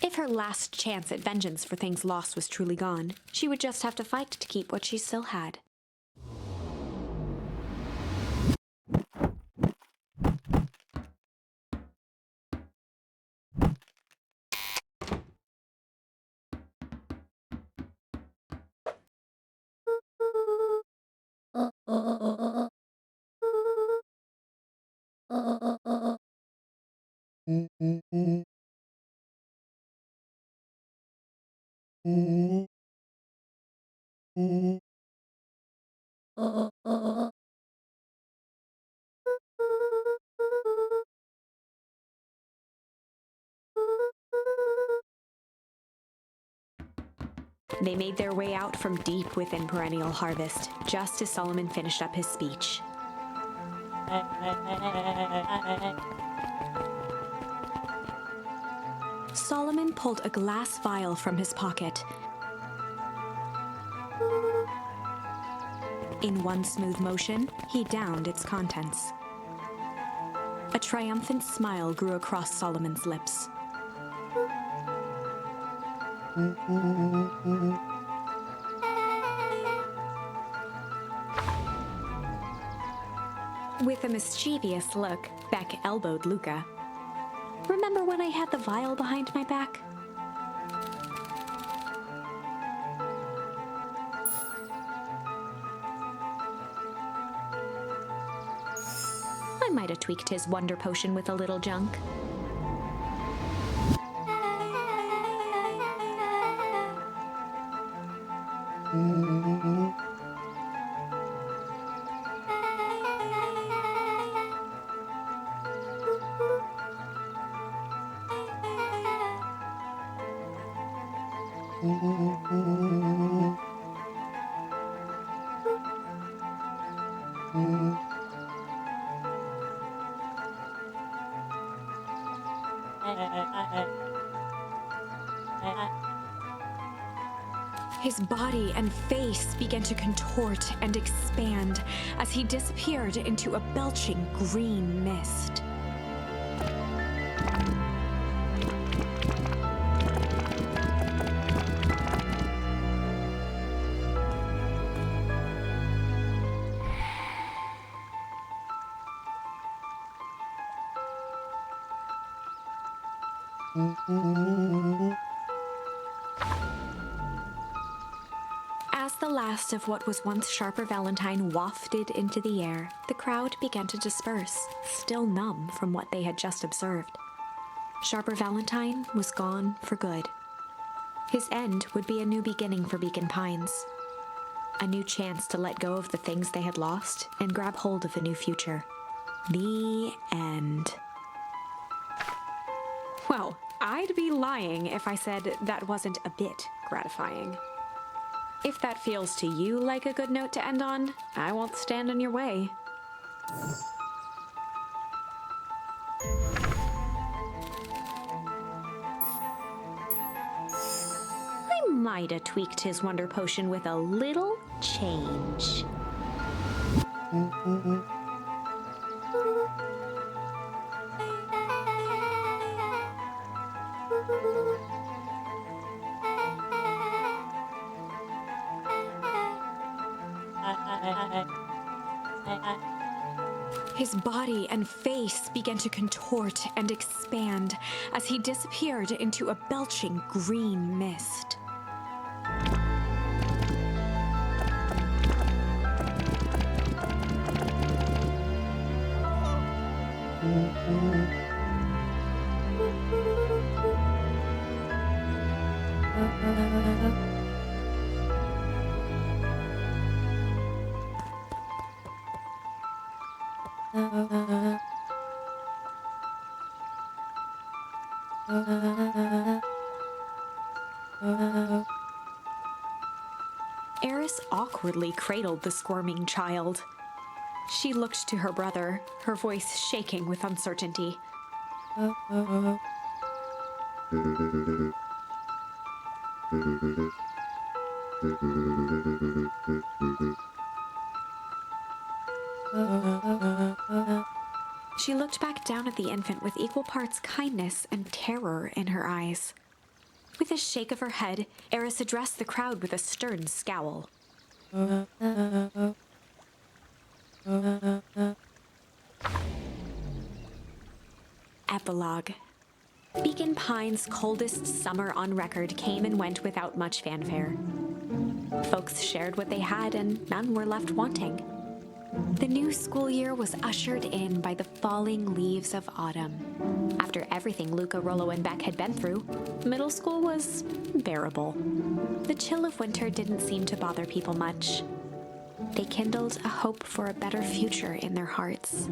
If her last chance at vengeance for things lost was truly gone, she would just have to fight to keep what she still had. They made their way out from deep within Perennial Harvest, just as Solomon finished up his speech. Solomon pulled a glass vial from his pocket. In one smooth motion, he downed its contents. A triumphant smile grew across Solomon's lips. With a mischievous look, Beck elbowed Luca. "Remember when I had the vial behind my back?" I might have tweaked his wonder potion with a little junk. His body and face began to contort and expand as he disappeared into a belching green mist. As the last of what was once Sharper Valentine wafted into the air, the crowd began to disperse, still numb from what they had just observed. Sharper Valentine was gone for good. His end would be a new beginning for Beacon Pines. A new chance to let go of the things they had lost and grab hold of a new future. The end. Well, I'd be lying if I said that wasn't a bit gratifying. If that feels to you like a good note to end on, I won't stand in your way. I might have tweaked his wonder potion with a little change. His body and face began to contort and expand as he disappeared into a belching green mist. Eris awkwardly cradled the squirming child. She looked to her brother, her voice shaking with uncertainty. She looked back down at the infant with equal parts kindness and terror in her eyes. With a shake of her head, Eris addressed the crowd with a stern scowl. Epilogue. Beacon Pines' coldest summer on record came and went without much fanfare. Folks shared what they had, and none were left wanting. The new school year was ushered in by the falling leaves of autumn. After everything Luca, Rollo, and Beck had been through, middle school was bearable. The chill of winter didn't seem to bother people much. They kindled a hope for a better future in their hearts.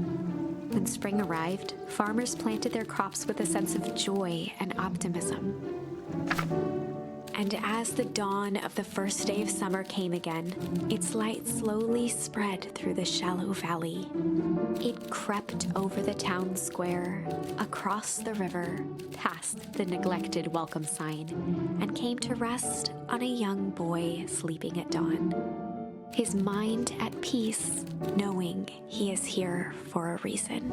When spring arrived, farmers planted their crops with a sense of joy and optimism. And as the dawn of the first day of summer came again, its light slowly spread through the shallow valley. It crept over the town square, across the river, past the neglected welcome sign, and came to rest on a young boy sleeping at dawn. His mind at peace, knowing he is here for a reason.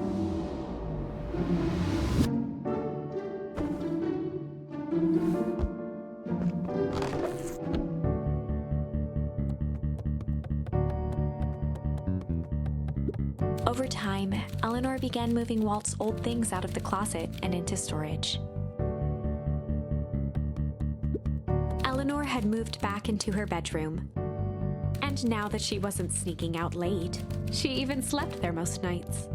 Over time, Eleanor began moving Walt's old things out of the closet and into storage. Eleanor had moved back into her bedroom. And now that she wasn't sneaking out late, she even slept there most nights.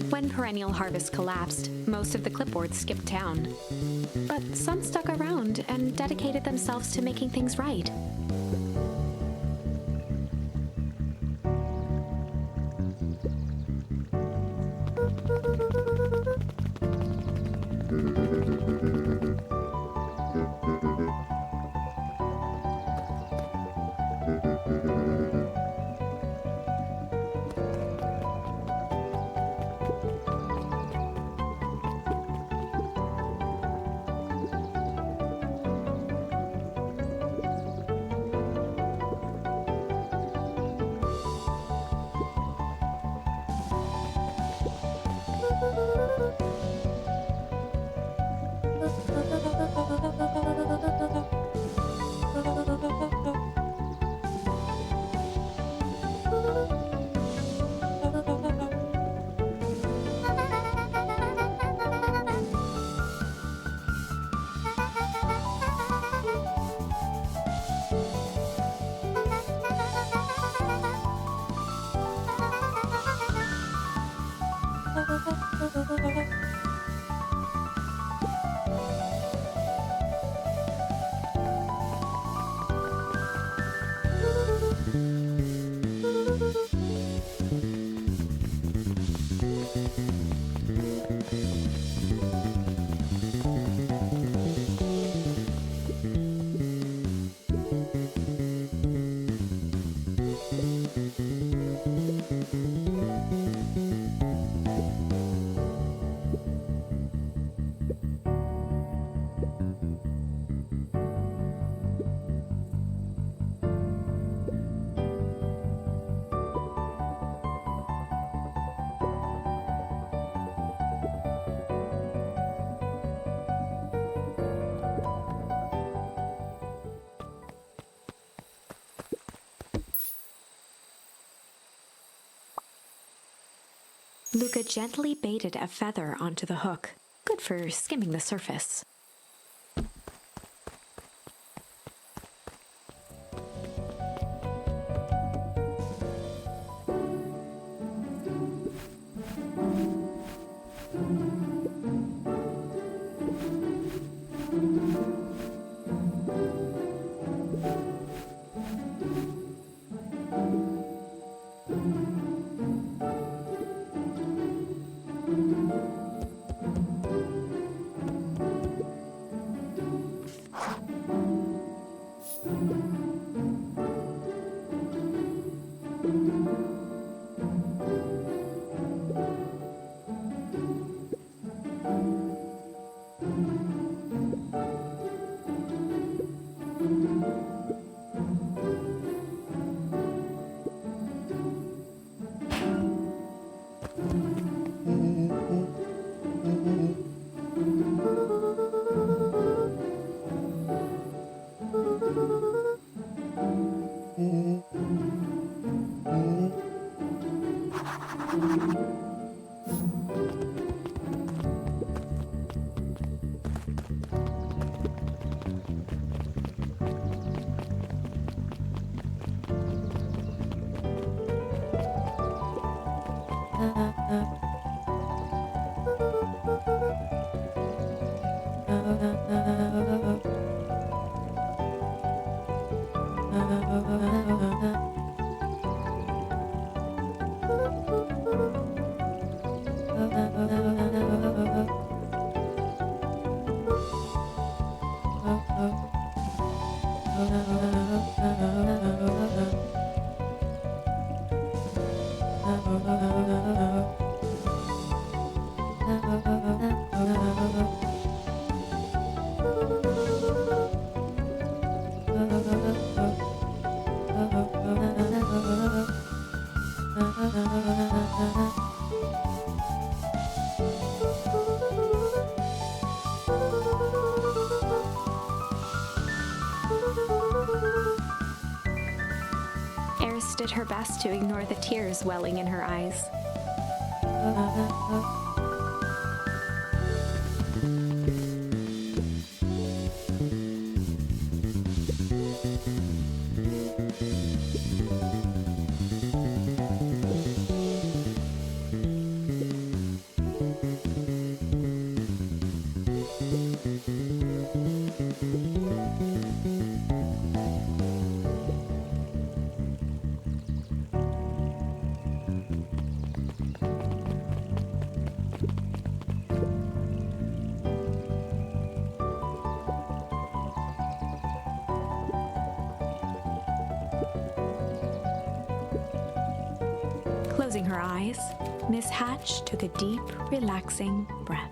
When perennial harvest collapsed, most of the clipboards skipped town. But some stuck around and dedicated themselves to making things right. Luca gently baited a feather onto the hook, good for skimming the surface. Eris did her best to ignore the tears welling in her eyes. Closing her eyes, Miss Hatch took a deep, relaxing breath.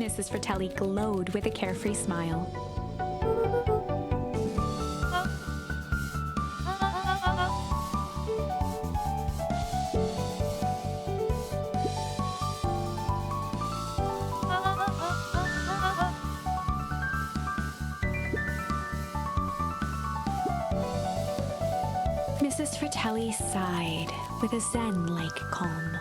Mrs. Fratelli glowed with a carefree smile. Mrs. Fratelli sighed with a zen-like calm.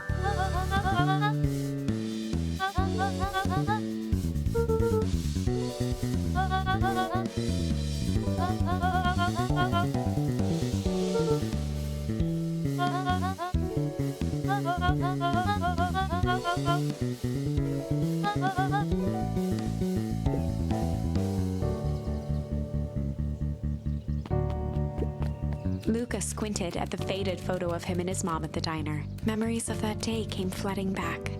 Luca squinted at the faded photo of him and his mom at the diner. Memories of that day came flooding back.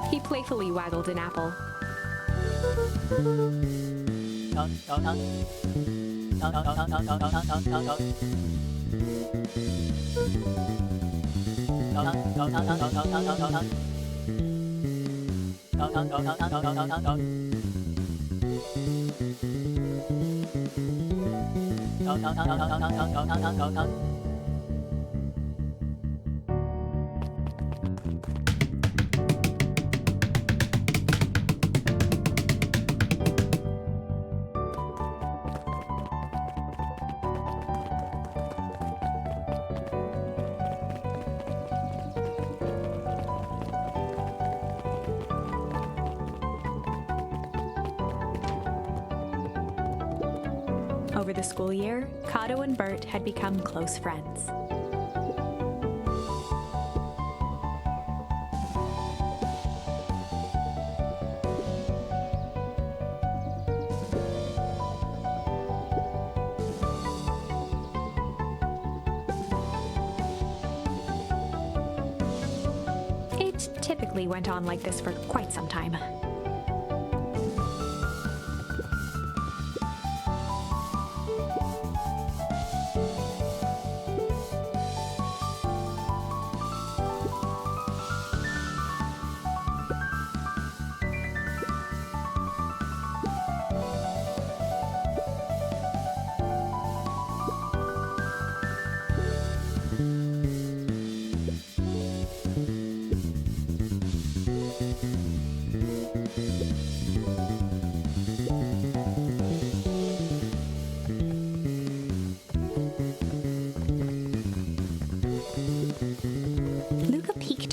He playfully waggled an apple. Over the school year, Kato and Bert had become close friends. It typically went on like this for quite some time.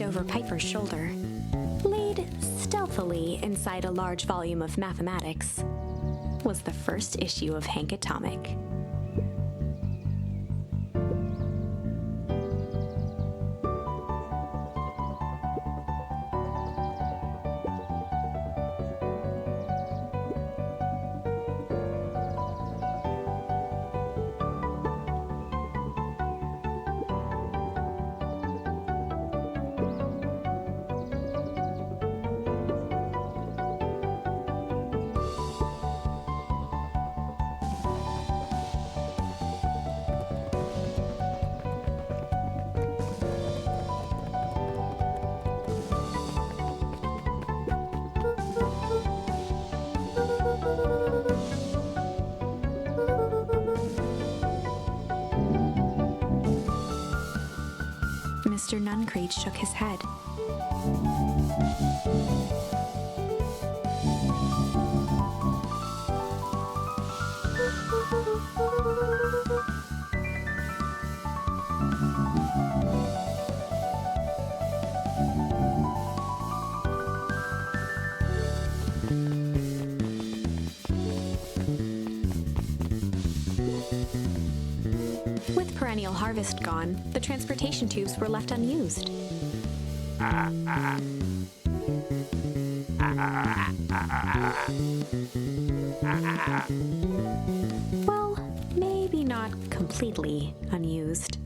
Over Piper's shoulder, laid stealthily inside a large volume of mathematics, was the first issue of Hank Atomic. Mr. Nuncreed shook his head. With perennial harvest gone, the transportation tubes were left unused. Well, maybe not completely unused.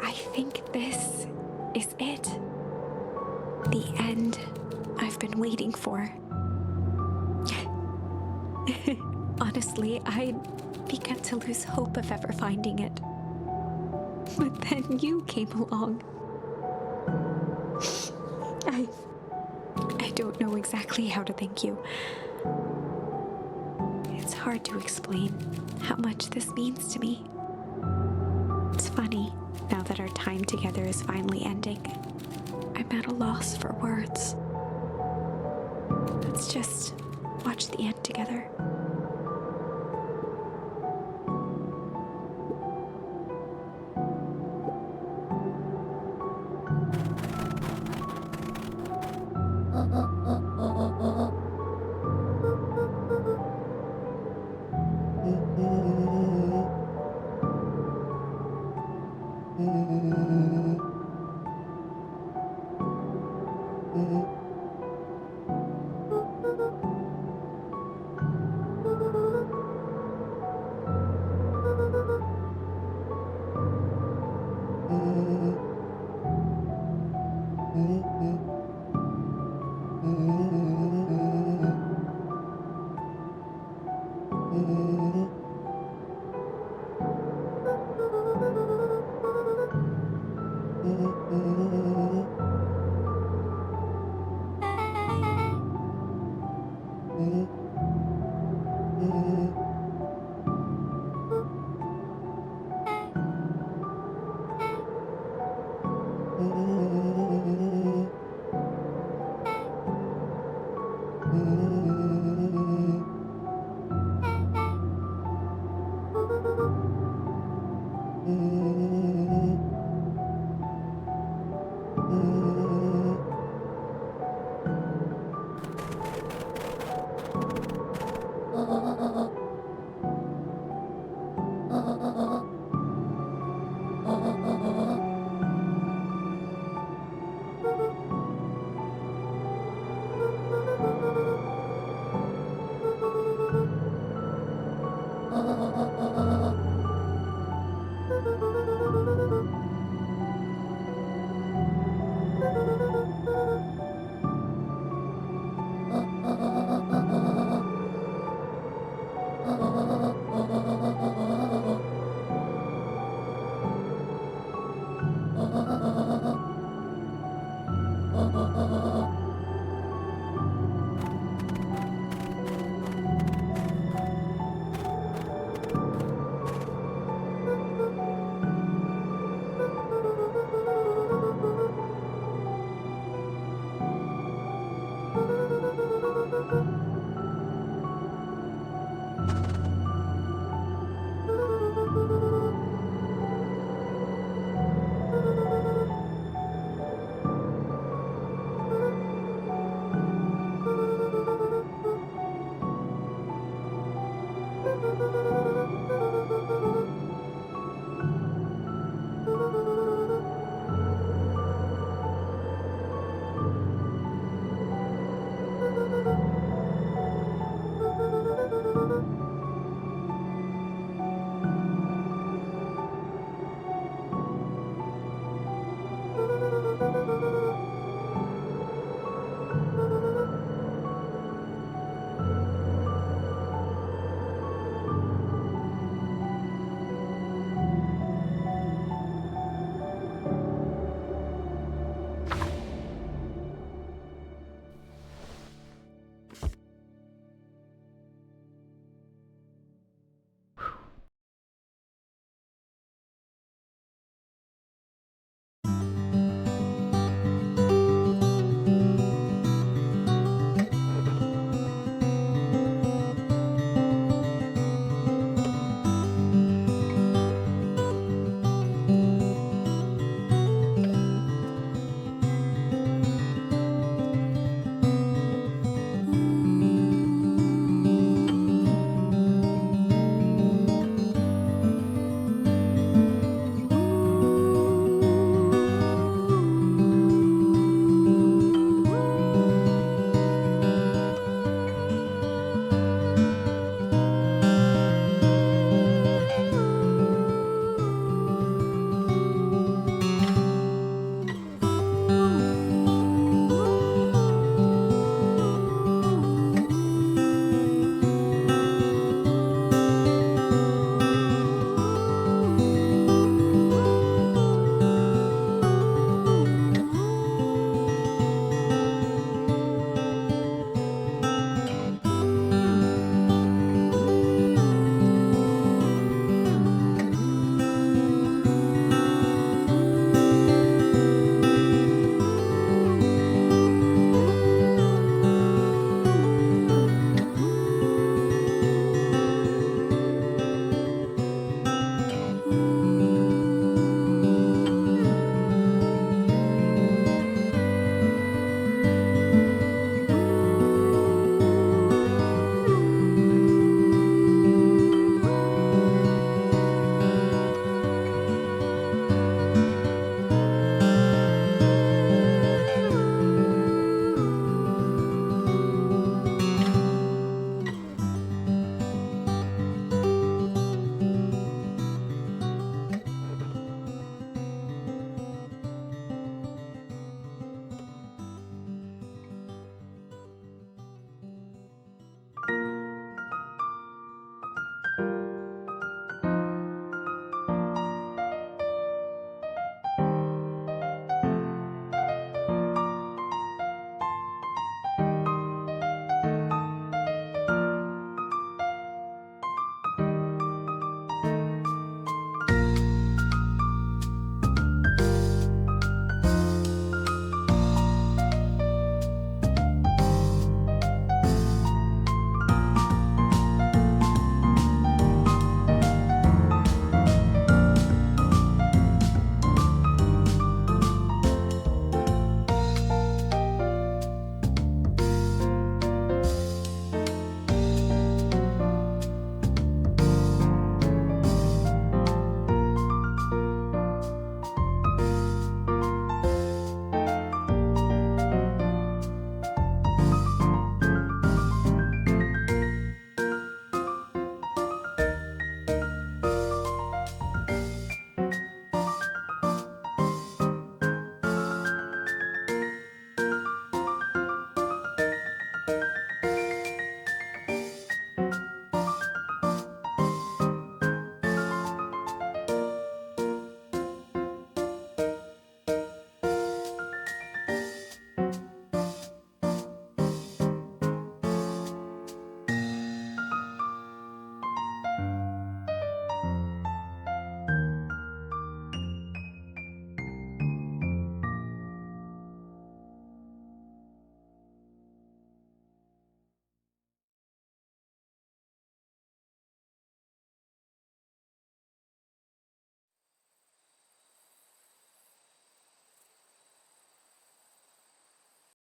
I think this is it. The end I've been waiting for. Honestly, I began to lose hope of ever finding it. But then you came along. I don't know exactly how to thank you. It's hard to explain how much this means to me. It's funny, now that our time together is finally ending, I'm at a loss for words. Let's just watch the end together.